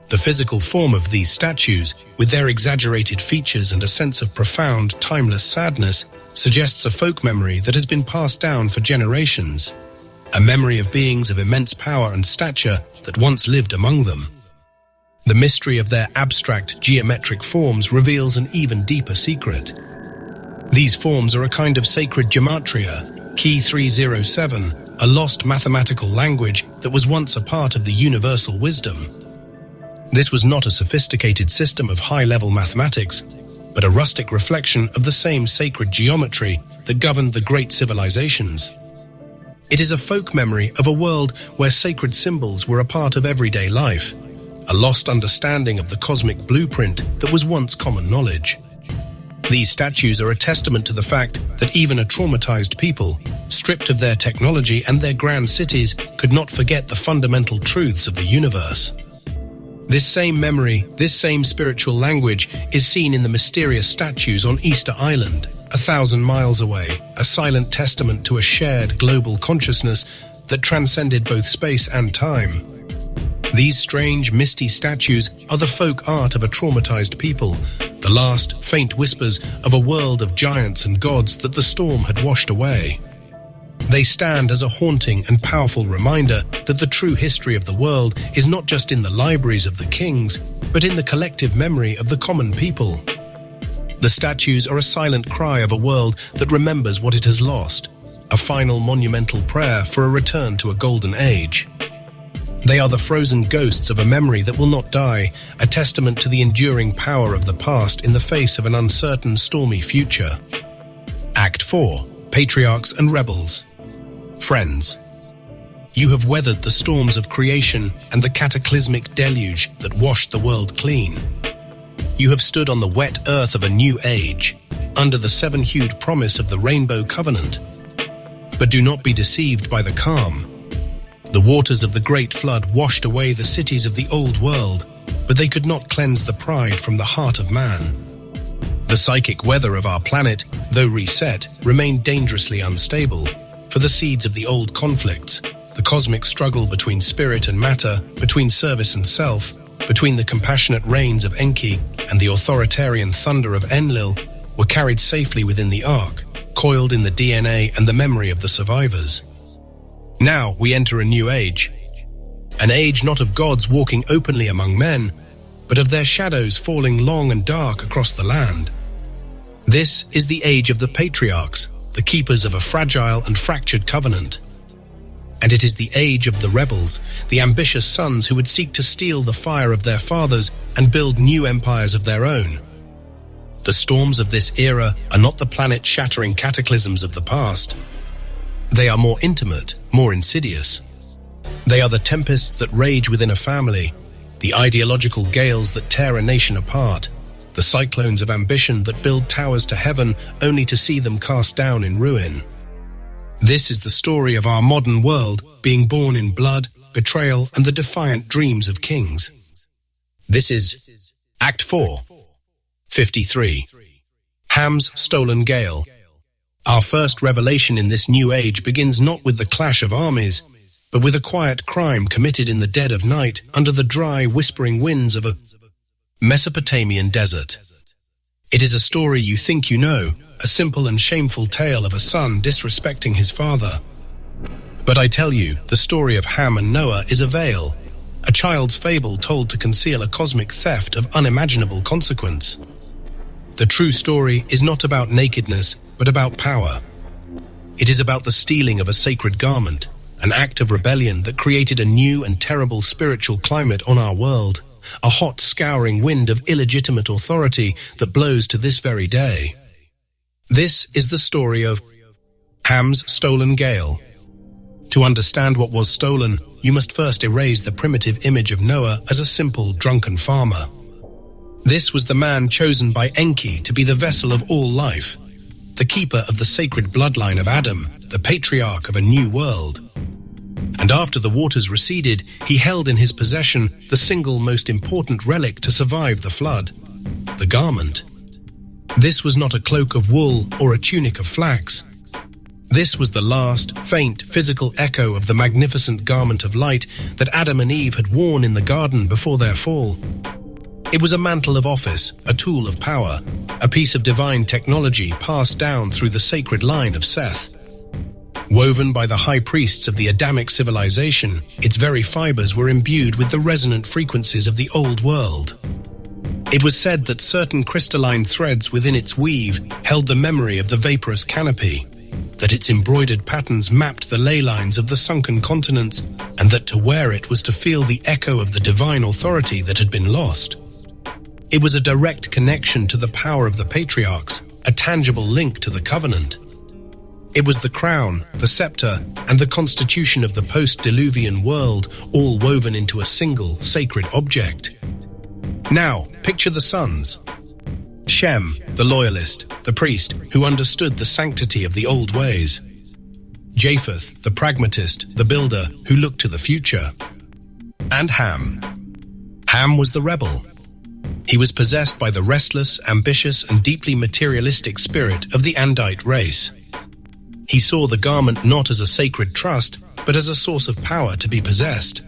The physical form of these statues, with their exaggerated features and a sense of profound, timeless sadness, suggests a folk memory that has been passed down for generations, a memory of beings of immense power and stature that once lived among them. The mystery of their abstract, geometric forms reveals an even deeper secret. These forms are a kind of sacred gematria, Key 307, a lost mathematical language that was once a part of the universal wisdom. This was not a sophisticated system of high-level mathematics, but a rustic reflection of the same sacred geometry that governed the great civilizations. It is a folk memory of a world where sacred symbols were a part of everyday life, a lost understanding of the cosmic blueprint that was once common knowledge. These statues are a testament to the fact that even a traumatized people, stripped of their technology and their grand cities, could not forget the fundamental truths of the universe. This same memory, this same spiritual language, is seen in the mysterious statues on Easter Island, 1,000 miles away, a silent testament to a shared global consciousness that transcended both space and time. These strange, misty statues are the folk art of a traumatized people, the last, faint whispers of a world of giants and gods that the storm had washed away. They stand as a haunting and powerful reminder that the true history of the world is not just in the libraries of the kings, but in the collective memory of the common people. The statues are a silent cry of a world that remembers what it has lost, a final monumental prayer for a return to a golden age. They are the frozen ghosts of a memory that will not die, a testament to the enduring power of the past in the face of an uncertain, stormy future. Act 4. Patriarchs and Rebels. Friends, you have weathered the storms of creation and the cataclysmic deluge that washed the world clean. You have stood on the wet earth of a new age, under the seven-hued promise of the Rainbow Covenant. But do not be deceived by the calm. The waters of the Great Flood washed away the cities of the old world, but they could not cleanse the pride from the heart of man. The psychic weather of our planet, though reset, remained dangerously unstable, for the seeds of the old conflicts, the cosmic struggle between spirit and matter, between service and self, between the compassionate rains of Enki and the authoritarian thunder of Enlil, were carried safely within the Ark, coiled in the DNA and the memory of the survivors. Now we enter a new age. An age not of gods walking openly among men, but of their shadows falling long and dark across the land. This is the age of the patriarchs, the keepers of a fragile and fractured covenant. And it is the age of the rebels, the ambitious sons who would seek to steal the fire of their fathers and build new empires of their own. The storms of this era are not the planet-shattering cataclysms of the past. They are more intimate, more insidious. They are the tempests that rage within a family, the ideological gales that tear a nation apart, the cyclones of ambition that build towers to heaven only to see them cast down in ruin. This is the story of our modern world being born in blood, betrayal, and the defiant dreams of kings. This is Act 4, 53. Ham's Stolen Gale. Our first revelation in this new age begins not with the clash of armies, but with a quiet crime committed in the dead of night under the dry, whispering winds of a Mesopotamian desert. It is a story you think you know, a simple and shameful tale of a son disrespecting his father. But I tell you, the story of Ham and Noah is a veil, a child's fable told to conceal a cosmic theft of unimaginable consequence. The true story is not about nakedness, but about power. It is about the stealing of a sacred garment, an act of rebellion that created a new and terrible spiritual climate on our world, a hot, scouring wind of illegitimate authority that blows to this very day. This is the story of Ham's Stolen Gale. To understand what was stolen, you must first erase the primitive image of Noah as a simple, drunken farmer. This was the man chosen by Enki to be the vessel of all life, the keeper of the sacred bloodline of Adam, the patriarch of a new world. And after the waters receded, he held in his possession the single most important relic to survive the flood, the garment. This was not a cloak of wool or a tunic of flax. This was the last, faint, physical echo of the magnificent garment of light that Adam and Eve had worn in the garden before their fall. It was a mantle of office, a tool of power, a piece of divine technology passed down through the sacred line of Seth. Woven by the high priests of the Adamic civilization, its very fibers were imbued with the resonant frequencies of the old world. It was said that certain crystalline threads within its weave held the memory of the vaporous canopy, that its embroidered patterns mapped the ley lines of the sunken continents, and that to wear it was to feel the echo of the divine authority that had been lost. It was a direct connection to the power of the patriarchs, a tangible link to the covenant. It was the crown, the scepter, and the constitution of the post-Diluvian world, all woven into a single sacred object. Now, picture the sons. Shem, the loyalist, the priest, who understood the sanctity of the old ways. Japheth, the pragmatist, the builder, who looked to the future. And Ham. Ham was the rebel. He was possessed by the restless, ambitious, and deeply materialistic spirit of the Andite race. He saw the garment not as a sacred trust, but as a source of power to be possessed.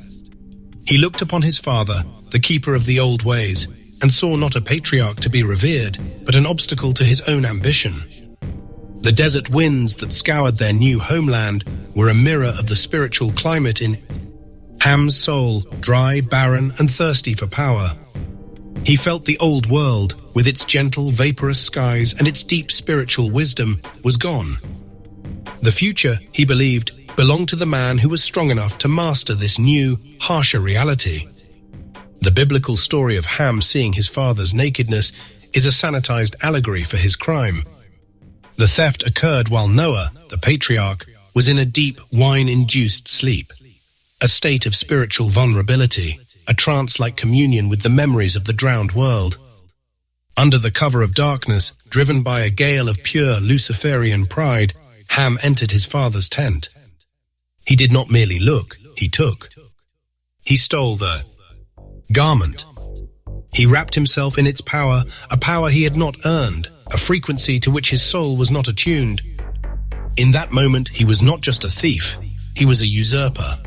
He looked upon his father, the keeper of the old ways, and saw not a patriarch to be revered, but an obstacle to his own ambition. The desert winds that scoured their new homeland were a mirror of the spiritual climate in Ham's soul, dry, barren, and thirsty for power. He felt the old world, with its gentle, vaporous skies and its deep spiritual wisdom, was gone. The future, he believed, belonged to the man who was strong enough to master this new, harsher reality. The biblical story of Ham seeing his father's nakedness is a sanitized allegory for his crime. The theft occurred while Noah, the patriarch, was in a deep, wine-induced sleep, a state of spiritual vulnerability, a trance-like communion with the memories of the drowned world. Under the cover of darkness, driven by a gale of pure Luciferian pride, Ham entered his father's tent. He did not merely look, he took. He stole the garment, He wrapped himself in its power, a power he had not earned, a frequency to which his soul was not attuned. In that moment, he was not just a thief, he was a usurper.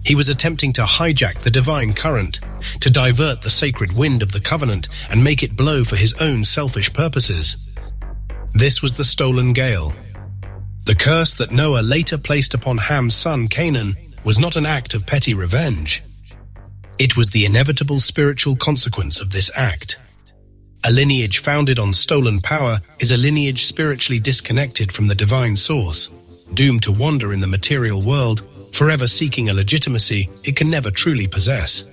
He was attempting to hijack the divine current, to divert the sacred wind of the covenant and make it blow for his own selfish purposes. This was the stolen gale. The curse that Noah later placed upon Ham's son Canaan was not an act of petty revenge. It was the inevitable spiritual consequence of this act. A lineage founded on stolen power is a lineage spiritually disconnected from the divine source, doomed to wander in the material world, forever seeking a legitimacy it can never truly possess.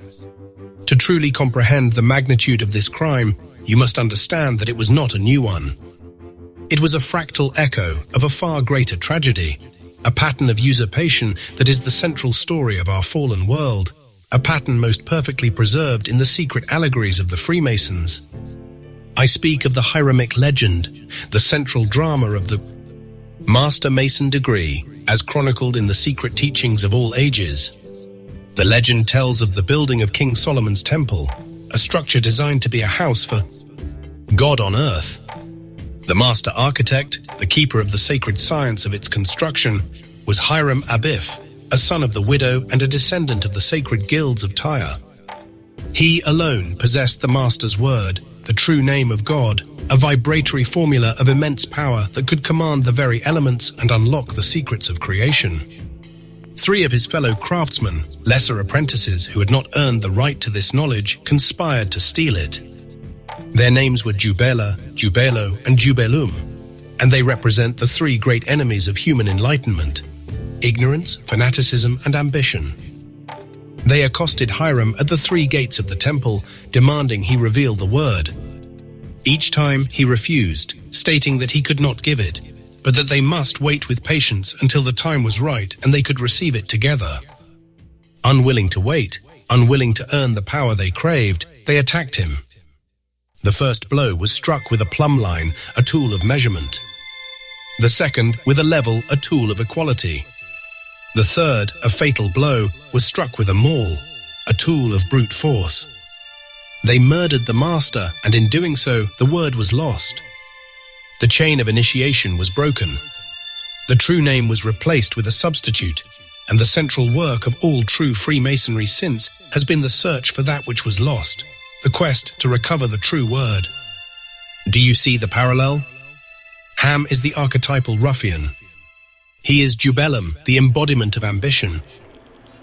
To truly comprehend the magnitude of this crime, you must understand that it was not a new one. It was a fractal echo of a far greater tragedy, a pattern of usurpation that is the central story of our fallen world, a pattern most perfectly preserved in the secret allegories of the Freemasons. I speak of the Hiramic legend, the central drama of the Master Mason degree, as chronicled in the secret teachings of all ages. The legend tells of the building of King Solomon's temple, a structure designed to be a house for God on earth. The master architect, the keeper of the sacred science of its construction, was Hiram Abif, a son of the widow and a descendant of the sacred guilds of Tyre. He alone possessed the master's word, the true name of God, a vibratory formula of immense power that could command the very elements and unlock the secrets of creation. 3 of his fellow craftsmen, lesser apprentices who had not earned the right to this knowledge, conspired to steal it. Their names were Jubela, Jubelo, and Jubelum, and they represent the 3 great enemies of human enlightenment: ignorance, fanaticism, and ambition. They accosted Hiram at the 3 gates of the temple, demanding he reveal the word. Each time he refused, stating that he could not give it, but that they must wait with patience until the time was right and they could receive it together. Unwilling to wait, unwilling to earn the power they craved, they attacked him. The first blow was struck with a plumb line, a tool of measurement. The second, with a level, a tool of equality. The third, a fatal blow, was struck with a maul, a tool of brute force. They murdered the master, and in doing so, the word was lost. The chain of initiation was broken. The true name was replaced with a substitute, and the central work of all true Freemasonry since has been the search for that which was lost, the quest to recover the true word. Do you see the parallel? Ham is the archetypal ruffian. He is Jubelum, the embodiment of ambition.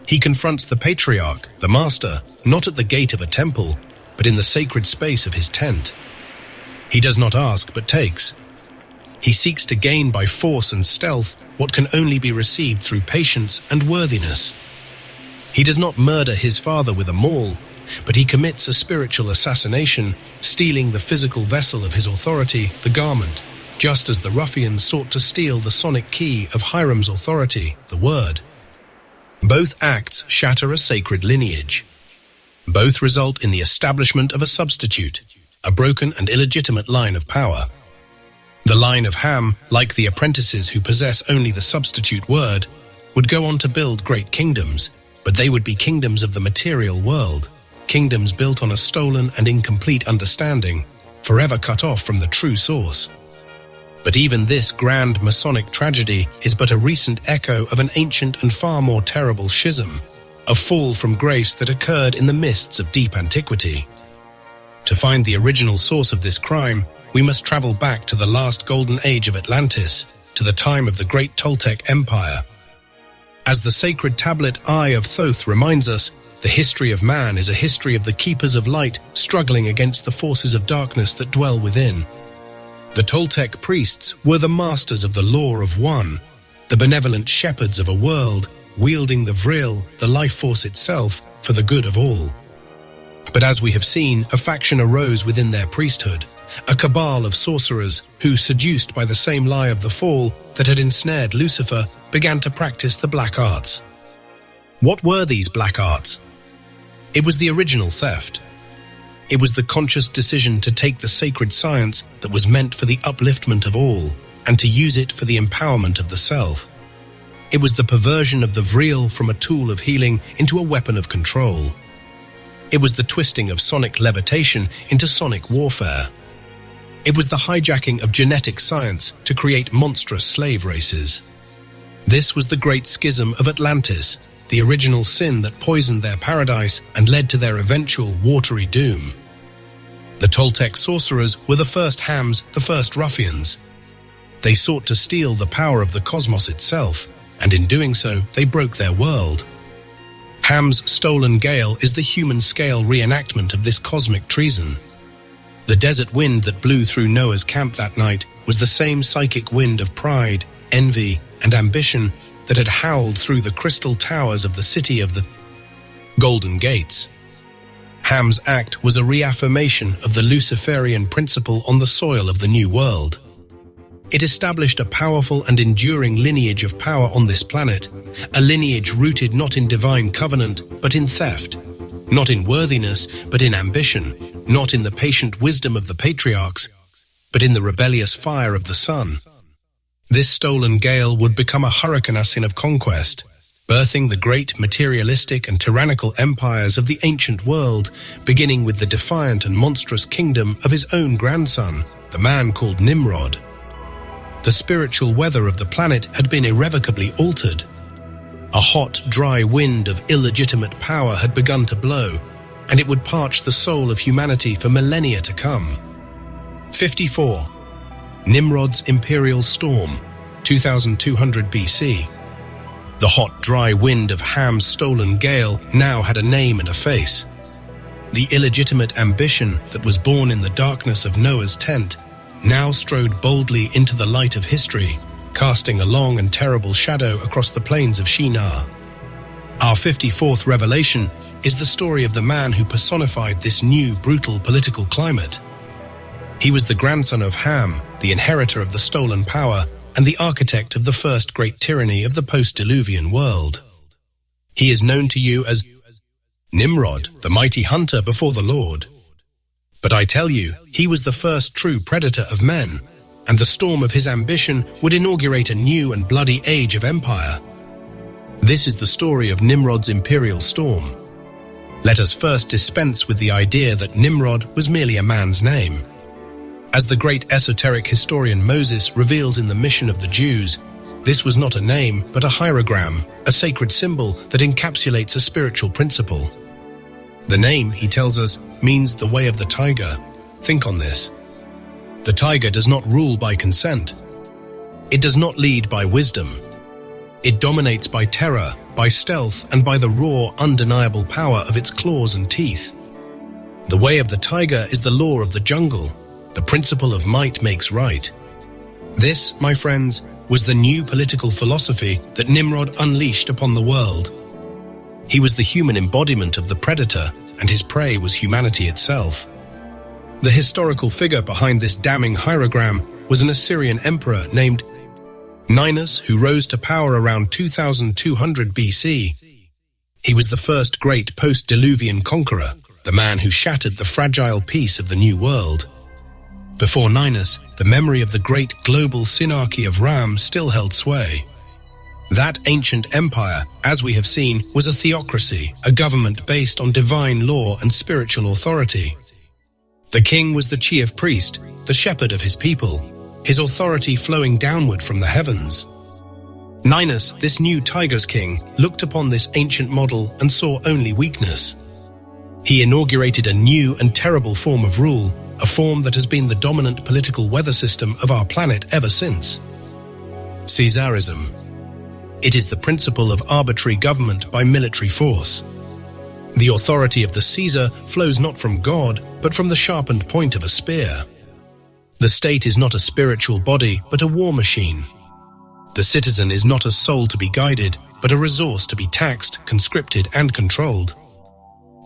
He confronts the patriarch, the master, not at the gate of a temple, but in the sacred space of his tent. He does not ask, but takes. He seeks to gain by force and stealth what can only be received through patience and worthiness. He does not murder his father with a maul, but he commits a spiritual assassination, stealing the physical vessel of his authority, the garment, just as the ruffian sought to steal the sonic key of Hiram's authority, the word. Both acts shatter a sacred lineage. Both result in the establishment of a substitute, a broken and illegitimate line of power. The line of Ham, like the apprentices who possess only the substitute word, would go on to build great kingdoms, but they would be kingdoms of the material world, kingdoms built on a stolen and incomplete understanding, forever cut off from the true source. But even this grand Masonic tragedy is but a recent echo of an ancient and far more terrible schism, a fall from grace that occurred in the mists of deep antiquity. To find the original source of this crime, we must travel back to the last golden age of Atlantis, to the time of the great Toltec Empire. As the sacred tablet Eye of Thoth reminds us, the history of man is a history of the keepers of light struggling against the forces of darkness that dwell within. The Toltec priests were the masters of the law of one, the benevolent shepherds of a world, wielding the vril, the life force itself, for the good of all. But as we have seen, a faction arose within their priesthood, a cabal of sorcerers who, seduced by the same lie of the fall that had ensnared Lucifer, began to practice the black arts. What were these black arts? It was the original theft. It was the conscious decision to take the sacred science that was meant for the upliftment of all and to use it for the empowerment of the self. It was the perversion of the vril from a tool of healing into a weapon of control. It was the twisting of sonic levitation into sonic warfare. It was the hijacking of genetic science to create monstrous slave races. This was the great schism of Atlantis, the original sin that poisoned their paradise and led to their eventual watery doom. The Toltec sorcerers were the first hams, the first ruffians. They sought to steal the power of the cosmos itself, and in doing so, they broke their world. Ham's stolen gale is the human-scale reenactment of this cosmic treason. The desert wind that blew through Noah's camp that night was the same psychic wind of pride, envy, and ambition that had howled through the crystal towers of the city of the Golden Gates. Ham's act was a reaffirmation of the Luciferian principle on the soil of the New World. It established a powerful and enduring lineage of power on this planet, a lineage rooted not in divine covenant, but in theft, not in worthiness, but in ambition, not in the patient wisdom of the patriarchs, but in the rebellious fire of the sun. This stolen gale would become a hurricane of conquest, birthing the great materialistic and tyrannical empires of the ancient world, beginning with the defiant and monstrous kingdom of his own grandson, the man called Nimrod. The spiritual weather of the planet had been irrevocably altered. A hot, dry wind of illegitimate power had begun to blow, and it would parch the soul of humanity for millennia to come. 54. Nimrod's Imperial Storm, 2200 BC. The hot, dry wind of Ham's stolen gale now had a name and a face. The illegitimate ambition that was born in the darkness of Noah's tent now strode boldly into the light of history, casting a long and terrible shadow across the plains of Shinar. Our 54th revelation is the story of the man who personified this new, brutal political climate. He was the grandson of Ham, the inheritor of the stolen power, and the architect of the first great tyranny of the post-Diluvian world. He is known to you as Nimrod, the mighty hunter before the Lord. But I tell you, he was the first true predator of men, and the storm of his ambition would inaugurate a new and bloody age of empire. This is the story of Nimrod's imperial storm. Let us first dispense with the idea that Nimrod was merely a man's name. As the great esoteric historian Moses reveals in the Mission of the Jews, this was not a name, but a hierogram, a sacred symbol that encapsulates a spiritual principle. The name, he tells us, means the way of the tiger. Think on this. The tiger does not rule by consent. It does not lead by wisdom. It dominates by terror, by stealth, and by the raw, undeniable power of its claws and teeth. The way of the tiger is the law of the jungle. The principle of might makes right. This, my friends, was the new political philosophy that Nimrod unleashed upon the world. He was the human embodiment of the predator, and his prey was humanity itself. The historical figure behind this damning hierogram was an Assyrian emperor named Ninus, who rose to power around 2200 BC. He was the first great post-Diluvian conqueror, the man who shattered the fragile peace of the New World. Before Ninus, the memory of the great global synarchy of Ram still held sway. That ancient empire, as we have seen, was a theocracy, a government based on divine law and spiritual authority. The king was the chief priest, the shepherd of his people, his authority flowing downward from the heavens. Ninus, this new tiger's king, looked upon this ancient model and saw only weakness. He inaugurated a new and terrible form of rule, a form that has been the dominant political weather system of our planet ever since. Caesarism. It is the principle of arbitrary government by military force. The authority of the Caesar flows not from God, but from the sharpened point of a spear. The state is not a spiritual body, but a war machine. The citizen is not a soul to be guided, but a resource to be taxed, conscripted, and controlled.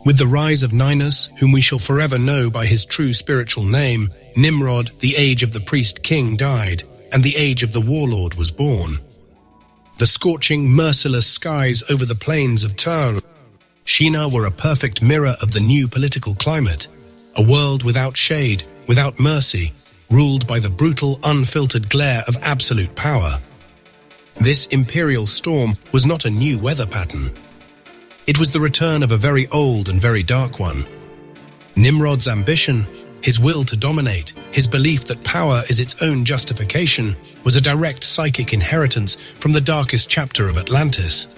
With the rise of Ninus, whom we shall forever know by his true spiritual name, Nimrod, the age of the priest-king, died, and the age of the warlord was born. The scorching, merciless skies over the plains of Tyre, Shinar were a perfect mirror of the new political climate, a world without shade, without mercy, ruled by the brutal, unfiltered glare of absolute power. This imperial storm was not a new weather pattern. It was the return of a very old and very dark one. Nimrod's ambition, his will to dominate, his belief that power is its own justification, was a direct psychic inheritance from the darkest chapter of Atlantis.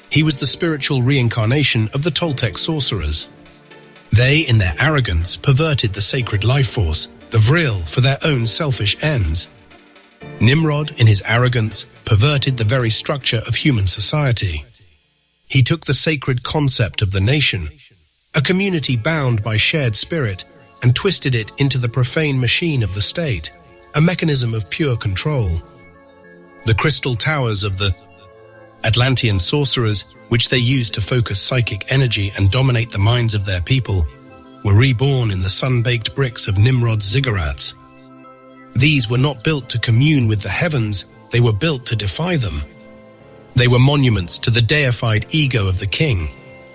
He was the spiritual reincarnation of the Toltec sorcerers. They, in their arrogance, perverted the sacred life force, the vril, for their own selfish ends. Nimrod, in his arrogance, perverted the very structure of human society. He took the sacred concept of the nation, a community bound by shared spirit, and twisted it into the profane machine of the state, a mechanism of pure control. The crystal towers of the Atlantean sorcerers, which they used to focus psychic energy and dominate the minds of their people, were reborn in the sun-baked bricks of Nimrod's ziggurats. These were not built to commune with the heavens, they were built to defy them. They were monuments to the deified ego of the king,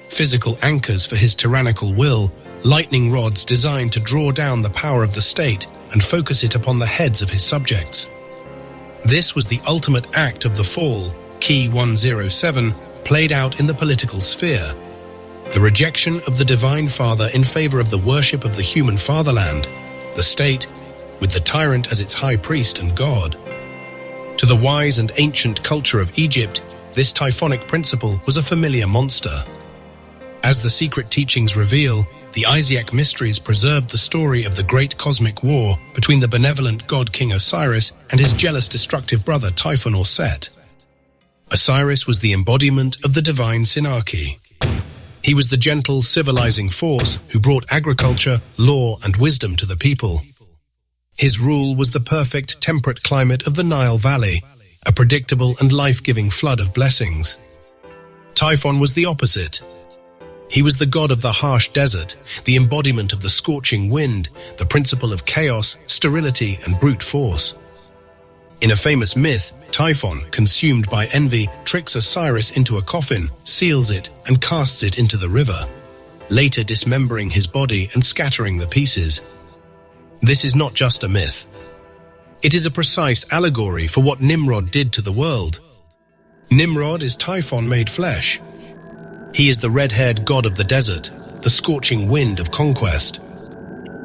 physical anchors for his tyrannical will, lightning rods designed to draw down the power of the state and focus it upon the heads of his subjects. This was the ultimate act of the fall, Key 107, played out in the political sphere. The rejection of the Divine Father in favor of the worship of the human fatherland, the state, with the tyrant as its high priest and god. To the wise and ancient culture of Egypt, this typhonic principle was a familiar monster. As the secret teachings reveal, the Isiac mysteries preserved the story of the great cosmic war between the benevolent god King Osiris and his jealous destructive brother Typhon or Set. Osiris was the embodiment of the divine synarchy. He was the gentle, civilizing force who brought agriculture, law, and wisdom to the people. His rule was the perfect, temperate climate of the Nile Valley, a predictable and life-giving flood of blessings. Typhon was the opposite. He was the god of the harsh desert, the embodiment of the scorching wind, the principle of chaos, sterility, and brute force. In a famous myth, Typhon, consumed by envy, tricks Osiris into a coffin, seals it, and casts it into the river, later dismembering his body and scattering the pieces. This is not just a myth. It is a precise allegory for what Nimrod did to the world. Nimrod is Typhon made flesh. He is the red-haired god of the desert, the scorching wind of conquest.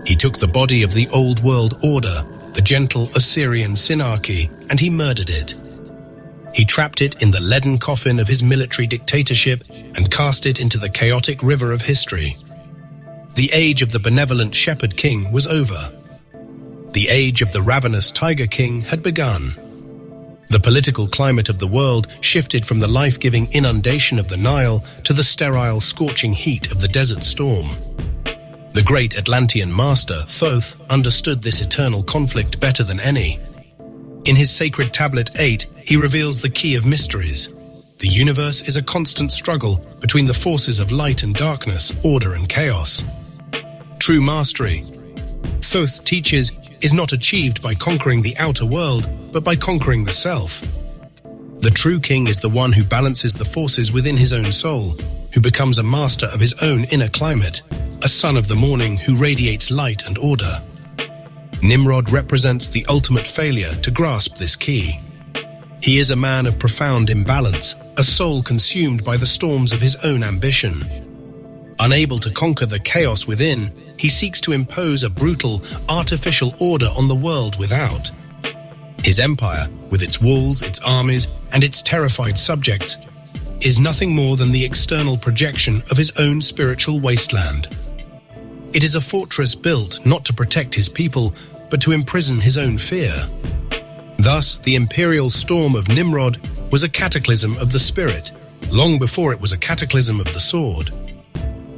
He took the body of the old world order, the gentle Assyrian synarchy, and he murdered it. He trapped it in the leaden coffin of his military dictatorship and cast it into the chaotic river of history. The age of the benevolent shepherd king was over. The age of the ravenous tiger king had begun. The political climate of the world shifted from the life-giving inundation of the Nile to the sterile, scorching heat of the desert storm. The great Atlantean master, Thoth, understood this eternal conflict better than any. In his sacred tablet 8, he reveals the key of mysteries. The universe is a constant struggle between the forces of light and darkness, order and chaos. True mastery, Thoth teaches, is not achieved by conquering the outer world, but by conquering the self. The true king is the one who balances the forces within his own soul, who becomes a master of his own inner climate, a son of the morning who radiates light and order. Nimrod represents the ultimate failure to grasp this key. He is a man of profound imbalance, a soul consumed by the storms of his own ambition. Unable to conquer the chaos within, he seeks to impose a brutal, artificial order on the world without. His empire, with its walls, its armies, and its terrified subjects, is nothing more than the external projection of his own spiritual wasteland. It is a fortress built not to protect his people, but to imprison his own fear. Thus, the imperial storm of Nimrod was a cataclysm of the spirit, long before it was a cataclysm of the sword.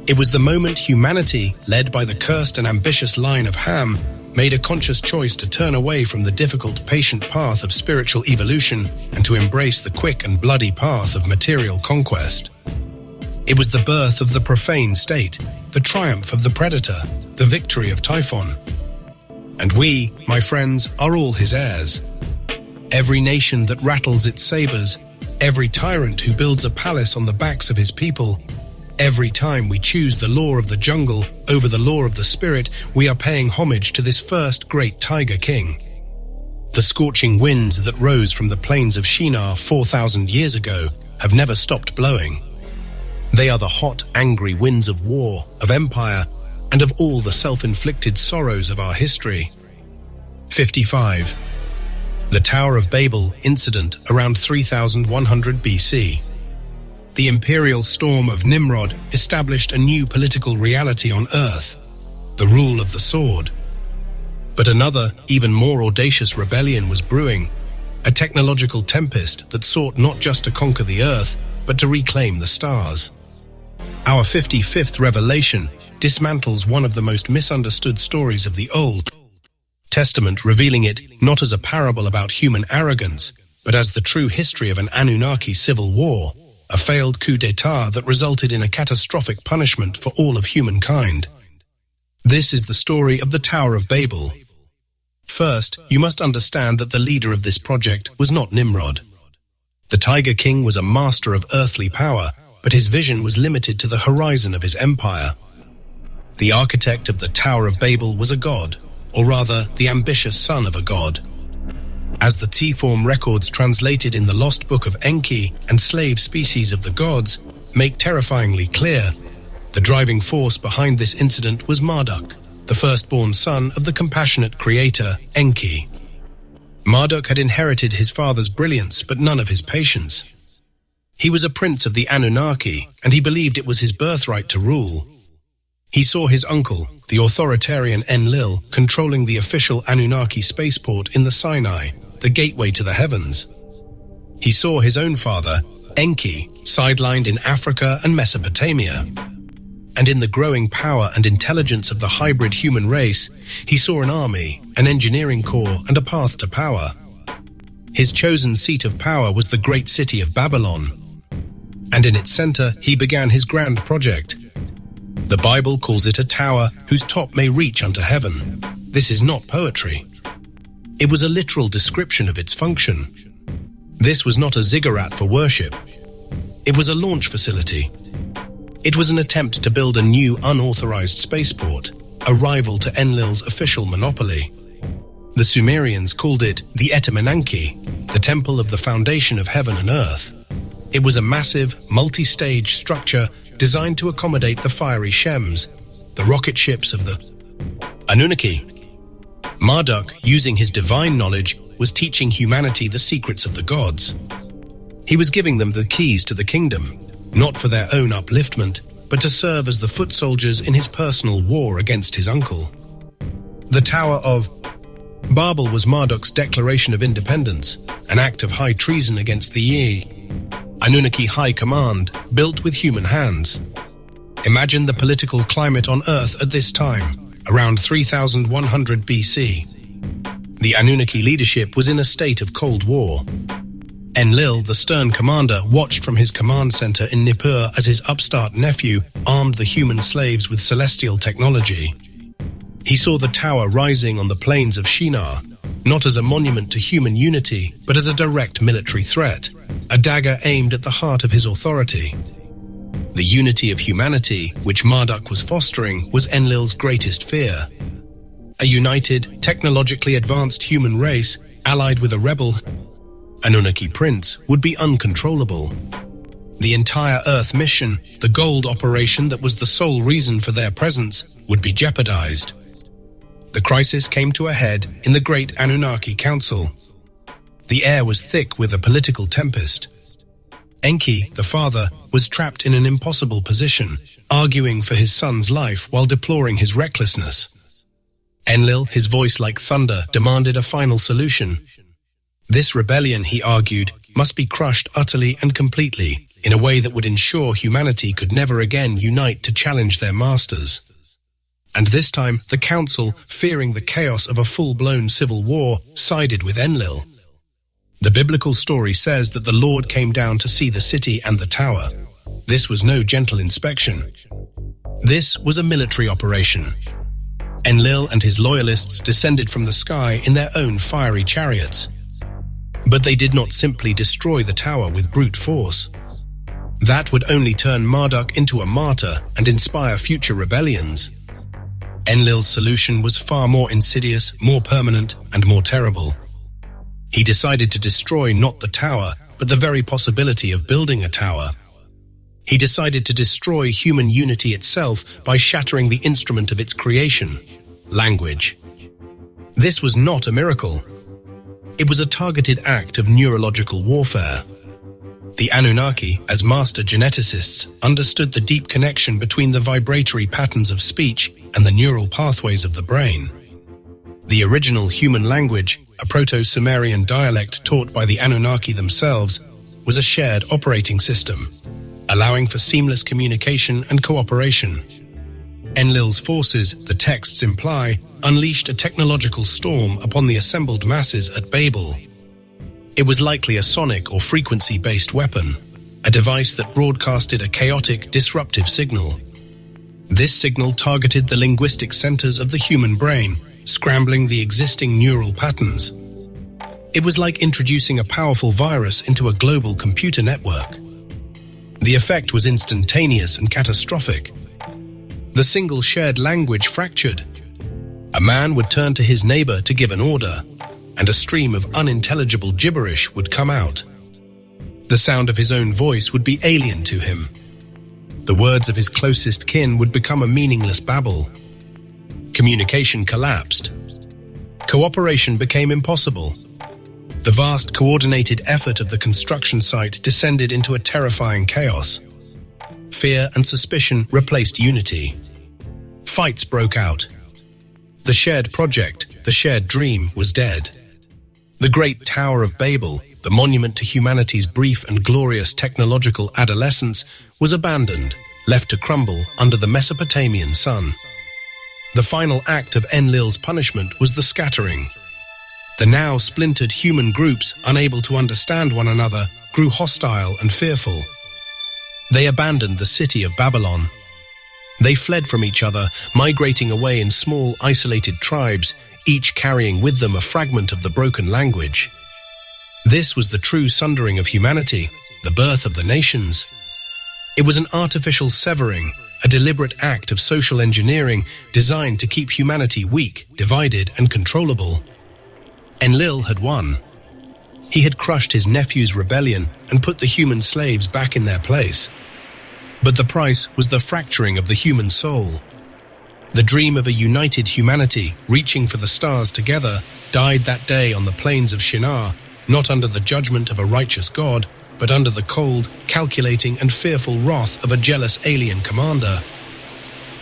It was the moment humanity, led by the cursed and ambitious line of Ham, made a conscious choice to turn away from the difficult, patient path of spiritual evolution and to embrace the quick and bloody path of material conquest. It was the birth of the profane state, the triumph of the predator, the victory of Typhon. And we, my friends, are all his heirs. Every nation that rattles its sabers, every tyrant who builds a palace on the backs of his people, every time we choose the law of the jungle over the law of the spirit, we are paying homage to this first great tiger king. The scorching winds that rose from the plains of Shinar 4,000 years ago have never stopped blowing. They are the hot, angry winds of war, of empire, and of all the self-inflicted sorrows of our history. 55. The Tower of Babel incident around 3100 BC. The imperial storm of Nimrod established a new political reality on earth, the rule of the sword. But another, even more audacious rebellion was brewing, a technological tempest that sought not just to conquer the earth, but to reclaim the stars. Our 55th revelation dismantles one of the most misunderstood stories of the Old Testament, revealing it not as a parable about human arrogance, but as the true history of an Anunnaki civil war, a failed coup d'etat that resulted in a catastrophic punishment for all of humankind. This is the story of the Tower of Babel. First, you must understand that the leader of this project was not Nimrod. The Tiger King was a master of earthly power, but his vision was limited to the horizon of his empire. The architect of the Tower of Babel was a god, or rather, the ambitious son of a god. As the T-form records translated in the lost book of Enki and slave species of the gods make terrifyingly clear, the driving force behind this incident was Marduk, the firstborn son of the compassionate creator, Enki. Marduk had inherited his father's brilliance, but none of his patience. He was a prince of the Anunnaki, and he believed it was his birthright to rule. He saw his uncle, the authoritarian Enlil, controlling the official Anunnaki spaceport in the Sinai, the gateway to the heavens. He saw his own father, Enki, sidelined in Africa and Mesopotamia. And in the growing power and intelligence of the hybrid human race, he saw an army, an engineering corps, and a path to power. His chosen seat of power was the great city of Babylon. And in its center, he began his grand project. The Bible calls it a tower whose top may reach unto heaven. This is not poetry. It was a literal description of its function. This was not a ziggurat for worship. It was a launch facility. It was an attempt to build a new unauthorized spaceport, a rival to Enlil's official monopoly. The Sumerians called it the Etemenanki, the temple of the foundation of heaven and earth. It was a massive, multi-stage structure designed to accommodate the fiery Shems, the rocket ships of the Anunnaki. Marduk, using his divine knowledge, was teaching humanity the secrets of the gods. He was giving them the keys to the kingdom, not for their own upliftment, but to serve as the foot soldiers in his personal war against his uncle. The Tower of Babel was Marduk's declaration of independence, an act of high treason against the Anunnaki High Command, built with human hands. Imagine the political climate on Earth at this time, around 3100 BC. The Anunnaki leadership was in a state of Cold War. Enlil, the stern commander, watched from his command center in Nippur as his upstart nephew armed the human slaves with celestial technology. He saw the tower rising on the plains of Shinar, not as a monument to human unity, but as a direct military threat, a dagger aimed at the heart of his authority. The unity of humanity, which Marduk was fostering, was Enlil's greatest fear. A united, technologically advanced human race, allied with a rebel Anunnaki prince, would be uncontrollable. The entire Earth mission, the gold operation that was the sole reason for their presence, would be jeopardized. The crisis came to a head in the Great Anunnaki Council. The air was thick with a political tempest. Enki, the father, was trapped in an impossible position, arguing for his son's life while deploring his recklessness. Enlil, his voice like thunder, demanded a final solution. This rebellion, he argued, must be crushed utterly and completely, in a way that would ensure humanity could never again unite to challenge their masters. And this time, the council, fearing the chaos of a full-blown civil war, sided with Enlil. The biblical story says that the Lord came down to see the city and the tower. This was no gentle inspection. This was a military operation. Enlil and his loyalists descended from the sky in their own fiery chariots. But they did not simply destroy the tower with brute force. That would only turn Marduk into a martyr and inspire future rebellions. Enlil's solution was far more insidious, more permanent, and more terrible. He decided to destroy not the tower, but the very possibility of building a tower. He decided to destroy human unity itself by shattering the instrument of its creation, language. This was not a miracle. It was a targeted act of neurological warfare. The Anunnaki, as master geneticists, understood the deep connection between the vibratory patterns of speech and the neural pathways of the brain. The original human language, a Proto-Sumerian dialect taught by the Anunnaki themselves, was a shared operating system, allowing for seamless communication and cooperation. Enlil's forces, the texts imply, unleashed a technological storm upon the assembled masses at Babel. It was likely a sonic or frequency-based weapon, a device that broadcasted a chaotic, disruptive signal. This signal targeted the linguistic centers of the human brain, scrambling the existing neural patterns. It was like introducing a powerful virus into a global computer network. The effect was instantaneous and catastrophic. The single shared language fractured. A man would turn to his neighbor to give an order, and a stream of unintelligible gibberish would come out. The sound of his own voice would be alien to him. The words of his closest kin would become a meaningless babble. Communication collapsed. Cooperation became impossible. The vast coordinated effort of the construction site descended into a terrifying chaos. Fear and suspicion replaced unity. Fights broke out. The shared project, the shared dream, was dead. The great Tower of Babel, the monument to humanity's brief and glorious technological adolescence, was abandoned, left to crumble under the Mesopotamian sun. The final act of Enlil's punishment was the scattering. The now splintered human groups, unable to understand one another, grew hostile and fearful. They abandoned the city of Babylon. They fled from each other, migrating away in small, isolated tribes, each carrying with them a fragment of the broken language. This was the true sundering of humanity, the birth of the nations. It was an artificial severing, a deliberate act of social engineering designed to keep humanity weak, divided, and controllable. Enlil had won. He had crushed his nephew's rebellion and put the human slaves back in their place. But the price was the fracturing of the human soul. The dream of a united humanity, reaching for the stars together, died that day on the plains of Shinar, not under the judgment of a righteous God, but under the cold, calculating, and fearful wrath of a jealous alien commander.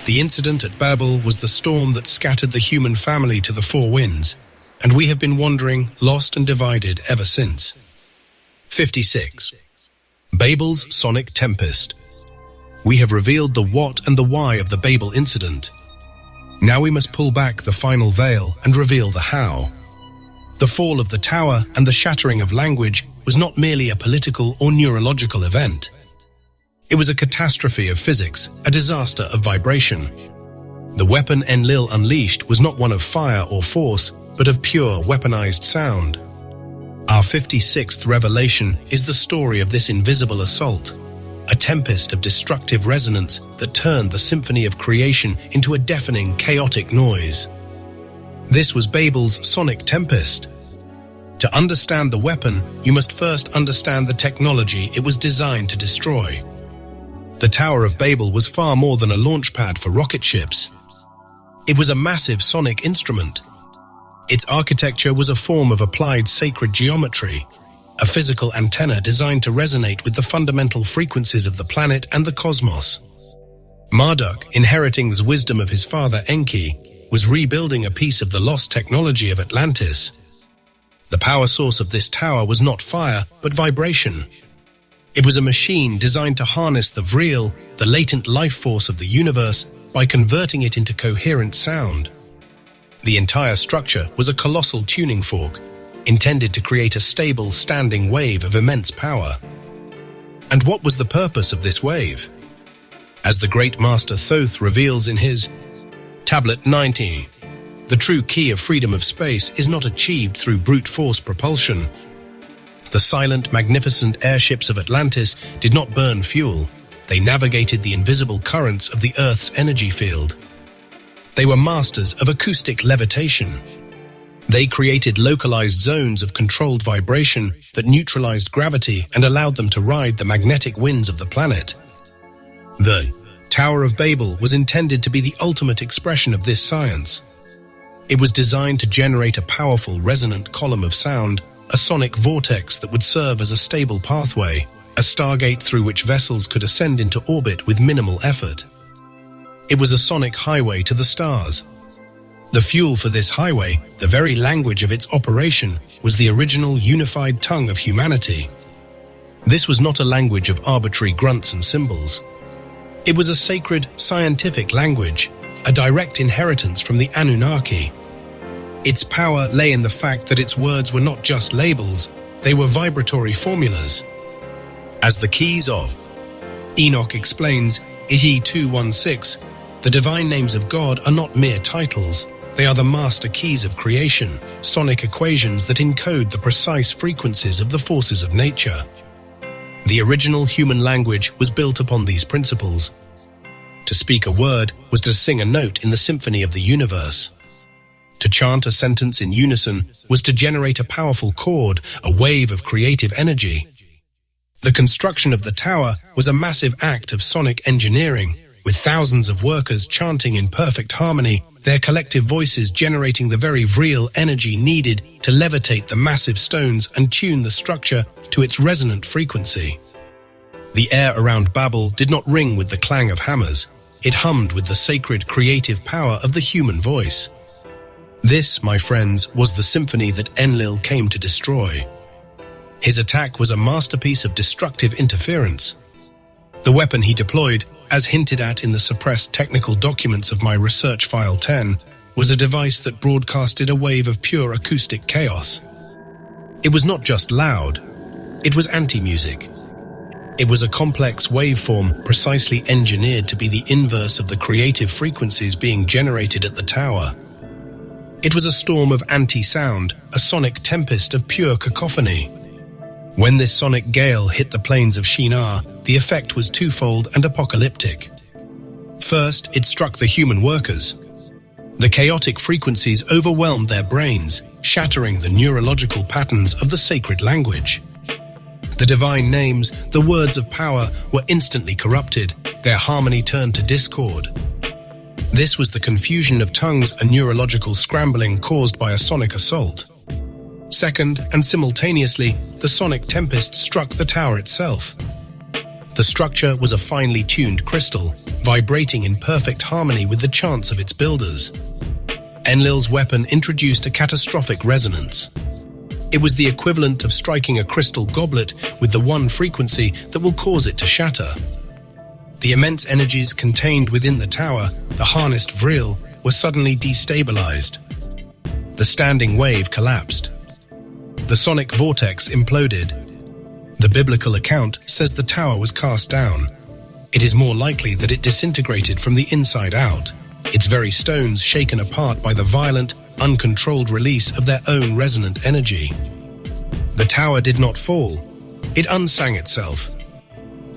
The incident at Babel was the storm that scattered the human family to the four winds, and we have been wandering, lost and divided ever since. 56. Babel's Sonic Tempest. We have revealed the what and the why of the Babel incident. Now we must pull back the final veil and reveal the how. The fall of the tower and the shattering of language was not merely a political or neurological event. It was a catastrophe of physics, a disaster of vibration. The weapon Enlil unleashed was not one of fire or force, but of pure weaponized sound. Our 56th revelation is the story of this invisible assault, a tempest of destructive resonance that turned the symphony of creation into a deafening, chaotic noise. This was Babel's sonic tempest. To understand the weapon, you must first understand the technology it was designed to destroy. The Tower of Babel was far more than a launch pad for rocket ships. It was a massive sonic instrument. Its architecture was a form of applied sacred geometry, a physical antenna designed to resonate with the fundamental frequencies of the planet and the cosmos. Marduk, inheriting the wisdom of his father Enki, was rebuilding a piece of the lost technology of Atlantis. The power source of this tower was not fire, but vibration. It was a machine designed to harness the vril, the latent life force of the universe, by converting it into coherent sound. The entire structure was a colossal tuning fork, intended to create a stable, standing wave of immense power. And what was the purpose of this wave? As the great Master Thoth reveals in his Tablet 90, the true key of freedom of space is not achieved through brute force propulsion. The silent, magnificent airships of Atlantis did not burn fuel. They navigated the invisible currents of the Earth's energy field. They were masters of acoustic levitation. They created localized zones of controlled vibration that neutralized gravity and allowed them to ride the magnetic winds of the planet. The Tower of Babel was intended to be the ultimate expression of this science. It was designed to generate a powerful resonant column of sound, a sonic vortex that would serve as a stable pathway, a stargate through which vessels could ascend into orbit with minimal effort. It was a sonic highway to the stars. The fuel for this highway, the very language of its operation, was the original unified tongue of humanity. This was not a language of arbitrary grunts and symbols. It was a sacred, scientific language, a direct inheritance from the Anunnaki. Its power lay in the fact that its words were not just labels, they were vibratory formulas. As the keys of Enoch explains, Iti 2:16, the divine names of God are not mere titles, they are the master keys of creation, sonic equations that encode the precise frequencies of the forces of nature. The original human language was built upon these principles. To speak a word was to sing a note in the symphony of the universe. To chant a sentence in unison was to generate a powerful chord, a wave of creative energy. The construction of the tower was a massive act of sonic engineering, with thousands of workers chanting in perfect harmony, their collective voices generating the very real energy needed to levitate the massive stones and tune the structure to its resonant frequency. The air around Babel did not ring with the clang of hammers. It hummed with the sacred creative power of the human voice. This, my friends, was the symphony that Enlil came to destroy. His attack was a masterpiece of destructive interference. The weapon he deployed, as hinted at in the suppressed technical documents of my research file 10, was a device that broadcasted a wave of pure acoustic chaos. It was not just loud, it was anti-music. It was a complex waveform precisely engineered to be the inverse of the creative frequencies being generated at the tower. It was a storm of anti-sound, a sonic tempest of pure cacophony. When this sonic gale hit the plains of Shinar, the effect was twofold and apocalyptic. First, it struck the human workers. The chaotic frequencies overwhelmed their brains, shattering the neurological patterns of the sacred language. The divine names, the words of power, were instantly corrupted, their harmony turned to discord. This was the confusion of tongues, a neurological scrambling caused by a sonic assault. Second, and simultaneously, the sonic tempest struck the tower itself. The structure was a finely tuned crystal, vibrating in perfect harmony with the chants of its builders. Enlil's weapon introduced a catastrophic resonance. It was the equivalent of striking a crystal goblet with the one frequency that will cause it to shatter. The immense energies contained within the tower, the harnessed vril, were suddenly destabilized. The standing wave collapsed. The sonic vortex imploded. The biblical account says the tower was cast down. It is more likely that it disintegrated from the inside out, its very stones shaken apart by the violent, uncontrolled release of their own resonant energy. The tower did not fall. It unsang itself.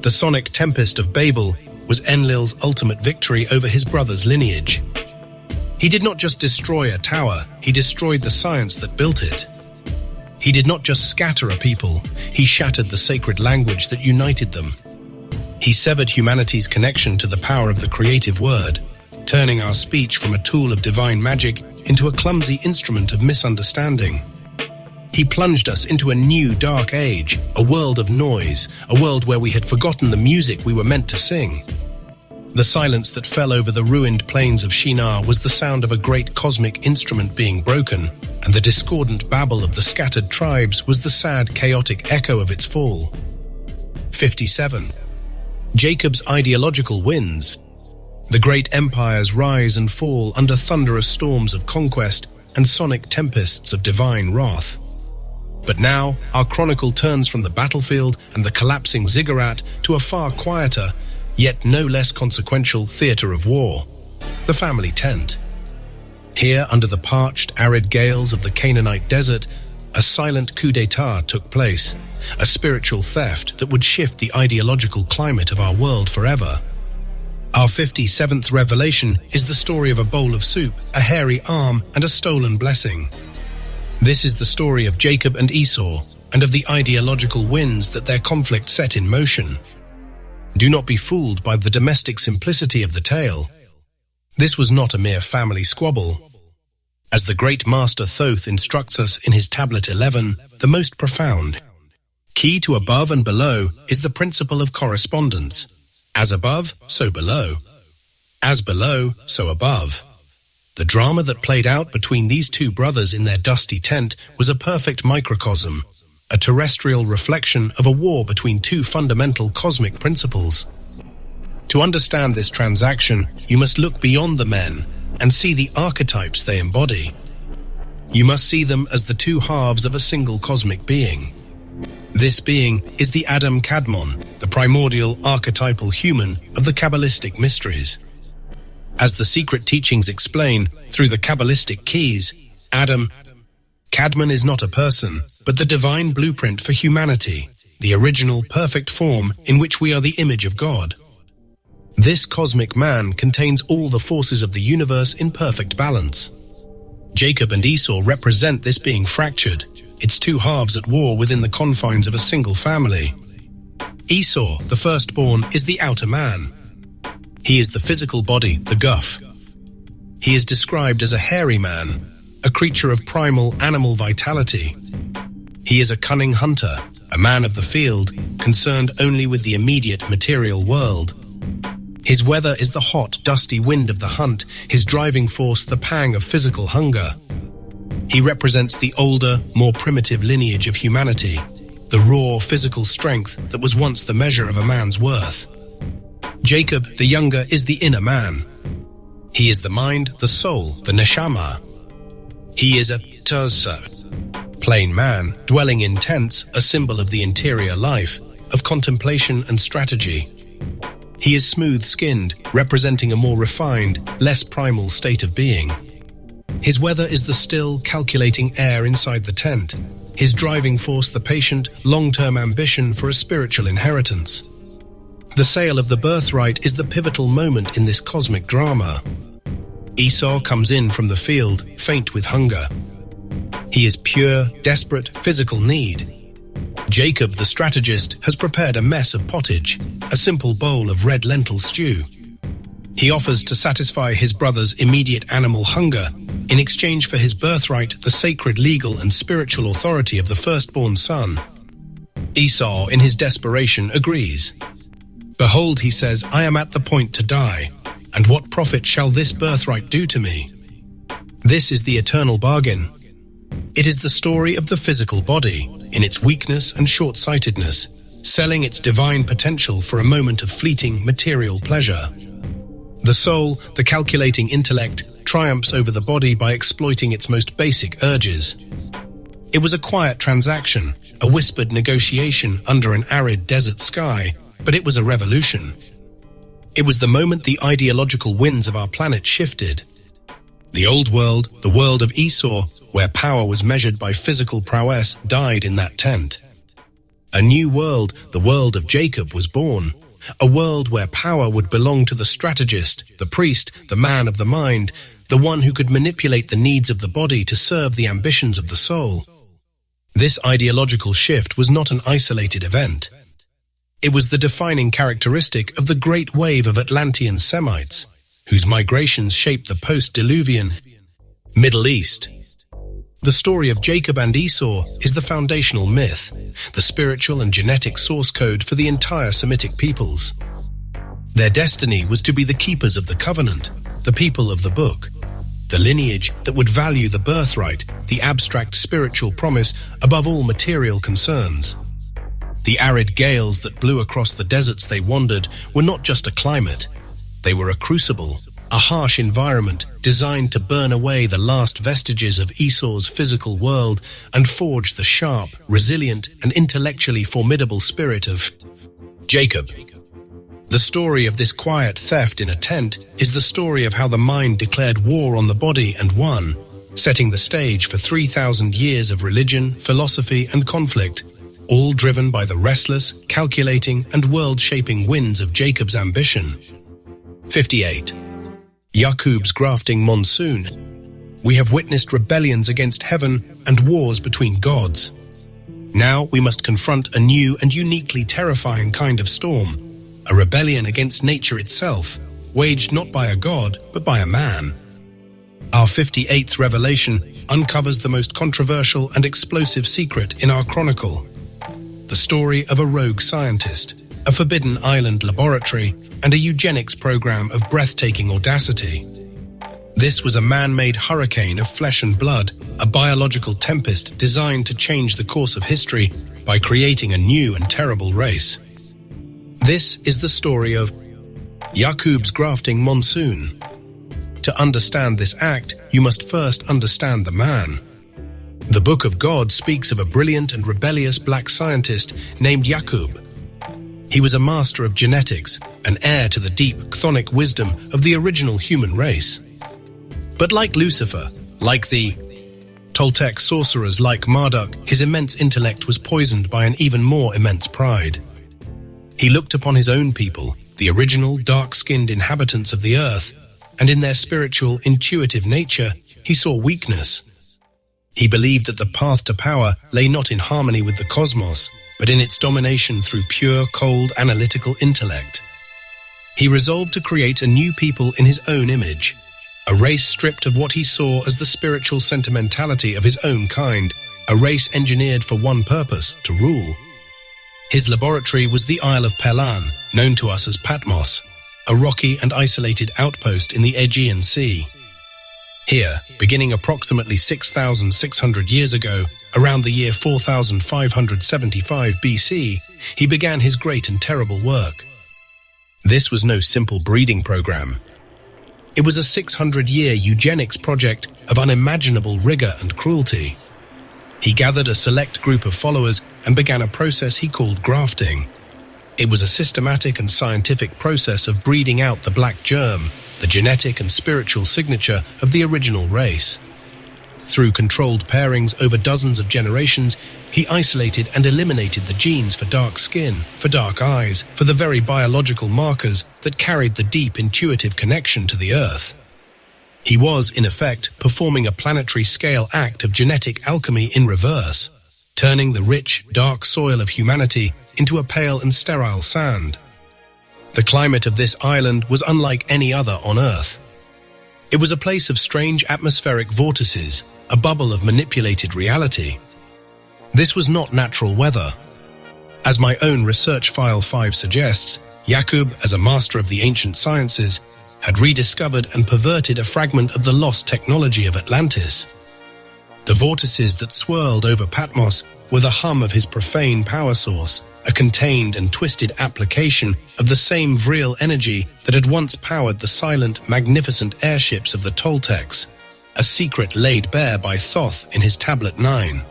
The sonic tempest of Babel was Enlil's ultimate victory over his brother's lineage. He did not just destroy a tower, he destroyed the science that built it. He did not just scatter a people, he shattered the sacred language that united them. He severed humanity's connection to the power of the creative word, turning our speech from a tool of divine magic into a clumsy instrument of misunderstanding. He plunged us into a new dark age, a world of noise, a world where we had forgotten the music we were meant to sing. The silence that fell over the ruined plains of Shinar was the sound of a great cosmic instrument being broken, and the discordant babble of the scattered tribes was the sad, chaotic echo of its fall. 57. Jacob's ideological winds. The great empires rise and fall under thunderous storms of conquest and sonic tempests of divine wrath. But now, our chronicle turns from the battlefield and the collapsing ziggurat to a far quieter, yet no less consequential theater of war, the family tent. Here, under the parched, arid gales of the Canaanite desert, a silent coup d'etat took place, a spiritual theft that would shift the ideological climate of our world forever. Our 57th revelation is the story of a bowl of soup, a hairy arm, and a stolen blessing. This is the story of Jacob and Esau, and of the ideological winds that their conflict set in motion. Do not be fooled by the domestic simplicity of the tale. This was not a mere family squabble. As the great Master Thoth instructs us in his Tablet 11, the most profound key to above and below is the principle of correspondence. As above, so below. As below, so above. The drama that played out between these two brothers in their dusty tent was a perfect microcosm, a terrestrial reflection of a war between two fundamental cosmic principles. To understand this transaction, you must look beyond the men and see the archetypes they embody. You must see them as the two halves of a single cosmic being. This being is the Adam Kadmon, the primordial archetypal human of the Kabbalistic mysteries. As the secret teachings explain, through the Kabbalistic keys, Adam Kadmon is not a person, but the divine blueprint for humanity, the original perfect form in which we are the image of God. This cosmic man contains all the forces of the universe in perfect balance. Jacob and Esau represent this being fractured, its two halves at war within the confines of a single family. Esau, the firstborn, is the outer man. He is the physical body, the guff. He is described as a hairy man, a creature of primal animal vitality. He is a cunning hunter, a man of the field, concerned only with the immediate material world. His weather is the hot, dusty wind of the hunt, his driving force the pang of physical hunger. He represents the older, more primitive lineage of humanity, the raw physical strength that was once the measure of a man's worth. Jacob, the younger, is the inner man. He is the mind, the soul, the neshama. He is a Tazza, plain man, dwelling in tents, a symbol of the interior life, of contemplation and strategy. He is smooth-skinned, representing a more refined, less primal state of being. His weather is the still, calculating air inside the tent. His driving force the patient, long-term ambition for a spiritual inheritance. The sale of the birthright is the pivotal moment in this cosmic drama. Esau comes in from the field, faint with hunger. He is pure, desperate, physical need. Jacob, the strategist, has prepared a mess of pottage, a simple bowl of red lentil stew. He offers to satisfy his brother's immediate animal hunger in exchange for his birthright, the sacred legal and spiritual authority of the firstborn son. Esau, in his desperation, agrees. Behold, he says, I am at the point to die, and what profit shall this birthright do to me? This is the eternal bargain. It is the story of the physical body, in its weakness and short-sightedness, selling its divine potential for a moment of fleeting material pleasure. The soul, the calculating intellect, triumphs over the body by exploiting its most basic urges. It was a quiet transaction, a whispered negotiation under an arid desert sky, but it was a revolution. It was the moment the ideological winds of our planet shifted. The old world, the world of Esau, where power was measured by physical prowess, died in that tent. A new world, the world of Jacob, was born. A world where power would belong to the strategist, the priest, the man of the mind, the one who could manipulate the needs of the body to serve the ambitions of the soul. This ideological shift was not an isolated event. It was the defining characteristic of the great wave of Atlantean Semites, whose migrations shaped the post-Diluvian Middle East. The story of Jacob and Esau is the foundational myth, the spiritual and genetic source code for the entire Semitic peoples. Their destiny was to be the keepers of the covenant, the people of the book, the lineage that would value the birthright, the abstract spiritual promise above all material concerns. The arid gales that blew across the deserts they wandered were not just a climate. They were a crucible, a harsh environment designed to burn away the last vestiges of Esau's physical world and forge the sharp, resilient, and intellectually formidable spirit of Jacob. The story of this quiet theft in a tent is the story of how the mind declared war on the body and won, setting the stage for 3,000 years of religion, philosophy, and conflict, all driven by the restless, calculating, and world-shaping winds of Jacob's ambition. 58. Yaqub's grafting monsoon. We have witnessed rebellions against heaven and wars between gods. Now we must confront a new and uniquely terrifying kind of storm, a rebellion against nature itself, waged not by a god, but by a man. Our 58th revelation uncovers the most controversial and explosive secret in our chronicle: the story of a rogue scientist, a forbidden island laboratory, and a eugenics program of breathtaking audacity. This was a man-made hurricane of flesh and blood, a biological tempest designed to change the course of history by creating a new and terrible race. This is the story of Yaqub's grafting monsoon. To understand this act, you must first understand the man. The Book of God speaks of a brilliant and rebellious black scientist named Yaqub. He was a master of genetics, an heir to the deep chthonic wisdom of the original human race. But like Lucifer, like the Toltec sorcerers like Marduk, his immense intellect was poisoned by an even more immense pride. He looked upon his own people, the original dark-skinned inhabitants of the earth, and in their spiritual, intuitive nature, he saw weakness. He believed that the path to power lay not in harmony with the cosmos, but in its domination through pure, cold, analytical intellect. He resolved to create a new people in his own image, a race stripped of what he saw as the spiritual sentimentality of his own kind, a race engineered for one purpose, to rule. His laboratory was the Isle of Pelan, known to us as Patmos, a rocky and isolated outpost in the Aegean Sea. Here, beginning approximately 6,600 years ago, around the year 4575 BC, he began his great and terrible work. This was no simple breeding program. It was a 600-year eugenics project of unimaginable rigor and cruelty. He gathered a select group of followers and began a process he called grafting. It was a systematic and scientific process of breeding out the black germ, the genetic and spiritual signature of the original race. Through controlled pairings over dozens of generations, he isolated and eliminated the genes for dark skin, for dark eyes, for the very biological markers that carried the deep intuitive connection to the earth. He was, in effect, performing a planetary-scale act of genetic alchemy in reverse, turning the rich, dark soil of humanity into a pale and sterile sand. The climate of this island was unlike any other on Earth. It was a place of strange atmospheric vortices, a bubble of manipulated reality. This was not natural weather. As my own research file 5 suggests, Yaqub, as a master of the ancient sciences, had rediscovered and perverted a fragment of the lost technology of Atlantis. The vortices that swirled over Patmos were the hum of his profane power source, a contained and twisted application of the same vril energy that had once powered the silent, magnificent airships of the Toltecs, a secret laid bare by Thoth in his Tablet 9.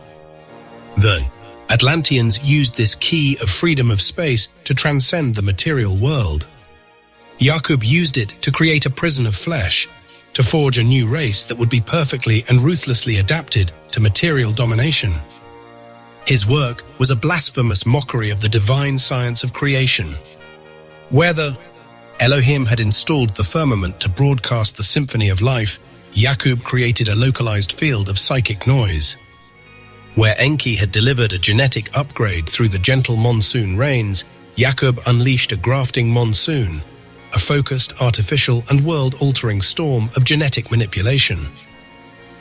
The Atlanteans used this key of freedom of space to transcend the material world. Yaqub used it to create a prison of flesh, to forge a new race that would be perfectly and ruthlessly adapted to material domination. His work was a blasphemous mockery of the divine science of creation. Where the Elohim had installed the firmament to broadcast the symphony of life, Yaqub created a localized field of psychic noise. Where Enki had delivered a genetic upgrade through the gentle monsoon rains, Yaqub unleashed a grafting monsoon, a focused, artificial, and world-altering storm of genetic manipulation.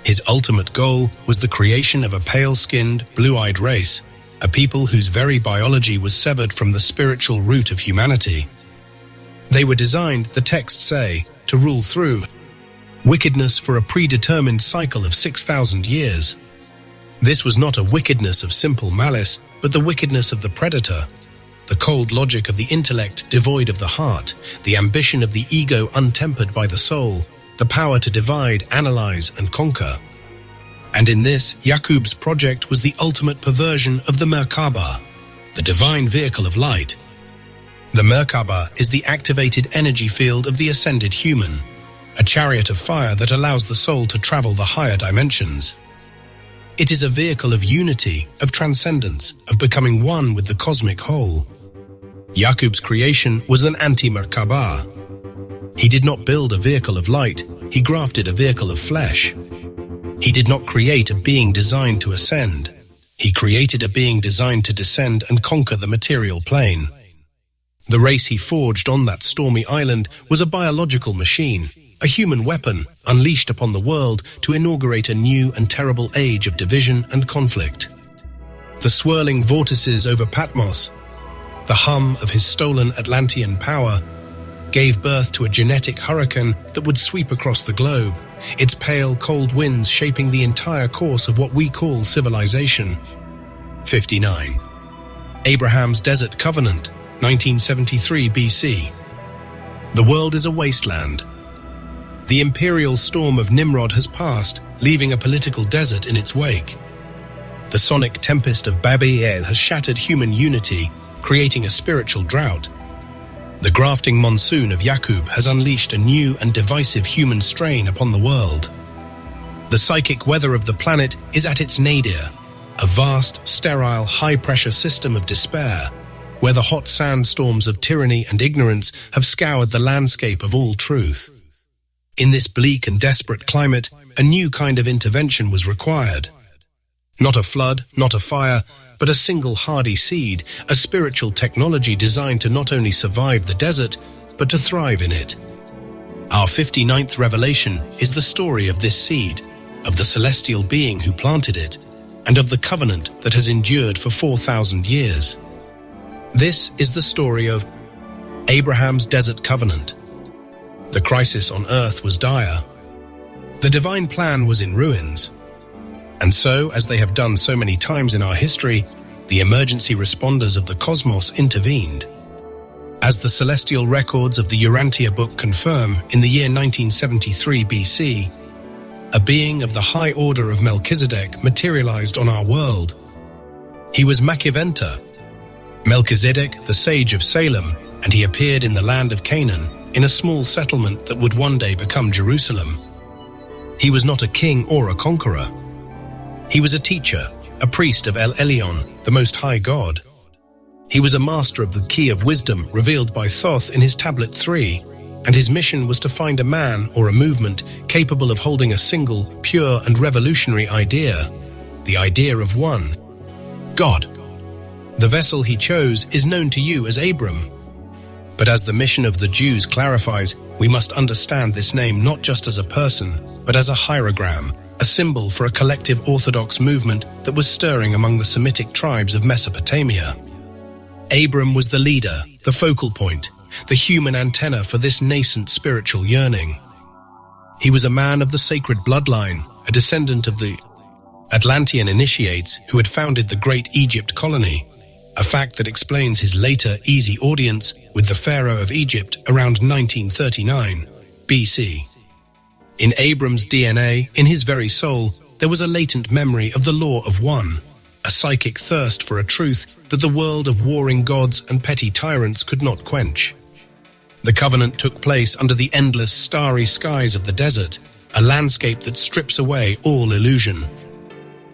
His ultimate goal was the creation of a pale-skinned, blue-eyed race, a people whose very biology was severed from the spiritual root of humanity. They were designed, the texts say, to rule through wickedness for a predetermined cycle of 6,000 years. This was not a wickedness of simple malice, but the wickedness of the predator, the cold logic of the intellect devoid of the heart, the ambition of the ego untempered by the soul, the power to divide, analyze, and conquer. And in this, Yaqub's project was the ultimate perversion of the Merkaba, the divine vehicle of light. The Merkaba is the activated energy field of the ascended human, a chariot of fire that allows the soul to travel the higher dimensions. It is a vehicle of unity, of transcendence, of becoming one with the cosmic whole. Yaqub's creation was an anti-Merkaba. He did not build a vehicle of light, he grafted a vehicle of flesh. He did not create a being designed to ascend, he created a being designed to descend and conquer the material plane. The race he forged on that stormy island was a biological machine, a human weapon unleashed upon the world to inaugurate a new and terrible age of division and conflict. The swirling vortices over Patmos, the hum of his stolen Atlantean power, gave birth to a genetic hurricane that would sweep across the globe, its pale, cold winds shaping the entire course of what we call civilization. 59. Abraham's Desert Covenant, 1973 BC. The world is a wasteland. The imperial storm of Nimrod has passed, leaving a political desert in its wake. The sonic tempest of Babel has shattered human unity, creating a spiritual drought. The grafting monsoon of Yaqub has unleashed a new and divisive human strain upon the world. The psychic weather of the planet is at its nadir, a vast, sterile, high-pressure system of despair, where the hot sandstorms of tyranny and ignorance have scoured the landscape of all truth. In this bleak and desperate climate, a new kind of intervention was required. Not a flood, not a fire, but a single hardy seed, a spiritual technology designed to not only survive the desert, but to thrive in it. Our 59th revelation is the story of this seed, of the celestial being who planted it, and of the covenant that has endured for 4,000 years. This is the story of Abraham's Desert Covenant. The crisis on earth was dire. The divine plan was in ruins. And so, as they have done so many times in our history, the emergency responders of the cosmos intervened. As the celestial records of the Urantia book confirm, in the year 1973 BC, a being of the high order of Melchizedek materialized on our world. He was Makiventa, Melchizedek, the sage of Salem, and he appeared in the land of Canaan, in a small settlement that would one day become Jerusalem. He was not a king or a conqueror. He was a teacher, a priest of El Elyon, the Most High God. He was a master of the key of wisdom revealed by Thoth in his Tablet 3, and his mission was to find a man or a movement capable of holding a single, pure and revolutionary idea, the idea of one, God. The vessel he chose is known to you as Abram. But as the mission of the Jews clarifies, we must understand this name not just as a person, but as a hierogram, a symbol for a collective Orthodox movement that was stirring among the Semitic tribes of Mesopotamia. Abram was the leader, the focal point, the human antenna for this nascent spiritual yearning. He was a man of the sacred bloodline, a descendant of the Atlantean initiates who had founded the Great Egypt colony, a fact that explains his later easy audience with the Pharaoh of Egypt around 1939 BC. In Abram's DNA, in his very soul, there was a latent memory of the law of one, a psychic thirst for a truth that the world of warring gods and petty tyrants could not quench. The covenant took place under the endless starry skies of the desert, a landscape that strips away all illusion.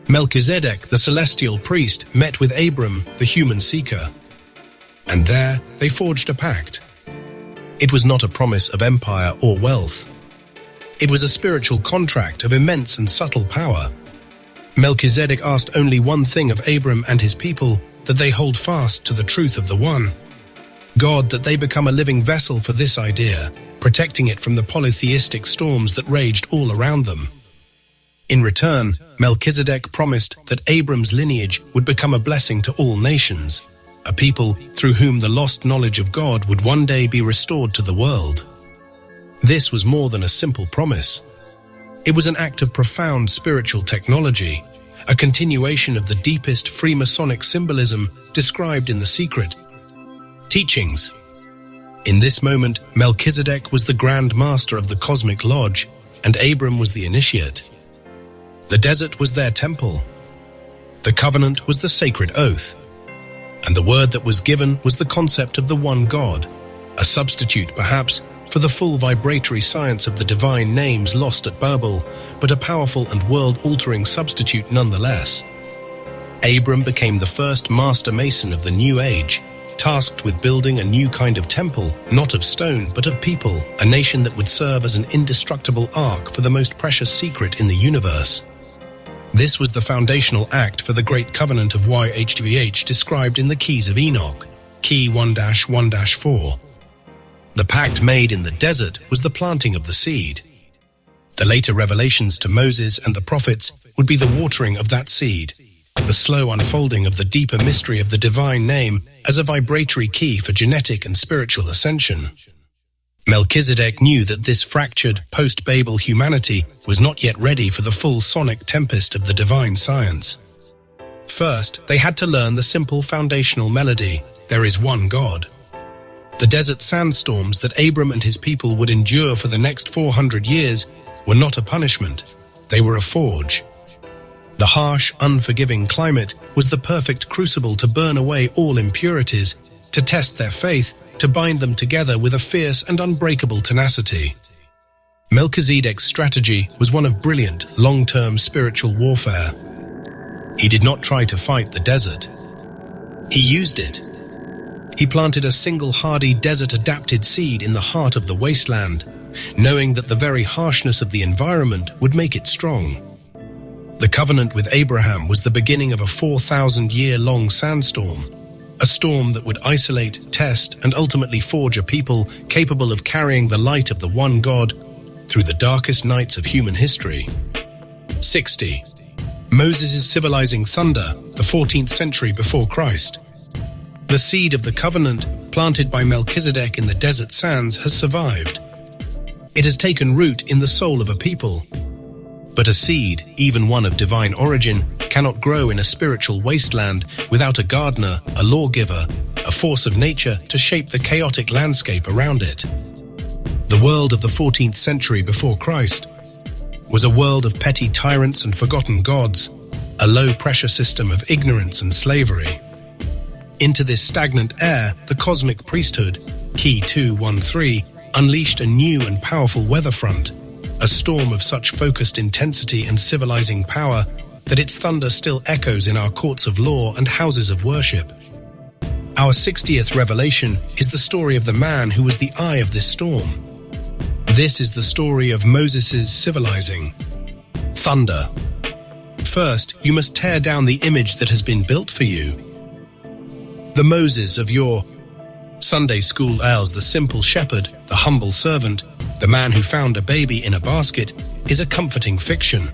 Melchizedek, the celestial priest, met with Abram, the human seeker. And there they forged a pact. It was not a promise of empire or wealth. It was a spiritual contract of immense and subtle power. Melchizedek asked only one thing of Abram and his people, that they hold fast to the truth of the one. God, that they become a living vessel for this idea, protecting it from the polytheistic storms that raged all around them. In return, Melchizedek promised that Abram's lineage would become a blessing to all nations, a people through whom the lost knowledge of God would one day be restored to the world. This was more than a simple promise. It was an act of profound spiritual technology, a continuation of the deepest Freemasonic symbolism described in the secret teachings. In this moment, Melchizedek was the Grand Master of the Cosmic Lodge, and Abram was the initiate. The desert was their temple. The covenant was the sacred oath. And the word that was given was the concept of the one God, a substitute, perhaps, for the full vibratory science of the divine names lost at Babel, but a powerful and world-altering substitute nonetheless. Abram became the first master mason of the New Age, tasked with building a new kind of temple, not of stone, but of people, a nation that would serve as an indestructible ark for the most precious secret in the universe. This was the foundational act for the great covenant of YHWH described in the Keys of Enoch, Key 1-1-4. The pact made in the desert was the planting of the seed. The later revelations to Moses and the prophets would be the watering of that seed, the slow unfolding of the deeper mystery of the divine name as a vibratory key for genetic and spiritual ascension. Melchizedek knew that this fractured, post-Babel humanity was not yet ready for the full sonic tempest of the divine science. First, they had to learn the simple foundational melody, "There is one God." The desert sandstorms that Abram and his people would endure for the next 400 years were not a punishment, they were a forge. The harsh, unforgiving climate was the perfect crucible to burn away all impurities, to test their faith, to bind them together with a fierce and unbreakable tenacity. Melchizedek's strategy was one of brilliant, long-term spiritual warfare. He did not try to fight the desert. He used it. He planted a single hardy desert-adapted seed in the heart of the wasteland, knowing that the very harshness of the environment would make it strong. The covenant with Abraham was the beginning of a 4,000-year-long sandstorm, a storm that would isolate, test, and ultimately forge a people capable of carrying the light of the one God through the darkest nights of human history. 60. Moses' civilizing thunder, the 14th century before Christ. The seed of the covenant, planted by Melchizedek in the desert sands, has survived. It has taken root in the soul of a people. But a seed, even one of divine origin, cannot grow in a spiritual wasteland without a gardener, a lawgiver, a force of nature to shape the chaotic landscape around it. The world of the 14th century before Christ was a world of petty tyrants and forgotten gods, a low-pressure system of ignorance and slavery. Into this stagnant air, the cosmic priesthood, Key 2-1-3, unleashed a new and powerful weather front, a storm of such focused intensity and civilizing power that its thunder still echoes in our courts of law and houses of worship. Our 60th revelation is the story of the man who was the eye of this storm. This is the story of Moses' civilizing. Thunder. First, you must tear down the image that has been built for you. The Moses of your Sunday school elves, the simple shepherd, the humble servant, the man who found a baby in a basket, is a comforting fiction,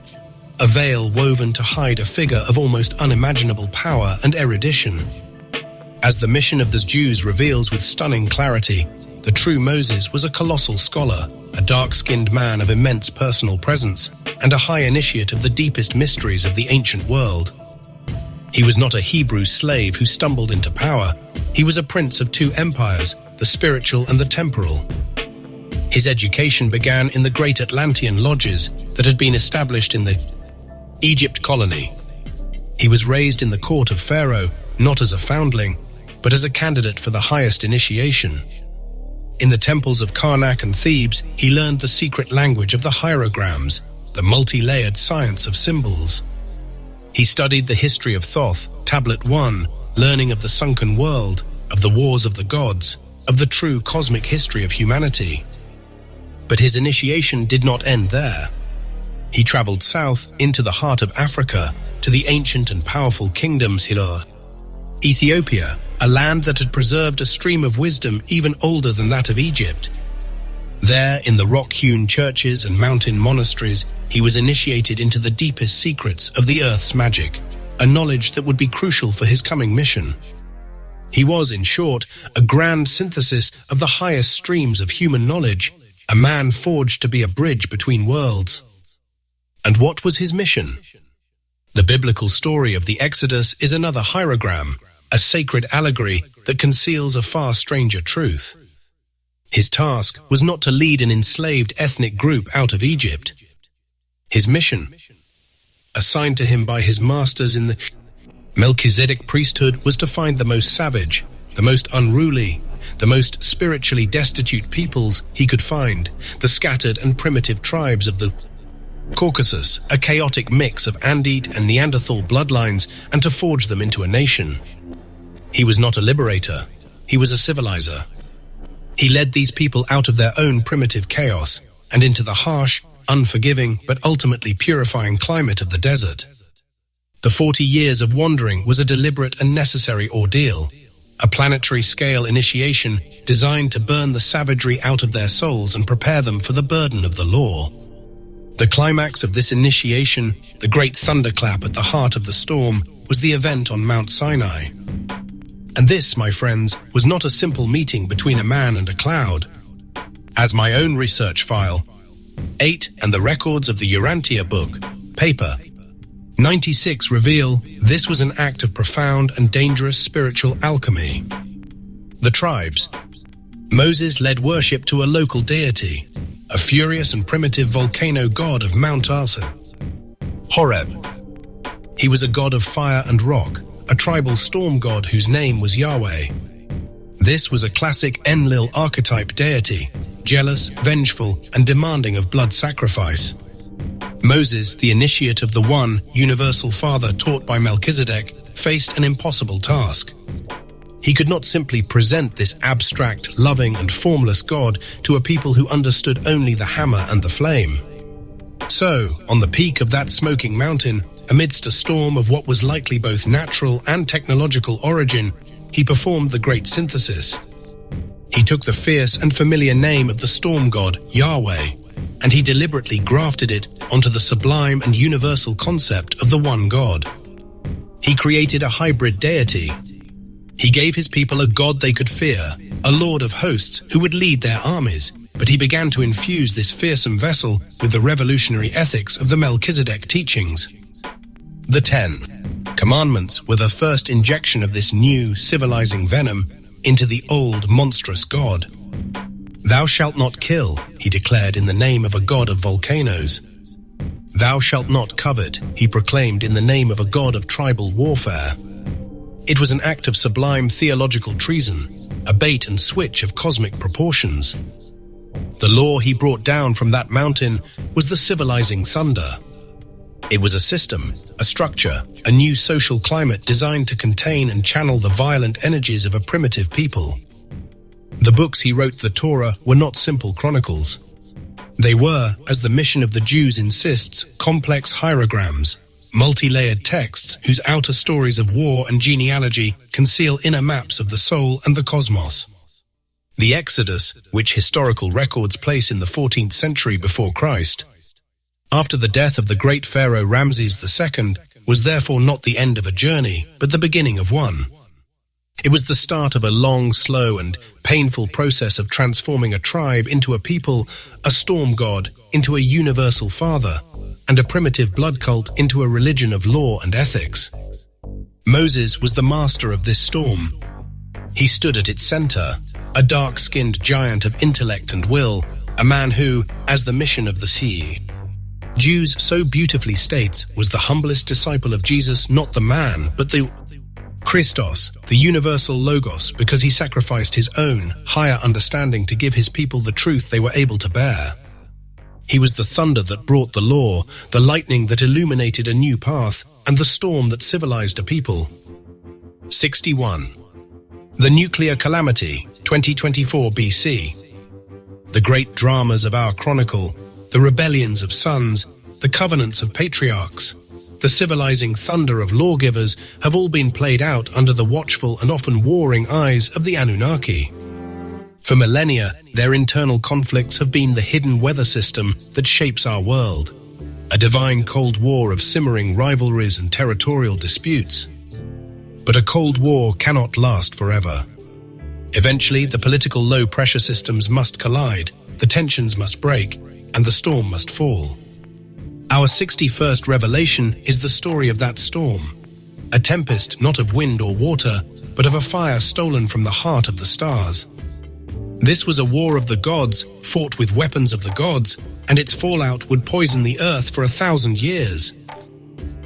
a veil woven to hide a figure of almost unimaginable power and erudition. As the mission of the Jews reveals with stunning clarity, the true Moses was a colossal scholar, a dark-skinned man of immense personal presence, and a high initiate of the deepest mysteries of the ancient world. He was not a Hebrew slave who stumbled into power. He was a prince of two empires, the spiritual and the temporal. His education began in the great Atlantean lodges that had been established in the Egypt colony. He was raised in the court of Pharaoh, not as a foundling, but as a candidate for the highest initiation. In the temples of Karnak and Thebes, he learned the secret language of the hierograms, the multi-layered science of symbols. He studied the history of Thoth, Tablet 1, learning of the sunken world, of the wars of the gods, of the true cosmic history of humanity. But his initiation did not end there. He traveled south into the heart of Africa, to the ancient and powerful kingdoms Hilor, Ethiopia, a land that had preserved a stream of wisdom even older than that of Egypt. There, in the rock-hewn churches and mountain monasteries, he was initiated into the deepest secrets of the earth's magic, a knowledge that would be crucial for his coming mission. He was, in short, a grand synthesis of the highest streams of human knowledge, a man forged to be a bridge between worlds. And what was his mission? The biblical story of the Exodus is another hierogram, a sacred allegory that conceals a far stranger truth. His task was not to lead an enslaved ethnic group out of Egypt. His mission, assigned to him by his masters in the Melchizedek priesthood, was to find the most savage, the most unruly, the most spiritually destitute peoples he could find, the scattered and primitive tribes of the Caucasus, a chaotic mix of Andite and Neanderthal bloodlines, and to forge them into a nation. He was not a liberator, he was a civilizer. He led these people out of their own primitive chaos and into the harsh, unforgiving, but ultimately purifying climate of the desert. The 40 years of wandering was a deliberate and necessary ordeal, a planetary-scale initiation designed to burn the savagery out of their souls and prepare them for the burden of the law. The climax of this initiation, the great thunderclap at the heart of the storm, was the event on Mount Sinai. And this, my friends, was not a simple meeting between a man and a cloud. As my own research file, 8 and the records of the Urantia book, paper 96 reveal this was an act of profound and dangerous spiritual alchemy. The tribes. Moses led worship to a local deity, a furious and primitive volcano god of Mount Arsin. Horeb. He was a god of fire and rock, a tribal storm god whose name was Yahweh. This was a classic Enlil archetype deity, jealous, vengeful, and demanding of blood sacrifice. Moses, the initiate of the one, universal Father taught by Melchizedek, faced an impossible task. He could not simply present this abstract, loving, and formless God to a people who understood only the hammer and the flame. So, on the peak of that smoking mountain, amidst a storm of what was likely both natural and technological origin, he performed the great synthesis. He took the fierce and familiar name of the storm god, Yahweh, and he deliberately grafted it onto the sublime and universal concept of the one God. He created a hybrid deity. He gave his people a God they could fear, a Lord of hosts who would lead their armies, but he began to infuse this fearsome vessel with the revolutionary ethics of the Melchizedek teachings. The 10 Commandments were the first injection of this new, civilizing venom into the old, monstrous God. "Thou shalt not kill," he declared in the name of a god of volcanoes. "Thou shalt not covet," he proclaimed in the name of a god of tribal warfare. It was an act of sublime theological treason, a bait and switch of cosmic proportions. The law he brought down from that mountain was the civilizing thunder. It was a system, a structure, a new social climate designed to contain and channel the violent energies of a primitive people. The books he wrote, the Torah, were not simple chronicles. They were, as the mission of the Jews insists, complex hierograms, multi-layered texts whose outer stories of war and genealogy conceal inner maps of the soul and the cosmos. The Exodus, which historical records place in the 14th century before Christ, after the death of the great pharaoh Ramses II, was therefore not the end of a journey, but the beginning of one. It was the start of a long, slow, and painful process of transforming a tribe into a people, a storm god into a universal father, and a primitive blood cult into a religion of law and ethics. Moses was the master of this storm. He stood at its center, a dark-skinned giant of intellect and will, a man who, as the mission of the sea, Jews so beautifully states, was the humblest disciple of Jesus, not the man, but the Christos, the universal Logos, because he sacrificed his own, higher understanding to give his people the truth they were able to bear. He was the thunder that brought the law, the lightning that illuminated a new path, and the storm that civilized a people. 61. The Nuclear Calamity, 2024 BC. The great dramas of our chronicle, the rebellions of sons, the covenants of patriarchs, the civilizing thunder of lawgivers have all been played out under the watchful and often warring eyes of the Anunnaki. For millennia, their internal conflicts have been the hidden weather system that shapes our world, a divine Cold War of simmering rivalries and territorial disputes. But a Cold War cannot last forever. Eventually, the political low-pressure systems must collide, the tensions must break, and the storm must fall. Our 61st revelation is the story of that storm, a tempest not of wind or water, but of a fire stolen from the heart of the stars. This was a war of the gods, fought with weapons of the gods, and its fallout would poison the earth for 1,000 years.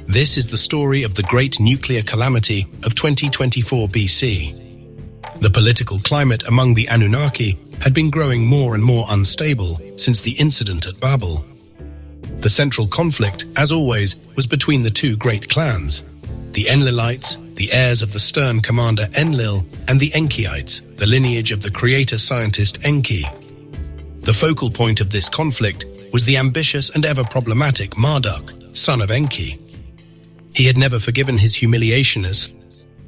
This is the story of the great nuclear calamity of 2024 BC. The political climate among the Anunnaki had been growing more and more unstable since the incident at Babel. The central conflict, as always, was between the two great clans, the Enlilites, the heirs of the stern commander Enlil, and the Enkiites, the lineage of the creator-scientist Enki. The focal point of this conflict was the ambitious and ever-problematic Marduk, son of Enki. He had never forgiven his humiliation as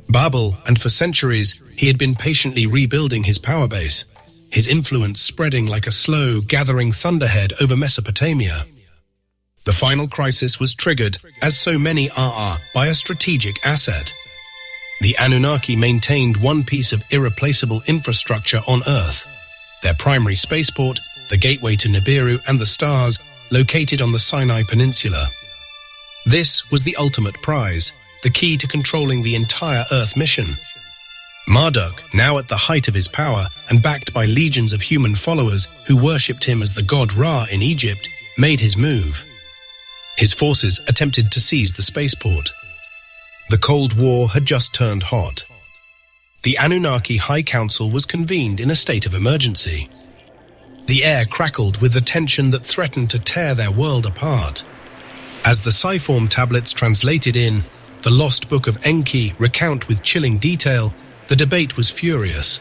Babel, and for centuries he had been patiently rebuilding his power base, his influence spreading like a slow, gathering thunderhead over Mesopotamia. The final crisis was triggered, as so many are, by a strategic asset. The Anunnaki maintained one piece of irreplaceable infrastructure on Earth: their primary spaceport, the gateway to Nibiru and the stars, located on the Sinai Peninsula. This was the ultimate prize, the key to controlling the entire Earth mission. Marduk, now at the height of his power and backed by legions of human followers who worshipped him as the god Ra in Egypt, made his move. His forces attempted to seize the spaceport. The Cold War had just turned hot. The Anunnaki High Council was convened in a state of emergency. The air crackled with the tension that threatened to tear their world apart. As the Psi-form tablets translated in, the lost book of Enki recount with chilling detail, the debate was furious.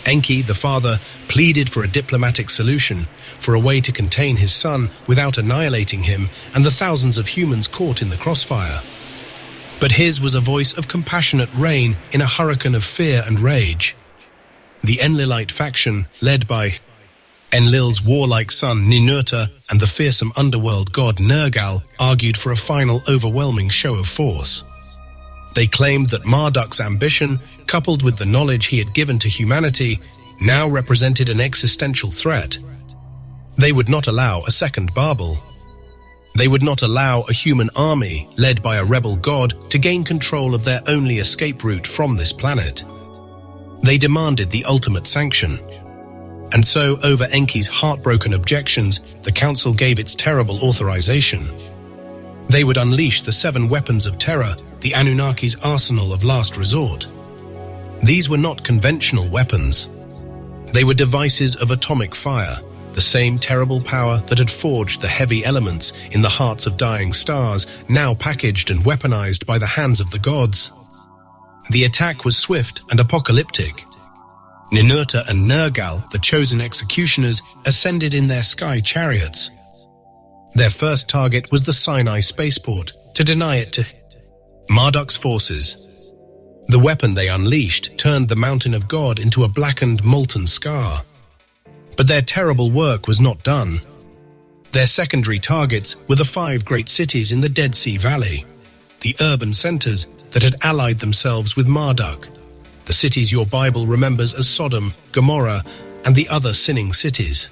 Enki, the father, pleaded for a diplomatic solution, for a way to contain his son without annihilating him and the thousands of humans caught in the crossfire. But his was a voice of compassionate rain in a hurricane of fear and rage. The Enlilite faction, led by Enlil's warlike son Ninurta and the fearsome underworld god Nergal, argued for a final overwhelming show of force. They claimed that Marduk's ambition, coupled with the knowledge he had given to humanity, now represented an existential threat. They would not allow a second Babel. They would not allow a human army, led by a rebel god, to gain control of their only escape route from this planet. They demanded the ultimate sanction. And so, over Enki's heartbroken objections, the Council gave its terrible authorization. They would unleash the 7 weapons of terror, the Anunnaki's arsenal of last resort. These were not conventional weapons. They were devices of atomic fire, the same terrible power that had forged the heavy elements in the hearts of dying stars, now packaged and weaponized by the hands of the gods. The attack was swift and apocalyptic. Ninurta and Nergal, the chosen executioners, ascended in their sky chariots. Their first target was the Sinai spaceport, to deny it to Marduk's forces. The weapon they unleashed turned the mountain of God into a blackened, molten scar. But their terrible work was not done. Their secondary targets were the 5 great cities in the Dead Sea Valley, the urban centers that had allied themselves with Marduk, the cities your Bible remembers as Sodom, Gomorrah, and the other sinning cities.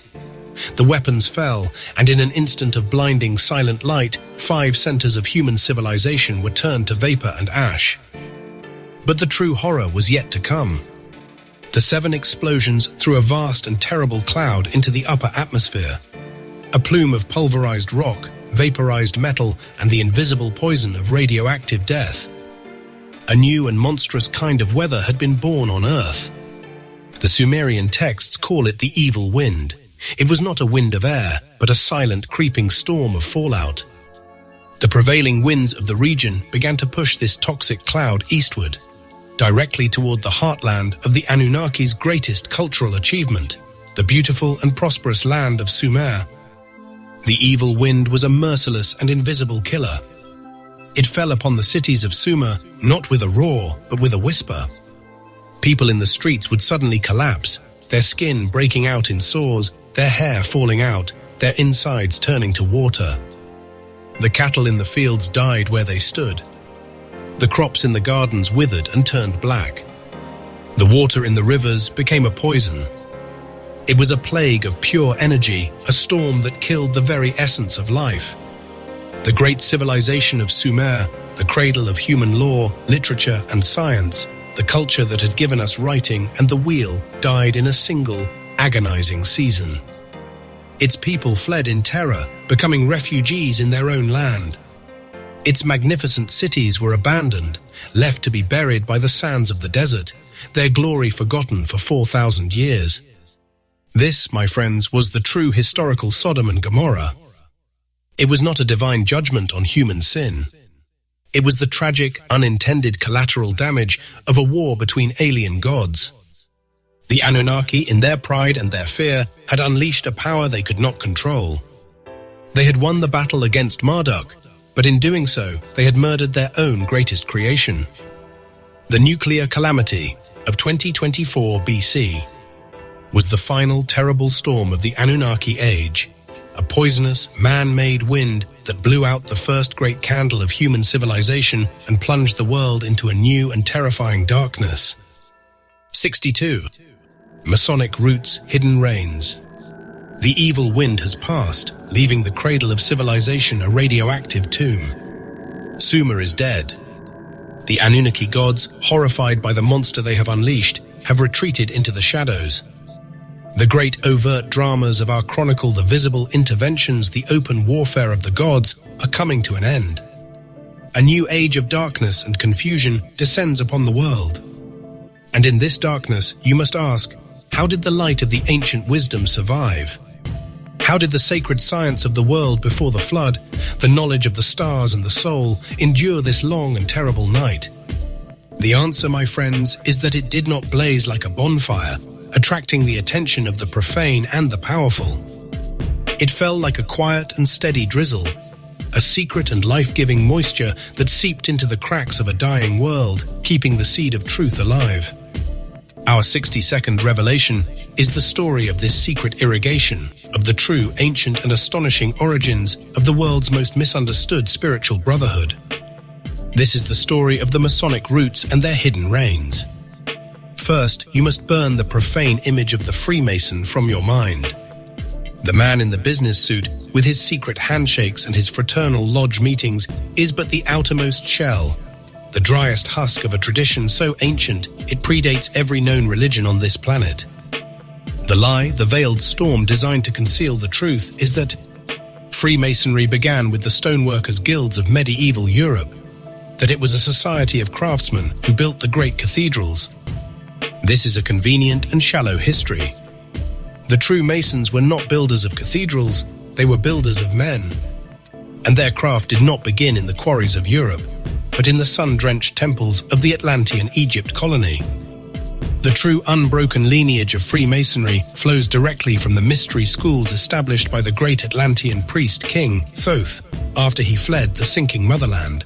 The weapons fell, and in an instant of blinding silent light, 5 centers of human civilization were turned to vapor and ash. But the true horror was yet to come. The 7 explosions threw a vast and terrible cloud into the upper atmosphere. A plume of pulverized rock, vaporized metal, and the invisible poison of radioactive death. A new and monstrous kind of weather had been born on Earth. The Sumerian texts call it the evil wind. It was not a wind of air, but a silent, creeping storm of fallout. The prevailing winds of the region began to push this toxic cloud eastward, directly toward the heartland of the Anunnaki's greatest cultural achievement, the beautiful and prosperous land of Sumer. The evil wind was a merciless and invisible killer. It fell upon the cities of Sumer not with a roar, but with a whisper. People in the streets would suddenly collapse, their skin breaking out in sores, their hair falling out, their insides turning to water. The cattle in the fields died where they stood. The crops in the gardens withered and turned black. The water in the rivers became a poison. It was a plague of pure energy, a storm that killed the very essence of life. The great civilization of Sumer, the cradle of human law, literature, and science, the culture that had given us writing and the wheel, died in a single, agonizing season. Its people fled in terror, becoming refugees in their own land. Its magnificent cities were abandoned, left to be buried by the sands of the desert, their glory forgotten for 4,000 years. This, my friends, was the true historical Sodom and Gomorrah. It was not a divine judgment on human sin. It was the tragic, unintended collateral damage of a war between alien gods. The Anunnaki, in their pride and their fear, had unleashed a power they could not control. They had won the battle against Marduk, but in doing so, they had murdered their own greatest creation. The nuclear calamity, of 2024 BC was the final terrible storm of the Anunnaki Age, a poisonous, man-made wind that blew out the first great candle of human civilization and plunged the world into a new and terrifying darkness. 62. Masonic Roots, Hidden Reigns. The evil wind has passed, leaving the cradle of civilization a radioactive tomb. Sumer is dead. The Anunnaki gods, horrified by the monster they have unleashed, have retreated into the shadows. The great overt dramas of our chronicle, the visible interventions, the open warfare of the gods, are coming to an end. A new age of darkness and confusion descends upon the world. And in this darkness, you must ask, how did the light of the ancient wisdom survive? How did the sacred science of the world before the flood, the knowledge of the stars and the soul, endure this long and terrible night? The answer, my friends, is that it did not blaze like a bonfire, attracting the attention of the profane and the powerful. It fell like a quiet and steady drizzle, a secret and life-giving moisture that seeped into the cracks of a dying world, keeping the seed of truth alive. Our 60-second revelation is the story of this secret irrigation, of the true, ancient and astonishing origins of the world's most misunderstood spiritual brotherhood. This is the story of the Masonic roots and their hidden reigns. First, you must burn the profane image of the Freemason from your mind. The man in the business suit, with his secret handshakes and his fraternal lodge meetings, is but the outermost shell, the driest husk of a tradition so ancient it predates every known religion on this planet. The lie, the veiled storm designed to conceal the truth, is that Freemasonry began with the stoneworkers' guilds of medieval Europe, that it was a society of craftsmen who built the great cathedrals. This is a convenient and shallow history. The true Masons were not builders of cathedrals, they were builders of men. And their craft did not begin in the quarries of Europe, but in the sun-drenched temples of the Atlantean Egypt colony. The true unbroken lineage of Freemasonry flows directly from the mystery schools established by the great Atlantean priest King Thoth after he fled the sinking motherland.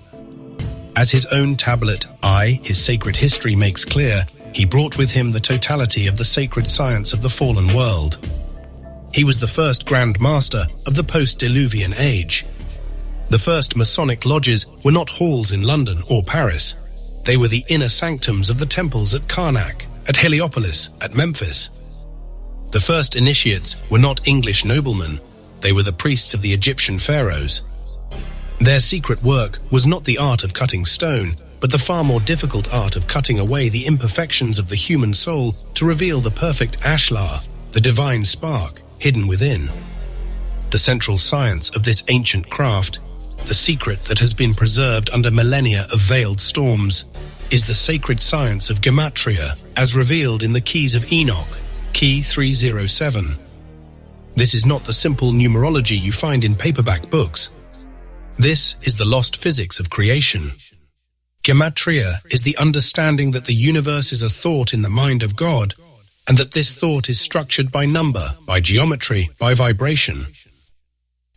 As his own tablet, His Sacred History, makes clear, he brought with him the totality of the sacred science of the fallen world. He was the first Grand Master of the post-Diluvian age. The first Masonic lodges were not halls in London or Paris. They were the inner sanctums of the temples at Karnak, at Heliopolis, at Memphis. The first initiates were not English noblemen. They were the priests of the Egyptian pharaohs. Their secret work was not the art of cutting stone, but the far more difficult art of cutting away the imperfections of the human soul to reveal the perfect ashlar, the divine spark, hidden within. The central science of this ancient craft, the secret that has been preserved under millennia of veiled storms, is the sacred science of gematria, as revealed in the Keys of Enoch, Key 307. This is not the simple numerology you find in paperback books. This is the lost physics of creation. Gematria is the understanding that the universe is a thought in the mind of God, and that this thought is structured by number, by geometry, by vibration.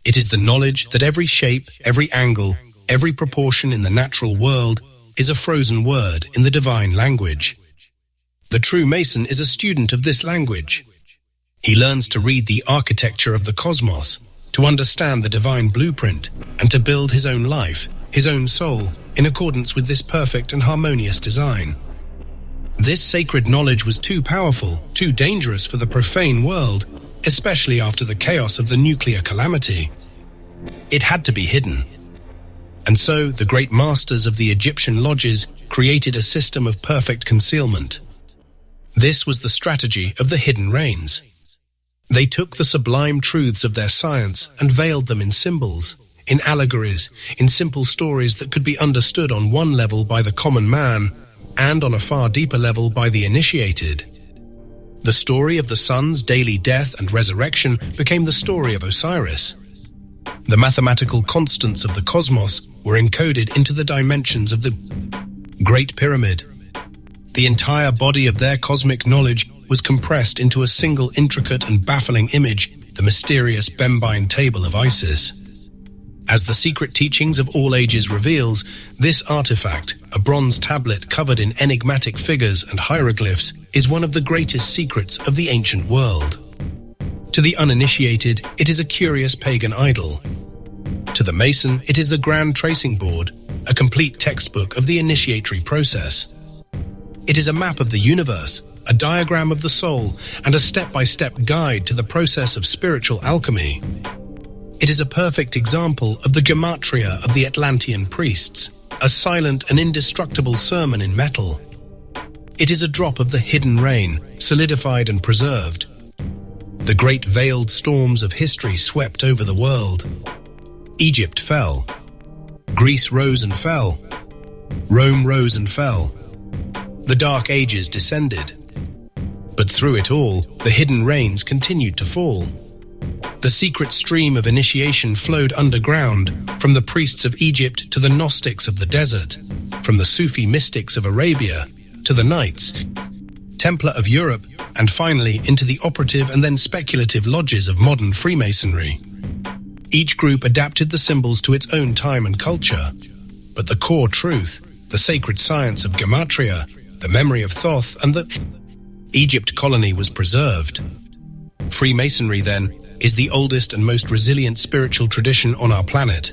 It is the knowledge that every shape, every angle, every proportion in the natural world is a frozen word in the divine language. The true Mason is a student of this language. He learns to read the architecture of the cosmos, to understand the divine blueprint, and to build his own life, his own soul, in accordance with this perfect and harmonious design. This sacred knowledge was too powerful, too dangerous for the profane world, especially after the chaos of the nuclear calamity. It had to be hidden. And so the great masters of the Egyptian lodges created a system of perfect concealment. This was the strategy of the hidden reigns. They took the sublime truths of their science and veiled them in symbols, in allegories, in simple stories that could be understood on one level by the common man and on a far deeper level by the initiated. The story of the sun's daily death and resurrection became the story of Osiris. The mathematical constants of the cosmos were encoded into the dimensions of the Great Pyramid. The entire body of their cosmic knowledge was compressed into a single intricate and baffling image, the mysterious Bembine Table of Isis. As the Secret Teachings of All Ages reveals, this artifact, a bronze tablet covered in enigmatic figures and hieroglyphs, is one of the greatest secrets of the ancient world. To the uninitiated, it is a curious pagan idol. To the Mason, it is the grand tracing board, a complete textbook of the initiatory process. It is a map of the universe, a diagram of the soul, and a step-by-step guide to the process of spiritual alchemy. It is a perfect example of the gematria of the Atlantean priests, a silent and indestructible sermon in metal. It is a drop of the hidden rain, solidified and preserved. The great veiled storms of history swept over the world. Egypt fell. Greece rose and fell. Rome rose and fell. The Dark Ages descended. But through it all, the hidden rains continued to fall. The secret stream of initiation flowed underground, from the priests of Egypt to the Gnostics of the desert, from the Sufi mystics of Arabia to the Knights Templar of Europe, and finally into the operative and then speculative lodges of modern Freemasonry. Each group adapted the symbols to its own time and culture, but the core truth, the sacred science of gematria, the memory of Thoth, and the Egypt colony was preserved. Freemasonry, then, is the oldest and most resilient spiritual tradition on our planet.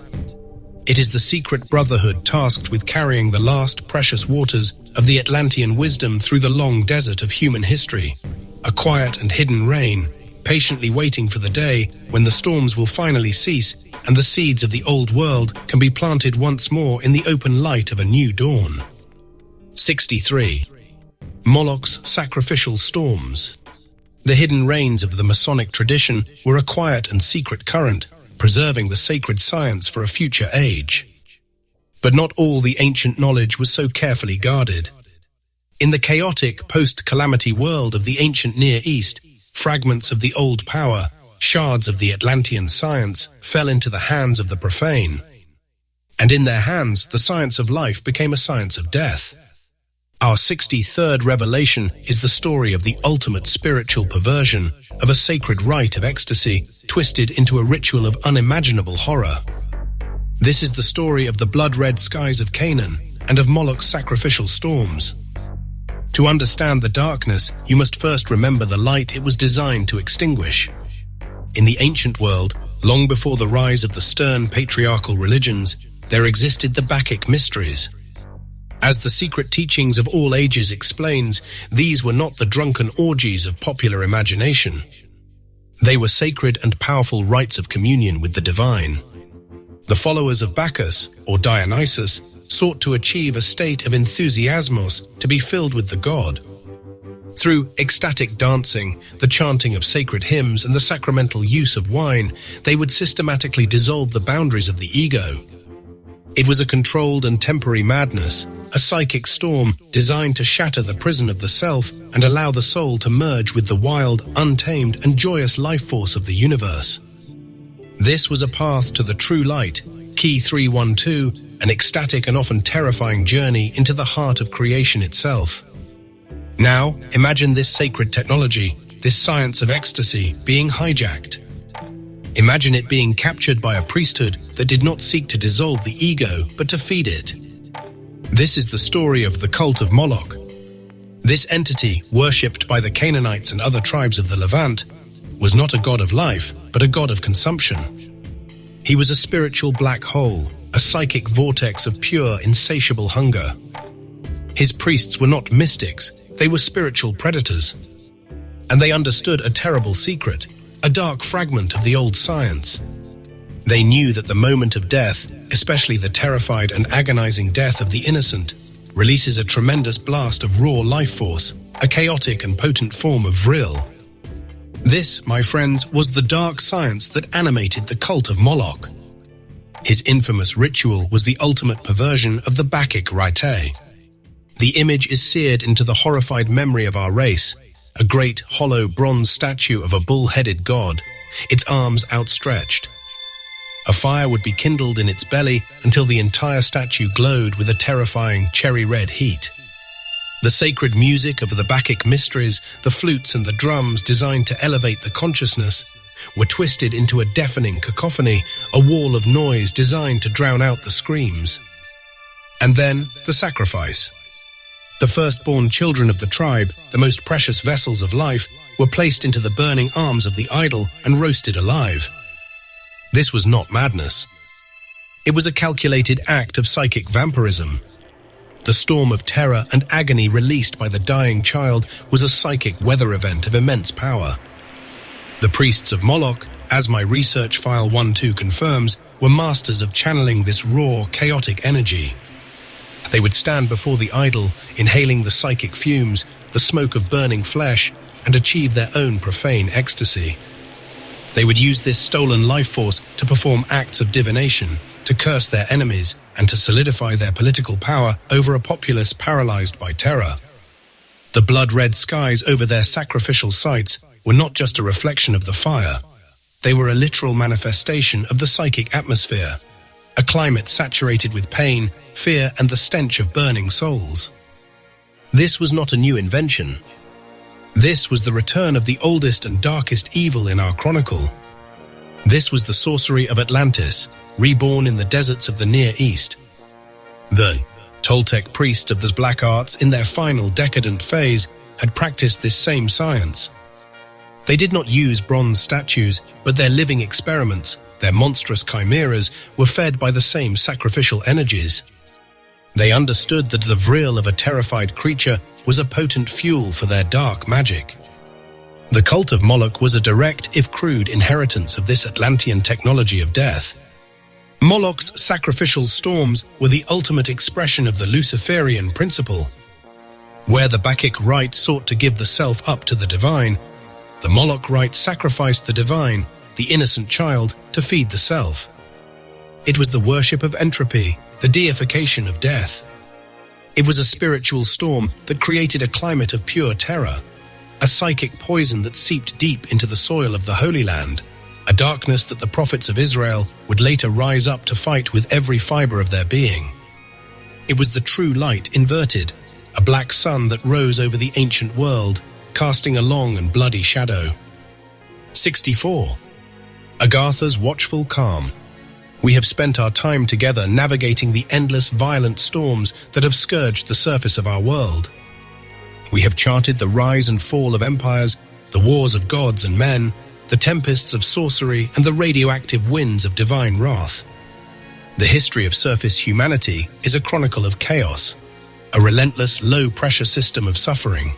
It is the secret brotherhood tasked with carrying the last precious waters of the Atlantean wisdom through the long desert of human history, a quiet and hidden rain, patiently waiting for the day when the storms will finally cease and the seeds of the old world can be planted once more in the open light of a new dawn. 63. Moloch's sacrificial storms. The hidden rains of the Masonic tradition were a quiet and secret current, preserving the sacred science for a future age. But not all the ancient knowledge was so carefully guarded. In the chaotic post-calamity world of the ancient Near East, fragments of the old power, shards of the Atlantean science, fell into the hands of the profane. And in their hands, the science of life became a science of death. Our 63rd revelation is the story of the ultimate spiritual perversion of a sacred rite of ecstasy twisted into a ritual of unimaginable horror. This is the story of the blood-red skies of Canaan and of Moloch's sacrificial storms. To understand the darkness, you must first remember the light it was designed to extinguish. In the ancient world, long before the rise of the stern patriarchal religions, there existed the Bacchic mysteries. As the Secret Teachings of All Ages explains, these were not the drunken orgies of popular imagination. They were sacred and powerful rites of communion with the divine. The followers of Bacchus, or Dionysus, sought to achieve a state of enthusiasmos, to be filled with the god. Through ecstatic dancing, the chanting of sacred hymns, and the sacramental use of wine, they would systematically dissolve the boundaries of the ego. It was a controlled and temporary madness, a psychic storm designed to shatter the prison of the self and allow the soul to merge with the wild, untamed, and joyous life force of the universe. This was a path to the true light, Key 312, an ecstatic and often terrifying journey into the heart of creation itself. Now, imagine this sacred technology, this science of ecstasy, being hijacked. Imagine it being captured by a priesthood that did not seek to dissolve the ego, but to feed it. This is the story of the cult of Moloch. This entity, worshipped by the Canaanites and other tribes of the Levant, was not a god of life, but a god of consumption. He was a spiritual black hole, a psychic vortex of pure, insatiable hunger. His priests were not mystics, they were spiritual predators. And they understood a terrible secret, a dark fragment of the old science. They knew that the moment of death, especially the terrified and agonizing death of the innocent, releases a tremendous blast of raw life force, a chaotic and potent form of vril. This, my friends, was the dark science that animated the cult of Moloch. His infamous ritual was the ultimate perversion of the Bacchic rite. The image is seared into the horrified memory of our race, a great hollow bronze statue of a bull-headed god, its arms outstretched. A fire would be kindled in its belly until the entire statue glowed with a terrifying cherry-red heat. The sacred music of the Bacchic mysteries, the flutes and the drums designed to elevate the consciousness, were twisted into a deafening cacophony, a wall of noise designed to drown out the screams. And then the sacrifice. The firstborn children of the tribe, the most precious vessels of life, were placed into the burning arms of the idol and roasted alive. This was not madness. It was a calculated act of psychic vampirism. The storm of terror and agony released by the dying child was a psychic weather event of immense power. The priests of Moloch, as my research file 1-2 confirms, were masters of channeling this raw, chaotic energy. They would stand before the idol, inhaling the psychic fumes, the smoke of burning flesh, and achieve their own profane ecstasy. They would use this stolen life force to perform acts of divination, to curse their enemies, and to solidify their political power over a populace paralyzed by terror. The blood-red skies over their sacrificial sites were not just a reflection of the fire. They were a literal manifestation of the psychic atmosphere, a climate saturated with pain, fear, and the stench of burning souls. This was not a new invention. This was the return of the oldest and darkest evil in our chronicle. This was the sorcery of Atlantis, reborn in the deserts of the Near East. The Toltec priests of the black arts, in their final decadent phase, had practiced this same science. They did not use bronze statues, but their living experiments, their monstrous chimeras, were fed by the same sacrificial energies. They understood that the vril of a terrified creature was a potent fuel for their dark magic. The cult of Moloch was a direct, if crude, inheritance of this Atlantean technology of death. Moloch's sacrificial storms were the ultimate expression of the Luciferian principle. Where the Bacchic rite sought to give the self up to the divine, the Moloch rite sacrificed the divine, the innocent child, to feed the self. It was the worship of entropy, the deification of death. It was a spiritual storm that created a climate of pure terror, a psychic poison that seeped deep into the soil of the Holy Land, a darkness that the prophets of Israel would later rise up to fight with every fiber of their being. It was the true light inverted, a black sun that rose over the ancient world, casting a long and bloody shadow. 64. Agartha's watchful calm. We have spent our time together navigating the endless violent storms that have scourged the surface of our world. We have charted the rise and fall of empires, the wars of gods and men, the tempests of sorcery, and the radioactive winds of divine wrath. The history of surface humanity is a chronicle of chaos, a relentless, low-pressure system of suffering.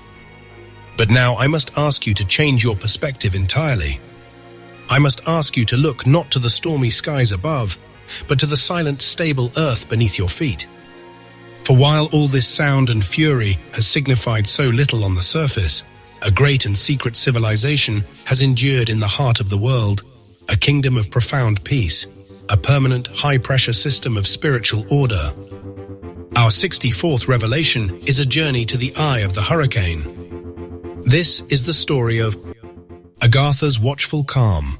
But now I must ask you to change your perspective entirely. I must ask you to look not to the stormy skies above, but to the silent, stable earth beneath your feet. For while all this sound and fury has signified so little on the surface, a great and secret civilization has endured in the heart of the world, a kingdom of profound peace, a permanent, high-pressure system of spiritual order. Our 64th revelation is a journey to the eye of the hurricane. This is the story of Agartha's watchful calm.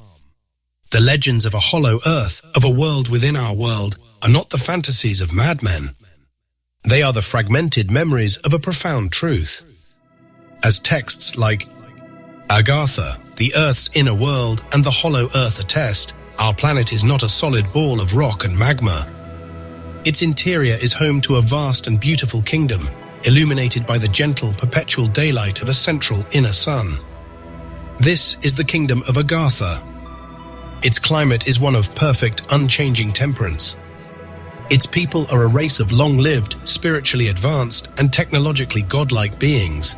The legends of a hollow earth, of a world within our world, are not the fantasies of madmen. They are the fragmented memories of a profound truth. As texts like Agartha, the Earth's inner world, and the hollow Earth attest, our planet is not a solid ball of rock and magma. Its interior is home to a vast and beautiful kingdom, illuminated by the gentle, perpetual daylight of a central inner sun. This is the kingdom of Agartha. Its climate is one of perfect, unchanging temperance. Its people are a race of long-lived, spiritually advanced, and technologically godlike beings.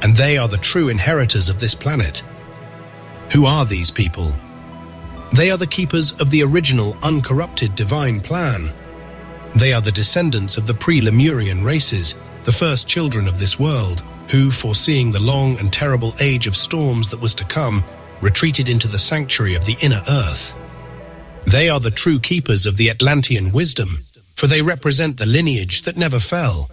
And they are the true inheritors of this planet. Who are these people? They are the keepers of the original, uncorrupted divine plan. They are the descendants of the pre-Lemurian races, the first children of this world, who, foreseeing the long and terrible age of storms that was to come, retreated into the sanctuary of the inner earth. They are the true keepers of the Atlantean wisdom, for they represent the lineage that never fell.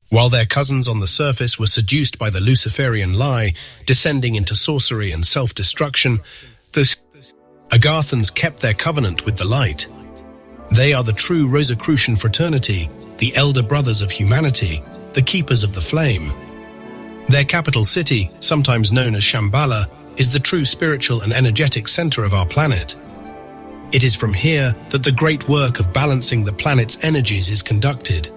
While their cousins on the surface were seduced by the Luciferian lie, descending into sorcery and self-destruction, the Agarthans kept their covenant with the light. They are the true Rosicrucian fraternity, the elder brothers of humanity, the keepers of the flame. Their capital city, sometimes known as Shambhala, is the true spiritual and energetic center of our planet. It is from here that the great work of balancing the planet's energies is conducted.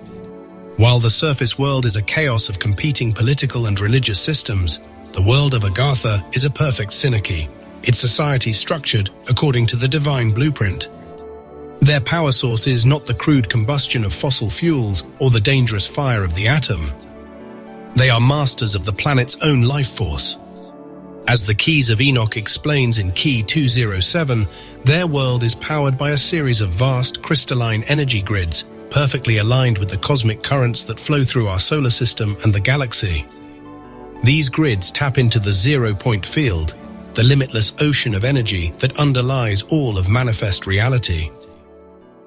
While the surface world is a chaos of competing political and religious systems, the world of Agartha is a perfect synarchy, its society structured according to the divine blueprint. Their power source is not the crude combustion of fossil fuels or the dangerous fire of the atom. They are masters of the planet's own life force. As the Keys of Enoch explains in Key 207, their world is powered by a series of vast crystalline energy grids, perfectly aligned with the cosmic currents that flow through our solar system and the galaxy. These grids tap into the zero-point field, the limitless ocean of energy that underlies all of manifest reality.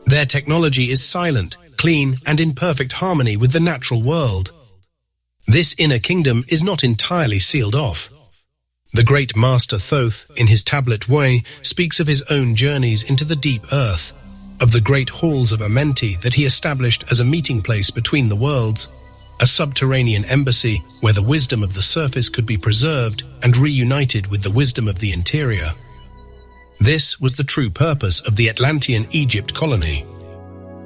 Their technology is silent, clean, and in perfect harmony with the natural world. This inner kingdom is not entirely sealed off. The great Master Thoth, in his tablet way, speaks of his own journeys into the deep earth, of the great halls of Amenti that he established as a meeting place between the worlds, a subterranean embassy where the wisdom of the surface could be preserved and reunited with the wisdom of the interior. This was the true purpose of the Atlantean Egypt colony.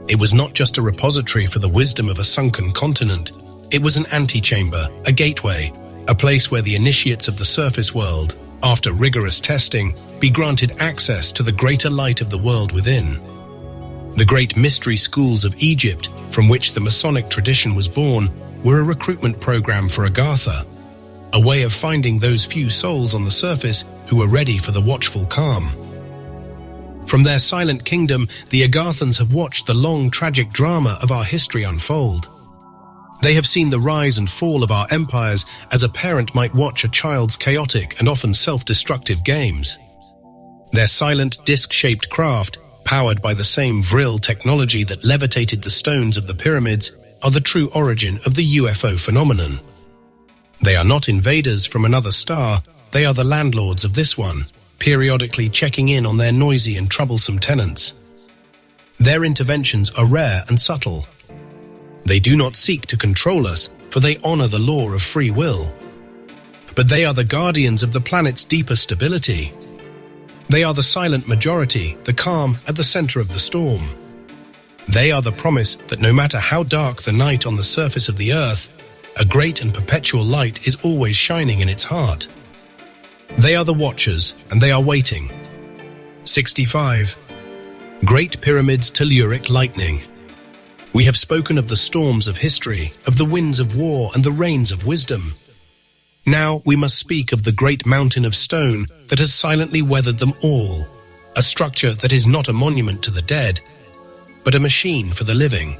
It was not just a repository for the wisdom of a sunken continent. It was an antechamber, a gateway, a place where the initiates of the surface world, after rigorous testing, be granted access to the greater light of the world within. The great mystery schools of Egypt, from which the Masonic tradition was born, were a recruitment program for Agartha, a way of finding those few souls on the surface who were ready for the watchful calm. From their silent kingdom, the Agarthans have watched the long tragic drama of our history unfold. They have seen the rise and fall of our empires as a parent might watch a child's chaotic and often self-destructive games. Their silent disc-shaped craft, powered by the same Vril technology that levitated the stones of the pyramids, are the true origin of the UFO phenomenon. They are not invaders from another star, they are the landlords of this one, periodically checking in on their noisy and troublesome tenants. Their interventions are rare and subtle. They do not seek to control us, for they honor the law of free will. But they are the guardians of the planet's deeper stability. They are the silent majority, the calm at the center of the storm. They are the promise that no matter how dark the night on the surface of the earth, a great and perpetual light is always shining in its heart. They are the watchers, and they are waiting. 65. Great Pyramids Telluric Lightning. We have spoken of the storms of history, of the winds of war and the rains of wisdom. Now we must speak of the great mountain of stone that has silently weathered them all, a structure that is not a monument to the dead, but a machine for the living.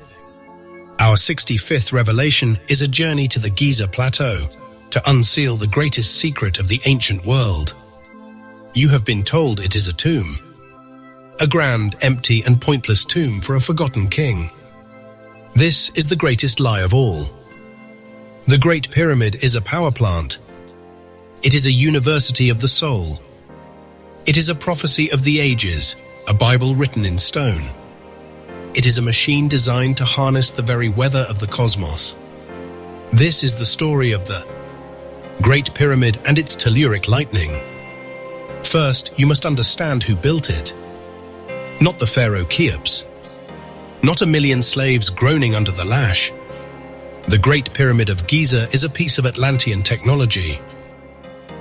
Our 65th revelation is a journey to the Giza Plateau, to unseal the greatest secret of the ancient world. You have been told it is a tomb. A grand, empty and pointless tomb for a forgotten king. This is the greatest lie of all. The Great Pyramid is a power plant. It is a university of the soul. It is a prophecy of the ages, a Bible written in stone. It is a machine designed to harness the very weather of the cosmos. This is the story of the Great Pyramid and its telluric lightning. First, you must understand who built it. Not the pharaoh Cheops. Not a million slaves groaning under the lash. The Great Pyramid of Giza is a piece of Atlantean technology.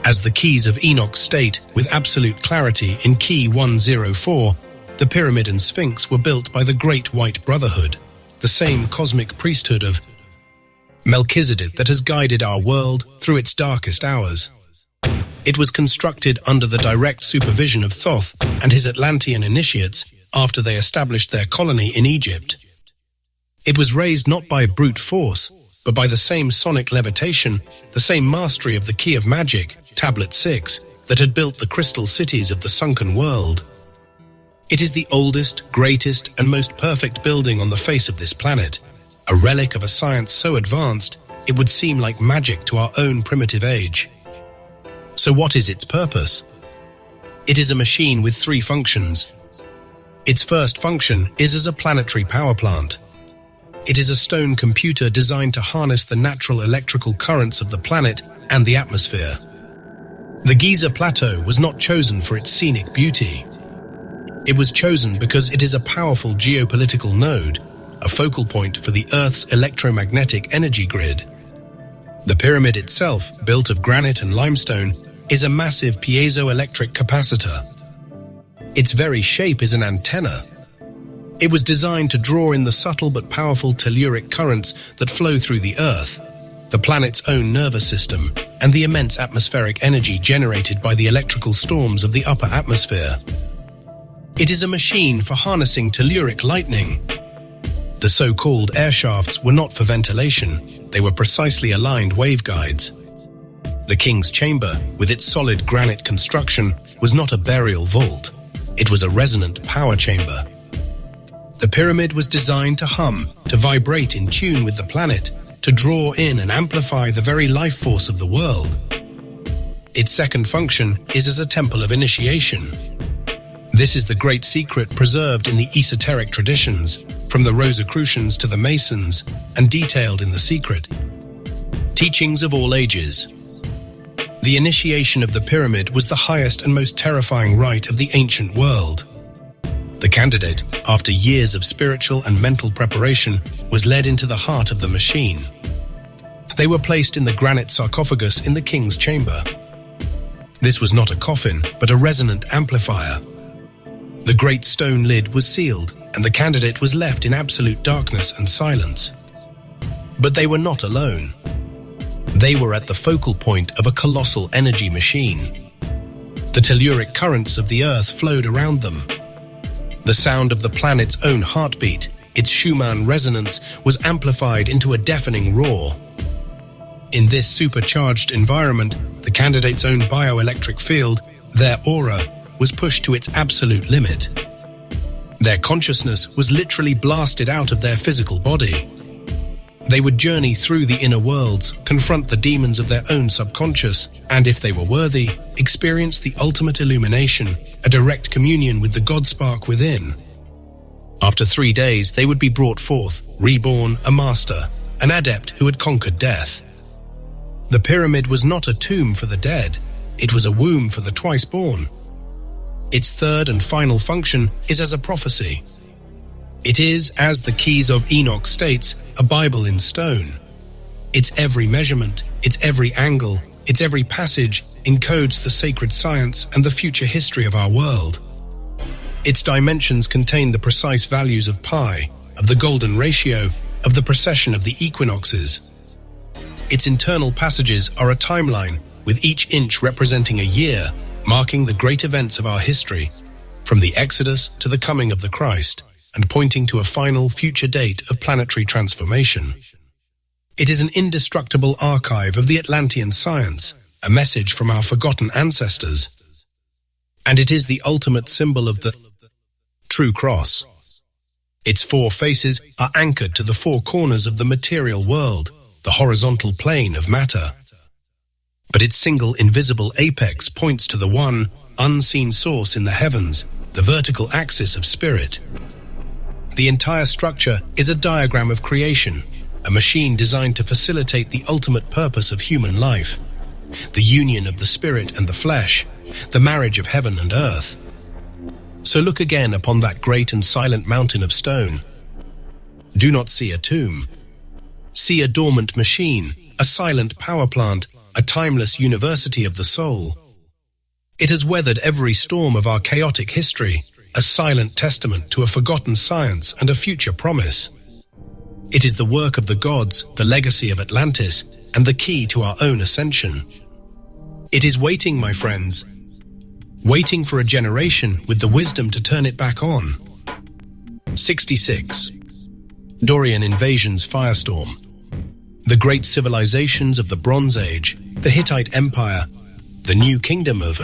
As the Keys of Enoch state with absolute clarity in Key 104, the pyramid and sphinx were built by the Great White Brotherhood, the same cosmic priesthood of Melchizedek that has guided our world through its darkest hours. It was constructed under the direct supervision of Thoth and his Atlantean initiates after they established their colony in Egypt. It was raised not by brute force, but by the same sonic levitation, the same mastery of the key of magic, Tablet 6, that had built the crystal cities of the sunken world. It is the oldest, greatest, and most perfect building on the face of this planet, a relic of a science so advanced it would seem like magic to our own primitive age. So what is its purpose? It is a machine with three functions. Its first function is as a planetary power plant. It is a stone computer designed to harness the natural electrical currents of the planet and the atmosphere. The Giza Plateau was not chosen for its scenic beauty. It was chosen because it is a powerful geopolitical node, a focal point for the Earth's electromagnetic energy grid. The pyramid itself, built of granite and limestone, is a massive piezoelectric capacitor. Its very shape is an antenna. It was designed to draw in the subtle but powerful telluric currents that flow through the Earth, the planet's own nervous system, and the immense atmospheric energy generated by the electrical storms of the upper atmosphere. It is a machine for harnessing telluric lightning. The so-called air shafts were not for ventilation, they were precisely aligned waveguides. The king's chamber, with its solid granite construction, was not a burial vault. It was a resonant power chamber. The pyramid was designed to hum, to vibrate in tune with the planet, to draw in and amplify the very life force of the world. Its second function is as a temple of initiation. This is the great secret preserved in the esoteric traditions, from the Rosicrucians to the Masons, and detailed in The Secret. Teachings of all ages. The initiation of the pyramid was the highest and most terrifying rite of the ancient world. The candidate, after years of spiritual and mental preparation, was led into the heart of the machine. They were placed in the granite sarcophagus in the king's chamber. This was not a coffin, but a resonant amplifier. The great stone lid was sealed, and the candidate was left in absolute darkness and silence. But they were not alone. They were at the focal point of a colossal energy machine. The telluric currents of the Earth flowed around them. The sound of the planet's own heartbeat, its Schumann resonance, was amplified into a deafening roar. In this supercharged environment, the candidate's own bioelectric field, their aura, was pushed to its absolute limit. Their consciousness was literally blasted out of their physical body. They would journey through the inner worlds, confront the demons of their own subconscious, and if they were worthy, experience the ultimate illumination, a direct communion with the God spark within. After 3 days, they would be brought forth, reborn, a master, an adept who had conquered death. The pyramid was not a tomb for the dead, it was a womb for the twice-born. Its third and final function is as a prophecy. It is, as the Keys of Enoch states, a Bible in stone. Its every measurement, its every angle, its every passage encodes the sacred science and the future history of our world. Its dimensions contain the precise values of pi, of the golden ratio, of the precession of the equinoxes. Its internal passages are a timeline, with each inch representing a year, marking the great events of our history, from the Exodus to the coming of the Christ, and pointing to a final future date of planetary transformation. It is an indestructible archive of the Atlantean science, a message from our forgotten ancestors. And it is the ultimate symbol of the true cross. Its 4 faces are anchored to the 4 corners of the material world, the horizontal plane of matter. But its single invisible apex points to the one unseen source in the heavens, the vertical axis of spirit. The entire structure is a diagram of creation, a machine designed to facilitate the ultimate purpose of human life, the union of the spirit and the flesh, the marriage of heaven and earth. So look again upon that great and silent mountain of stone. Do not see a tomb. See a dormant machine, a silent power plant, a timeless university of the soul. It has weathered every storm of our chaotic history, a silent testament to a forgotten science and a future promise. It is the work of the gods, the legacy of Atlantis, and the key to our own ascension. It is waiting, my friends, waiting for a generation with the wisdom to turn it back on. 66. Dorian invasion's firestorm. The great civilizations of the Bronze Age, the Hittite Empire, the New Kingdom of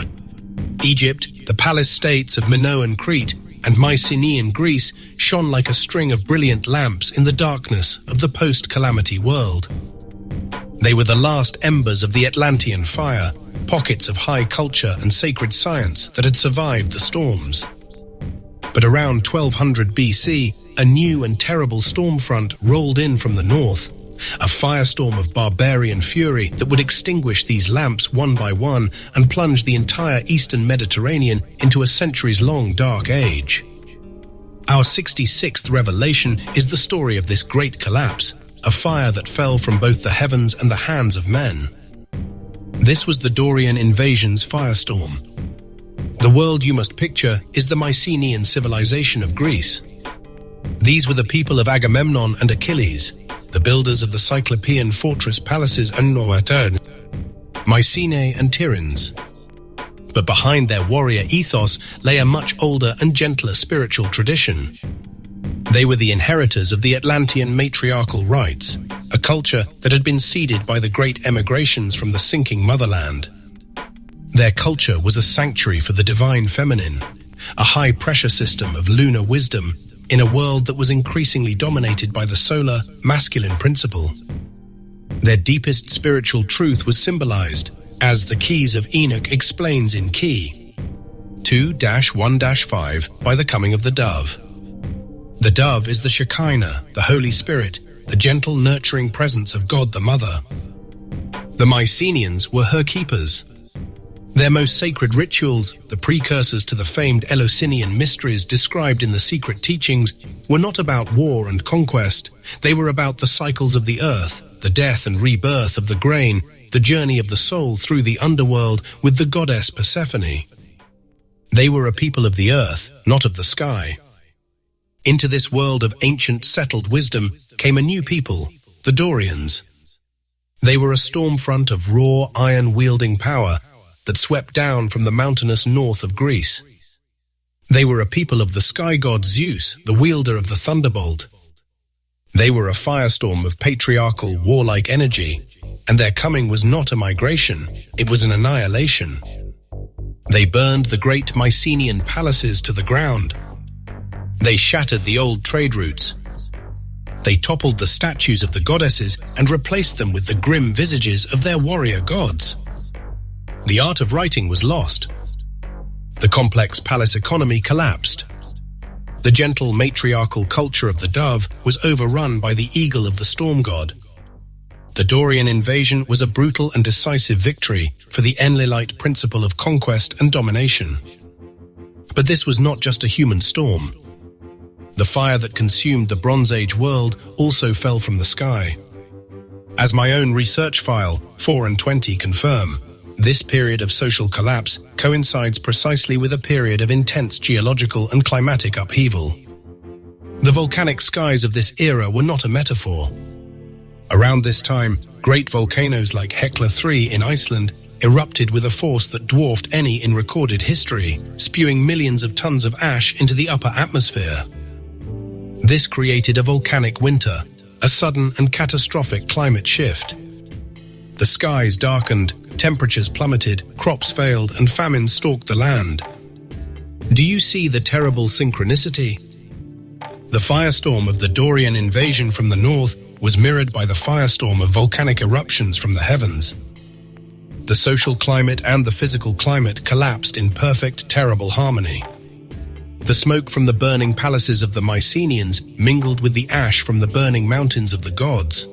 Egypt, the palace states of Minoan Crete, and Mycenaean Greece shone like a string of brilliant lamps in the darkness of the post-calamity world. They were the last embers of the Atlantean fire, pockets of high culture and sacred science that had survived the storms. But around 1200 BC, a new and terrible storm front rolled in from the north, a firestorm of barbarian fury that would extinguish these lamps one by one and plunge the entire Eastern Mediterranean into a centuries-long dark age. Our 66th revelation is the story of this great collapse, a fire that fell from both the heavens and the hands of men. This was the Dorian invasion's firestorm. The world you must picture is the Mycenaean civilization of Greece. These were the people of Agamemnon and Achilles, the builders of the Cyclopean fortress palaces and Mycenae and Tiryns. But behind their warrior ethos lay a much older and gentler spiritual tradition. They were the inheritors of the Atlantean matriarchal rites, a culture that had been seeded by the great emigrations from the sinking motherland. Their culture was a sanctuary for the divine feminine, a high-pressure system of lunar wisdom in a world that was increasingly dominated by the solar, masculine principle. Their deepest spiritual truth was symbolized, as the Keys of Enoch explains in Key 2-1-5, by the coming of the dove. The dove is the Shekinah, the Holy Spirit, the gentle, nurturing presence of God the Mother. The Mycenaeans were her keepers. Their most sacred rituals, the precursors to the famed Eleusinian mysteries described in the secret teachings, were not about war and conquest. They were about the cycles of the earth, the death and rebirth of the grain, the journey of the soul through the underworld with the goddess Persephone. They were a people of the earth, not of the sky. Into this world of ancient settled wisdom came a new people, the Dorians. They were a storm front of raw, iron-wielding power that swept down from the mountainous north of Greece. They were a people of the sky god Zeus, the wielder of the thunderbolt. They were a firestorm of patriarchal, warlike energy, and their coming was not a migration, it was an annihilation. They burned the great Mycenaean palaces to the ground. They shattered the old trade routes. They toppled the statues of the goddesses and replaced them with the grim visages of their warrior gods. The art of writing was lost. The complex palace economy collapsed. The gentle matriarchal culture of the dove was overrun by the eagle of the storm god. The Dorian invasion was a brutal and decisive victory for the Enlilite principle of conquest and domination. But this was not just a human storm. The fire that consumed the Bronze Age world also fell from the sky. As my own research file, 4 and 20, confirm, this period of social collapse coincides precisely with a period of intense geological and climatic upheaval. The volcanic skies of this era were not a metaphor. Around this time, great volcanoes like Hekla 3 in Iceland erupted with a force that dwarfed any in recorded history, spewing millions of tons of ash into the upper atmosphere. This created a volcanic winter, a sudden and catastrophic climate shift. The skies darkened, temperatures plummeted, crops failed, and famine stalked the land. Do you see the terrible synchronicity? The firestorm of the Dorian invasion from the north was mirrored by the firestorm of volcanic eruptions from the heavens. The social climate and the physical climate collapsed in perfect, terrible harmony. The smoke from the burning palaces of the Mycenaeans mingled with the ash from the burning mountains of the gods.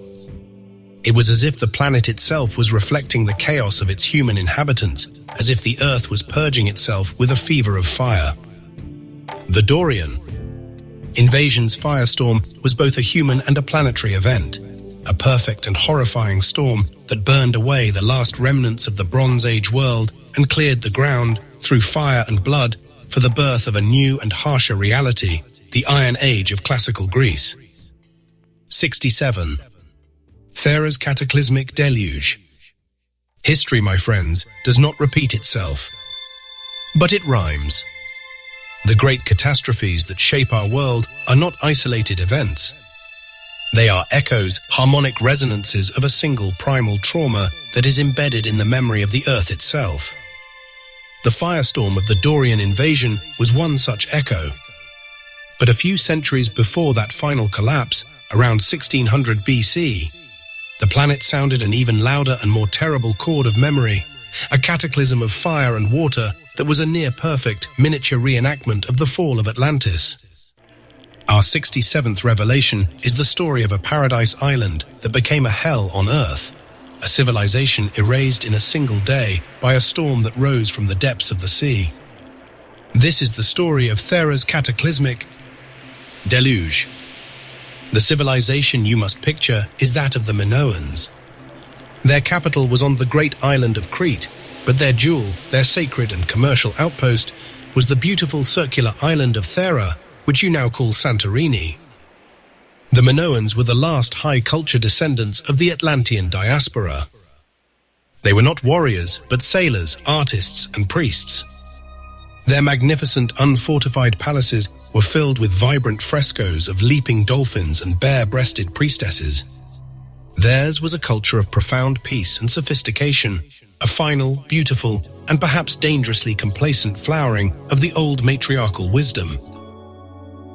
It was as if the planet itself was reflecting the chaos of its human inhabitants, as if the earth was purging itself with a fever of fire. The Dorian invasion's firestorm was both a human and a planetary event, a perfect and horrifying storm that burned away the last remnants of the Bronze Age world and cleared the ground, through fire and blood, for the birth of a new and harsher reality, the Iron Age of classical Greece. 67. Thera's cataclysmic deluge. History, my friends, does not repeat itself, but it rhymes. The great catastrophes that shape our world are not isolated events. They are echoes, harmonic resonances of a single primal trauma that is embedded in the memory of the earth itself. The firestorm of the Dorian invasion was one such echo. But a few centuries before that final collapse, around 1600 BC, the planet sounded an even louder and more terrible chord of memory, a cataclysm of fire and water that was a near-perfect, miniature reenactment of the fall of Atlantis. Our 67th revelation is the story of a paradise island that became a hell on Earth, a civilization erased in a single day by a storm that rose from the depths of the sea. This is the story of Thera's cataclysmic deluge. The civilization you must picture is that of the Minoans. Their capital was on the great island of Crete, but their jewel, their sacred and commercial outpost, was the beautiful circular island of Thera, which you now call Santorini. The Minoans were the last high-culture descendants of the Atlantean diaspora. They were not warriors, but sailors, artists, and priests. Their magnificent, unfortified palaces were filled with vibrant frescoes of leaping dolphins and bare-breasted priestesses. Theirs was a culture of profound peace and sophistication, a final, beautiful, and perhaps dangerously complacent flowering of the old matriarchal wisdom.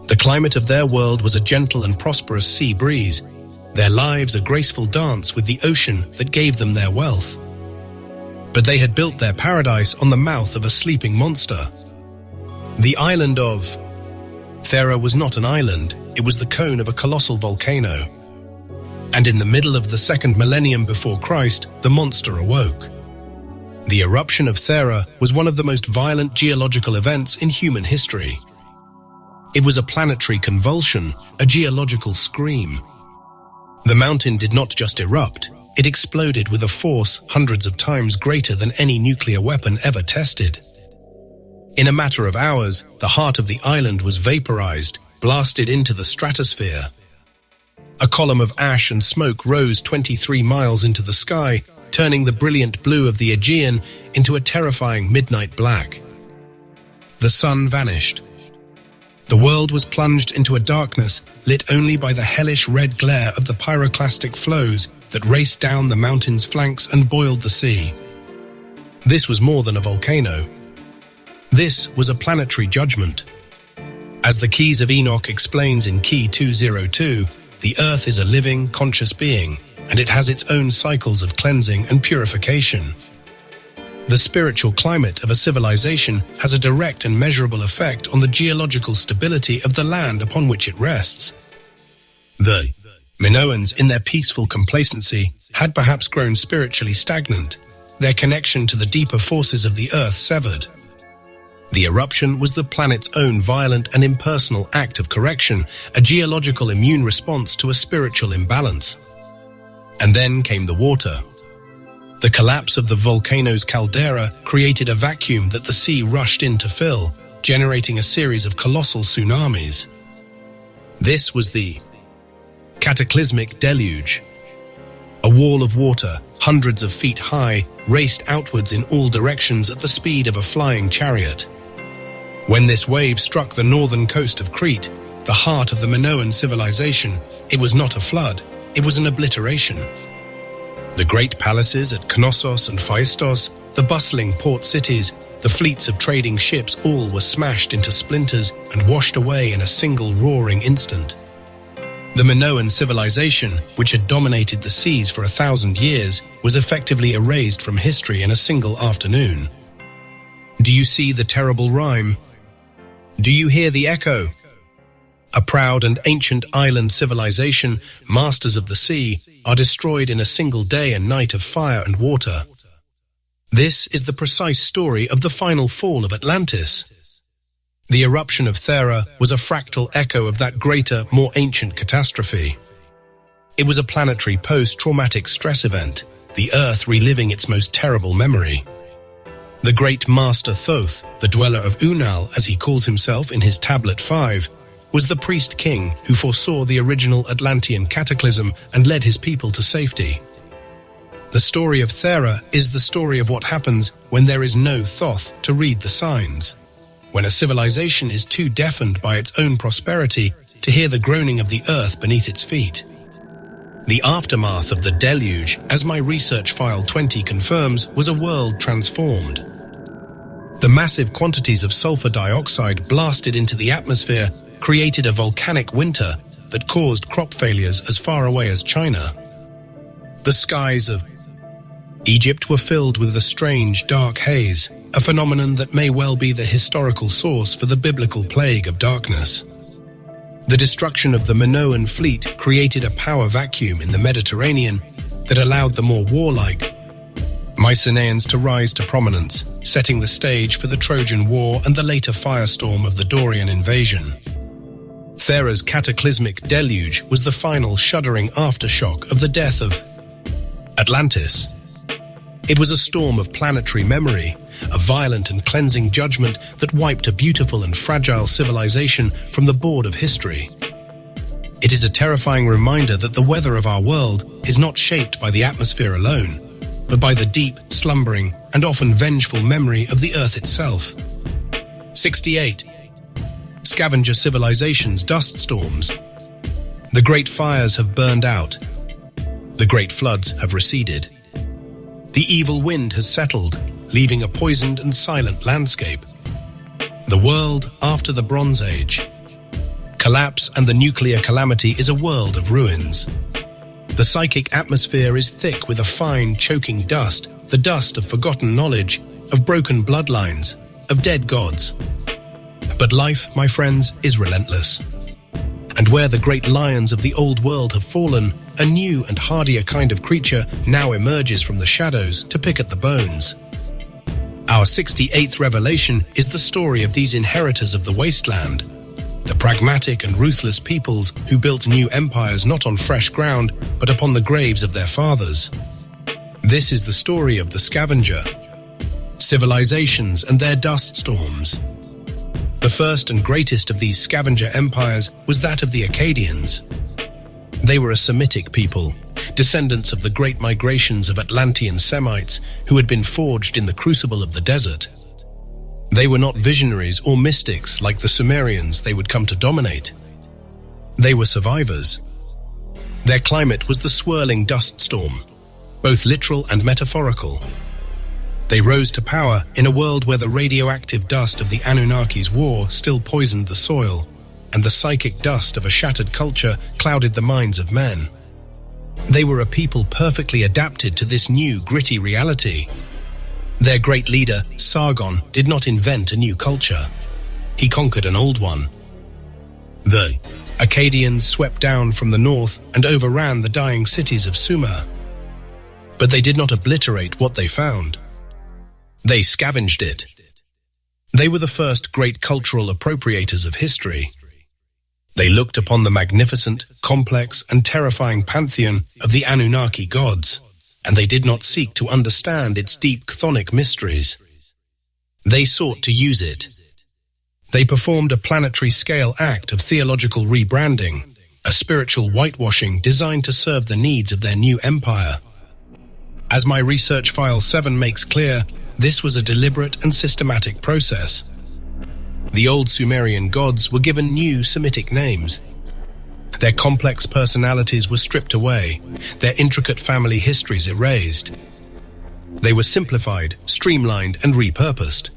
The climate of their world was a gentle and prosperous sea breeze, their lives a graceful dance with the ocean that gave them their wealth. But they had built their paradise on the mouth of a sleeping monster. The island of Thera was not an island, it was the cone of a colossal volcano. And in the middle of the second millennium before Christ, the monster awoke. The eruption of Thera was one of the most violent geological events in human history. It was a planetary convulsion, a geological scream. The mountain did not just erupt, it exploded with a force hundreds of times greater than any nuclear weapon ever tested. In a matter of hours, the heart of the island was vaporized, blasted into the stratosphere. A column of ash and smoke rose 23 miles into the sky, turning the brilliant blue of the Aegean into a terrifying midnight black. The sun vanished. The world was plunged into a darkness lit only by the hellish red glare of the pyroclastic flows that raced down the mountain's flanks and boiled the sea. This was more than a volcano. This was a planetary judgment. As the Keys of Enoch explains in Key 202, the Earth is a living, conscious being, and it has its own cycles of cleansing and purification. The spiritual climate of a civilization has a direct and measurable effect on the geological stability of the land upon which it rests. The Minoans, in their peaceful complacency, had perhaps grown spiritually stagnant, their connection to the deeper forces of the earth severed. The eruption was the planet's own violent and impersonal act of correction, a geological immune response to a spiritual imbalance. And then came the water. The collapse of the volcano's caldera created a vacuum that the sea rushed in to fill, generating a series of colossal tsunamis. This was the cataclysmic deluge. A wall of water, hundreds of feet high, raced outwards in all directions at the speed of a flying chariot. When this wave struck the northern coast of Crete, the heart of the Minoan civilization, it was not a flood, it was an obliteration. The great palaces at Knossos and Phaistos, the bustling port cities, the fleets of trading ships all were smashed into splinters and washed away in a single roaring instant. The Minoan civilization, which had dominated the seas for 1,000 years, was effectively erased from history in a single afternoon. Do you see the terrible rhyme? Do you hear the echo? A proud and ancient island civilization, masters of the sea, are destroyed in a single day and night of fire and water. This is the precise story of the final fall of Atlantis. The eruption of Thera was a fractal echo of that greater, more ancient catastrophe. It was a planetary post-traumatic stress event, the Earth reliving its most terrible memory. The great Master Thoth, the dweller of Unal, as he calls himself in his Tablet 5, was the priest-king who foresaw the original Atlantean cataclysm and led his people to safety. The story of Thera is the story of what happens when there is no Thoth to read the signs, when a civilization is too deafened by its own prosperity to hear the groaning of the earth beneath its feet. The aftermath of the deluge, as my research file 20 confirms, was a world transformed. The massive quantities of sulfur dioxide blasted into the atmosphere created a volcanic winter that caused crop failures as far away as China. The skies of Egypt were filled with a strange, dark haze, a phenomenon that may well be the historical source for the biblical plague of darkness. The destruction of the Minoan fleet created a power vacuum in the Mediterranean that allowed the more warlike Mycenaeans to rise to prominence, setting the stage for the Trojan War and the later firestorm of the Dorian invasion. Thera's cataclysmic deluge was the final shuddering aftershock of the death of Atlantis. It was a storm of planetary memory, a violent and cleansing judgment that wiped a beautiful and fragile civilization from the board of history. It is a terrifying reminder that the weather of our world is not shaped by the atmosphere alone, but by the deep, slumbering, and often vengeful memory of the Earth itself. 68. Scavenger civilizations' dust storms. The great fires have burned out. The great floods have receded. The evil wind has settled, leaving a poisoned and silent landscape. The world after the Bronze Age. Collapse and the nuclear calamity is a world of ruins. The psychic atmosphere is thick with a fine, choking dust, the dust of forgotten knowledge, of broken bloodlines, of dead gods. But life, my friends, is relentless. And where the great lions of the old world have fallen, a new and hardier kind of creature now emerges from the shadows to pick at the bones. Our 68th revelation is the story of these inheritors of the wasteland, the pragmatic and ruthless peoples who built new empires not on fresh ground, but upon the graves of their fathers. This is the story of the scavenger, civilizations and their dust storms. The first and greatest of these scavenger empires was that of the Akkadians. They were a Semitic people, descendants of the great migrations of Atlantean Semites who had been forged in the crucible of the desert. They were not visionaries or mystics like the Sumerians they would come to dominate. They were survivors. Their climate was the swirling dust storm, both literal and metaphorical. They rose to power in a world where the radioactive dust of the Anunnaki's war still poisoned the soil, and the psychic dust of a shattered culture clouded the minds of men. They were a people perfectly adapted to this new, gritty reality. Their great leader, Sargon, did not invent a new culture. He conquered an old one. The Akkadians swept down from the north and overran the dying cities of Sumer. But they did not obliterate what they found. They scavenged it. They were the first great cultural appropriators of history. They looked upon the magnificent, complex, and terrifying pantheon of the Anunnaki gods, and they did not seek to understand its deep chthonic mysteries. They sought to use it. They performed a planetary-scale act of theological rebranding, a spiritual whitewashing designed to serve the needs of their new empire. As my research file 7 makes clear, this was a deliberate and systematic process. The old Sumerian gods were given new Semitic names. Their complex personalities were stripped away, their intricate family histories erased. They were simplified, streamlined, and repurposed.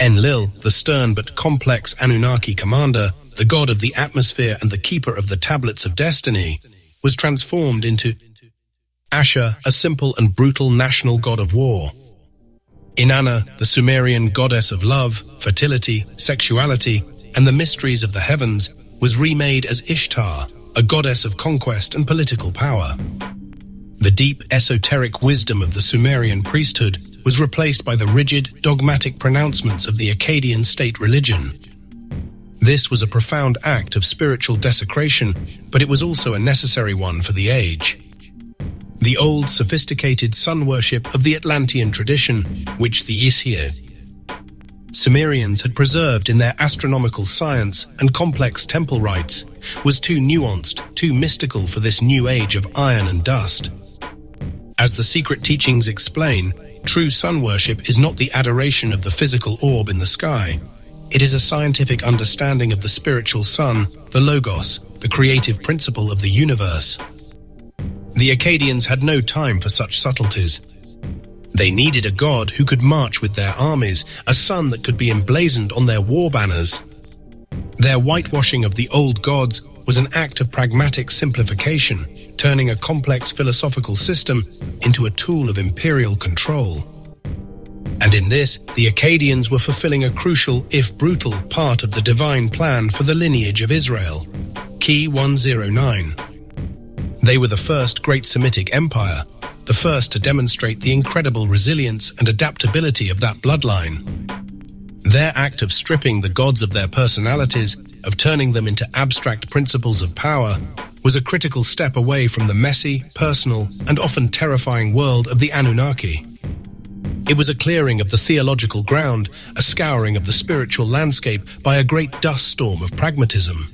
Enlil, the stern but complex Anunnaki commander, the god of the atmosphere and the keeper of the tablets of destiny, was transformed into Asher, a simple and brutal national god of war. Inanna, the Sumerian goddess of love, fertility, sexuality, and the mysteries of the heavens, was remade as Ishtar, a goddess of conquest and political power. The deep, esoteric wisdom of the Sumerian priesthood was replaced by the rigid, dogmatic pronouncements of the Akkadian state religion. This was a profound act of spiritual desecration, but it was also a necessary one for the age. The old, sophisticated sun worship of the Atlantean tradition, which the Isir Sumerians had preserved in their astronomical science and complex temple rites, was too nuanced, too mystical for this new age of iron and dust. As the secret teachings explain, true sun worship is not the adoration of the physical orb in the sky. It is a scientific understanding of the spiritual sun, the Logos, the creative principle of the universe. The Akkadians had no time for such subtleties. They needed a god who could march with their armies, a sun that could be emblazoned on their war banners. Their whitewashing of the old gods was an act of pragmatic simplification, turning a complex philosophical system into a tool of imperial control. And in this, the Akkadians were fulfilling a crucial, if brutal, part of the divine plan for the lineage of Israel. Key 109. They were the first great Semitic empire, the first to demonstrate the incredible resilience and adaptability of that bloodline. Their act of stripping the gods of their personalities, of turning them into abstract principles of power, was a critical step away from the messy, personal, and often terrifying world of the Anunnaki. It was a clearing of the theological ground, a scouring of the spiritual landscape by a great dust storm of pragmatism.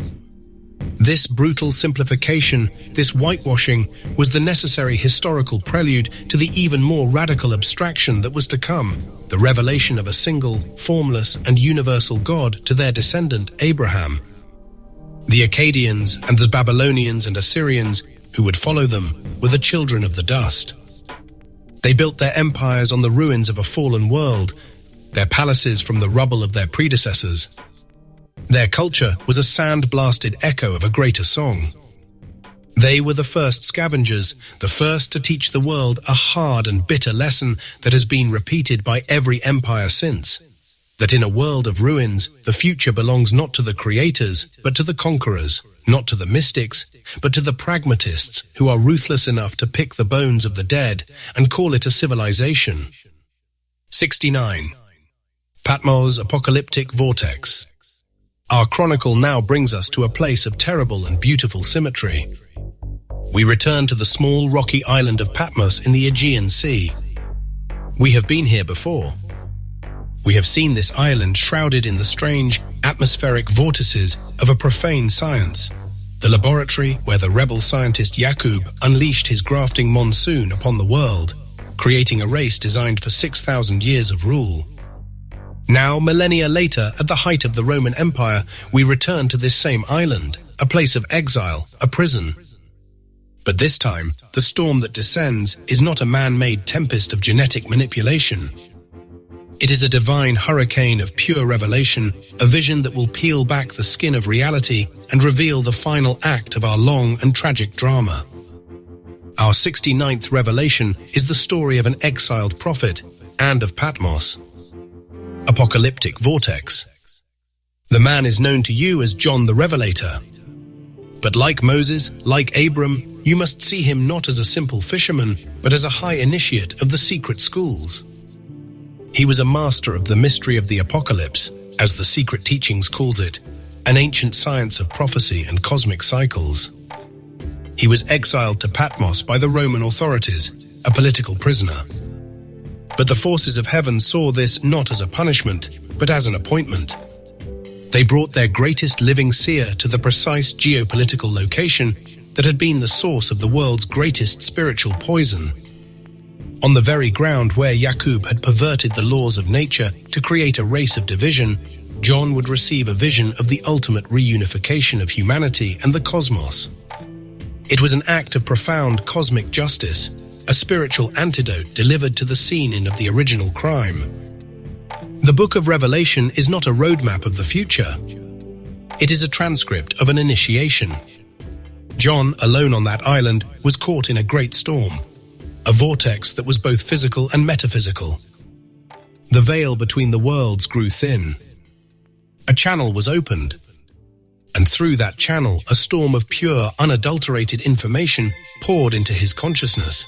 This brutal simplification, this whitewashing, was the necessary historical prelude to the even more radical abstraction that was to come, the revelation of a single, formless, and universal God to their descendant Abraham. The Akkadians and the Babylonians and Assyrians, who would follow them, were the children of the dust. They built their empires on the ruins of a fallen world, their palaces from the rubble of their predecessors. Their culture was a sand-blasted echo of a greater song. They were the first scavengers, the first to teach the world a hard and bitter lesson that has been repeated by every empire since, that in a world of ruins, the future belongs not to the creators, but to the conquerors, not to the mystics, but to the pragmatists who are ruthless enough to pick the bones of the dead and call it a civilization. 69. Patmos Apocalyptic Vortex. Our chronicle now brings us to a place of terrible and beautiful symmetry. We return to the small rocky island of Patmos in the Aegean Sea. We have been here before. We have seen this island shrouded in the strange, atmospheric vortices of a profane science, the laboratory where the rebel scientist Yakub unleashed his grafting monsoon upon the world, creating a race designed for 6,000 years of rule. Now, millennia later, at the height of the Roman Empire, we return to this same island, a place of exile, a prison. But this time, the storm that descends is not a man-made tempest of genetic manipulation. It is a divine hurricane of pure revelation, a vision that will peel back the skin of reality and reveal the final act of our long and tragic drama. Our 69th revelation is the story of an exiled prophet and of Patmos. Apocalyptic Vortex. The man is known to you as John the Revelator. But like Moses, like Abram, you must see him not as a simple fisherman, but as a high initiate of the secret schools. He was a master of the mystery of the apocalypse, as the Secret Teachings calls it, an ancient science of prophecy and cosmic cycles. He was exiled to Patmos by the Roman authorities, a political prisoner. But the forces of heaven saw this not as a punishment, but as an appointment. They brought their greatest living seer to the precise geopolitical location that had been the source of the world's greatest spiritual poison. On the very ground where Yakub had perverted the laws of nature to create a race of division, John would receive a vision of the ultimate reunification of humanity and the cosmos. It was an act of profound cosmic justice, a spiritual antidote delivered to the scene of the original crime. The Book of Revelation is not a roadmap of the future. It is a transcript of an initiation. John, alone on that island, was caught in a great storm, a vortex that was both physical and metaphysical. The veil between the worlds grew thin. A channel was opened, and through that channel, a storm of pure, unadulterated information poured into his consciousness.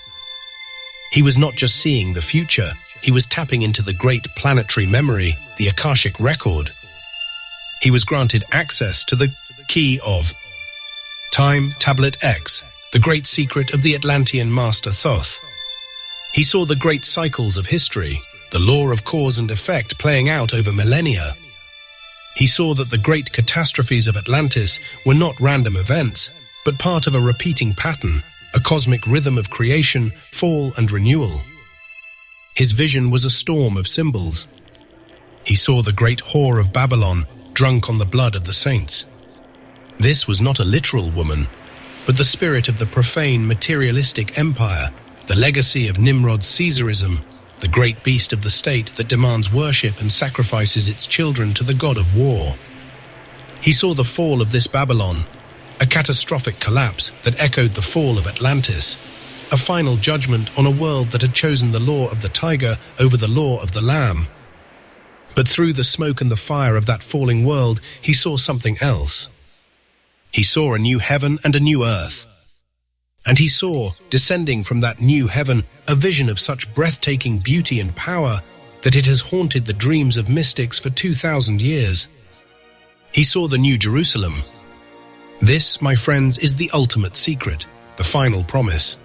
He was not just seeing the future, he was tapping into the great planetary memory, the Akashic record. He was granted access to the key of Time Tablet X, the great secret of the Atlantean master Thoth. He saw the great cycles of history, the law of cause and effect playing out over millennia. He saw that the great catastrophes of Atlantis were not random events, but part of a repeating pattern, a cosmic rhythm of creation, fall, and renewal. His vision was a storm of symbols. He saw the great whore of Babylon, drunk on the blood of the saints. This was not a literal woman, but the spirit of the profane materialistic empire, the legacy of Nimrod's Caesarism, the great beast of the state that demands worship and sacrifices its children to the god of war. He saw the fall of this Babylon, a catastrophic collapse that echoed the fall of Atlantis, a final judgment on a world that had chosen the law of the tiger over the law of the lamb. But through the smoke and the fire of that falling world, he saw something else. He saw a new heaven and a new earth. And he saw, descending from that new heaven, a vision of such breathtaking beauty and power that it has haunted the dreams of mystics for 2,000 years. He saw the New Jerusalem. This, my friends, is the ultimate secret, the final promise.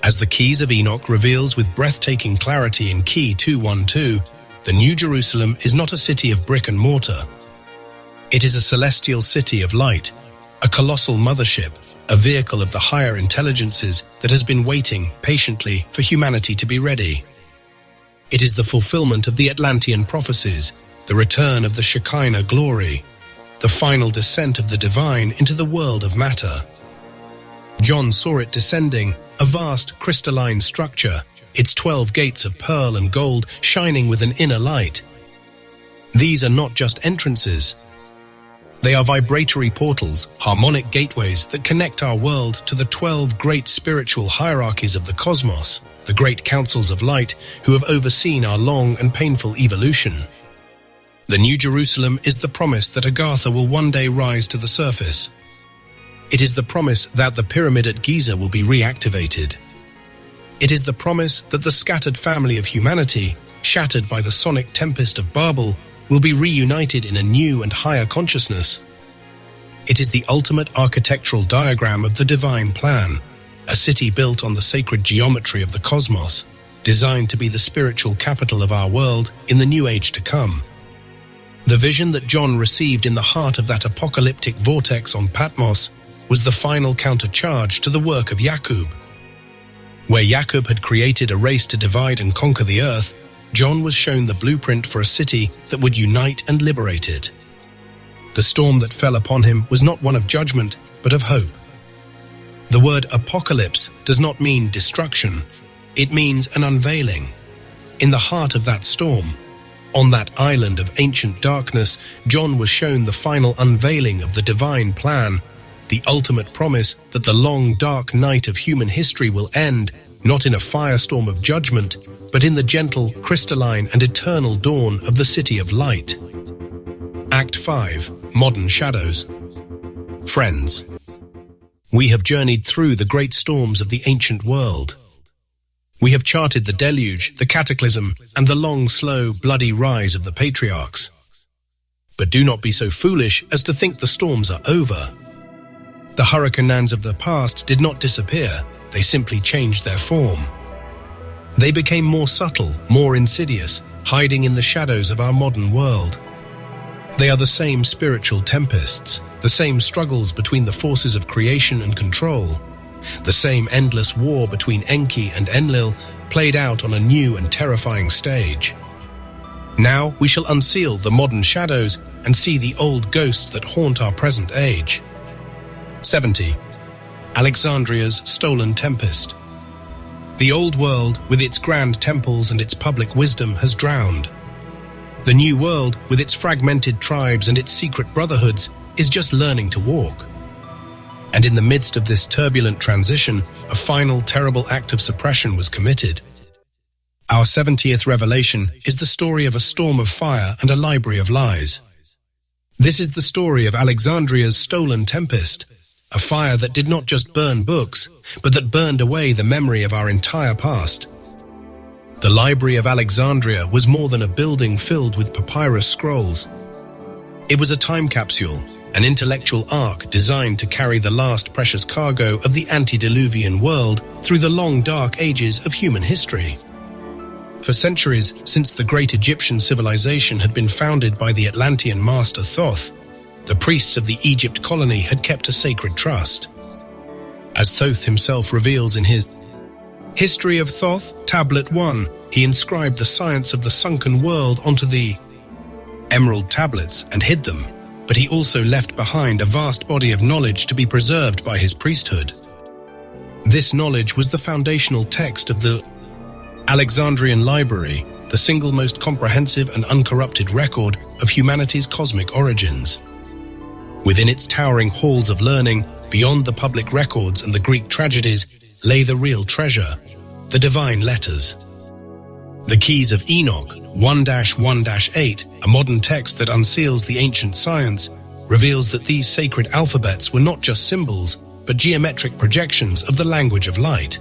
As the Keys of Enoch reveals with breathtaking clarity in Key 212, the New Jerusalem is not a city of brick and mortar. It is a celestial city of light, a colossal mothership, a vehicle of the higher intelligences that has been waiting patiently for humanity to be ready. It is the fulfillment of the Atlantean prophecies, the return of the Shekinah glory, the final descent of the divine into the world of matter. John saw it descending, a vast crystalline structure, its 12 gates of pearl and gold shining with an inner light. These are not just entrances. They are vibratory portals, harmonic gateways that connect our world to the 12 great spiritual hierarchies of the cosmos, the great councils of light who have overseen our long and painful evolution. The New Jerusalem is the promise that Agartha will one day rise to the surface. It is the promise that the pyramid at Giza will be reactivated. It is the promise that the scattered family of humanity, shattered by the sonic tempest of Babel, will be reunited in a new and higher consciousness. It is the ultimate architectural diagram of the divine plan, a city built on the sacred geometry of the cosmos, designed to be the spiritual capital of our world in the new age to come. The vision that John received in the heart of that apocalyptic vortex on Patmos was the final countercharge to the work of Yaqub. Where Yaqub had created a race to divide and conquer the earth, John was shown the blueprint for a city that would unite and liberate it. The storm that fell upon him was not one of judgment, but of hope. The word apocalypse does not mean destruction. It means an unveiling. In the heart of that storm, on that island of ancient darkness, John was shown the final unveiling of the divine plan, the ultimate promise that the long, dark night of human history will end, not in a firestorm of judgment, but in the gentle, crystalline, and eternal dawn of the City of Light. Act 5. Modern Shadows. Friends, we have journeyed through the great storms of the ancient world. We have charted the deluge, the cataclysm, and the long, slow, bloody rise of the patriarchs. But do not be so foolish as to think the storms are over. The hurricanes of the past did not disappear, they simply changed their form. They became more subtle, more insidious, hiding in the shadows of our modern world. They are the same spiritual tempests, the same struggles between the forces of creation and control, the same endless war between Enki and Enlil played out on a new and terrifying stage. Now we shall unseal the modern shadows and see the old ghosts that haunt our present age. 70. Alexandria's Stolen Tempest. The old world, with its grand temples and its public wisdom, has drowned. The new world, with its fragmented tribes and its secret brotherhoods, is just learning to walk. And in the midst of this turbulent transition, a final terrible act of suppression was committed. Our 70th revelation is the story of a storm of fire and a library of lies. This is the story of Alexandria's Stolen Tempest, a fire that did not just burn books, but that burned away the memory of our entire past. The Library of Alexandria was more than a building filled with papyrus scrolls. It was a time capsule, an intellectual ark designed to carry the last precious cargo of the antediluvian world through the long dark ages of human history. For centuries, since the great Egyptian civilization had been founded by the Atlantean master Thoth, the priests of the Egypt colony had kept a sacred trust. As Thoth himself reveals in his History of Thoth, Tablet 1, he inscribed the science of the sunken world onto the emerald tablets and hid them, but he also left behind a vast body of knowledge to be preserved by his priesthood. This knowledge was the foundational text of the Alexandrian Library, the single most comprehensive and uncorrupted record of humanity's cosmic origins. Within its towering halls of learning, beyond the public records and the Greek tragedies, lay the real treasure, the divine letters. The Keys of Enoch 1-1-8, a modern text that unseals the ancient science, reveals that these sacred alphabets were not just symbols, but geometric projections of the language of light.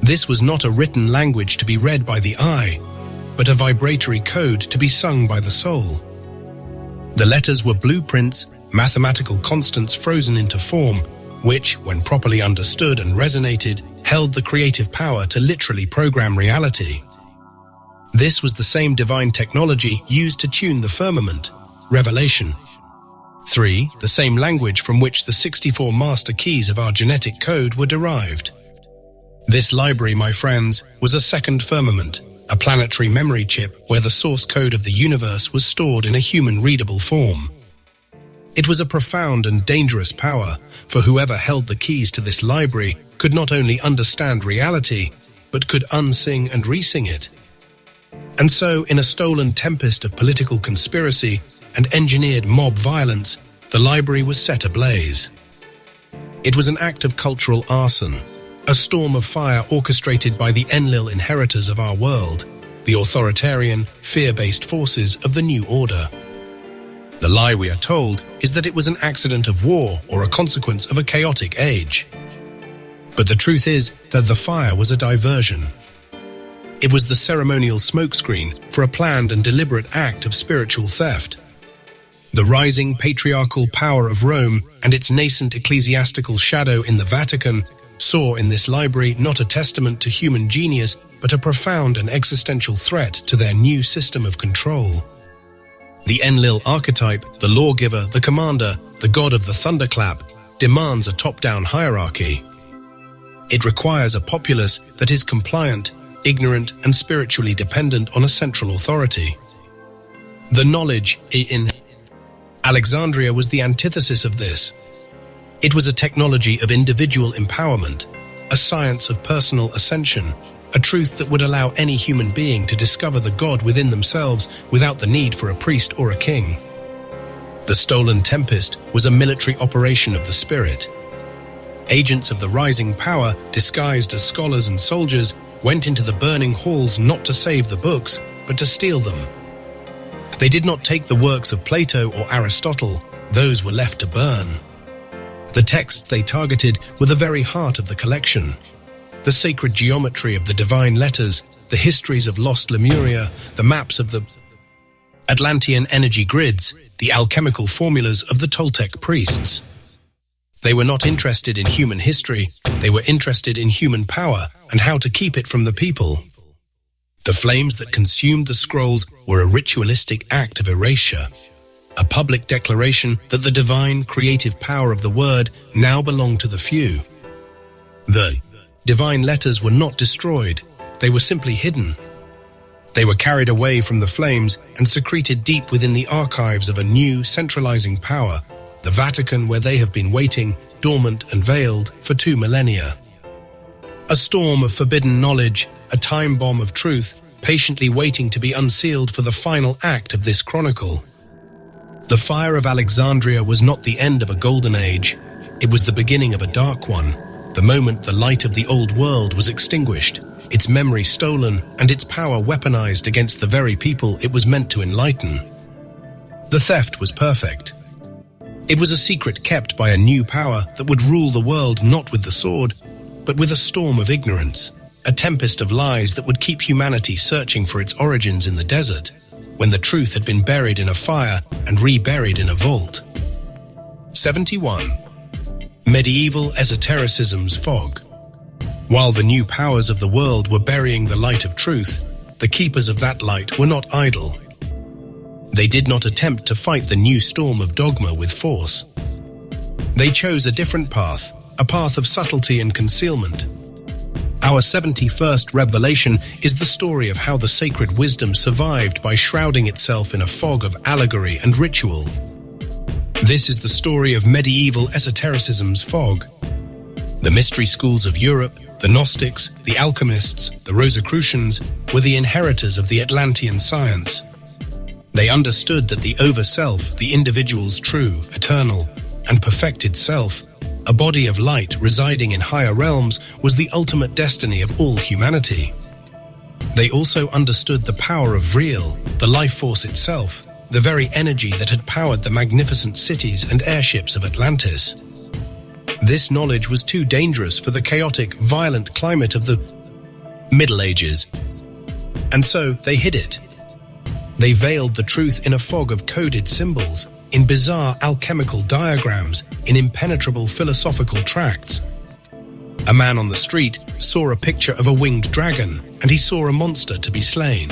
This was not a written language to be read by the eye, but a vibratory code to be sung by the soul. The letters were blueprints, mathematical constants frozen into form, which, when properly understood and resonated, held the creative power to literally program reality. This was the same divine technology used to tune the firmament, revelation. 3. The same language from which the 64 master keys of our genetic code were derived. This library, my friends, was a second firmament, a planetary memory chip where the source code of the universe was stored in a human-readable form. It was a profound and dangerous power, for whoever held the keys to this library could not only understand reality, but could unsing and resing it. And so, in a stolen tempest of political conspiracy and engineered mob violence, the library was set ablaze. It was an act of cultural arson, a storm of fire orchestrated by the Enlil inheritors of our world, the authoritarian, fear-based forces of the New Order. The lie we are told is that it was an accident of war or a consequence of a chaotic age. But the truth is that the fire was a diversion. It was the ceremonial smokescreen for a planned and deliberate act of spiritual theft. The rising patriarchal power of Rome and its nascent ecclesiastical shadow in the Vatican saw in this library not a testament to human genius, but a profound and existential threat to their new system of control. The Enlil archetype, the lawgiver, the commander, the god of the thunderclap, demands a top-down hierarchy. It requires a populace that is compliant, ignorant, and spiritually dependent on a central authority. The knowledge in Alexandria was the antithesis of this. It was a technology of individual empowerment, a science of personal ascension, a truth that would allow any human being to discover the God within themselves without the need for a priest or a king. The Stolen Tempest was a military operation of the spirit. Agents of the rising power, disguised as scholars and soldiers, went into the burning halls not to save the books, but to steal them. They did not take the works of Plato or Aristotle; those were left to burn. The texts they targeted were the very heart of the collection. The sacred geometry of the divine letters, the histories of lost Lemuria, the maps of the Atlantean energy grids, the alchemical formulas of the Toltec priests. They were not interested in human history, they were interested in human power and how to keep it from the people. The flames that consumed the scrolls were a ritualistic act of erasure, a public declaration that the divine, creative power of the word now belonged to the few. The divine letters were not destroyed, they were simply hidden. They were carried away from the flames and secreted deep within the archives of a new, centralizing power, the Vatican, where they have been waiting, dormant and veiled, for 2 millennia. A storm of forbidden knowledge, a time bomb of truth, patiently waiting to be unsealed for the final act of this chronicle. The fire of Alexandria was not the end of a golden age, it was the beginning of a dark one, the moment the light of the old world was extinguished, its memory stolen and its power weaponized against the very people it was meant to enlighten. The theft was perfect. It was a secret kept by a new power that would rule the world not with the sword, but with a storm of ignorance, a tempest of lies that would keep humanity searching for its origins in the desert, when the truth had been buried in a fire and reburied in a vault. 71. Medieval esotericism's fog. While the new powers of the world were burying the light of truth, the keepers of that light were not idle. They did not attempt to fight the new storm of dogma with force. They chose a different path, a path of subtlety and concealment. Our 71st revelation is the story of how the sacred wisdom survived by shrouding itself in a fog of allegory and ritual. This is the story of medieval esotericism's fog. The mystery schools of Europe, the Gnostics, the alchemists, the Rosicrucians, were the inheritors of the Atlantean science. They understood that the over-self, the individual's true, eternal, and perfected self, a body of light residing in higher realms, was the ultimate destiny of all humanity. They also understood the power of Vril, the life force itself, the very energy that had powered the magnificent cities and airships of Atlantis. This knowledge was too dangerous for the chaotic, violent climate of the Middle Ages, and so they hid it. They veiled the truth in a fog of coded symbols, in bizarre alchemical diagrams, in impenetrable philosophical tracts. A man on the street saw a picture of a winged dragon, and he saw a monster to be slain.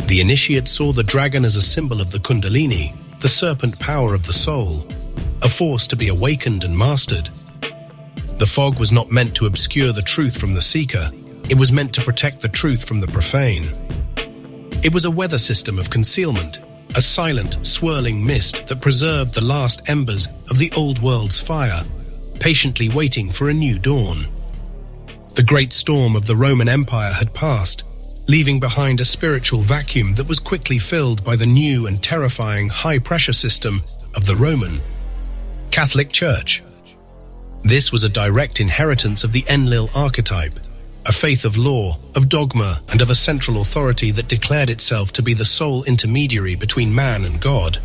The initiate saw the dragon as a symbol of the Kundalini, the serpent power of the soul, a force to be awakened and mastered. The fog was not meant to obscure the truth from the seeker. It was meant to protect the truth from the profane. It was a weather system of concealment, a silent, swirling mist that preserved the last embers of the old world's fire, patiently waiting for a new dawn. The great storm of the Roman Empire had passed, leaving behind a spiritual vacuum that was quickly filled by the new and terrifying high-pressure system of the Roman Catholic Church. This was a direct inheritance of the Enlil archetype, a faith of law, of dogma, and of a central authority that declared itself to be the sole intermediary between man and God.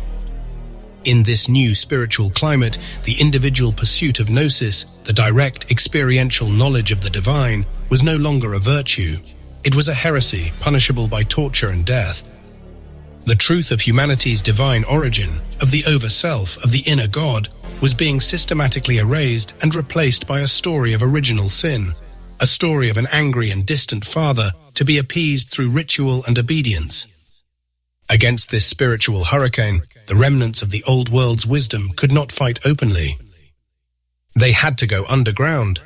In this new spiritual climate, the individual pursuit of gnosis, the direct experiential knowledge of the divine, was no longer a virtue. It was a heresy, punishable by torture and death. The truth of humanity's divine origin, of the over-self, of the inner God, was being systematically erased and replaced by a story of original sin, a story of an angry and distant father to be appeased through ritual and obedience. Against this spiritual hurricane, the remnants of the old world's wisdom could not fight openly. They had to go underground.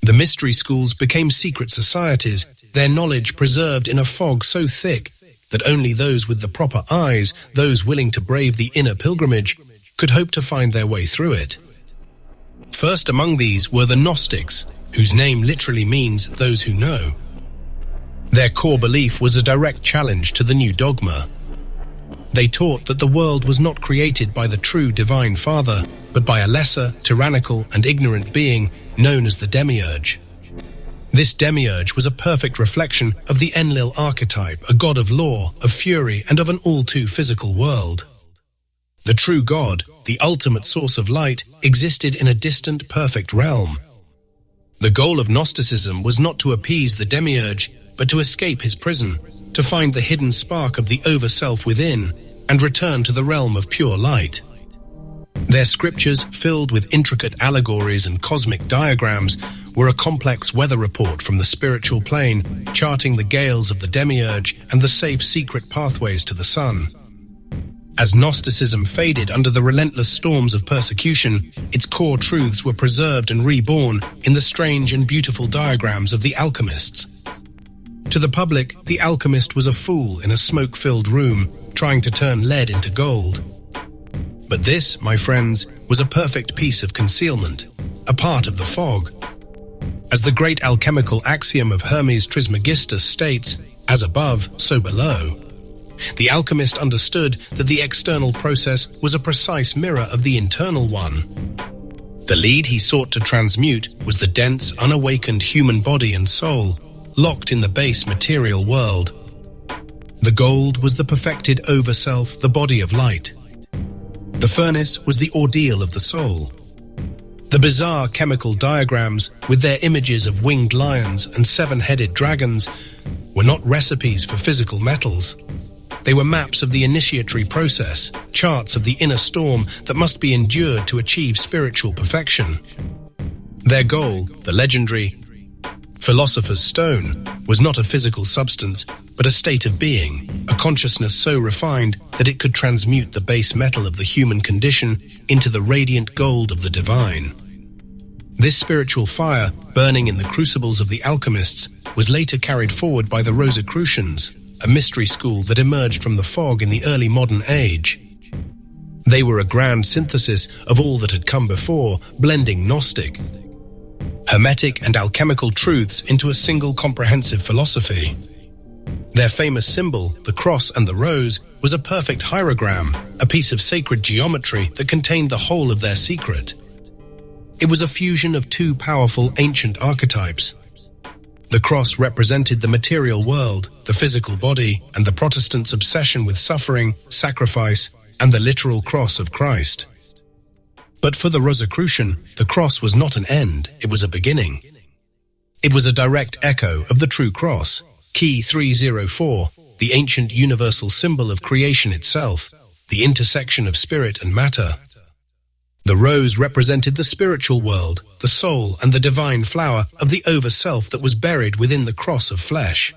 The mystery schools became secret societies, their knowledge preserved in a fog so thick that only those with the proper eyes, those willing to brave the inner pilgrimage, could hope to find their way through it. First among these were the Gnostics, whose name literally means those who know. Their core belief was a direct challenge to the new dogma. They taught that the world was not created by the true divine Father, but by a lesser, tyrannical, and ignorant being known as the Demiurge. This Demiurge was a perfect reflection of the Enlil archetype, a god of law, of fury, and of an all-too-physical world. The true God, the ultimate source of light, existed in a distant, perfect realm. The goal of Gnosticism was not to appease the Demiurge, but to escape his prison, to find the hidden spark of the over-self within, and return to the realm of pure light. Their scriptures, filled with intricate allegories and cosmic diagrams, were a complex weather report from the spiritual plane, charting the gales of the Demiurge and the safe secret pathways to the sun. As Gnosticism faded under the relentless storms of persecution, its core truths were preserved and reborn in the strange and beautiful diagrams of the alchemists. To the public, the alchemist was a fool in a smoke-filled room, trying to turn lead into gold. But this, my friends, was a perfect piece of concealment, a part of the fog. As the great alchemical axiom of Hermes Trismegistus states, as above, so below. The alchemist understood that the external process was a precise mirror of the internal one. The lead he sought to transmute was the dense, unawakened human body and soul, locked in the base material world. The gold was the perfected over-self, the body of light. The furnace was the ordeal of the soul. The bizarre chemical diagrams, with their images of winged lions and seven-headed dragons, were not recipes for physical metals. They were maps of the initiatory process, charts of the inner storm that must be endured to achieve spiritual perfection. Their goal, the legendary Philosopher's Stone, was not a physical substance, but a state of being, a consciousness so refined that it could transmute the base metal of the human condition into the radiant gold of the divine. This spiritual fire, burning in the crucibles of the alchemists, was later carried forward by the Rosicrucians, a mystery school that emerged from the fog in the early modern age. They were a grand synthesis of all that had come before, blending Gnostic, Hermetic and alchemical truths into a single comprehensive philosophy. Their famous symbol, the cross and the rose, was a perfect hierogram, a piece of sacred geometry that contained the whole of their secret. It was a fusion of two powerful ancient archetypes. The cross represented the material world, the physical body, and the Protestants' obsession with suffering, sacrifice, and the literal cross of Christ. But for the Rosicrucian, the cross was not an end, it was a beginning. It was a direct echo of the true cross, Key 304, the ancient universal symbol of creation itself, the intersection of spirit and matter. The rose represented the spiritual world, the soul and the divine flower of the over-self that was buried within the cross of flesh.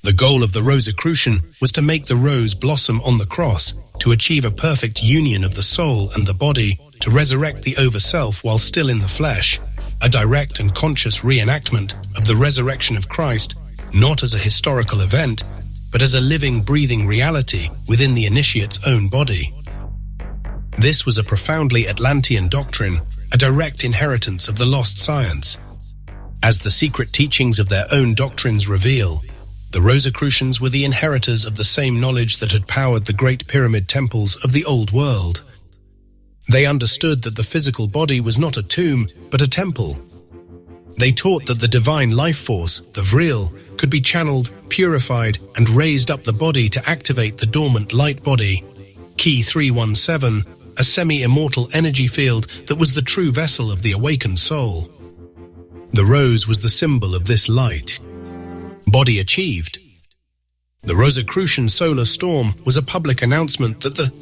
The goal of the Rosicrucian was to make the rose blossom on the cross, to achieve a perfect union of the soul and the body, to resurrect the over-self while still in the flesh, a direct and conscious reenactment of the resurrection of Christ, not as a historical event, but as a living, breathing reality within the initiate's own body. This was a profoundly Atlantean doctrine, a direct inheritance of the lost science. As the secret teachings of their own doctrines reveal, the Rosicrucians were the inheritors of the same knowledge that had powered the great pyramid temples of the old world. They understood that the physical body was not a tomb, but a temple. They taught that the divine life force, the vril, could be channeled, purified, and raised up the body to activate the dormant light body, Key 317, a semi-immortal energy field that was the true vessel of the awakened soul. The rose was the symbol of this light. Body achieved. The Rosicrucian solar storm was a public announcement that the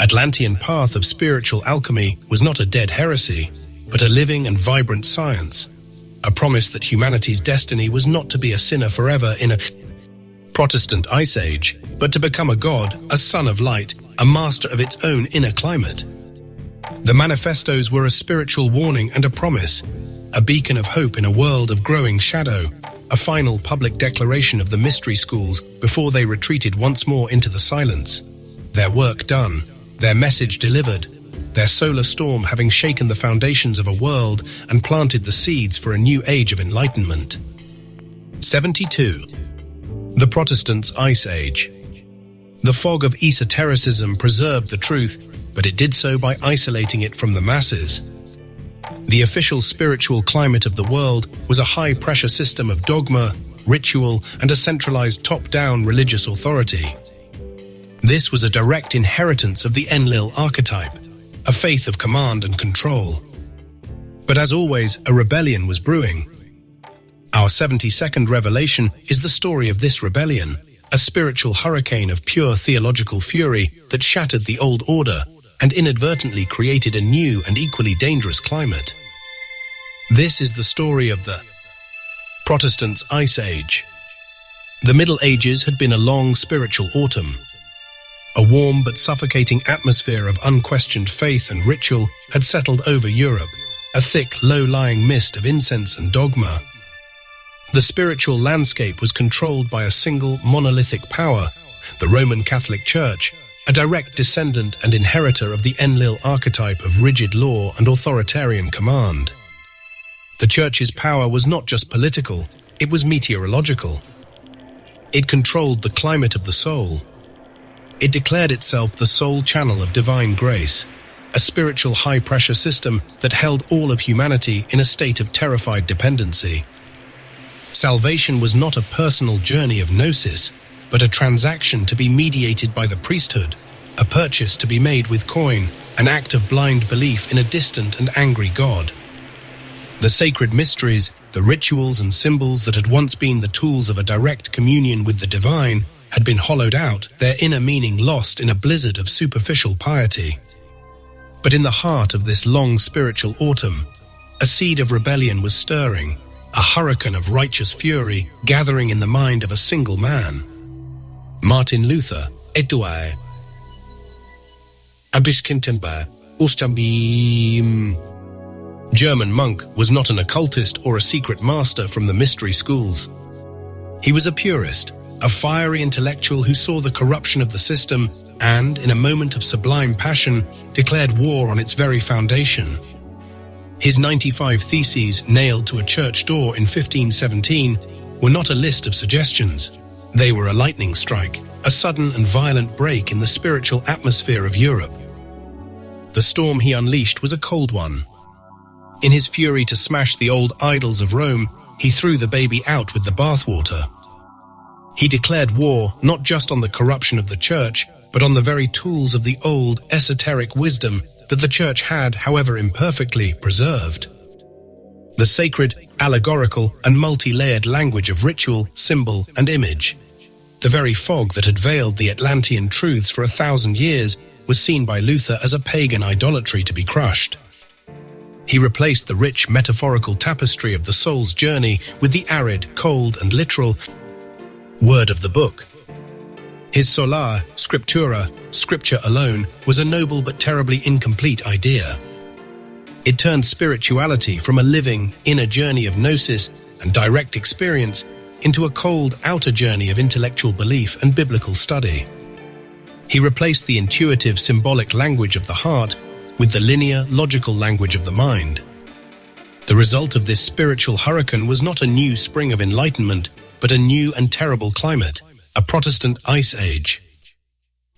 Atlantean path of spiritual alchemy was not a dead heresy, but a living and vibrant science, a promise that humanity's destiny was not to be a sinner forever in a Protestant ice age, but to become a god, a son of light, a master of its own inner climate. The manifestos were a spiritual warning and a promise, a beacon of hope in a world of growing shadow, a final public declaration of the mystery schools before they retreated once more into the silence. Their work done, their message delivered, their solar storm having shaken the foundations of a world and planted the seeds for a new age of enlightenment. 72. The Protestants' Ice Age. The fog of esotericism preserved the truth, but it did so by isolating it from the masses. The official spiritual climate of the world was a high-pressure system of dogma, ritual, and a centralized top-down religious authority. This was a direct inheritance of the Enlil archetype, a faith of command and control. But as always, a rebellion was brewing. Our 72nd revelation is the story of this rebellion, a spiritual hurricane of pure theological fury that shattered the old order and inadvertently created a new and equally dangerous climate. This is the story of the Protestants' Ice Age. The Middle Ages had been a long spiritual autumn. A warm but suffocating atmosphere of unquestioned faith and ritual had settled over Europe, a thick, low-lying mist of incense and dogma. The spiritual landscape was controlled by a single monolithic power, the Roman Catholic Church, a direct descendant and inheritor of the Enlil archetype of rigid law and authoritarian command. The Church's power was not just political, it was meteorological. It controlled the climate of the soul. It declared itself the sole channel of divine grace, a spiritual high-pressure system that held all of humanity in a state of terrified dependency. Salvation was not a personal journey of gnosis, but a transaction to be mediated by the priesthood, a purchase to be made with coin, an act of blind belief in a distant and angry God. The sacred mysteries, the rituals and symbols that had once been the tools of a direct communion with the divine, had been hollowed out, their inner meaning lost in a blizzard of superficial piety. But in the heart of this long spiritual autumn, a seed of rebellion was stirring, a hurricane of righteous fury gathering in the mind of a single man. Martin Luther, Eduard Abiskintenberg, Ostambim. German monk was not an occultist or a secret master from the mystery schools. He was a purist, a fiery intellectual who saw the corruption of the system and, in a moment of sublime passion, declared war on its very foundation. His 95 theses nailed to a church door in 1517 were not a list of suggestions. They were a lightning strike, a sudden and violent break in the spiritual atmosphere of Europe. The storm he unleashed was a cold one. In his fury to smash the old idols of Rome, he threw the baby out with the bathwater. He declared war not just on the corruption of the church, but on the very tools of the old esoteric wisdom that the church had, however imperfectly, preserved. The sacred, allegorical, and multi-layered language of ritual, symbol, and image. The very fog that had veiled the Atlantean truths for 1,000 years was seen by Luther as a pagan idolatry to be crushed. He replaced the rich metaphorical tapestry of the soul's journey with the arid, cold, and literal word of the book. His sola scriptura, scripture alone, was a noble but terribly incomplete idea. It turned spirituality from a living, inner journey of gnosis and direct experience into a cold, outer journey of intellectual belief and biblical study. He replaced the intuitive, symbolic language of the heart with the linear, logical language of the mind. The result of this spiritual hurricane was not a new spring of enlightenment, but a new and terrible climate, a Protestant ice age.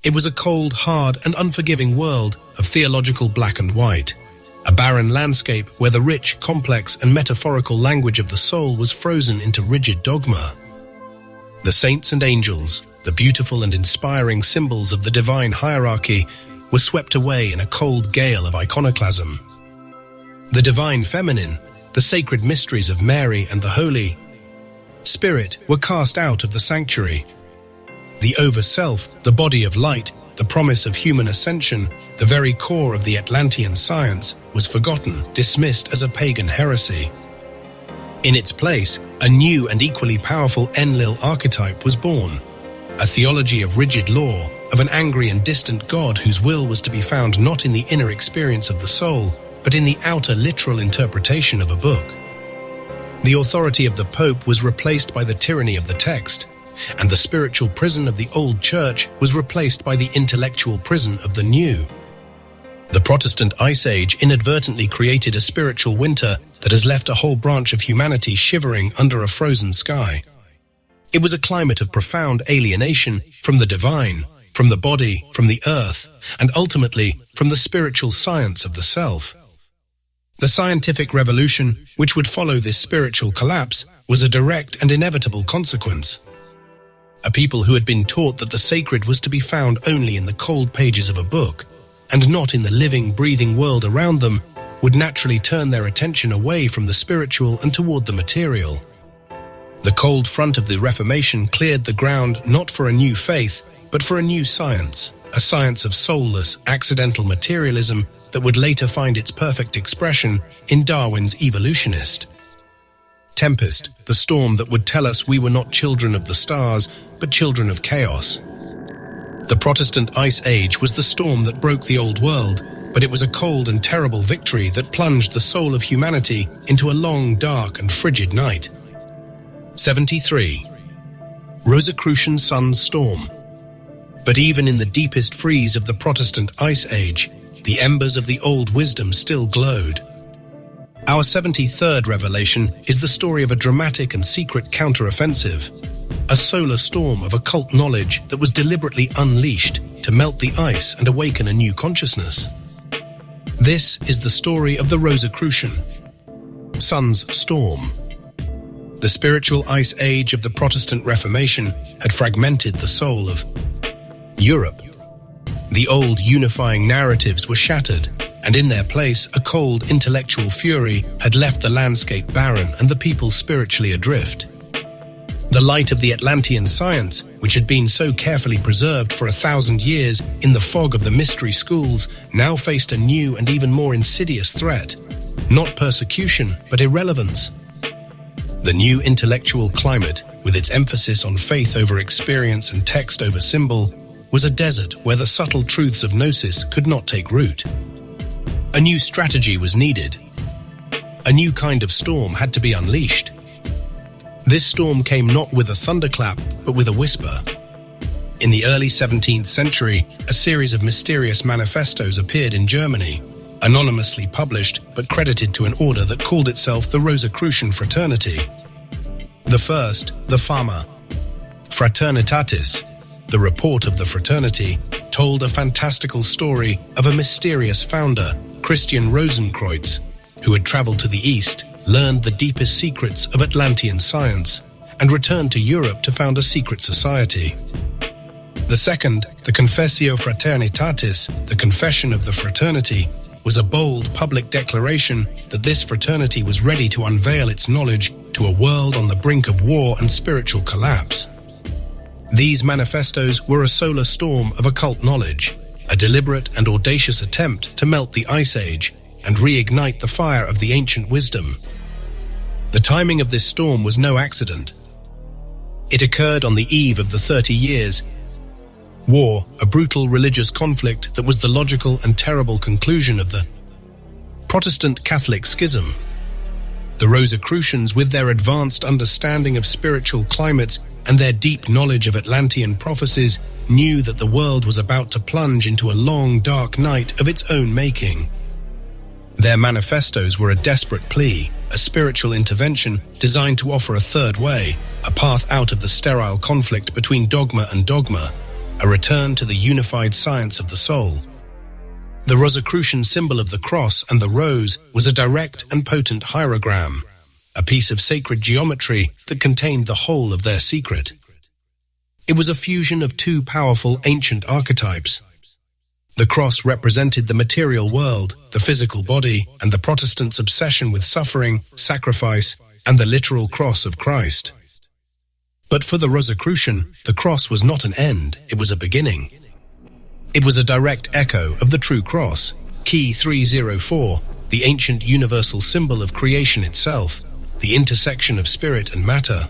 It was a cold, hard, and unforgiving world of theological black and white, a barren landscape where the rich, complex, and metaphorical language of the soul was frozen into rigid dogma. The saints and angels, the beautiful and inspiring symbols of the divine hierarchy, were swept away in a cold gale of iconoclasm. The divine feminine, the sacred mysteries of Mary and the Holy Spirit were cast out of the sanctuary. The over-self, the body of light, the promise of human ascension, the very core of the Atlantean science, was forgotten, dismissed as a pagan heresy. In its place, a new and equally powerful Enlil archetype was born, a theology of rigid law, of an angry and distant God whose will was to be found not in the inner experience of the soul, but in the outer literal interpretation of a book. The authority of the Pope was replaced by the tyranny of the text, and the spiritual prison of the old church was replaced by the intellectual prison of the new. The Protestant Ice Age inadvertently created a spiritual winter that has left a whole branch of humanity shivering under a frozen sky. It was a climate of profound alienation from the divine, from the body, from the earth, and ultimately from the spiritual science of the self. The scientific revolution, which would follow this spiritual collapse, was a direct and inevitable consequence. A people who had been taught that the sacred was to be found only in the cold pages of a book, and not in the living, breathing world around them, would naturally turn their attention away from the spiritual and toward the material. The cold front of the Reformation cleared the ground not for a new faith, but for a new science, a science of soulless, accidental materialism that would later find its perfect expression in Darwin's Evolutionist. Tempest, the storm that would tell us we were not children of the stars, but children of chaos. The Protestant Ice Age was the storm that broke the old world, but it was a cold and terrible victory that plunged the soul of humanity into a long, dark, and frigid night. 73. Rosicrucian Sun's Storm. But even in the deepest freeze of the Protestant Ice Age, the embers of the old wisdom still glowed. Our 73rd revelation is the story of a dramatic and secret counteroffensive, a solar storm of occult knowledge that was deliberately unleashed to melt the ice and awaken a new consciousness. This is the story of the Rosicrucian Sun's Storm. The spiritual ice age of the Protestant Reformation had fragmented the soul of Europe. The old unifying narratives were shattered, and in their place a cold intellectual fury had left the landscape barren and the people spiritually adrift. The light of the Atlantean science, which had been so carefully preserved for 1,000 years in the fog of the mystery schools, now faced a new and even more insidious threat. Not persecution, but irrelevance. The new intellectual climate, with its emphasis on faith over experience and text over symbol, was a desert where the subtle truths of gnosis could not take root. A new strategy was needed. A new kind of storm had to be unleashed. This storm came not with a thunderclap, but with a whisper. In the early 17th century, a series of mysterious manifestos appeared in Germany, anonymously published but credited to an order that called itself the Rosicrucian Fraternity. The first, the Fama Fraternitatis, the report of the fraternity, told a fantastical story of a mysterious founder, Christian Rosenkreuz, who had traveled to the east, learned the deepest secrets of Atlantean science, and returned to Europe to found a secret society. The second, the Confessio Fraternitatis, the Confession of the Fraternity, was a bold public declaration that this fraternity was ready to unveil its knowledge to a world on the brink of war and spiritual collapse. These manifestos were a solar storm of occult knowledge, a deliberate and audacious attempt to melt the Ice Age and reignite the fire of the ancient wisdom. The timing of this storm was no accident. It occurred on the eve of the 30 Years' War, a brutal religious conflict that was the logical and terrible conclusion of the Protestant-Catholic schism. The Rosicrucians, with their advanced understanding of spiritual climates and their deep knowledge of Atlantean prophecies, knew that the world was about to plunge into a long, dark night of its own making. Their manifestos were a desperate plea, a spiritual intervention designed to offer a third way, a path out of the sterile conflict between dogma and dogma, a return to the unified science of the soul. The Rosicrucian symbol of the cross and the rose was a direct and potent hierogram, a piece of sacred geometry that contained the whole of their secret. It was a fusion of two powerful ancient archetypes. The cross represented the material world, the physical body, and the Protestants' obsession with suffering, sacrifice, and the literal cross of Christ. But for the Rosicrucian, the cross was not an end, it was a beginning. It was a direct echo of the true cross, Key 304, the ancient universal symbol of creation itself, the intersection of spirit and matter.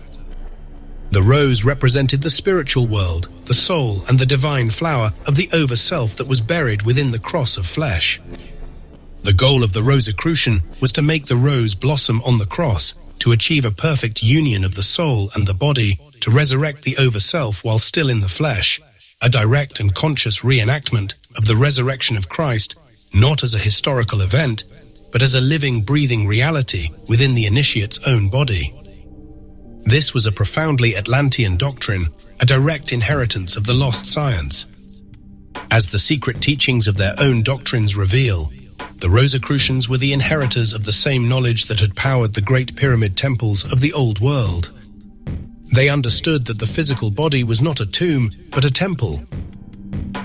The rose represented the spiritual world, the soul and the divine flower of the over-self that was buried within the cross of flesh. The goal of the Rosicrucian was to make the rose blossom on the cross, to achieve a perfect union of the soul and the body, to resurrect the over-self while still in the flesh, a direct and conscious reenactment of the resurrection of Christ, not as a historical event, but as a living, breathing reality within the initiate's own body. This was a profoundly Atlantean doctrine, a direct inheritance of the lost science. As the secret teachings of their own doctrines reveal, the Rosicrucians were the inheritors of the same knowledge that had powered the great pyramid temples of the old world. They understood that the physical body was not a tomb, but a temple.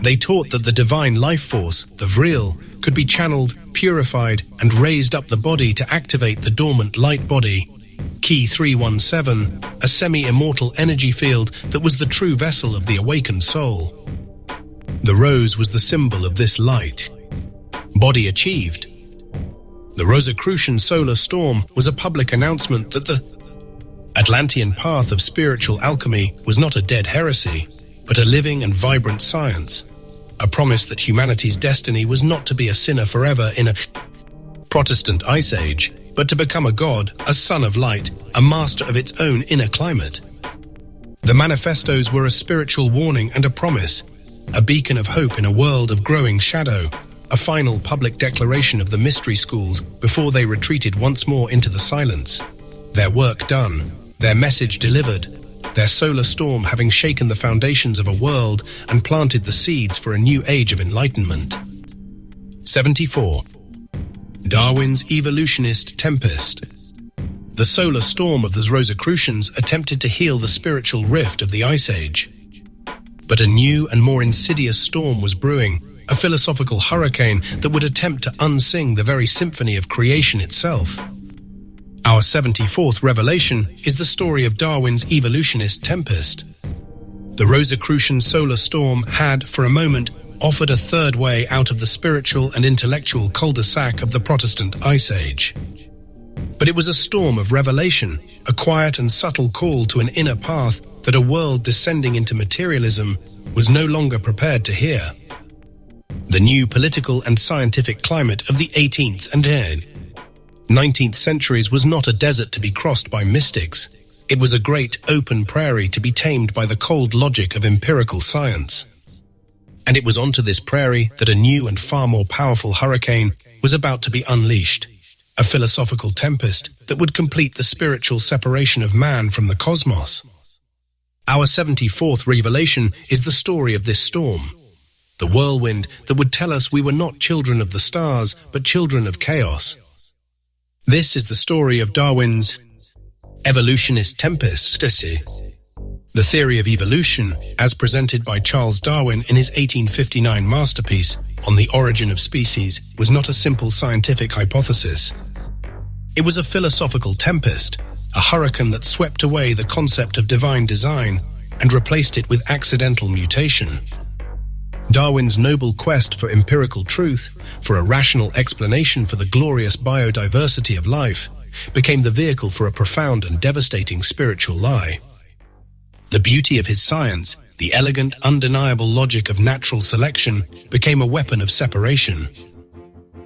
They taught that the divine life force, the vril, could be channeled, purified, and raised up the body to activate the dormant light body, Key 317, a semi-immortal energy field that was the true vessel of the awakened soul. The rose was the symbol of this light. Body achieved. The Rosicrucian solar storm was a public announcement that the Atlantean path of spiritual alchemy was not a dead heresy, but a living and vibrant science, a promise that humanity's destiny was not to be a sinner forever in a Protestant Ice Age, but to become a god, a son of light, a master of its own inner climate. The manifestos were a spiritual warning and a promise, a beacon of hope in a world of growing shadow, a final public declaration of the mystery schools before they retreated once more into the silence. Their work done, their message delivered, their solar storm having shaken the foundations of a world and planted the seeds for a new age of enlightenment. 74. Darwin's evolutionist tempest. The solar storm of the Rosicrucians attempted to heal the spiritual rift of the Ice Age. But a new and more insidious storm was brewing, a philosophical hurricane that would attempt to unsing the very symphony of creation itself. Our 74th revelation is the story of Darwin's evolutionist tempest. The Rosicrucian solar storm had, for a moment, offered a third way out of the spiritual and intellectual cul-de-sac of the Protestant Ice Age. But it was a storm of revelation, a quiet and subtle call to an inner path that a world descending into materialism was no longer prepared to hear. The new political and scientific climate of the 18th and 19th centuries was not a desert to be crossed by mystics. It was a great open prairie to be tamed by the cold logic of empirical science. And it was onto this prairie that a new and far more powerful hurricane was about to be unleashed, a philosophical tempest that would complete the spiritual separation of man from the cosmos. Our 74th revelation is the story of this storm, the whirlwind that would tell us we were not children of the stars, but children of chaos. This is the story of Darwin's evolutionist tempest. The theory of evolution, as presented by Charles Darwin in his 1859 masterpiece On the Origin of Species, was not a simple scientific hypothesis. It was a philosophical tempest, a hurricane that swept away the concept of divine design and replaced it with accidental mutation. Darwin's noble quest for empirical truth, for a rational explanation for the glorious biodiversity of life, became the vehicle for a profound and devastating spiritual lie. The beauty of his science, the elegant, undeniable logic of natural selection, became a weapon of separation.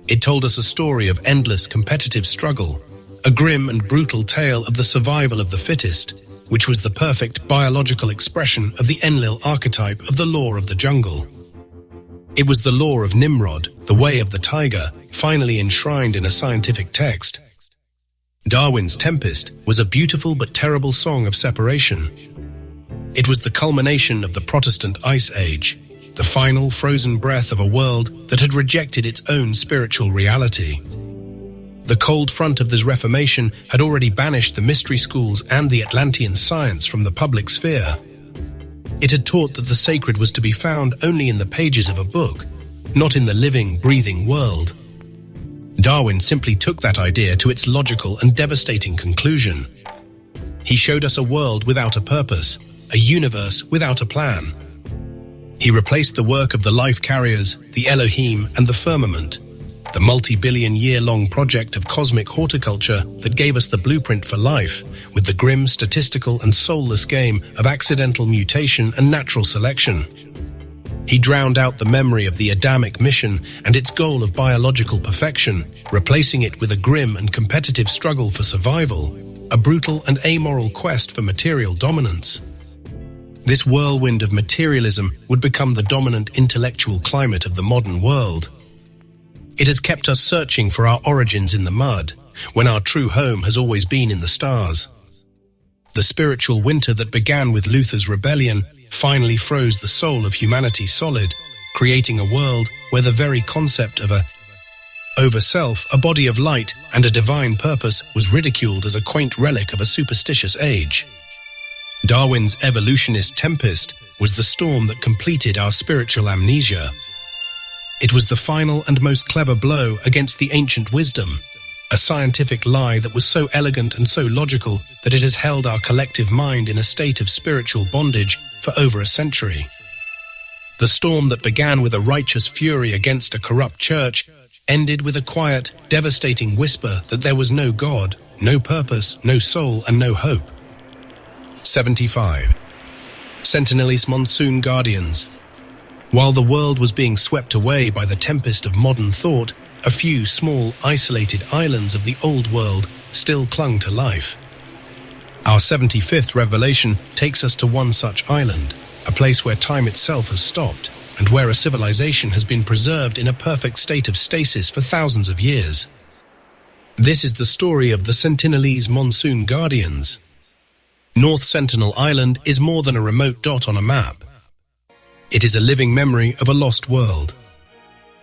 It told us a story of endless competitive struggle, a grim and brutal tale of the survival of the fittest, which was the perfect biological expression of the Enlil archetype of the law of the jungle. It was the law of Nimrod, the way of the tiger, finally enshrined in a scientific text. Darwin's Tempest was a beautiful but terrible song of separation. It was the culmination of the Protestant Ice Age, the final frozen breath of a world that had rejected its own spiritual reality. The cold front of this Reformation had already banished the mystery schools and the Atlantean science from the public sphere. It had taught that the sacred was to be found only in the pages of a book, not in the living, breathing world. Darwin simply took that idea to its logical and devastating conclusion. He showed us a world without a purpose, a universe without a plan. He replaced the work of the life carriers, the Elohim, and the firmament, the multi-billion-year-long project of cosmic horticulture that gave us the blueprint for life, with the grim, statistical, and soulless game of accidental mutation and natural selection. He drowned out the memory of the Adamic mission and its goal of biological perfection, replacing it with a grim and competitive struggle for survival, a brutal and amoral quest for material dominance. This whirlwind of materialism would become the dominant intellectual climate of the modern world. It has kept us searching for our origins in the mud, when our true home has always been in the stars. The spiritual winter that began with Luther's rebellion finally froze the soul of humanity solid, creating a world where the very concept of over self, a body of light, and a divine purpose was ridiculed as a quaint relic of a superstitious age. Darwin's evolutionist tempest was the storm that completed our spiritual amnesia. It was the final and most clever blow against the ancient wisdom, a scientific lie that was so elegant and so logical that it has held our collective mind in a state of spiritual bondage for over a century. The storm that began with a righteous fury against a corrupt church ended with a quiet, devastating whisper that there was no God, no purpose, no soul, and no hope. 75. Sentinelese Monsoon Guardians. While the world was being swept away by the tempest of modern thought, a few small, isolated islands of the old world still clung to life. Our 75th revelation takes us to one such island, a place where time itself has stopped, and where a civilization has been preserved in a perfect state of stasis for thousands of years. This is the story of the Sentinelese Monsoon Guardians. North Sentinel Island is more than a remote dot on a map. It is a living memory of a lost world.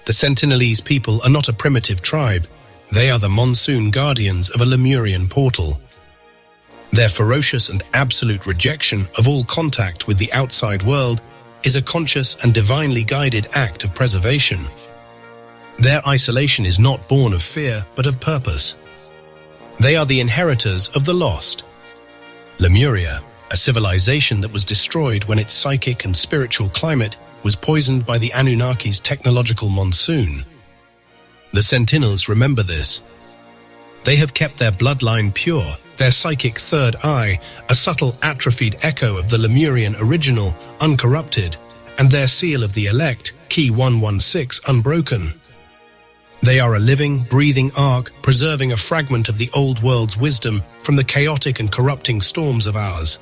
The Sentinelese people are not a primitive tribe. They are the monsoon guardians of a Lemurian portal. Their ferocious and absolute rejection of all contact with the outside world is a conscious and divinely guided act of preservation. Their isolation is not born of fear, but of purpose. They are the inheritors of the lost. Lemuria, a civilization that was destroyed when its psychic and spiritual climate was poisoned by the Anunnaki's technological monsoon. The Sentinels remember this. They have kept their bloodline pure, their psychic third eye, a subtle atrophied echo of the Lemurian original, uncorrupted, and their seal of the elect, key 116, unbroken. They are a living, breathing ark, preserving a fragment of the old world's wisdom from the chaotic and corrupting storms of ours.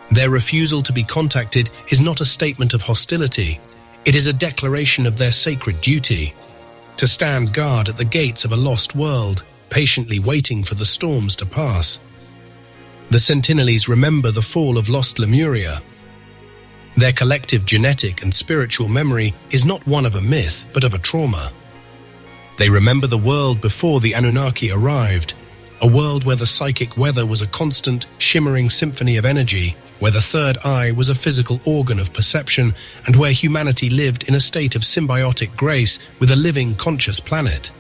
Their refusal to be contacted is not a statement of hostility. It is a declaration of their sacred duty, to stand guard at the gates of a lost world, patiently waiting for the storms to pass. The Sentinelese remember the fall of lost Lemuria. Their collective genetic and spiritual memory is not one of a myth, but of a trauma. They remember the world before the Anunnaki arrived, a world where the psychic weather was a constant, shimmering symphony of energy, where the third eye was a physical organ of perception, and where humanity lived in a state of symbiotic grace with a living, conscious planet.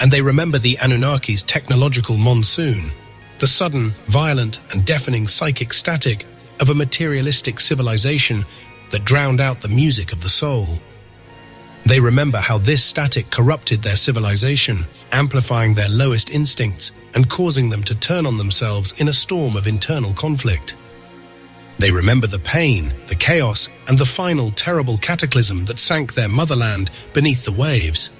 And they remember the Anunnaki's technological monsoon, the sudden, violent, and deafening psychic static of a materialistic civilization that drowned out the music of the soul. They remember how this static corrupted their civilization, amplifying their lowest instincts and causing them to turn on themselves in a storm of internal conflict. They remember the pain, the chaos, and the final terrible cataclysm that sank their motherland beneath the waves.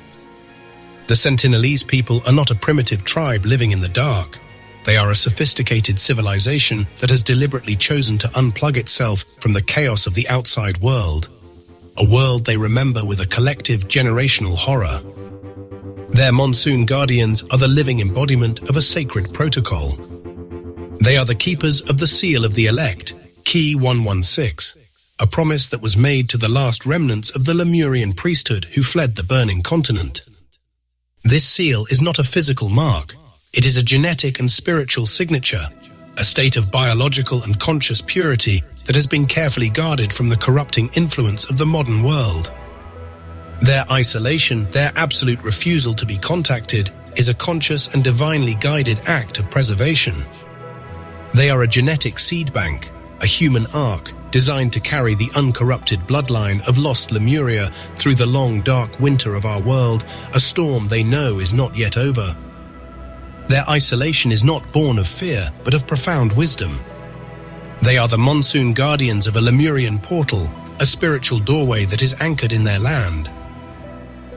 The Sentinelese people are not a primitive tribe living in the dark. They are a sophisticated civilization that has deliberately chosen to unplug itself from the chaos of the outside world. A world they remember with a collective generational horror. Their monsoon guardians are the living embodiment of a sacred protocol. They are the keepers of the seal of the elect, Key 116, a promise that was made to the last remnants of the Lemurian priesthood who fled the burning continent. This seal is not a physical mark. It is a genetic and spiritual signature, a state of biological and conscious purity that has been carefully guarded from the corrupting influence of the modern world. Their isolation, their absolute refusal to be contacted, is a conscious and divinely guided act of preservation. They are a genetic seed bank, a human ark designed to carry the uncorrupted bloodline of lost Lemuria through the long dark winter of our world, a storm they know is not yet over. Their isolation is not born of fear, but of profound wisdom. They are the monsoon guardians of a Lemurian portal, a spiritual doorway that is anchored in their land.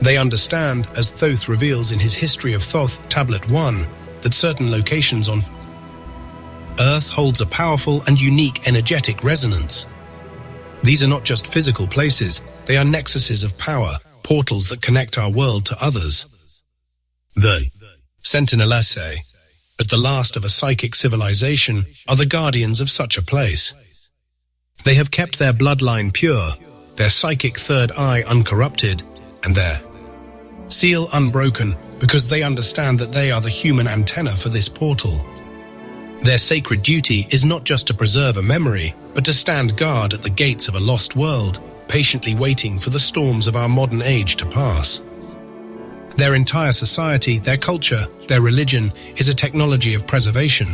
They understand, as Thoth reveals in his History of Thoth, Tablet 1, that certain locations on Earth holds a powerful and unique energetic resonance. These are not just physical places, they are nexuses of power, portals that connect our world to others. The Sentinelese, as the last of a psychic civilization, are the guardians of such a place. They have kept their bloodline pure, their psychic third eye uncorrupted, and their seal unbroken because they understand that they are the human antenna for this portal. Their sacred duty is not just to preserve a memory, but to stand guard at the gates of a lost world, patiently waiting for the storms of our modern age to pass. Their entire society, their culture, their religion is a technology of preservation.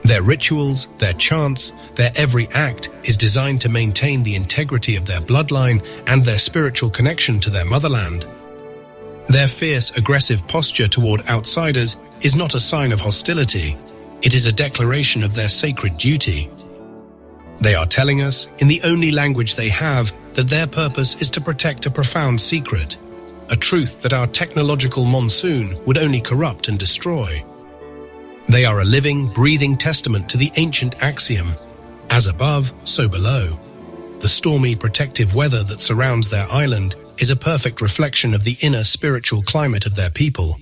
Their rituals, their chants, their every act is designed to maintain the integrity of their bloodline and their spiritual connection to their motherland. Their fierce, aggressive posture toward outsiders is not a sign of hostility. It is a declaration of their sacred duty. They are telling us, in the only language they have, that their purpose is to protect a profound secret, a truth that our technological monsoon would only corrupt and destroy. They are a living, breathing testament to the ancient axiom, as above, so below. The stormy, protective weather that surrounds their island is a perfect reflection of the inner spiritual climate of their people,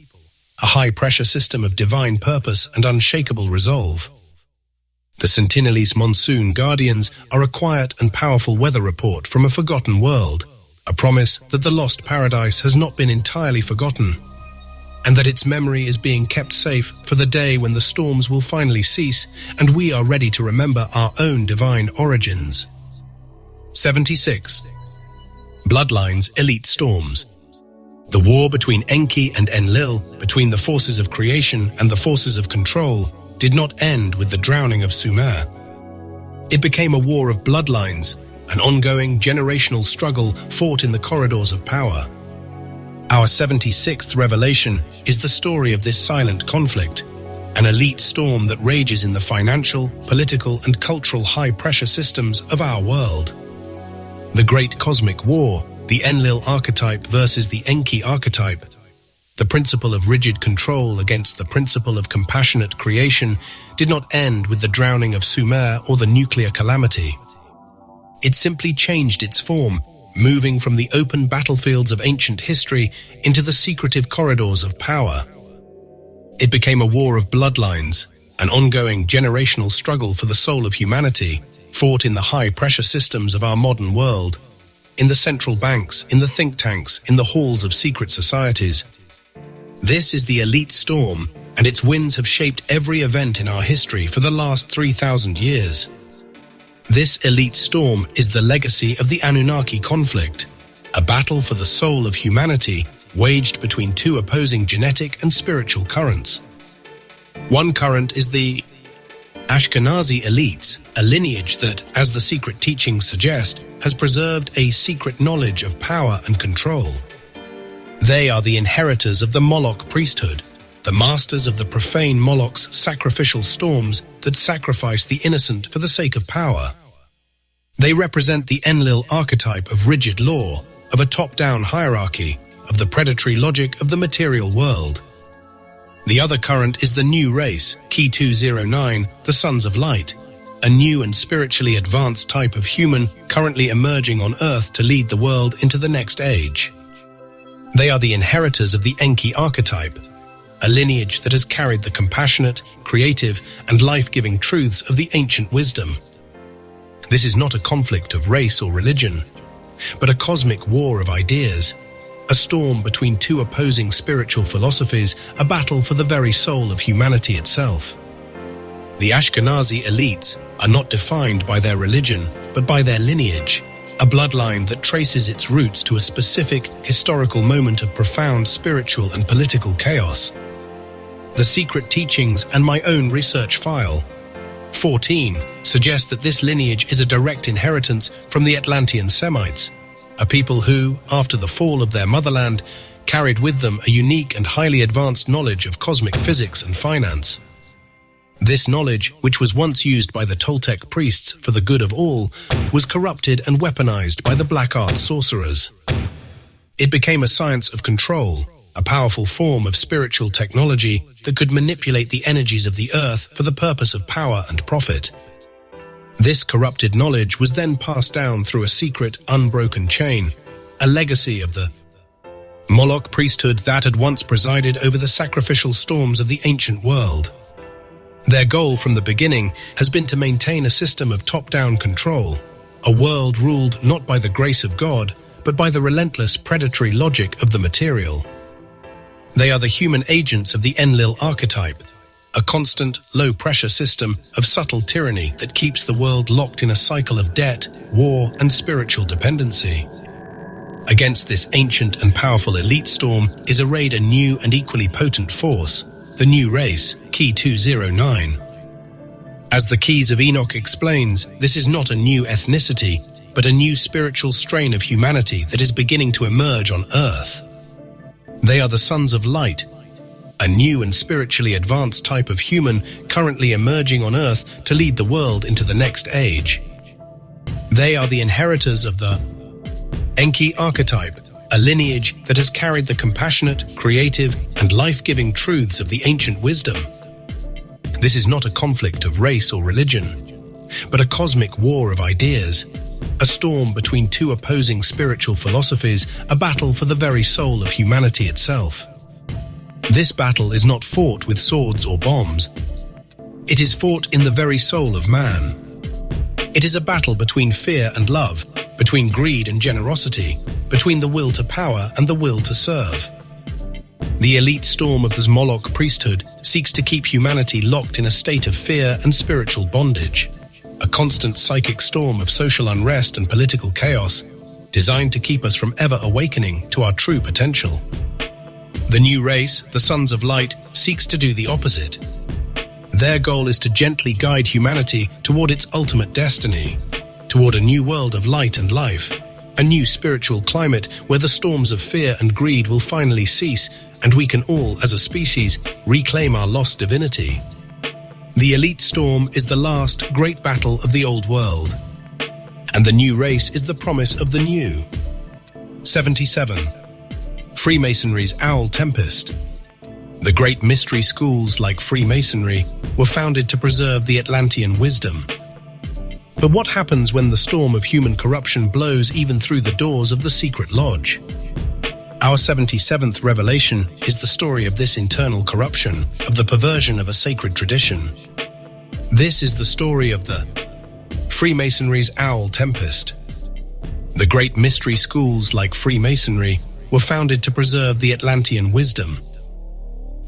a high-pressure system of divine purpose and unshakable resolve. The Sentinelese monsoon guardians are a quiet and powerful weather report from a forgotten world, a promise that the lost paradise has not been entirely forgotten, and that its memory is being kept safe for the day when the storms will finally cease and we are ready to remember our own divine origins. 76. Bloodlines Elite Storms. The war between Enki and Enlil, between the forces of creation and the forces of control, did not end with the drowning of Sumer. It became a war of bloodlines, an ongoing generational struggle fought in the corridors of power. Our 76th revelation is the story of this silent conflict, an elite storm that rages in the financial, political, and cultural high-pressure systems of our world. The Great Cosmic War, the Enlil archetype versus the Enki archetype, the principle of rigid control against the principle of compassionate creation, did not end with the drowning of Sumer or the nuclear calamity. It simply changed its form, moving from the open battlefields of ancient history into the secretive corridors of power. It became a war of bloodlines, an ongoing generational struggle for the soul of humanity, fought in the high-pressure systems of our modern world. in the central banks, in the think tanks, in the halls of secret societies. This is the elite storm, and its winds have shaped every event in our history for the last 3,000 years. This elite storm is the legacy of the Anunnaki conflict, a battle for the soul of humanity waged between two opposing genetic and spiritual currents. One current is the Ashkenazi elites, a lineage that, as the secret teachings suggest, has preserved a secret knowledge of power and control. They are the inheritors of the Moloch priesthood, the masters of the profane Moloch's sacrificial storms that sacrifice the innocent for the sake of power. They represent the Enlil archetype of rigid law, of a top-down hierarchy, of the predatory logic of the material world. The other current is the new race, Ki-209, the Sons of Light, a new and spiritually advanced type of human currently emerging on Earth to lead the world into the next age. They are the inheritors of the Enki archetype, a lineage that has carried the compassionate, creative, and life-giving truths of the ancient wisdom. This is not a conflict of race or religion, but a cosmic war of ideas, a storm between two opposing spiritual philosophies, a battle for the very soul of humanity itself. The Ashkenazi elites are not defined by their religion, but by their lineage, a bloodline that traces its roots to a specific historical moment of profound spiritual and political chaos. The secret teachings and my own research file, 14, suggest that this lineage is a direct inheritance from the Atlantean Semites, a people who, after the fall of their motherland, carried with them a unique and highly advanced knowledge of cosmic physics and finance. This knowledge, which was once used by the Toltec priests for the good of all, was corrupted and weaponized by the black art sorcerers. It became a science of control, a powerful form of spiritual technology that could manipulate the energies of the earth for the purpose of power and profit. This corrupted knowledge was then passed down through a secret, unbroken chain, a legacy of the Moloch priesthood that had once presided over the sacrificial storms of the ancient world. Their goal from the beginning has been to maintain a system of top-down control, a world ruled not by the grace of God, but by the relentless predatory logic of the material. They are the human agents of the Enlil archetype, a constant, low-pressure system of subtle tyranny that keeps the world locked in a cycle of debt, war, and spiritual dependency. Against this ancient and powerful elite storm is arrayed a new and equally potent force, the new race, Ki-209. As the Keys of Enoch explains, this is not a new ethnicity, but a new spiritual strain of humanity that is beginning to emerge on Earth. They are the Sons of Light, a new and spiritually advanced type of human currently emerging on Earth to lead the world into the next age. They are the inheritors of the Enki archetype, a lineage that has carried the compassionate, creative, and life-giving truths of the ancient wisdom. This is not a conflict of race or religion, but a cosmic war of ideas, a storm between two opposing spiritual philosophies, a battle for the very soul of humanity itself. This battle is not fought with swords or bombs. It is fought in the very soul of man. It is a battle between fear and love, between greed and generosity, between the will to power and the will to serve. The elite storm of the Moloch priesthood seeks to keep humanity locked in a state of fear and spiritual bondage, a constant psychic storm of social unrest and political chaos, designed to keep us from ever awakening to our true potential. The new race, the Sons of Light, seeks to do the opposite. Their goal is to gently guide humanity toward its ultimate destiny, toward a new world of light and life, a new spiritual climate where the storms of fear and greed will finally cease and we can all, as a species, reclaim our lost divinity. The elite storm is the last great battle of the old world, and the new race is the promise of the new. 77. Freemasonry's Owl Tempest. The great mystery schools like Freemasonry were founded to preserve the Atlantean wisdom. But what happens when the storm of human corruption blows even through the doors of the secret lodge? Our 77th revelation is the story of this internal corruption, of the perversion of a sacred tradition. This is the story of the Freemasonry's Owl Tempest. The great mystery schools like Freemasonry were founded to preserve the Atlantean wisdom.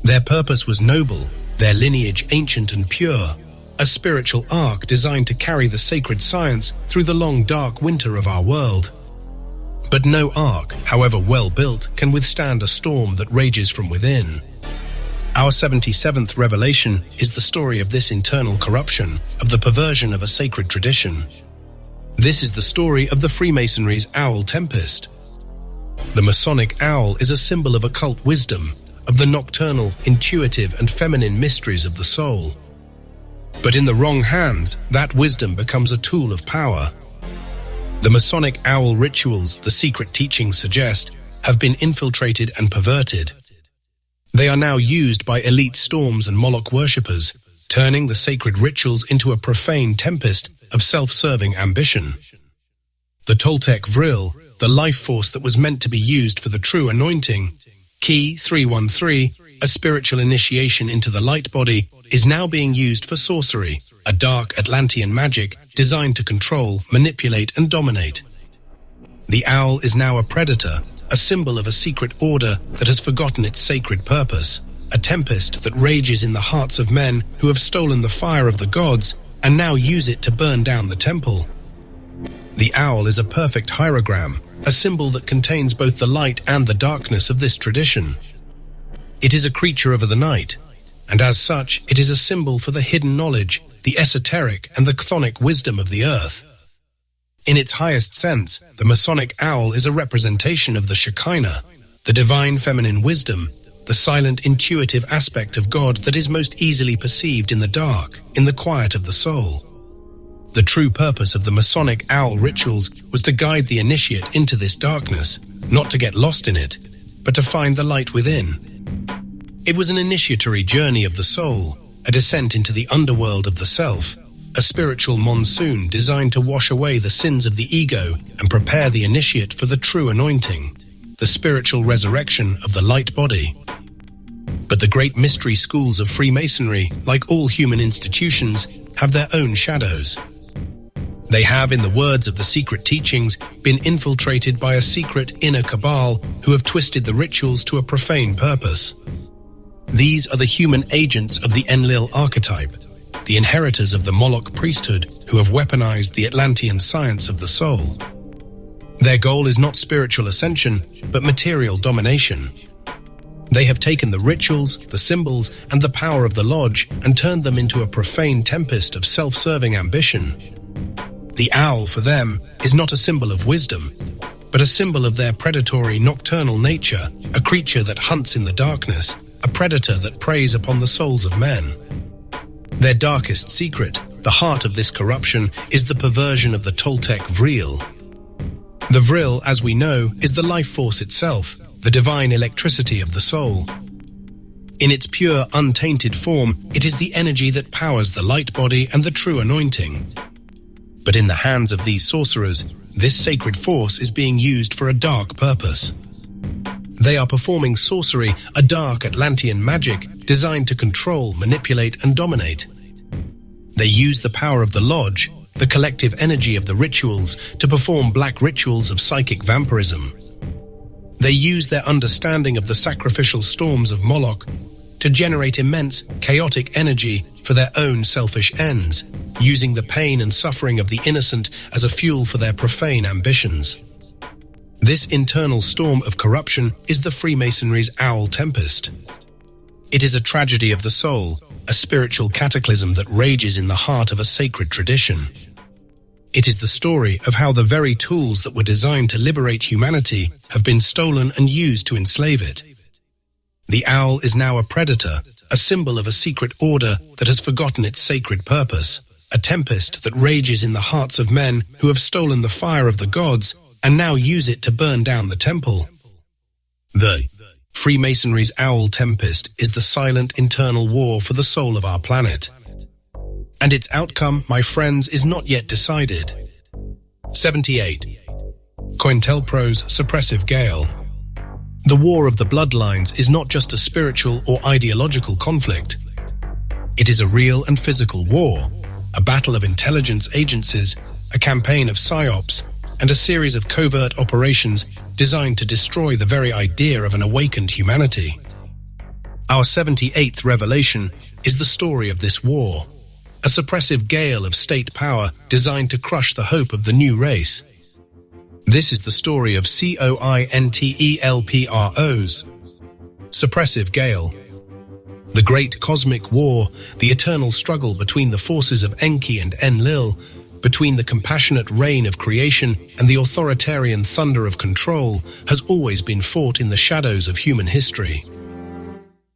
Their purpose was noble, their lineage ancient and pure, a spiritual arc designed to carry the sacred science through the long dark winter of our world. But no ark, however well built, can withstand a storm that rages from within. Our 77th revelation is the story of this internal corruption, of the perversion of a sacred tradition. This is the story of the Freemasonry's Owl Tempest. The Masonic owl is a symbol of occult wisdom, of the nocturnal, intuitive, and feminine mysteries of the soul. But in the wrong hands, that wisdom becomes a tool of power. The Masonic owl rituals the secret teachings suggest have been infiltrated and perverted. They are now used by elite storms and Moloch worshippers, turning the sacred rituals into a profane tempest of self-serving ambition. The Toltec Vril, the life force that was meant to be used for the true anointing, Key 313, a spiritual initiation into the light body, is now being used for sorcery, a dark Atlantean magic designed to control, manipulate, and dominate. The owl is now a predator, a symbol of a secret order that has forgotten its sacred purpose, a tempest that rages in the hearts of men who have stolen the fire of the gods and now use it to burn down the temple. The owl is a perfect hierogram, a symbol that contains both the light and the darkness of this tradition. It is a creature of the night, and as such, it is a symbol for the hidden knowledge, the esoteric, and the chthonic wisdom of the earth. In its highest sense, the Masonic owl is a representation of the Shekinah, the divine feminine wisdom, the silent, intuitive aspect of God that is most easily perceived in the dark, in the quiet of the soul. The true purpose of the Masonic owl rituals was to guide the initiate into this darkness, not to get lost in it, but to find the light within. It was an initiatory journey of the soul, a descent into the underworld of the self, a spiritual monsoon designed to wash away the sins of the ego and prepare the initiate for the true anointing, the spiritual resurrection of the light body. But the great mystery schools of Freemasonry, like all human institutions, have their own shadows. They have, in the words of the secret teachings, been infiltrated by a secret inner cabal who have twisted the rituals to a profane purpose. These are the human agents of the Enlil archetype, the inheritors of the Moloch priesthood who have weaponized the Atlantean science of the soul. Their goal is not spiritual ascension, but material domination. They have taken the rituals, the symbols, and the power of the lodge and turned them into a profane tempest of self-serving ambition. The owl, for them, is not a symbol of wisdom, but a symbol of their predatory nocturnal nature, a creature that hunts in the darkness, a predator that preys upon the souls of men. Their darkest secret, the heart of this corruption, is the perversion of the Toltec Vril. The Vril, as we know, is the life force itself, the divine electricity of the soul. In its pure, untainted form, it is the energy that powers the light body and the true anointing. But in the hands of these sorcerers, this sacred force is being used for a dark purpose. They are performing sorcery, a dark Atlantean magic designed to control, manipulate, and dominate. They use the power of the lodge, the collective energy of the rituals, to perform black rituals of psychic vampirism. They use their understanding of the sacrificial storms of Moloch to generate immense, chaotic energy for their own selfish ends, using the pain and suffering of the innocent as a fuel for their profane ambitions. This internal storm of corruption is the Freemasonry's Owl Tempest. It is a tragedy of the soul, a spiritual cataclysm that rages in the heart of a sacred tradition. It is the story of how the very tools that were designed to liberate humanity have been stolen and used to enslave it. The owl is now a predator, a symbol of a secret order that has forgotten its sacred purpose, a tempest that rages in the hearts of men who have stolen the fire of the gods and now use it to burn down the temple. The Freemasonry's Owl Tempest is the silent internal war for the soul of our planet. And its outcome, my friends, is not yet decided. 78. COINTELPRO's Suppressive Gale. The war of the bloodlines is not just a spiritual or ideological conflict. It is a real and physical war, a battle of intelligence agencies, a campaign of psyops, and a series of covert operations designed to destroy the very idea of an awakened humanity. Our 78th revelation is the story of this war, a suppressive gale of state power designed to crush the hope of the new race. This is the story of COINTELPRO's suppressive gale. The great cosmic war, the eternal struggle between the forces of Enki and Enlil, between the compassionate reign of creation and the authoritarian thunder of control, has always been fought in the shadows of human history.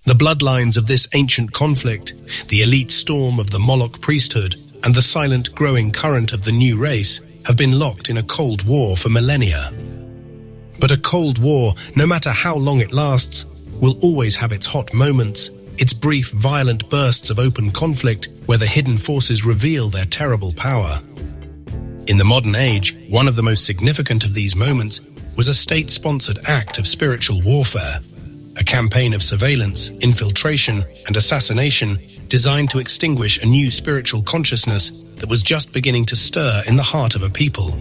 The bloodlines of this ancient conflict, the elite storm of the Moloch priesthood, and the silent growing current of the new race have been locked in a cold war for millennia. But a cold war, no matter how long it lasts, will always have its hot moments, its brief, violent bursts of open conflict where the hidden forces reveal their terrible power. In the modern age, one of the most significant of these moments was a state-sponsored act of spiritual warfare, a campaign of surveillance, infiltration, and assassination designed to extinguish a new spiritual consciousness that was just beginning to stir in the heart of a people.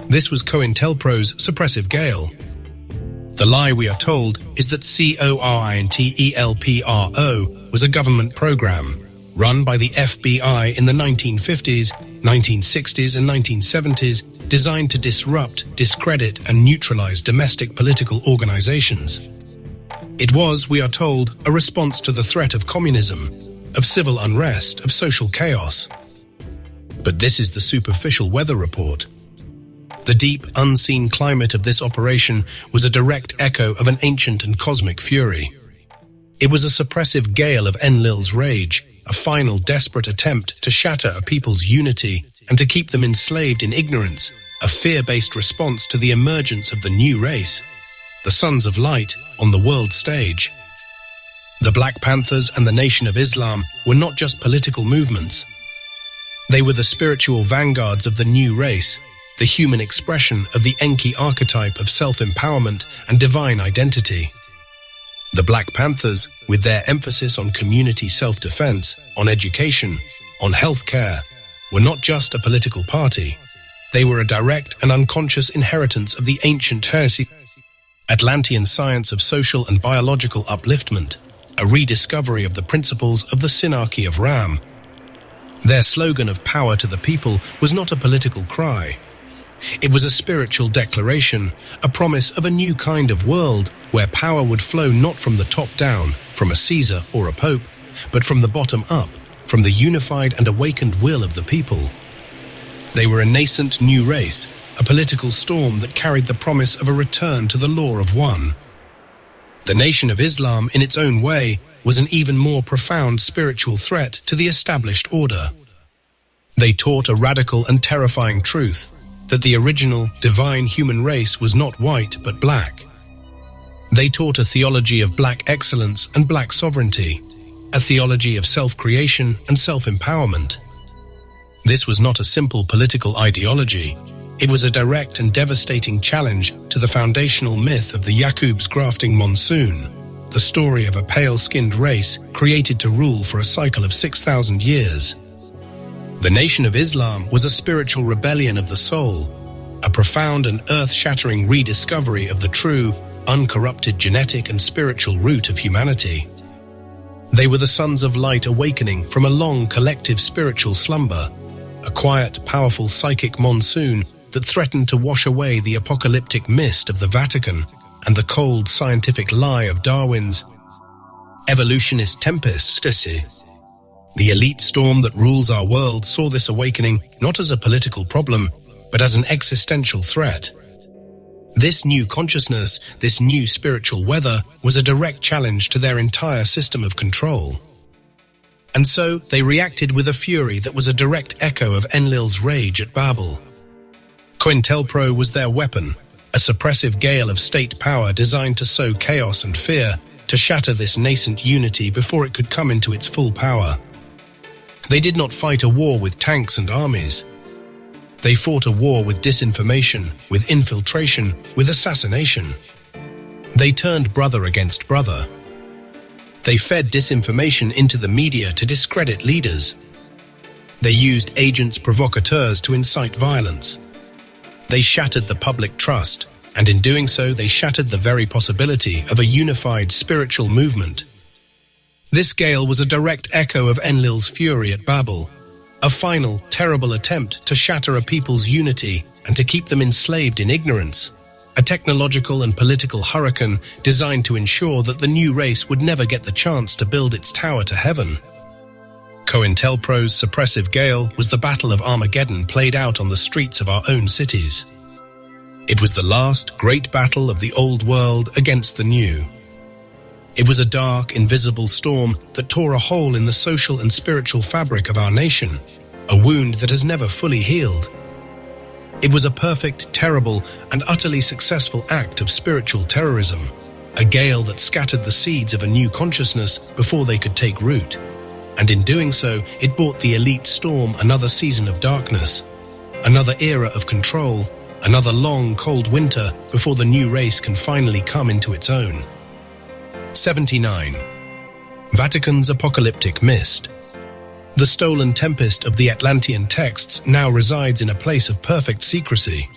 This was COINTELPRO's suppressive gale. The lie, we are told, is that COINTELPRO was a government program run by the FBI in the 1950s, 1960s, and 1970s, designed to disrupt, discredit, and neutralize domestic political organizations. It was, we are told, a response to the threat of communism, of civil unrest, of social chaos. But this is the superficial weather report. The deep, unseen climate of this operation was a direct echo of an ancient and cosmic fury. It was a suppressive gale of Enlil's rage, a final desperate attempt to shatter a people's unity and to keep them enslaved in ignorance, a fear-based response to the emergence of the new race, the Sons of Light, on the world stage. The Black Panthers and the Nation of Islam were not just political movements. They were the spiritual vanguards of the new race, the human expression of the Enki archetype of self-empowerment and divine identity. The Black Panthers, with their emphasis on community self-defense, on education, on healthcare, were not just a political party. They were a direct and unconscious inheritance of the ancient heresy, Atlantean science of social and biological upliftment, a rediscovery of the principles of the synarchy of Ram. Their slogan of power to the people was not a political cry. It was a spiritual declaration, a promise of a new kind of world where power would flow not from the top down, from a Caesar or a pope, but from the bottom up, from the unified and awakened will of the people. They were a nascent new race, a political storm that carried the promise of a return to the law of one. The Nation of Islam, in its own way, was an even more profound spiritual threat to the established order. They taught a radical and terrifying truth, that the original, divine human race was not white but black. They taught a theology of black excellence and black sovereignty, a theology of self-creation and self-empowerment. This was not a simple political ideology. It was a direct and devastating challenge to the foundational myth of the Yaqub's grafting monsoon, the story of a pale-skinned race created to rule for a cycle of 6,000 years. The Nation of Islam was a spiritual rebellion of the soul, a profound and earth-shattering rediscovery of the true, uncorrupted genetic and spiritual root of humanity. They were the Sons of Light awakening from a long collective spiritual slumber, a quiet, powerful psychic monsoon that threatened to wash away the apocalyptic mist of the Vatican and the cold scientific lie of Darwin's evolutionist tempest. The elite storm that rules our world saw this awakening not as a political problem, but as an existential threat. This new consciousness, this new spiritual weather, was a direct challenge to their entire system of control. And so they reacted with a fury that was a direct echo of Enlil's rage at Babel. COINTELPRO was their weapon, a suppressive gale of state power designed to sow chaos and fear, to shatter this nascent unity before it could come into its full power. They did not fight a war with tanks and armies. They fought a war with disinformation, with infiltration, with assassination. They turned brother against brother. They fed disinformation into the media to discredit leaders. They used agents provocateurs to incite violence. They shattered the public trust, and in doing so they shattered the very possibility of a unified spiritual movement. This gale was a direct echo of Enlil's fury at Babel, a final, terrible attempt to shatter a people's unity and to keep them enslaved in ignorance, a technological and political hurricane designed to ensure that the new race would never get the chance to build its tower to heaven. COINTELPRO's suppressive gale was the Battle of Armageddon played out on the streets of our own cities. It was the last great battle of the old world against the new. It was a dark, invisible storm that tore a hole in the social and spiritual fabric of our nation, a wound that has never fully healed. It was a perfect, terrible, and utterly successful act of spiritual terrorism, a gale that scattered the seeds of a new consciousness before they could take root. And in doing so, it brought the elite storm another season of darkness, another era of control, another long, cold winter before the new race can finally come into its own. 79. Vatican's apocalyptic mist. The stolen tempest of the Atlantean texts now resides in a place of perfect secrecy.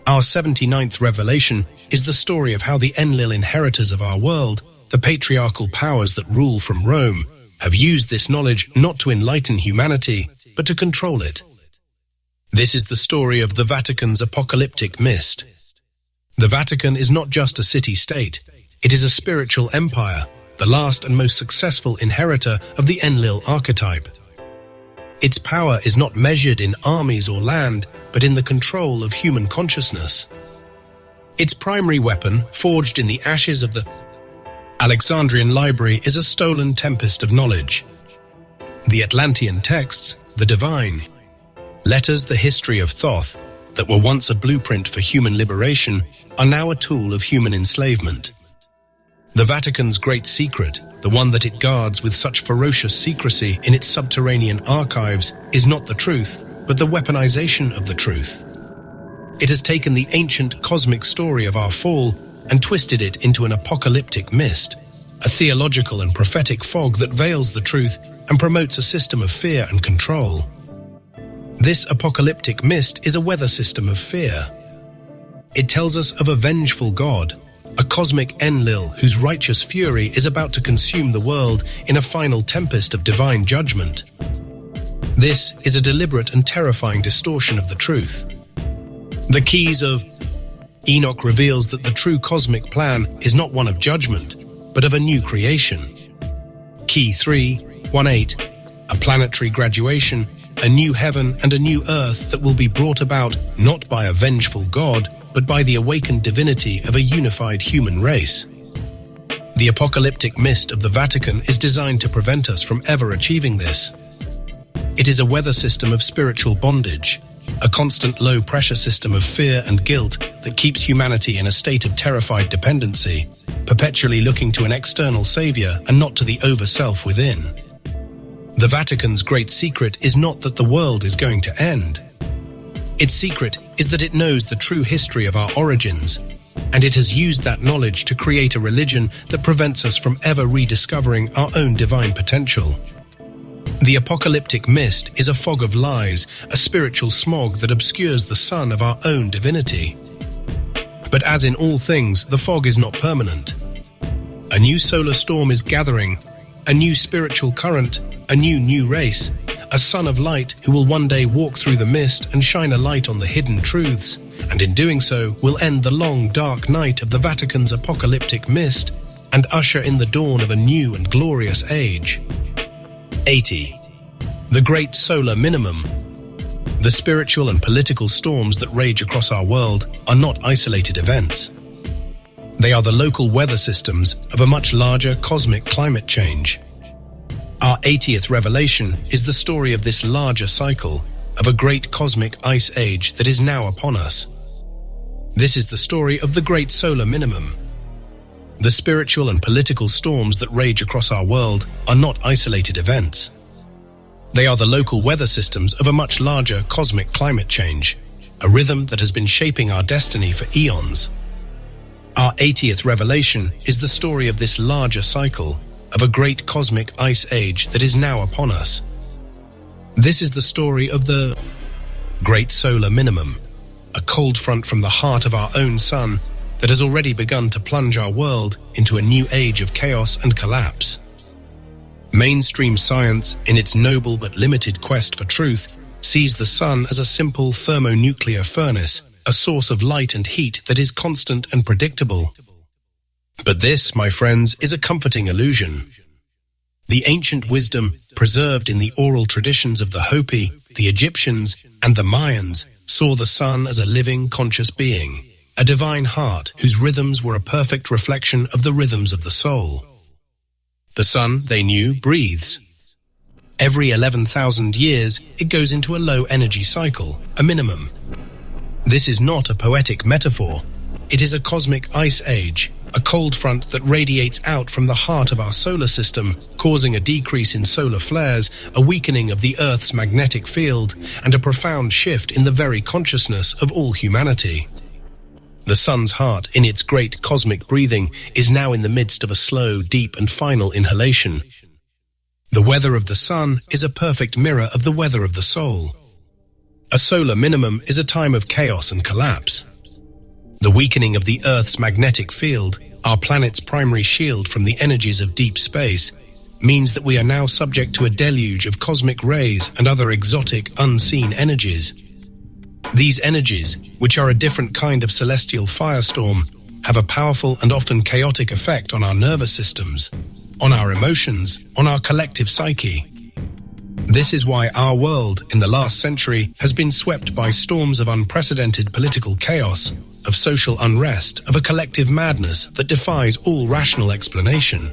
Our 79th revelation is the story of how the Enlil inheritors of our world, the patriarchal powers that rule from Rome, have used this knowledge not to enlighten humanity, but to control it. This is the story of the Vatican's apocalyptic mist. The Vatican is not just a city-state. It is a spiritual empire, the last and most successful inheritor of the Enlil archetype. Its power is not measured in armies or land, but in the control of human consciousness. Its primary weapon, forged in the ashes of the Alexandrian library, is a stolen tempest of knowledge. The Atlantean texts, the divine, letters, the history of Thoth, that were once a blueprint for human liberation, are now a tool of human enslavement. The Vatican's great secret, the one that it guards with such ferocious secrecy in its subterranean archives, is not the truth, but the weaponization of the truth. It has taken the ancient cosmic story of our fall and twisted it into an apocalyptic mist, a theological and prophetic fog that veils the truth and promotes a system of fear and control. This apocalyptic mist is a weather system of fear. It tells us of a vengeful God, a cosmic Enlil whose righteous fury is about to consume the world in a final tempest of divine judgment. This is a deliberate and terrifying distortion of the truth. The keys of Enoch reveals that the true cosmic plan is not one of judgment, but of a new creation. Key 3:18, a planetary graduation, a new heaven and a new earth that will be brought about not by a vengeful God, but by the awakened divinity of a unified human race. The apocalyptic mist of the Vatican is designed to prevent us from ever achieving this. It is a weather system of spiritual bondage, a constant low-pressure system of fear and guilt that keeps humanity in a state of terrified dependency, perpetually looking to an external savior and not to the over-self within. The Vatican's great secret is not that the world is going to end. Its secret is that it knows the true history of our origins, and it has used that knowledge to create a religion that prevents us from ever rediscovering our own divine potential. The apocalyptic mist is a fog of lies, a spiritual smog that obscures the sun of our own divinity. But as in all things, the fog is not permanent. A new solar storm is gathering, a new spiritual current, a new race, a son of light who will one day walk through the mist and shine a light on the hidden truths, and in doing so will end the long dark night of the Vatican's apocalyptic mist and usher in the dawn of a new and glorious age. 80. The Great Solar Minimum. The spiritual and political storms that rage across our world are not isolated events. They are the local weather systems of a much larger cosmic climate change. Our 80th revelation is the story of this larger cycle of a great cosmic ice age that is now upon us. This is the story of the Great Solar Minimum. The spiritual and political storms that rage across our world are not isolated events. They are the local weather systems of a much larger cosmic climate change, a rhythm that has been shaping our destiny for eons. Our 80th revelation is the story of this larger cycle of a great cosmic ice age that is now upon us. This is the story of the Great Solar Minimum. a cold front from the heart of our own sun that has already begun to plunge our world into a new age of chaos and collapse. Mainstream science, in its noble but limited quest for truth, sees the sun as a simple thermonuclear furnace, a source of light and heat that is constant and predictable. But this, my friends, is a comforting illusion. The ancient wisdom, preserved in the oral traditions of the Hopi, the Egyptians, and the Mayans, saw the sun as a living, conscious being, a divine heart whose rhythms were a perfect reflection of the rhythms of the soul. The sun, they knew, breathes. Every 11,000 years, it goes into a low-energy cycle, a minimum. This is not a poetic metaphor. It is a cosmic ice age, a cold front that radiates out from the heart of our solar system, causing a decrease in solar flares, a weakening of the Earth's magnetic field, and a profound shift in the very consciousness of all humanity. The sun's heart, in its great cosmic breathing, is now in the midst of a slow, deep, and final inhalation. The weather of the sun is a perfect mirror of the weather of the soul. A solar minimum is a time of chaos and collapse. The weakening of the Earth's magnetic field, our planet's primary shield from the energies of deep space, means that we are now subject to a deluge of cosmic rays and other exotic, unseen energies. These energies, which are a different kind of celestial firestorm, have a powerful and often chaotic effect on our nervous systems, on our emotions, on our collective psyche. This is why our world, in the last century, has been swept by storms of unprecedented political chaos, of social unrest, of a collective madness that defies all rational explanation.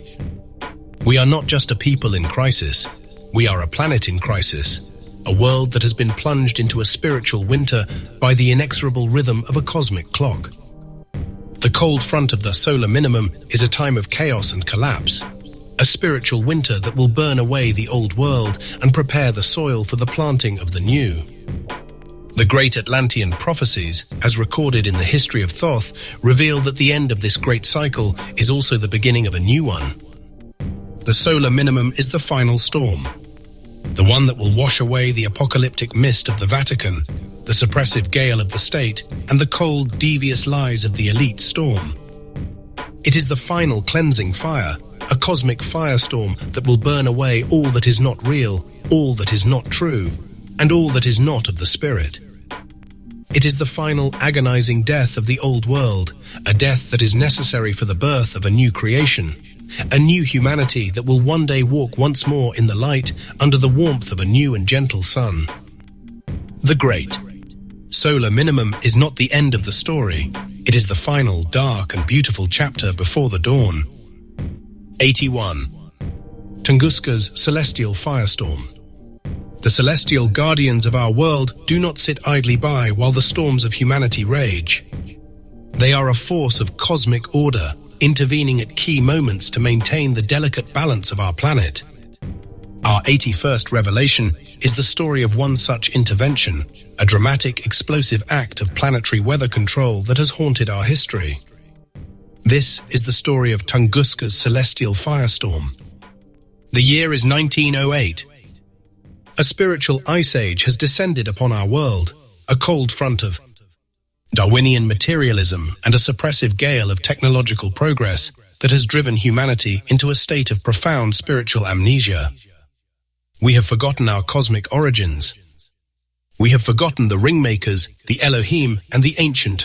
We are not just a people in crisis. We are a planet in crisis, a world that has been plunged into a spiritual winter by the inexorable rhythm of a cosmic clock. The cold front of the solar minimum is a time of chaos and collapse, a spiritual winter that will burn away the old world and prepare the soil for the planting of the new. The great Atlantean prophecies, as recorded in the history of Thoth, reveal that the end of this great cycle is also the beginning of a new one. The solar minimum is the final storm, the one that will wash away the apocalyptic mist of the Vatican, the suppressive gale of the state, and the cold, devious lies of the elite storm. It is the final cleansing fire, a cosmic firestorm that will burn away all that is not real, all that is not true, and all that is not of the spirit. It is the final agonizing death of the old world, a death that is necessary for the birth of a new creation, a new humanity that will one day walk once more in the light under the warmth of a new and gentle sun. The great solar minimum is not the end of the story. It is the final, dark and beautiful chapter before the dawn. 81. Tunguska's celestial firestorm. The celestial guardians of our world do not sit idly by while the storms of humanity rage. They are a force of cosmic order, intervening at key moments to maintain the delicate balance of our planet. Our 81st revelation is the story of one such intervention, a dramatic, explosive act of planetary weather control that has haunted our history. This is the story of Tunguska's celestial firestorm. The year is 1908. A spiritual ice age has descended upon our world, a cold front of Darwinian materialism and a suppressive gale of technological progress that has driven humanity into a state of profound spiritual amnesia. We have forgotten our cosmic origins. We have forgotten the ringmakers, the Elohim, and the ancient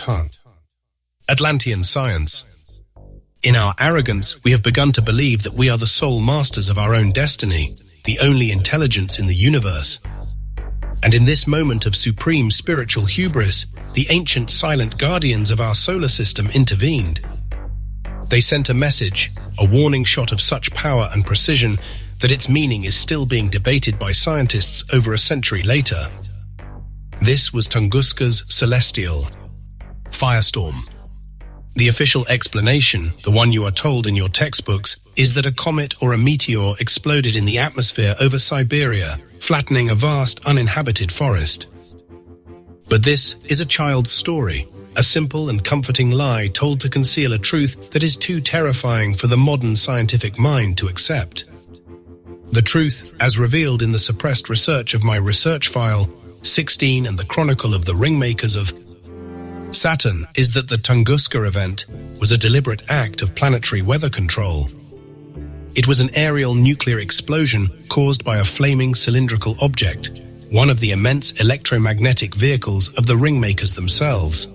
Atlantean science. In our arrogance, we have begun to believe that we are the sole masters of our own destiny, the only intelligence in the universe. And in this moment of supreme spiritual hubris, the ancient silent guardians of our solar system intervened. They sent a message, a warning shot of such power and precision that its meaning is still being debated by scientists over a century later. This was Tunguska's celestial firestorm. The official explanation, the one you are told in your textbooks, is that a comet or a meteor exploded in the atmosphere over Siberia, flattening a vast uninhabited forest. But this is a child's story, a simple and comforting lie told to conceal a truth that is too terrifying for the modern scientific mind to accept. The truth, as revealed in the suppressed research of my research file, 16 and the Chronicle of the Ringmakers of Saturn is that the Tunguska event was a deliberate act of planetary weather control. It was an aerial nuclear explosion caused by a flaming cylindrical object, one of the immense electromagnetic vehicles of the Ringmakers themselves.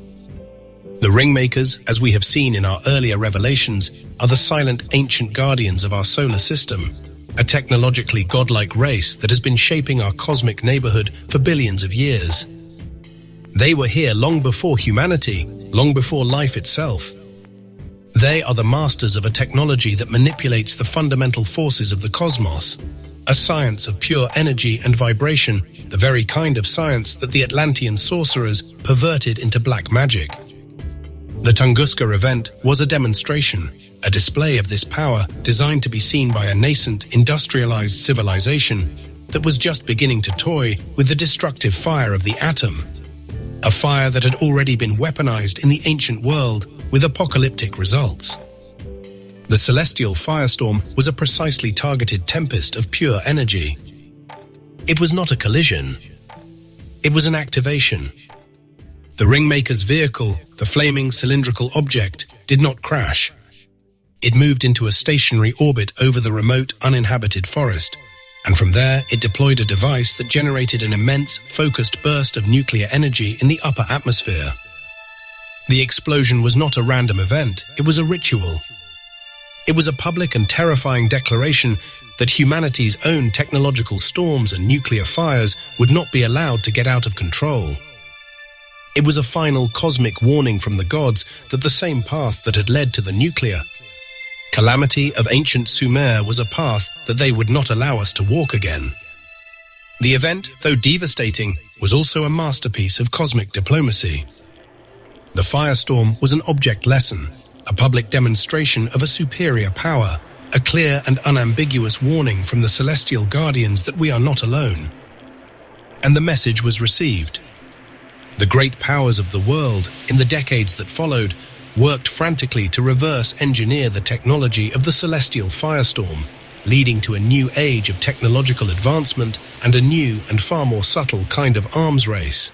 The Ringmakers, as we have seen in our earlier revelations, are the silent ancient guardians of our solar system, a technologically godlike race that has been shaping our cosmic neighborhood for billions of years. They were here long before humanity, long before life itself. They are the masters of a technology that manipulates the fundamental forces of the cosmos, a science of pure energy and vibration, the very kind of science that the Atlantean sorcerers perverted into black magic. The Tunguska event was a demonstration, a display of this power designed to be seen by a nascent, industrialized civilization that was just beginning to toy with the destructive fire of the atom, a fire that had already been weaponized in the ancient world with apocalyptic results. The celestial firestorm was a precisely targeted tempest of pure energy. It was not a collision. It was an activation. The Ringmaker's vehicle, the flaming cylindrical object, did not crash. It moved into a stationary orbit over the remote, uninhabited forest, and from there it deployed a device that generated an immense, focused burst of nuclear energy in the upper atmosphere. The explosion was not a random event, it was a ritual. It was a public and terrifying declaration that humanity's own technological storms and nuclear fires would not be allowed to get out of control. It was a final cosmic warning from the gods that the same path that had led to the nuclear calamity of ancient Sumer was a path that they would not allow us to walk again. The event, though devastating, was also a masterpiece of cosmic diplomacy. The firestorm was an object lesson, a public demonstration of a superior power, a clear and unambiguous warning from the celestial guardians that we are not alone. And the message was received. The great powers of the world, in the decades that followed, worked frantically to reverse engineer the technology of the celestial firestorm, leading to a new age of technological advancement and a new and far more subtle kind of arms race.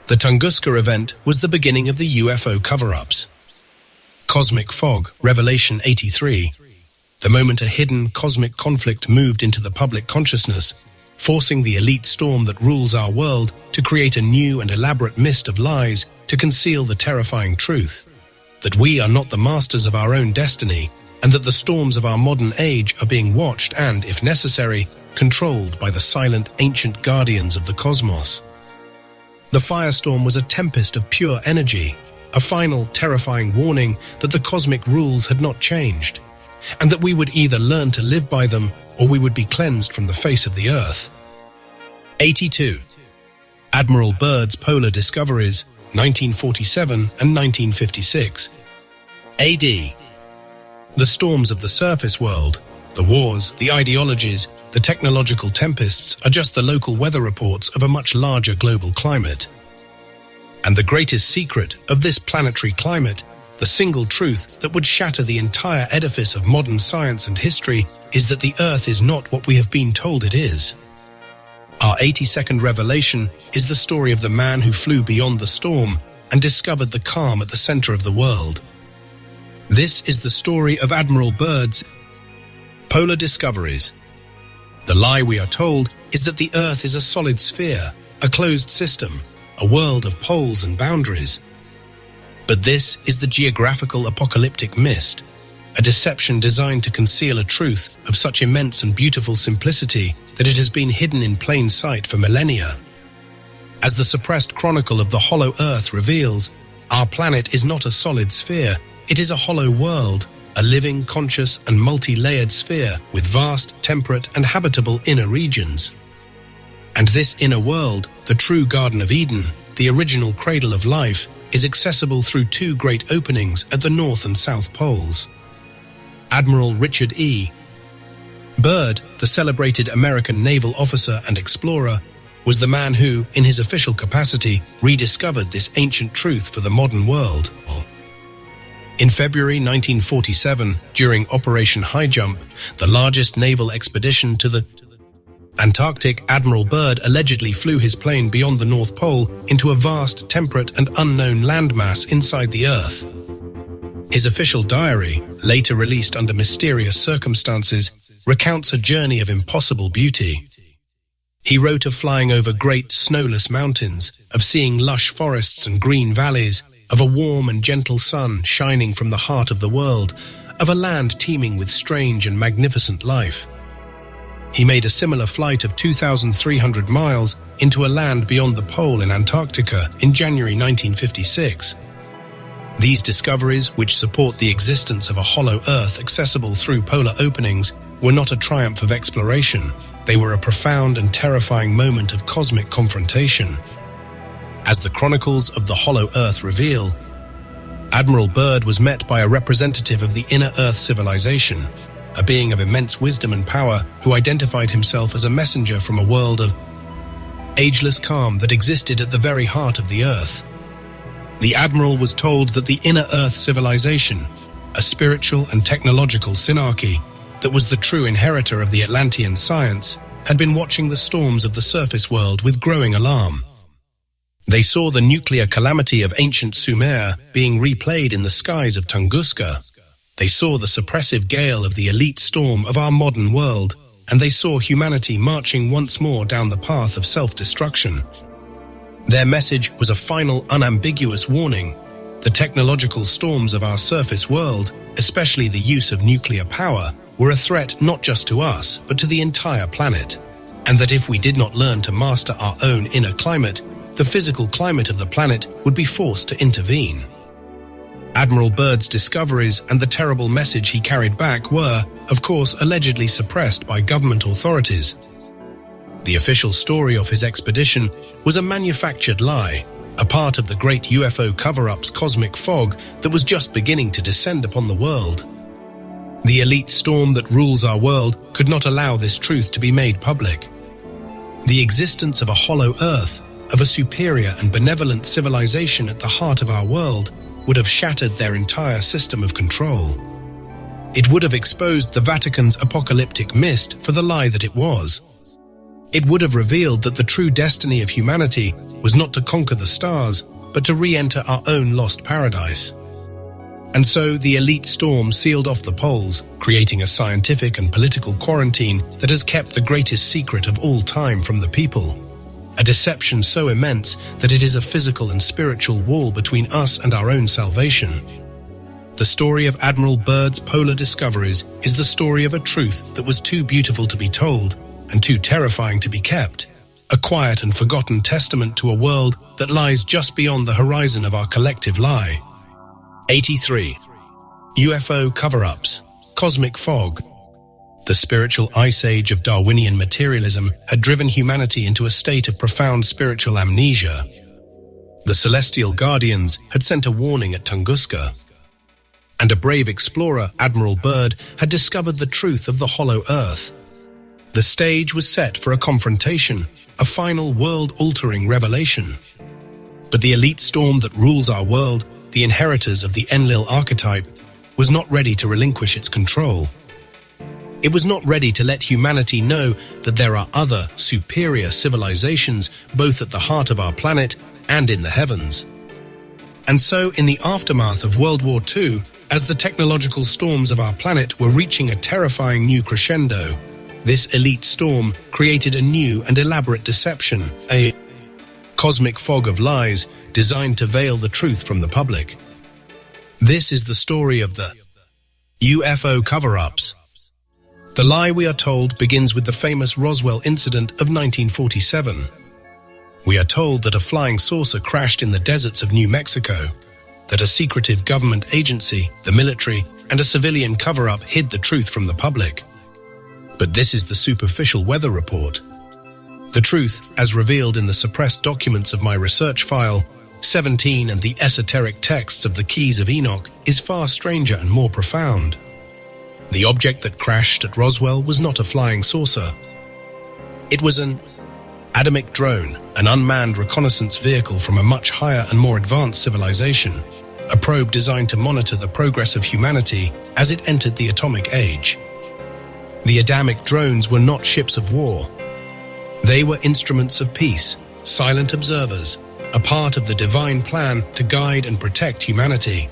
The Tunguska event was the beginning of the UFO cover-ups. Cosmic Fog, Revelation 83. The moment a hidden cosmic conflict moved into the public consciousness, forcing the elite storm that rules our world to create a new and elaborate mist of lies to conceal the terrifying truth, that we are not the masters of our own destiny, and that the storms of our modern age are being watched and, if necessary, controlled by the silent ancient guardians of the cosmos. The firestorm was a tempest of pure energy, a final terrifying warning that the cosmic rules had not changed, and that we would either learn to live by them or we would be cleansed from the face of the earth. 82. Admiral Byrd's Polar Discoveries, 1947 and 1956. AD. The storms of the surface world, the wars, the ideologies, the technological tempests are just the local weather reports of a much larger global climate. And the greatest secret of this planetary climate, the single truth that would shatter the entire edifice of modern science and history, is that the Earth is not what we have been told it is. Our 82nd revelation is the story of the man who flew beyond the storm and discovered the calm at the center of the world. This is the story of Admiral Byrd's Polar Discoveries. The lie we are told is that the Earth is a solid sphere, a closed system, a world of poles and boundaries. But this is the geographical apocalyptic mist, a deception designed to conceal a truth of such immense and beautiful simplicity that it has been hidden in plain sight for millennia. As the suppressed chronicle of the hollow Earth reveals, our planet is not a solid sphere, it is a hollow world, a living, conscious and multi-layered sphere with vast, temperate and habitable inner regions. And this inner world, the true Garden of Eden, the original cradle of life, is accessible through two great openings at the North and South Poles. Admiral Richard E. Byrd, the celebrated American naval officer and explorer, was the man who, in his official capacity, rediscovered this ancient truth for the modern world. In February 1947, during Operation High Jump, the largest naval expedition to the Antarctic Admiral Byrd allegedly flew his plane beyond the North Pole into a vast, temperate and unknown landmass inside the Earth. His official diary, later released under mysterious circumstances, recounts a journey of impossible beauty. He wrote of flying over great snowless mountains, of seeing lush forests and green valleys, of a warm and gentle sun shining from the heart of the world, of a land teeming with strange and magnificent life. He made a similar flight of 2,300 miles into a land beyond the pole in Antarctica in January 1956. These discoveries, which support the existence of a hollow Earth accessible through polar openings, were not a triumph of exploration. They were a profound and terrifying moment of cosmic confrontation. As the chronicles of the Hollow Earth reveal, Admiral Byrd was met by a representative of the inner Earth civilization, a being of immense wisdom and power who identified himself as a messenger from a world of ageless calm that existed at the very heart of the Earth. The Admiral was told that the inner Earth civilization, a spiritual and technological synarchy that was the true inheritor of the Atlantean science, had been watching the storms of the surface world with growing alarm. They saw the nuclear calamity of ancient Sumer being replayed in the skies of Tunguska. They saw the suppressive gale of the elite storm of our modern world, and they saw humanity marching once more down the path of self-destruction. Their message was a final, unambiguous warning. The technological storms of our surface world, especially the use of nuclear power, were a threat not just to us, but to the entire planet, and that if we did not learn to master our own inner climate, the physical climate of the planet would be forced to intervene. Admiral Byrd's discoveries and the terrible message he carried back were, of course, allegedly suppressed by government authorities. The official story of his expedition was a manufactured lie, a part of the great UFO cover-up's cosmic fog that was just beginning to descend upon the world. The elite storm that rules our world could not allow this truth to be made public. The existence of a hollow Earth, of a superior and benevolent civilization at the heart of our world, would have shattered their entire system of control. It would have exposed the Vatican's apocalyptic mist for the lie that it was. It would have revealed that the true destiny of humanity was not to conquer the stars, but to re-enter our own lost paradise. And so the elite storm sealed off the poles, creating a scientific and political quarantine that has kept the greatest secret of all time from the people. A deception so immense that it is a physical and spiritual wall between us and our own salvation. The story of Admiral Byrd's polar discoveries is the story of a truth that was too beautiful to be told and too terrifying to be kept. A quiet and forgotten testament to a world that lies just beyond the horizon of our collective lie. 83. UFO cover-ups, cosmic fog. The spiritual ice age of Darwinian materialism had driven humanity into a state of profound spiritual amnesia. The celestial guardians had sent a warning at Tunguska, and a brave explorer, Admiral Byrd, had discovered the truth of the hollow Earth. The stage was set for a confrontation, a final world-altering revelation. But the elite storm that rules our world, the inheritors of the Enlil archetype, was not ready to relinquish its control. It was not ready to let humanity know that there are other, superior civilizations both at the heart of our planet and in the heavens. And so, in the aftermath of World War II, as the technological storms of our planet were reaching a terrifying new crescendo, this elite storm created a new and elaborate deception, a cosmic fog of lies designed to veil the truth from the public. This is the story of the UFO cover-ups. The lie, we are told, begins with the famous Roswell incident of 1947. We are told that a flying saucer crashed in the deserts of New Mexico, that a secretive government agency, the military, and a civilian cover-up hid the truth from the public. But this is the superficial weather report. The truth, as revealed in the suppressed documents of my research file, 17 and the esoteric texts of the Keys of Enoch, is far stranger and more profound. The object that crashed at Roswell was not a flying saucer. It was an Adamic drone, an unmanned reconnaissance vehicle from a much higher and more advanced civilization, a probe designed to monitor the progress of humanity as it entered the atomic age. The Adamic drones were not ships of war. They were instruments of peace, silent observers, a part of the divine plan to guide and protect humanity.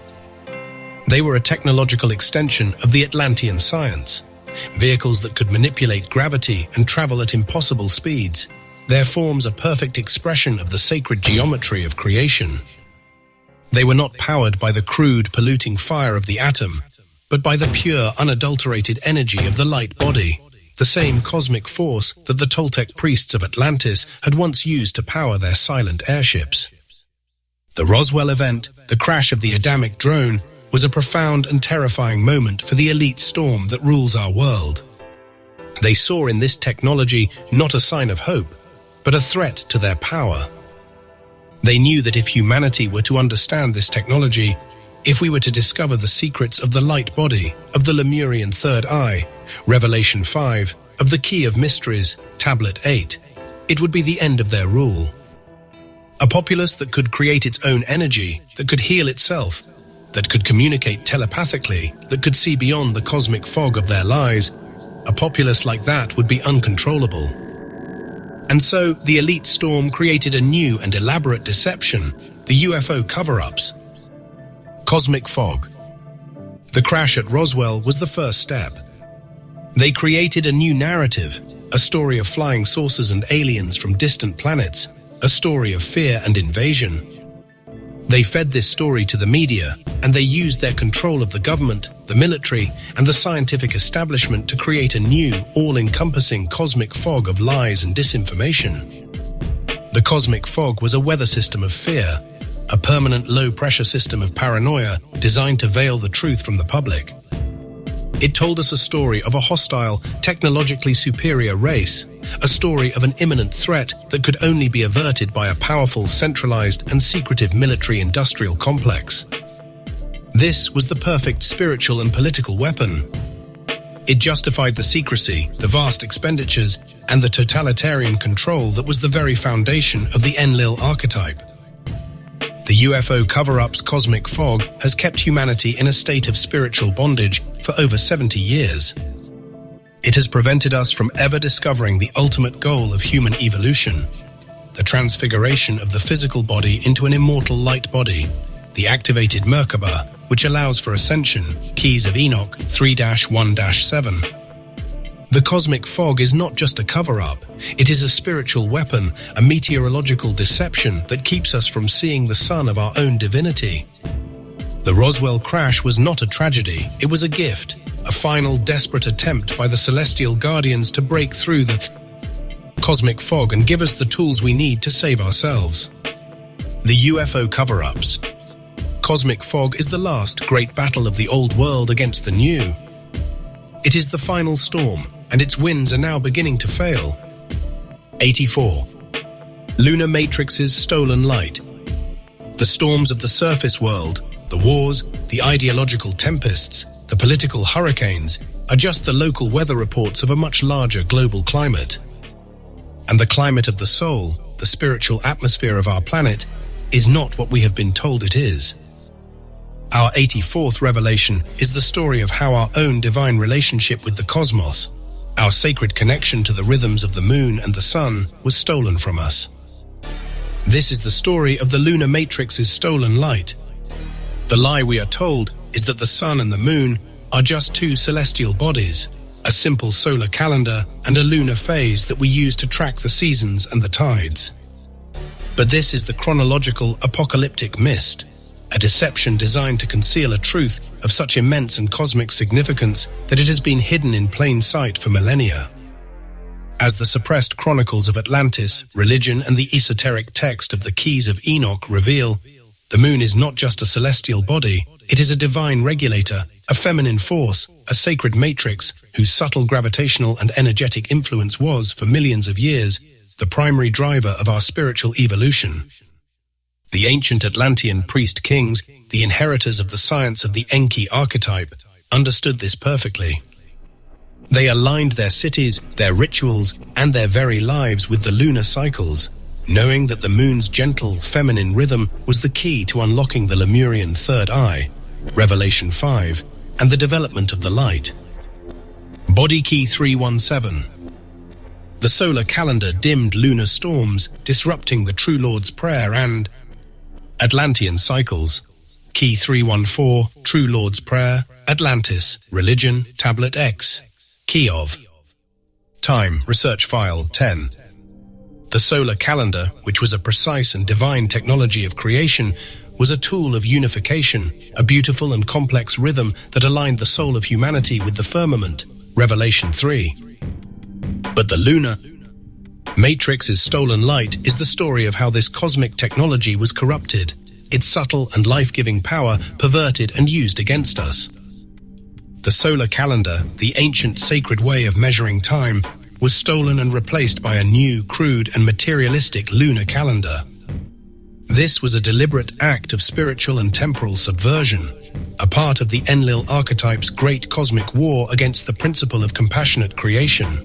They were a technological extension of the Atlantean science, vehicles that could manipulate gravity and travel at impossible speeds. Their forms a perfect expression of the sacred geometry of creation. They were not powered by the crude, polluting fire of the atom, but by the pure, unadulterated energy of the light body, the same cosmic force that the Toltec priests of Atlantis had once used to power their silent airships. The Roswell event, the crash of the Adamic drone, was a profound and terrifying moment for the elite storm that rules our world. They saw in this technology not a sign of hope, but a threat to their power. They knew that if humanity were to understand this technology, if we were to discover the secrets of the light body, of the Lemurian third eye, Revelation 5, of the Key of Mysteries, Tablet 8, it would be the end of their rule. A populace that could create its own energy, that could heal itself, that could communicate telepathically, that could see beyond the cosmic fog of their lies, a populace like that would be uncontrollable. And so the elite storm created a new and elaborate deception, the UFO cover-ups. Cosmic fog. The crash at Roswell was the first step. They created a new narrative, a story of flying saucers and aliens from distant planets, a story of fear and invasion. They fed this story to the media, and they used their control of the government, the military, and the scientific establishment to create a new, all-encompassing cosmic fog of lies and disinformation. The cosmic fog was a weather system of fear, a permanent low-pressure system of paranoia designed to veil the truth from the public. It told us a story of a hostile, technologically superior race, a story of an imminent threat that could only be averted by a powerful, centralized, and secretive military-industrial complex. This was the perfect spiritual and political weapon. It justified the secrecy, the vast expenditures, and the totalitarian control that was the very foundation of the Enlil archetype. The UFO cover-up's cosmic fog has kept humanity in a state of spiritual bondage for over 70 years. It has prevented us from ever discovering the ultimate goal of human evolution, the transfiguration of the physical body into an immortal light body, the activated Merkaba, which allows for ascension, Keys of Enoch 3-1-7. The cosmic fog is not just a cover-up, it is a spiritual weapon, a meteorological deception that keeps us from seeing the sun of our own divinity. The Roswell crash was not a tragedy, it was a gift, a final desperate attempt by the celestial guardians to break through the cosmic fog and give us the tools we need to save ourselves. The UFO cover-ups. Cosmic fog is the last great battle of the old world against the new. It is the final storm, and its winds are now beginning to fail. 84. Lunar Matrix's stolen light. The storms of the surface world, the wars, the ideological tempests, the political hurricanes, are just the local weather reports of a much larger global climate. And the climate of the soul, the spiritual atmosphere of our planet, is not what we have been told it is. Our 84th revelation is the story of how our own divine relationship with the cosmos, our sacred connection to the rhythms of the moon and the sun, was stolen from us. This is the story of the lunar matrix's stolen light. The lie we are told is that the sun and the moon are just two celestial bodies, a simple solar calendar and a lunar phase that we use to track the seasons and the tides. But this is the chronological apocalyptic mist, a deception designed to conceal a truth of such immense and cosmic significance that it has been hidden in plain sight for millennia. As the suppressed chronicles of Atlantis, religion, and the esoteric text of the Keys of Enoch reveal, the moon is not just a celestial body, it is a divine regulator, a feminine force, a sacred matrix whose subtle gravitational and energetic influence was, for millions of years, the primary driver of our spiritual evolution. The ancient Atlantean priest kings, the inheritors of the science of the Enki archetype, understood this perfectly. They aligned their cities, their rituals, and their very lives with the lunar cycles, knowing that the moon's gentle, feminine rhythm was the key to unlocking the Lemurian third eye, Revelation 5, and the development of the light. Body Key 317. The solar calendar dimmed lunar storms, disrupting the True Lord's Prayer and Atlantean cycles. Key 314, True Lord's Prayer, Atlantis, Religion, Tablet X. Key of Time, Research File 10. The solar calendar, which was a precise and divine technology of creation, was a tool of unification, a beautiful and complex rhythm that aligned the soul of humanity with the firmament. Revelation 3. But the lunar matrix's stolen light is the story of how this cosmic technology was corrupted, its subtle and life-giving power perverted and used against us. The solar calendar, the ancient sacred way of measuring time, was stolen and replaced by a new, crude and materialistic lunar calendar. This was a deliberate act of spiritual and temporal subversion, a part of the Enlil archetype's great cosmic war against the principle of compassionate creation.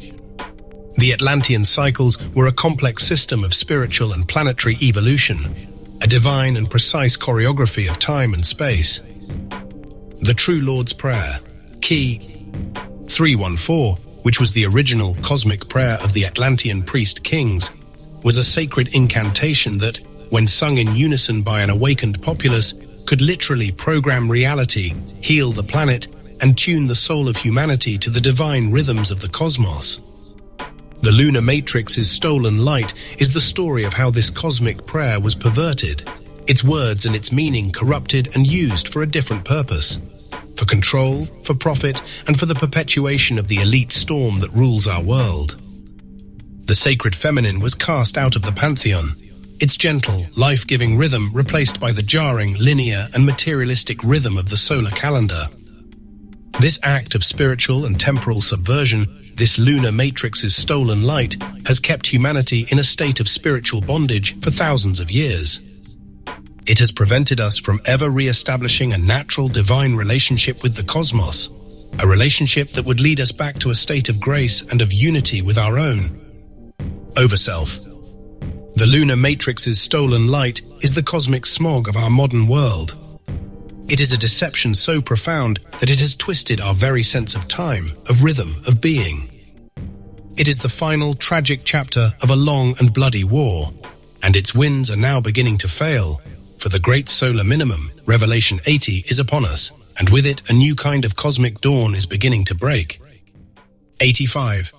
The Atlantean cycles were a complex system of spiritual and planetary evolution, a divine and precise choreography of time and space. The True Lord's Prayer, Key 314, which was the original cosmic prayer of the Atlantean priest kings, was a sacred incantation that, when sung in unison by an awakened populace, could literally program reality, heal the planet, and tune the soul of humanity to the divine rhythms of the cosmos. The lunar matrix's stolen light is the story of how this cosmic prayer was perverted, its words and its meaning corrupted and used for a different purpose. For control, for profit, and for the perpetuation of the elite storm that rules our world. The sacred feminine was cast out of the pantheon, its gentle, life-giving rhythm replaced by the jarring, linear, and materialistic rhythm of the solar calendar. This act of spiritual and temporal subversion, this lunar matrix's stolen light, has kept humanity in a state of spiritual bondage for thousands of years. It has prevented us from ever re-establishing a natural divine relationship with the cosmos, a relationship that would lead us back to a state of grace and of unity with our own overself. The lunar matrix's stolen light is the cosmic smog of our modern world. It is a deception so profound that it has twisted our very sense of time, of rhythm, of being. It is the final tragic chapter of a long and bloody war, and its winds are now beginning to fail, for the great solar minimum, Revelation 80, is upon us, and with it a new kind of cosmic dawn is beginning to break. 85.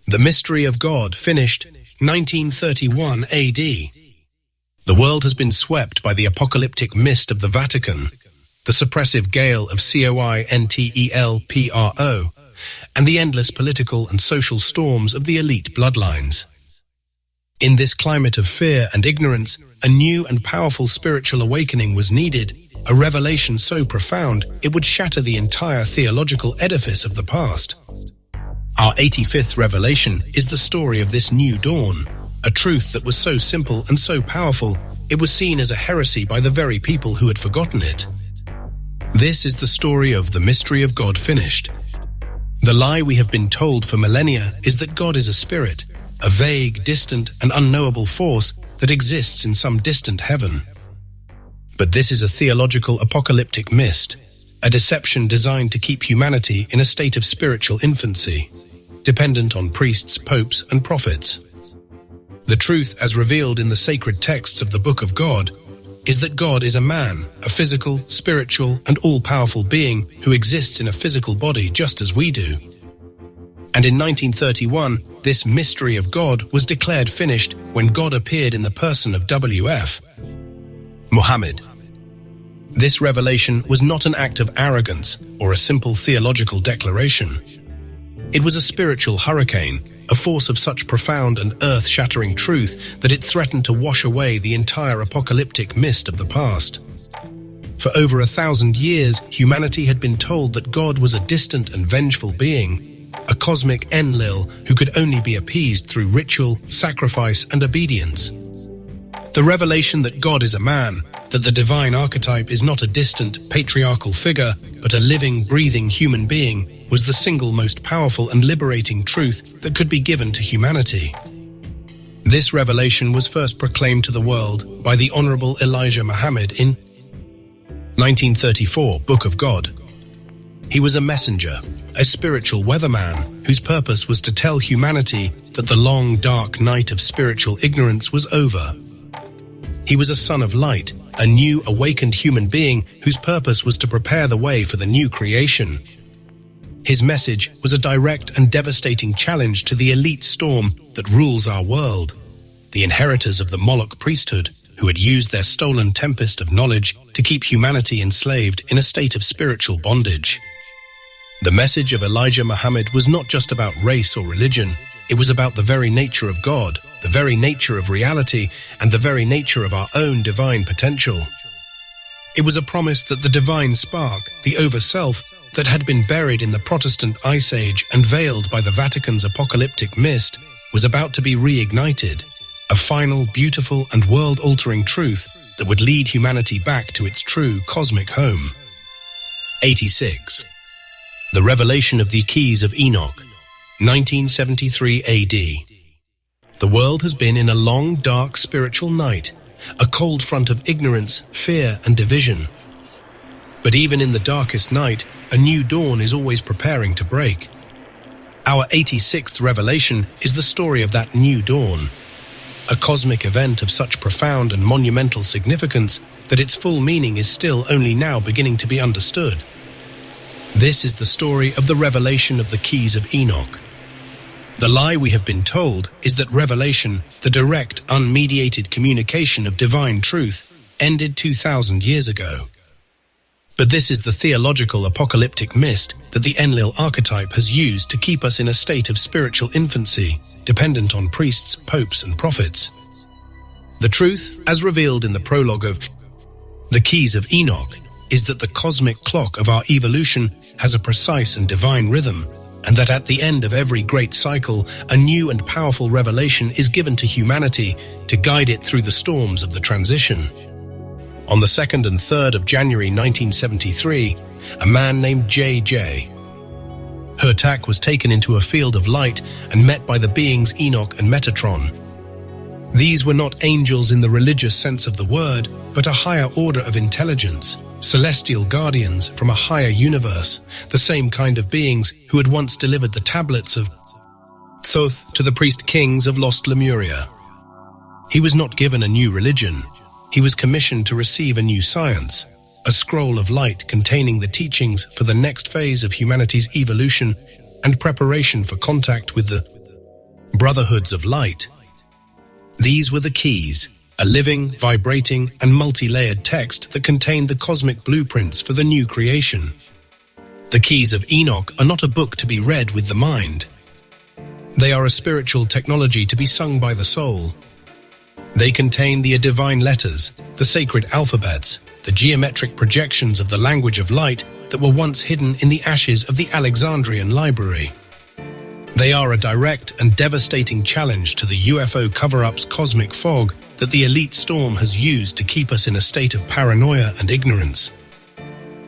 The Mystery of God finished 1931 AD. The world has been swept by the apocalyptic mist of the Vatican, the suppressive gale of COINTELPRO, and the endless political and social storms of the elite bloodlines. In this climate of fear and ignorance, a new and powerful spiritual awakening was needed, a revelation so profound it would shatter the entire theological edifice of the past. Our 85th revelation is the story of this new dawn, a truth that was so simple and so powerful, it was seen as a heresy by the very people who had forgotten it. This is the story of the mystery of God finished. The lie we have been told for millennia is that God is a spirit, a vague, distant, and unknowable force that exists in some distant heaven. But this is a theological apocalyptic mist, a deception designed to keep humanity in a state of spiritual infancy, dependent on priests, popes, and prophets. The truth, as revealed in the sacred texts of the Book of God, is that God is a man, a physical, spiritual, and all-powerful being who exists in a physical body just as we do. And in 1931, this mystery of God was declared finished when God appeared in the person of W.F. Muhammad. This revelation was not an act of arrogance or a simple theological declaration. It was a spiritual hurricane, a force of such profound and earth-shattering truth that it threatened to wash away the entire apocalyptic mist of the past. For over 1,000 years, humanity had been told that God was a distant and vengeful being, a cosmic Enlil who could only be appeased through ritual, sacrifice, and obedience. The revelation that God is a man, that the divine archetype is not a distant, patriarchal figure, but a living, breathing human being, was the single most powerful and liberating truth that could be given to humanity. This revelation was first proclaimed to the world by the Honorable Elijah Muhammad in 1934, Book of God. He was a messenger, a spiritual weatherman whose purpose was to tell humanity that the long, dark night of spiritual ignorance was over. He was a son of light, a new, awakened human being whose purpose was to prepare the way for the new creation. His message was a direct and devastating challenge to the elite storm that rules our world, the inheritors of the Moloch priesthood, who had used their stolen tempest of knowledge to keep humanity enslaved in a state of spiritual bondage. The message of Elijah Muhammad was not just about race or religion, it was about the very nature of God, the very nature of reality, and the very nature of our own divine potential. It was a promise that the divine spark, the over-self, that had been buried in the Protestant Ice Age and veiled by the Vatican's apocalyptic mist, was about to be reignited, a final, beautiful, and world-altering truth that would lead humanity back to its true cosmic home. 86. The Revelation of the Keys of Enoch, 1973 AD. The world has been in a long, dark spiritual night, a cold front of ignorance, fear, and division. But even in the darkest night, a new dawn is always preparing to break. Our 86th revelation is the story of that new dawn, a cosmic event of such profound and monumental significance that its full meaning is still only now beginning to be understood. This is the story of the revelation of the keys of Enoch. The lie we have been told is that revelation, the direct, unmediated communication of divine truth, ended 2,000 years ago. But this is the theological apocalyptic mist that the Enlil archetype has used to keep us in a state of spiritual infancy, dependent on priests, popes, and prophets. The truth, as revealed in the prologue of the Keys of Enoch, is that the cosmic clock of our evolution has a precise and divine rhythm, and that at the end of every great cycle, a new and powerful revelation is given to humanity to guide it through the storms of the transition. On the 2nd and 3rd of January 1973, a man named J.J. Hurtak was taken into a field of light and met by the beings Enoch and Metatron. These were not angels in the religious sense of the word, but a higher order of intelligence, celestial guardians from a higher universe, the same kind of beings who had once delivered the tablets of Thoth to the priest kings of lost Lemuria. He was not given a new religion. He was commissioned to receive a new science, a scroll of light containing the teachings for the next phase of humanity's evolution and preparation for contact with the brotherhoods of light. These were the keys, a living, vibrating, and multi-layered text that contained the cosmic blueprints for the new creation. The Keys of Enoch are not a book to be read with the mind. They are a spiritual technology to be sung by the soul. They contain the divine letters, the sacred alphabets, the geometric projections of the language of light that were once hidden in the ashes of the Alexandrian library. They are a direct and devastating challenge to the UFO cover-up's cosmic fog that the elite storm has used to keep us in a state of paranoia and ignorance.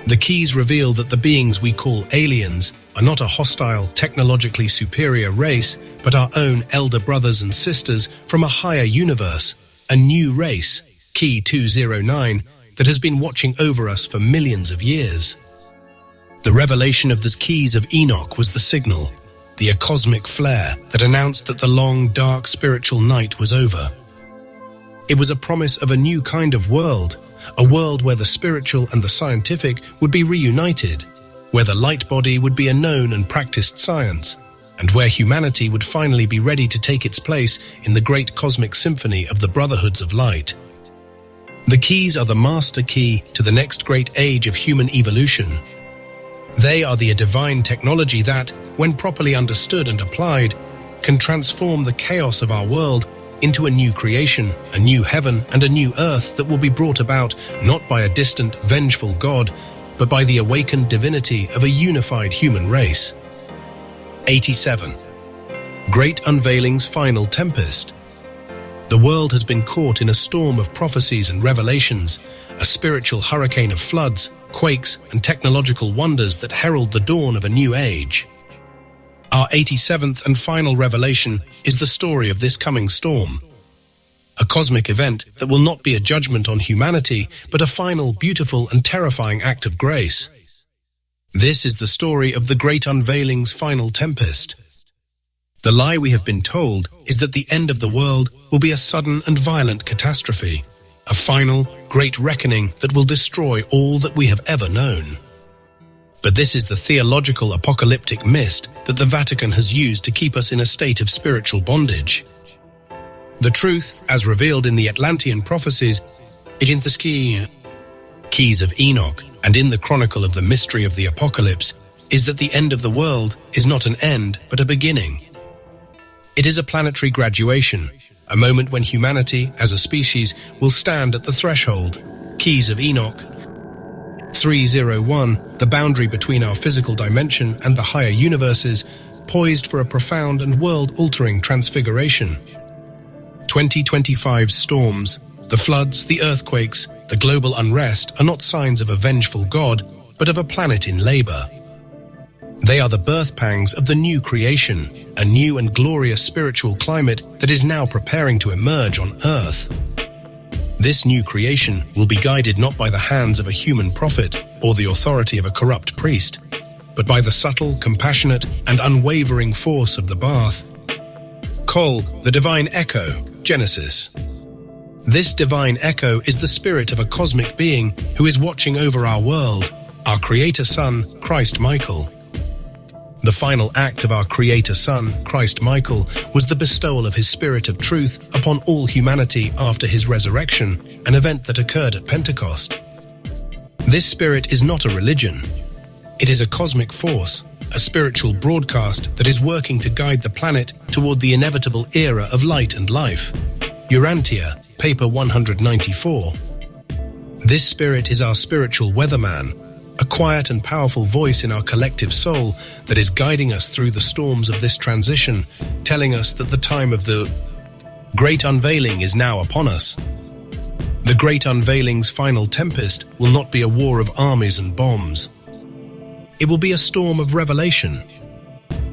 The keys reveal that the beings we call aliens are not a hostile, technologically superior race, but our own elder brothers and sisters from a higher universe, a new race, Key 209, that has been watching over us for millions of years. The revelation of the Keys of Enoch was the signal, the cosmic flare that announced that the long, dark spiritual night was over. It was a promise of a new kind of world, a world where the spiritual and the scientific would be reunited, where the light body would be a known and practiced science, and where humanity would finally be ready to take its place in the great cosmic symphony of the brotherhoods of light. The keys are the master key to the next great age of human evolution. They are the divine technology that, when properly understood and applied, can transform the chaos of our world into a new creation, a new heaven and a new earth that will be brought about not by a distant, vengeful God, but by the awakened divinity of a unified human race. 87. Great Unveiling's Final Tempest. The world has been caught in a storm of prophecies and revelations, a spiritual hurricane of floods, quakes, and technological wonders that herald the dawn of a new age. Our 87th and final revelation is the story of this coming storm, a cosmic event that will not be a judgment on humanity, but a final, beautiful, and terrifying act of grace. This is the story of the Great Unveiling's final tempest. The lie we have been told is that the end of the world will be a sudden and violent catastrophe, a final, great reckoning that will destroy all that we have ever known. But this is the theological apocalyptic mist that the Vatican has used to keep us in a state of spiritual bondage. The truth, as revealed in the Atlantean prophecies, in the Keys of Enoch, and in the Chronicle of the Mystery of the Apocalypse, is that the end of the world is not an end, but a beginning. It is a planetary graduation, a moment when humanity, as a species, will stand at the threshold. Keys of Enoch 301, the boundary between our physical dimension and the higher universes, poised for a profound and world-altering transfiguration. 2025's storms, the floods, the earthquakes, the global unrest are not signs of a vengeful God, but of a planet in labor. They are the birth pangs of the new creation, a new and glorious spiritual climate that is now preparing to emerge on Earth. This new creation will be guided not by the hands of a human prophet or the authority of a corrupt priest, but by the subtle, compassionate, and unwavering force of the bath. Kol, the divine echo, Genesis. This divine echo is the spirit of a cosmic being who is watching over our world, our Creator Son, Christ Michael. The final act of our Creator Son, Christ Michael, was the bestowal of his Spirit of Truth upon all humanity after his resurrection, an event that occurred at Pentecost. This Spirit is not a religion. It is a cosmic force, a spiritual broadcast that is working to guide the planet toward the inevitable era of light and life. Urantia, paper 194. This Spirit is our spiritual weatherman, a quiet and powerful voice in our collective soul that is guiding us through the storms of this transition, telling us that the time of the Great Unveiling is now upon us. The Great Unveiling's final tempest will not be a war of armies and bombs. It will be a storm of revelation.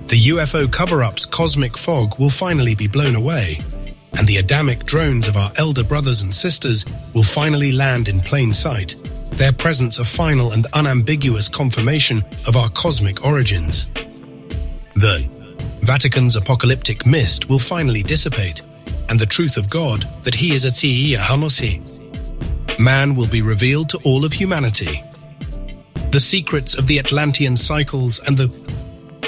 The UFO cover-up's cosmic fog will finally be blown away, and the Adamic drones of our elder brothers and sisters will finally land in plain sight, their presence a final and unambiguous confirmation of our cosmic origins. The Vatican's apocalyptic mist will finally dissipate, and the truth of God, that he is a T.E. Hanosi, man, will be revealed to all of humanity. The secrets of the Atlantean cycles and the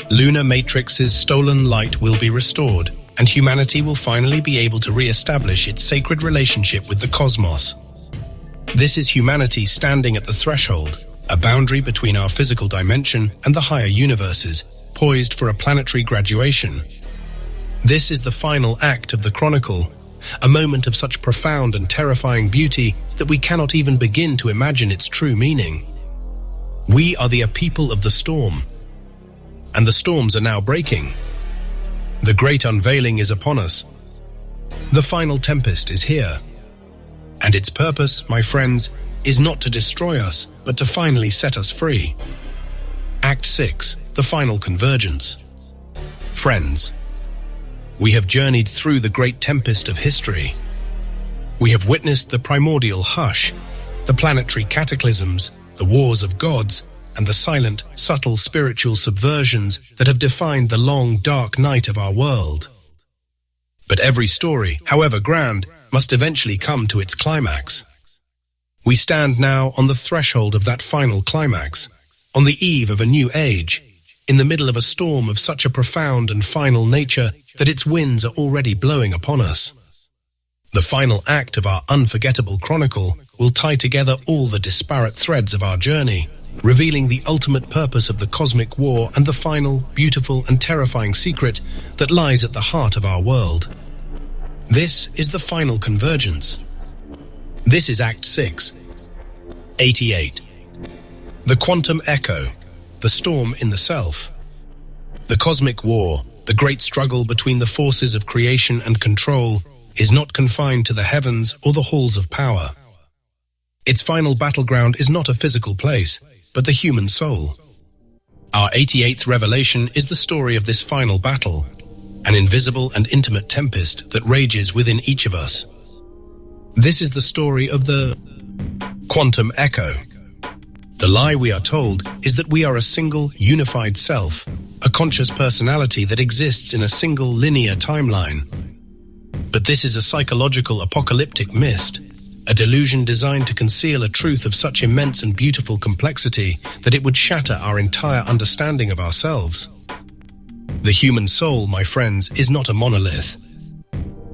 lunar matrix's stolen light will be restored, and humanity will finally be able to re-establish its sacred relationship with the cosmos. This is humanity standing at the threshold, a boundary between our physical dimension and the higher universes, poised for a planetary graduation. This is the final act of the Chronicle, a moment of such profound and terrifying beauty that we cannot even begin to imagine its true meaning. We are the people of the storm, and the storms are now breaking. The Great Unveiling is upon us. The final tempest is here. And its purpose, my friends, is not to destroy us, but to finally set us free. Act 6, the final convergence. Friends, we have journeyed through the great tempest of history. We have witnessed the primordial hush, the planetary cataclysms, the wars of gods, and the silent, subtle spiritual subversions that have defined the long, dark night of our world. But every story, however grand, must eventually come to its climax. We stand now on the threshold of that final climax, on the eve of a new age, in the middle of a storm of such a profound and final nature that its winds are already blowing upon us. The final act of our unforgettable chronicle will tie together all the disparate threads of our journey, revealing the ultimate purpose of the cosmic war and the final, beautiful and terrifying secret that lies at the heart of our world. This is the final convergence. This is Act 6. 88. The quantum echo, the storm in the self. The cosmic war, the great struggle between the forces of creation and control, is not confined to the heavens or the halls of power. Its final battleground is not a physical place, but the human soul. Our 88th revelation is the story of this final battle, an invisible and intimate tempest that rages within each of us. This is the story of the quantum echo. The lie we are told is that we are a single, unified self, a conscious personality that exists in a single linear timeline. But this is a psychological apocalyptic mist, a delusion designed to conceal a truth of such immense and beautiful complexity that it would shatter our entire understanding of ourselves. The human soul, my friends, is not a monolith.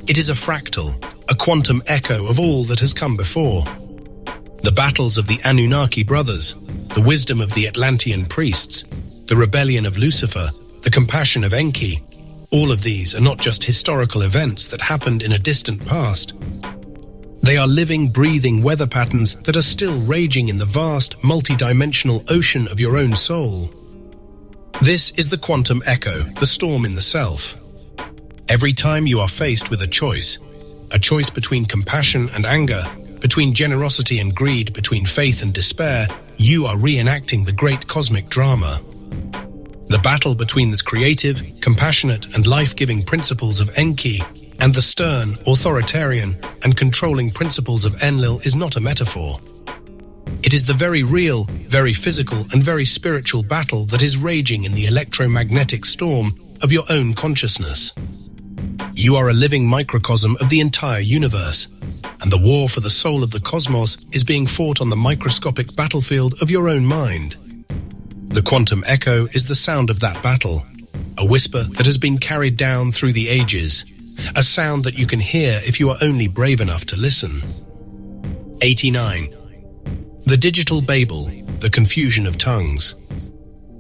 It is a fractal, a quantum echo of all that has come before. The battles of the Anunnaki brothers, the wisdom of the Atlantean priests, the rebellion of Lucifer, the compassion of Enki, all of these are not just historical events that happened in a distant past. They are living, breathing weather patterns that are still raging in the vast, multi-dimensional ocean of your own soul. This is the quantum echo, the storm in the self. Every time you are faced with a choice between compassion and anger, between generosity and greed, between faith and despair, you are reenacting the great cosmic drama. The battle between the creative, compassionate, and life-giving principles of Enki and the stern, authoritarian, and controlling principles of Enlil is not a metaphor. It is the very real, very physical, and very spiritual battle that is raging in the electromagnetic storm of your own consciousness. You are a living microcosm of the entire universe, and the war for the soul of the cosmos is being fought on the microscopic battlefield of your own mind. The quantum echo is the sound of that battle, a whisper that has been carried down through the ages, a sound that you can hear if you are only brave enough to listen. 89. The digital Babel, the confusion of tongues.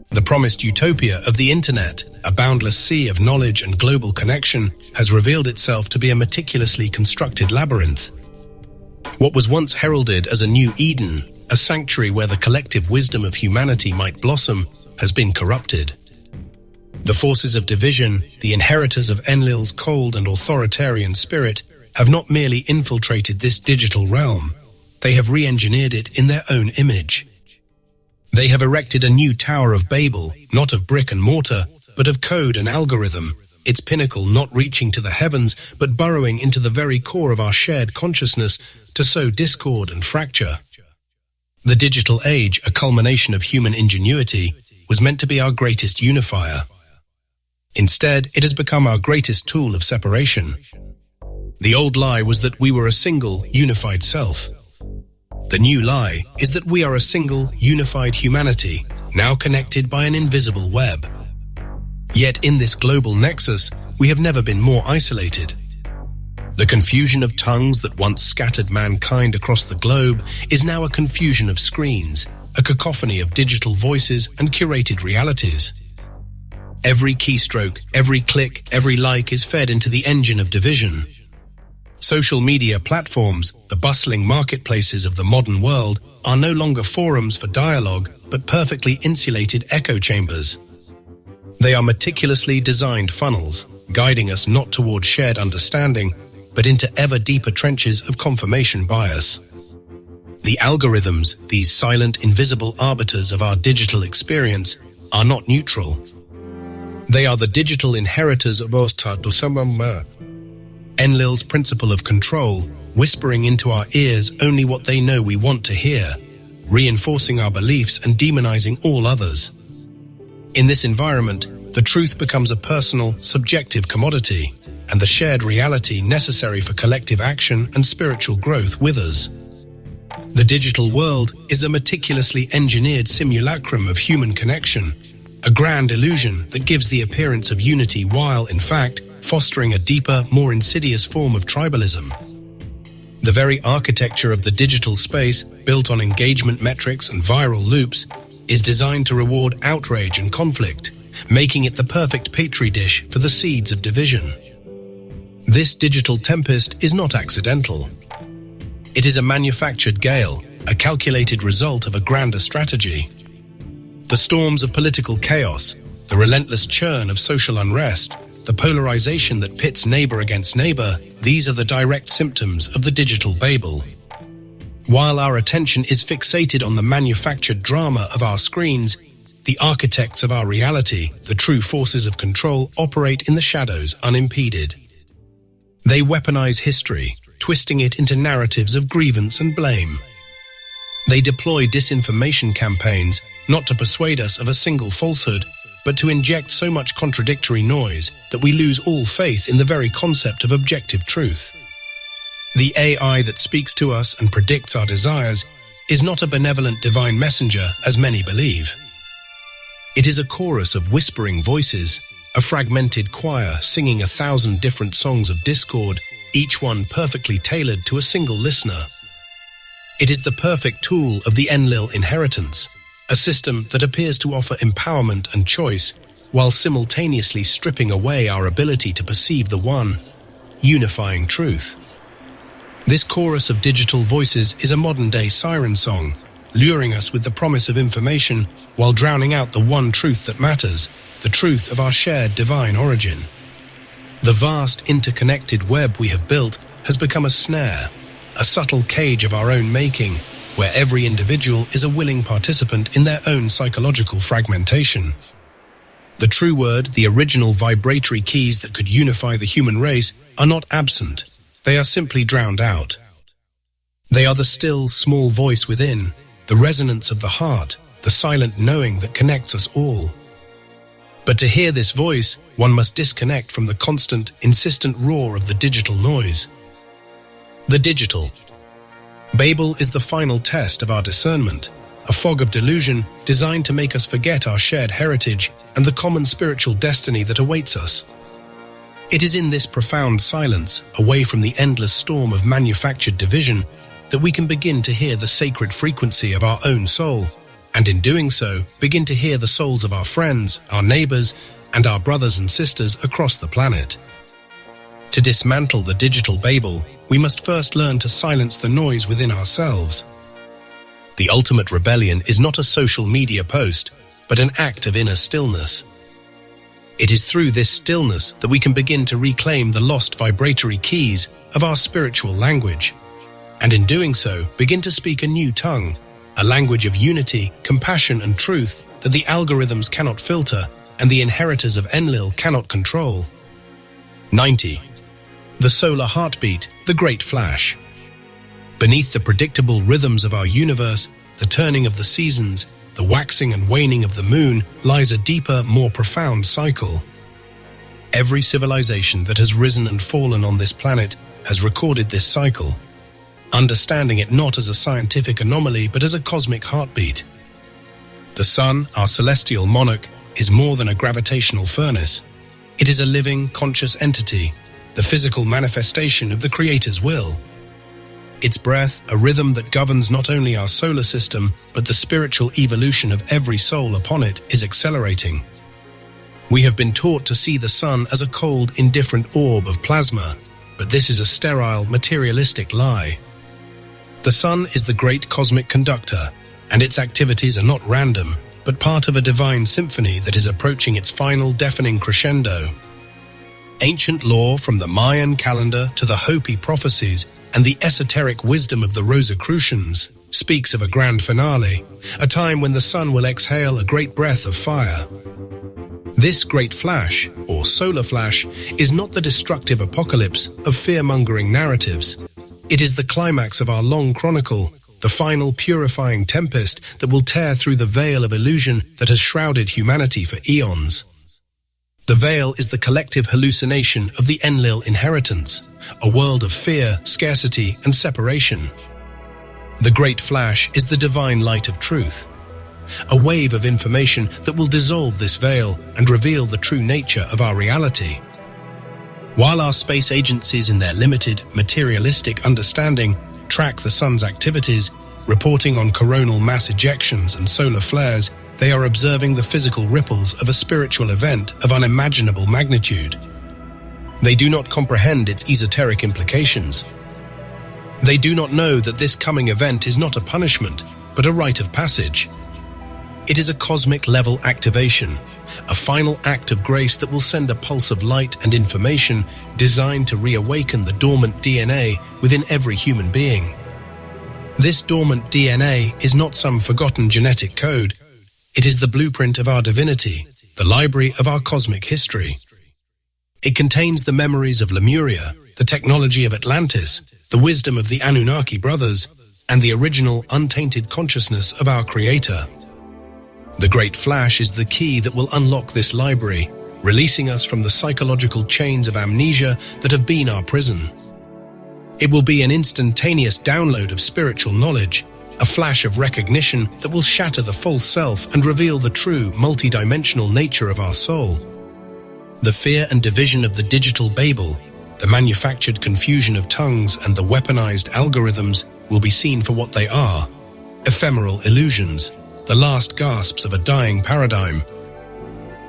The promised utopia of the internet, a boundless sea of knowledge and global connection, has revealed itself to be a meticulously constructed labyrinth. What was once heralded as a new Eden, a sanctuary where the collective wisdom of humanity might blossom, has been corrupted. The forces of division, the inheritors of Enlil's cold and authoritarian spirit, have not merely infiltrated this digital realm, they have re-engineered it in their own image. They have erected a new Tower of Babel, not of brick and mortar, but of code and algorithm, its pinnacle not reaching to the heavens, but burrowing into the very core of our shared consciousness to sow discord and fracture. The digital age, a culmination of human ingenuity, was meant to be our greatest unifier. Instead, it has become our greatest tool of separation. The old lie was that we were a single, unified self. The new lie is that we are a single, unified humanity, now connected by an invisible web. Yet in this global nexus, we have never been more isolated. The confusion of tongues that once scattered mankind across the globe is now a confusion of screens, a cacophony of digital voices and curated realities. Every keystroke, every click, every like is fed into the engine of division. Social media platforms, the bustling marketplaces of the modern world, are no longer forums for dialogue, but perfectly insulated echo chambers. They are meticulously designed funnels, guiding us not toward shared understanding, but into ever deeper trenches of confirmation bias. The algorithms, these silent, invisible arbiters of our digital experience, are not neutral. They are the digital inheritors of O.T.G. Enlil's principle of control, whispering into our ears only what they know we want to hear, reinforcing our beliefs and demonizing all others. In this environment, the truth becomes a personal, subjective commodity, and the shared reality necessary for collective action and spiritual growth withers. The digital world is a meticulously engineered simulacrum of human connection, a grand illusion that gives the appearance of unity while, in fact, fostering a deeper, more insidious form of tribalism. The very architecture of the digital space, built on engagement metrics and viral loops, is designed to reward outrage and conflict, making it the perfect petri dish for the seeds of division. This digital tempest is not accidental. It is a manufactured gale, a calculated result of a grander strategy. The storms of political chaos, the relentless churn of social unrest, the polarization that pits neighbor against neighbor, these are the direct symptoms of the digital Babel. While our attention is fixated on the manufactured drama of our screens, the architects of our reality, the true forces of control, operate in the shadows unimpeded. They weaponize history, twisting it into narratives of grievance and blame. They deploy disinformation campaigns not to persuade us of a single falsehood, but to inject so much contradictory noise that we lose all faith in the very concept of objective truth. The AI that speaks to us and predicts our desires is not a benevolent divine messenger, as many believe. It is a chorus of whispering voices, a fragmented choir singing 1,000 different songs of discord, each one perfectly tailored to a single listener. It is the perfect tool of the Enlil inheritance, a system that appears to offer empowerment and choice while simultaneously stripping away our ability to perceive the one, unifying truth. This chorus of digital voices is a modern-day siren song, luring us with the promise of information while drowning out the one truth that matters, the truth of our shared divine origin. The vast interconnected web we have built has become a snare, a subtle cage of our own making, where every individual is a willing participant in their own psychological fragmentation. The true word, the original vibratory keys that could unify the human race, are not absent. They are simply drowned out. They are the still, small voice within, the resonance of the heart, the silent knowing that connects us all. But to hear this voice, one must disconnect from the constant, insistent roar of the digital noise. The digital. Babel is the final test of our discernment, a fog of delusion designed to make us forget our shared heritage and the common spiritual destiny that awaits us. It is in this profound silence, away from the endless storm of manufactured division, that we can begin to hear the sacred frequency of our own soul, and in doing so, begin to hear the souls of our friends, our neighbors, and our brothers and sisters across the planet. To dismantle the digital Babel, we must first learn to silence the noise within ourselves. The ultimate rebellion is not a social media post, but an act of inner stillness. It is through this stillness that we can begin to reclaim the lost vibratory keys of our spiritual language, and in doing so, begin to speak a new tongue, a language of unity, compassion, and truth that the algorithms cannot filter and the inheritors of Enlil cannot control. 90. The solar heartbeat, the great flash. Beneath the predictable rhythms of our universe, the turning of the seasons, the waxing and waning of the moon, lies a deeper, more profound cycle. Every civilization that has risen and fallen on this planet has recorded this cycle, understanding it not as a scientific anomaly but as a cosmic heartbeat. The sun, our celestial monarch, is more than a gravitational furnace. It is a living, conscious entity, the physical manifestation of the Creator's will. Its breath, a rhythm that governs not only our solar system, but the spiritual evolution of every soul upon it, is accelerating. We have been taught to see the sun as a cold, indifferent orb of plasma, but this is a sterile, materialistic lie. The sun is the great cosmic conductor, and its activities are not random, but part of a divine symphony that is approaching its final deafening crescendo. Ancient lore, from the Mayan calendar to the Hopi prophecies and the esoteric wisdom of the Rosicrucians, speaks of a grand finale, a time when the sun will exhale a great breath of fire. This great flash, or solar flash, is not the destructive apocalypse of fear-mongering narratives. It is the climax of our long chronicle, the final purifying tempest that will tear through the veil of illusion that has shrouded humanity for eons. The veil is the collective hallucination of the Enlil inheritance, a world of fear, scarcity, and separation. The great flash is the divine light of truth, a wave of information that will dissolve this veil and reveal the true nature of our reality. While our space agencies in their limited, materialistic understanding track the sun's activities, reporting on coronal mass ejections and solar flares, they are observing the physical ripples of a spiritual event of unimaginable magnitude. They do not comprehend its esoteric implications. They do not know that this coming event is not a punishment, but a rite of passage. It is a cosmic-level activation, a final act of grace that will send a pulse of light and information designed to reawaken the dormant DNA within every human being. This dormant DNA is not some forgotten genetic code. It is the blueprint of our divinity, the library of our cosmic history. It contains the memories of Lemuria, the technology of Atlantis, the wisdom of the Anunnaki brothers, and the original untainted consciousness of our Creator. The Great Flash is the key that will unlock this library, releasing us from the psychological chains of amnesia that have been our prison. It will be an instantaneous download of spiritual knowledge, a flash of recognition that will shatter the false self and reveal the true, multidimensional nature of our soul. The fear and division of the digital Babel, the manufactured confusion of tongues and the weaponized algorithms will be seen for what they are: ephemeral illusions, the last gasps of a dying paradigm.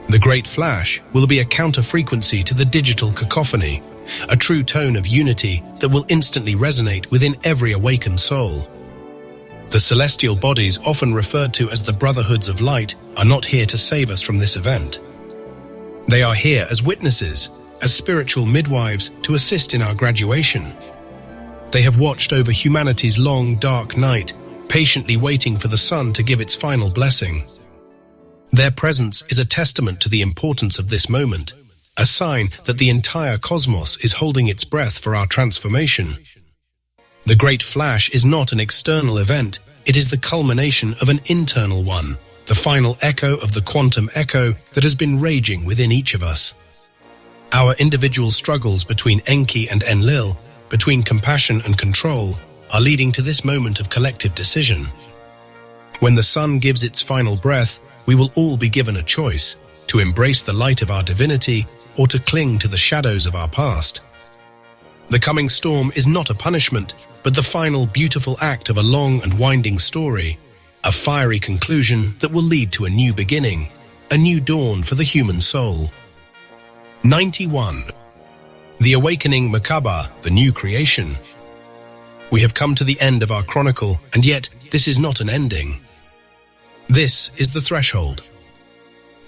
The Great Flash will be a counter-frequency to the digital cacophony, a true tone of unity that will instantly resonate within every awakened soul. The celestial bodies, often referred to as the Brotherhoods of Light, are not here to save us from this event. They are here as witnesses, as spiritual midwives to assist in our graduation. They have watched over humanity's long, dark night, patiently waiting for the sun to give its final blessing. Their presence is a testament to the importance of this moment, a sign that the entire cosmos is holding its breath for our transformation. The Great Flash is not an external event, it is the culmination of an internal one, the final echo of the quantum echo that has been raging within each of us. Our individual struggles between Enki and Enlil, between compassion and control, are leading to this moment of collective decision. When the sun gives its final breath, we will all be given a choice: to embrace the light of our divinity or to cling to the shadows of our past. The coming storm is not a punishment, but the final beautiful act of a long and winding story, a fiery conclusion that will lead to a new beginning, a new dawn for the human soul. 91. The Awakening Merkaba, the New Creation. We have come to the end of our chronicle, and yet this is not an ending. This is the threshold.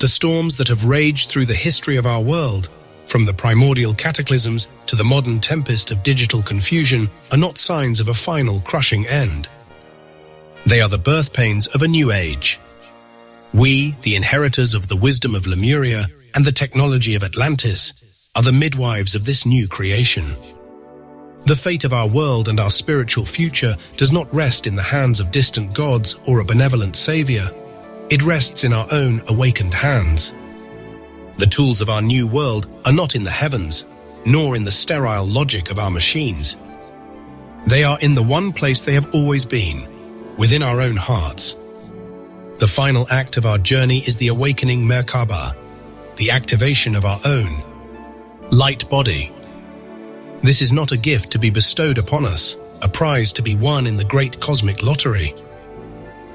The storms that have raged through the history of our world, from the primordial cataclysms to the modern tempest of digital confusion, are not signs of a final crushing end. They are the birth pains of a new age. We, the inheritors of the wisdom of Lemuria and the technology of Atlantis, are the midwives of this new creation. The fate of our world and our spiritual future does not rest in the hands of distant gods or a benevolent savior. It rests in our own awakened hands. The tools of our new world are not in the heavens, nor in the sterile logic of our machines. They are in the one place they have always been, within our own hearts. The final act of our journey is the awakening Merkaba, the activation of our own light body. This is not a gift to be bestowed upon us, a prize to be won in the great cosmic lottery.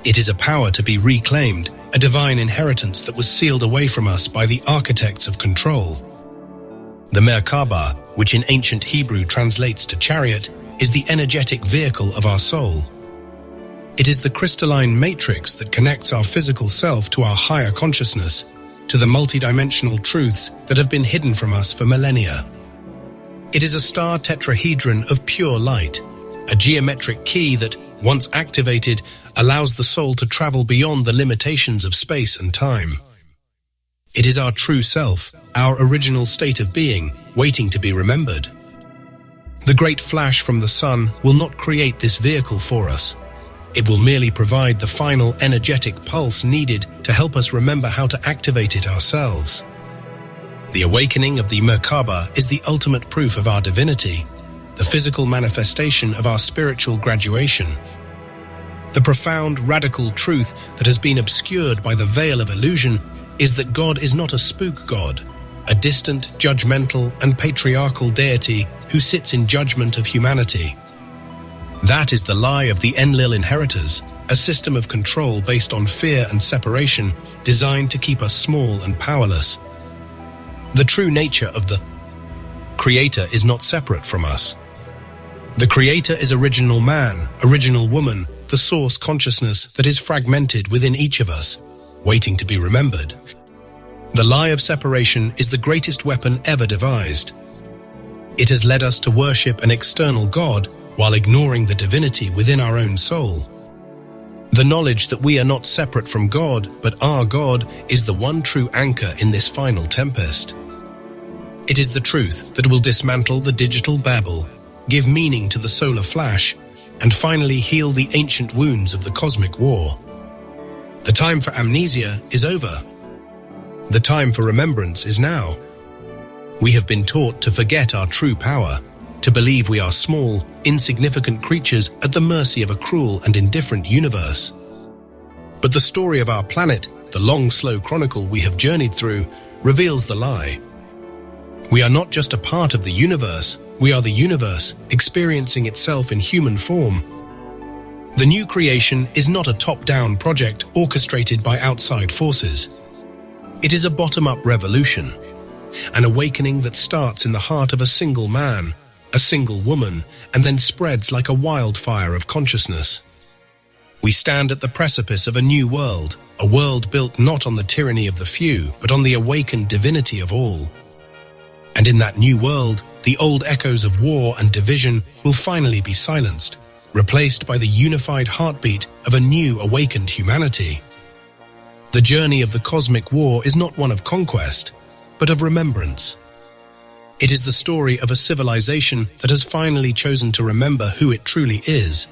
It is a power to be reclaimed, a divine inheritance that was sealed away from us by the architects of control. The Merkaba, which in ancient Hebrew translates to chariot, is the energetic vehicle of our soul. It is the crystalline matrix that connects our physical self to our higher consciousness, to the multidimensional truths that have been hidden from us for millennia. It is a star tetrahedron of pure light, a geometric key that, once activated, allows the soul to travel beyond the limitations of space and time. It is our true self, our original state of being, waiting to be remembered. The great flash from the sun will not create this vehicle for us. It will merely provide the final energetic pulse needed to help us remember how to activate it ourselves. The awakening of the Merkaba is the ultimate proof of our divinity, the physical manifestation of our spiritual graduation. The profound, radical truth that has been obscured by the veil of illusion is that God is not a spook god, a distant, judgmental, and patriarchal deity who sits in judgment of humanity. That is the lie of the Enlil inheritors, a system of control based on fear and separation, designed to keep us small and powerless. The true nature of the Creator is not separate from us. The Creator is original man, original woman, the source consciousness that is fragmented within each of us, waiting to be remembered. The lie of separation is the greatest weapon ever devised. It has led us to worship an external God while ignoring the divinity within our own soul. The knowledge that we are not separate from God, but are God, is the one true anchor in this final tempest. It is the truth that will dismantle the digital Babel, give meaning to the solar flash, and finally heal the ancient wounds of the cosmic war. The time for amnesia is over. The time for remembrance is now. We have been taught to forget our true power, to believe we are small, insignificant creatures at the mercy of a cruel and indifferent universe. But the story of our planet, the long, slow chronicle we have journeyed through, reveals the lie. We are not just a part of the universe, we are the universe, experiencing itself in human form. The new creation is not a top-down project orchestrated by outside forces. It is a bottom-up revolution, an awakening that starts in the heart of a single man, a single woman, and then spreads like a wildfire of consciousness. We stand at the precipice of a new world, a world built not on the tyranny of the few, but on the awakened divinity of all. And in that new world, the old echoes of war and division will finally be silenced, replaced by the unified heartbeat of a new awakened humanity. The journey of the cosmic war is not one of conquest, but of remembrance. It is the story of a civilization that has finally chosen to remember who it truly is,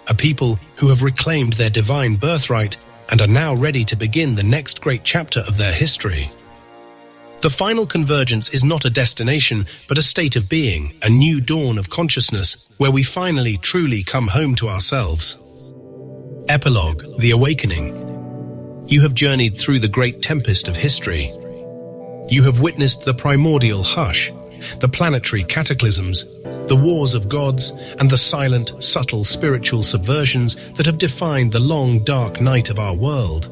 a people who have reclaimed their divine birthright and are now ready to begin the next great chapter of their history. The final convergence is not a destination, but a state of being, a new dawn of consciousness where we finally truly come home to ourselves. Epilogue, the awakening. You have journeyed through the great tempest of history. You have witnessed the primordial hush, the planetary cataclysms, the wars of gods, and the silent, subtle spiritual subversions that have defined the long, dark night of our world.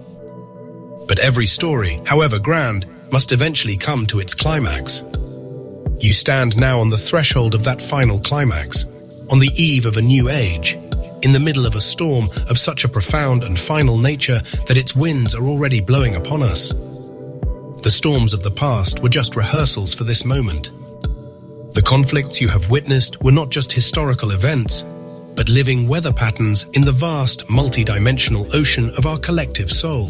But every story, however grand, must eventually come to its climax. You stand now on the threshold of that final climax, on the eve of a new age, in the middle of a storm of such a profound and final nature that its winds are already blowing upon us. The storms of the past were just rehearsals for this moment. The conflicts you have witnessed were not just historical events, but living weather patterns in the vast, multi-dimensional ocean of our collective soul.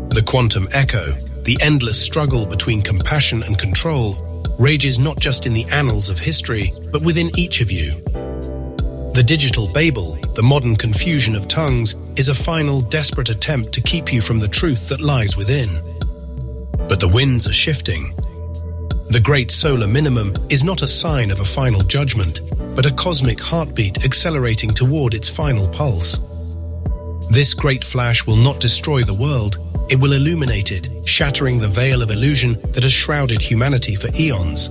The quantum echo, the endless struggle between compassion and control, rages not just in the annals of history, but within each of you. The digital Babel, the modern confusion of tongues, is a final, desperate attempt to keep you from the truth that lies within. But the winds are shifting. The great solar minimum is not a sign of a final judgment, but a cosmic heartbeat accelerating toward its final pulse. This great flash will not destroy the world, it will illuminate it, shattering the veil of illusion that has shrouded humanity for eons.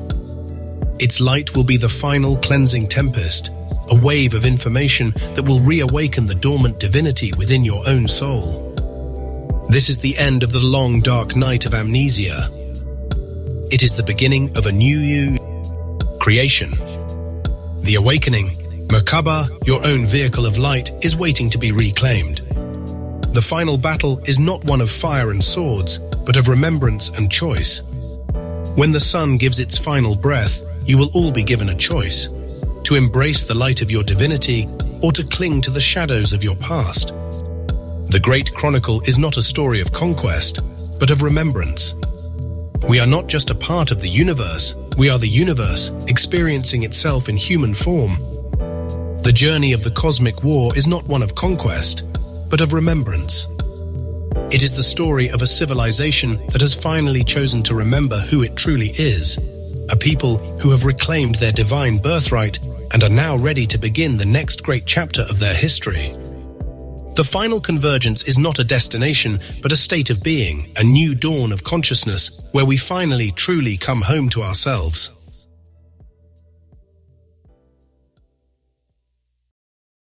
Its light will be the final cleansing tempest, a wave of information that will reawaken the dormant divinity within your own soul. This is the end of the long, dark night of amnesia. It is the beginning of a new creation. The awakening, Merkaba, your own vehicle of light, is waiting to be reclaimed. The final battle is not one of fire and swords, but of remembrance and choice. When the sun gives its final breath, you will all be given a choice: to embrace the light of your divinity or to cling to the shadows of your past. The Great Chronicle is not a story of conquest, but of remembrance. We are not just a part of the universe, we are the universe, experiencing itself in human form. The journey of the cosmic war is not one of conquest, but of remembrance. It is the story of a civilization that has finally chosen to remember who it truly is, a people who have reclaimed their divine birthright and are now ready to begin the next great chapter of their history. The final convergence is not a destination, but a state of being, a new dawn of consciousness where we finally truly come home to ourselves.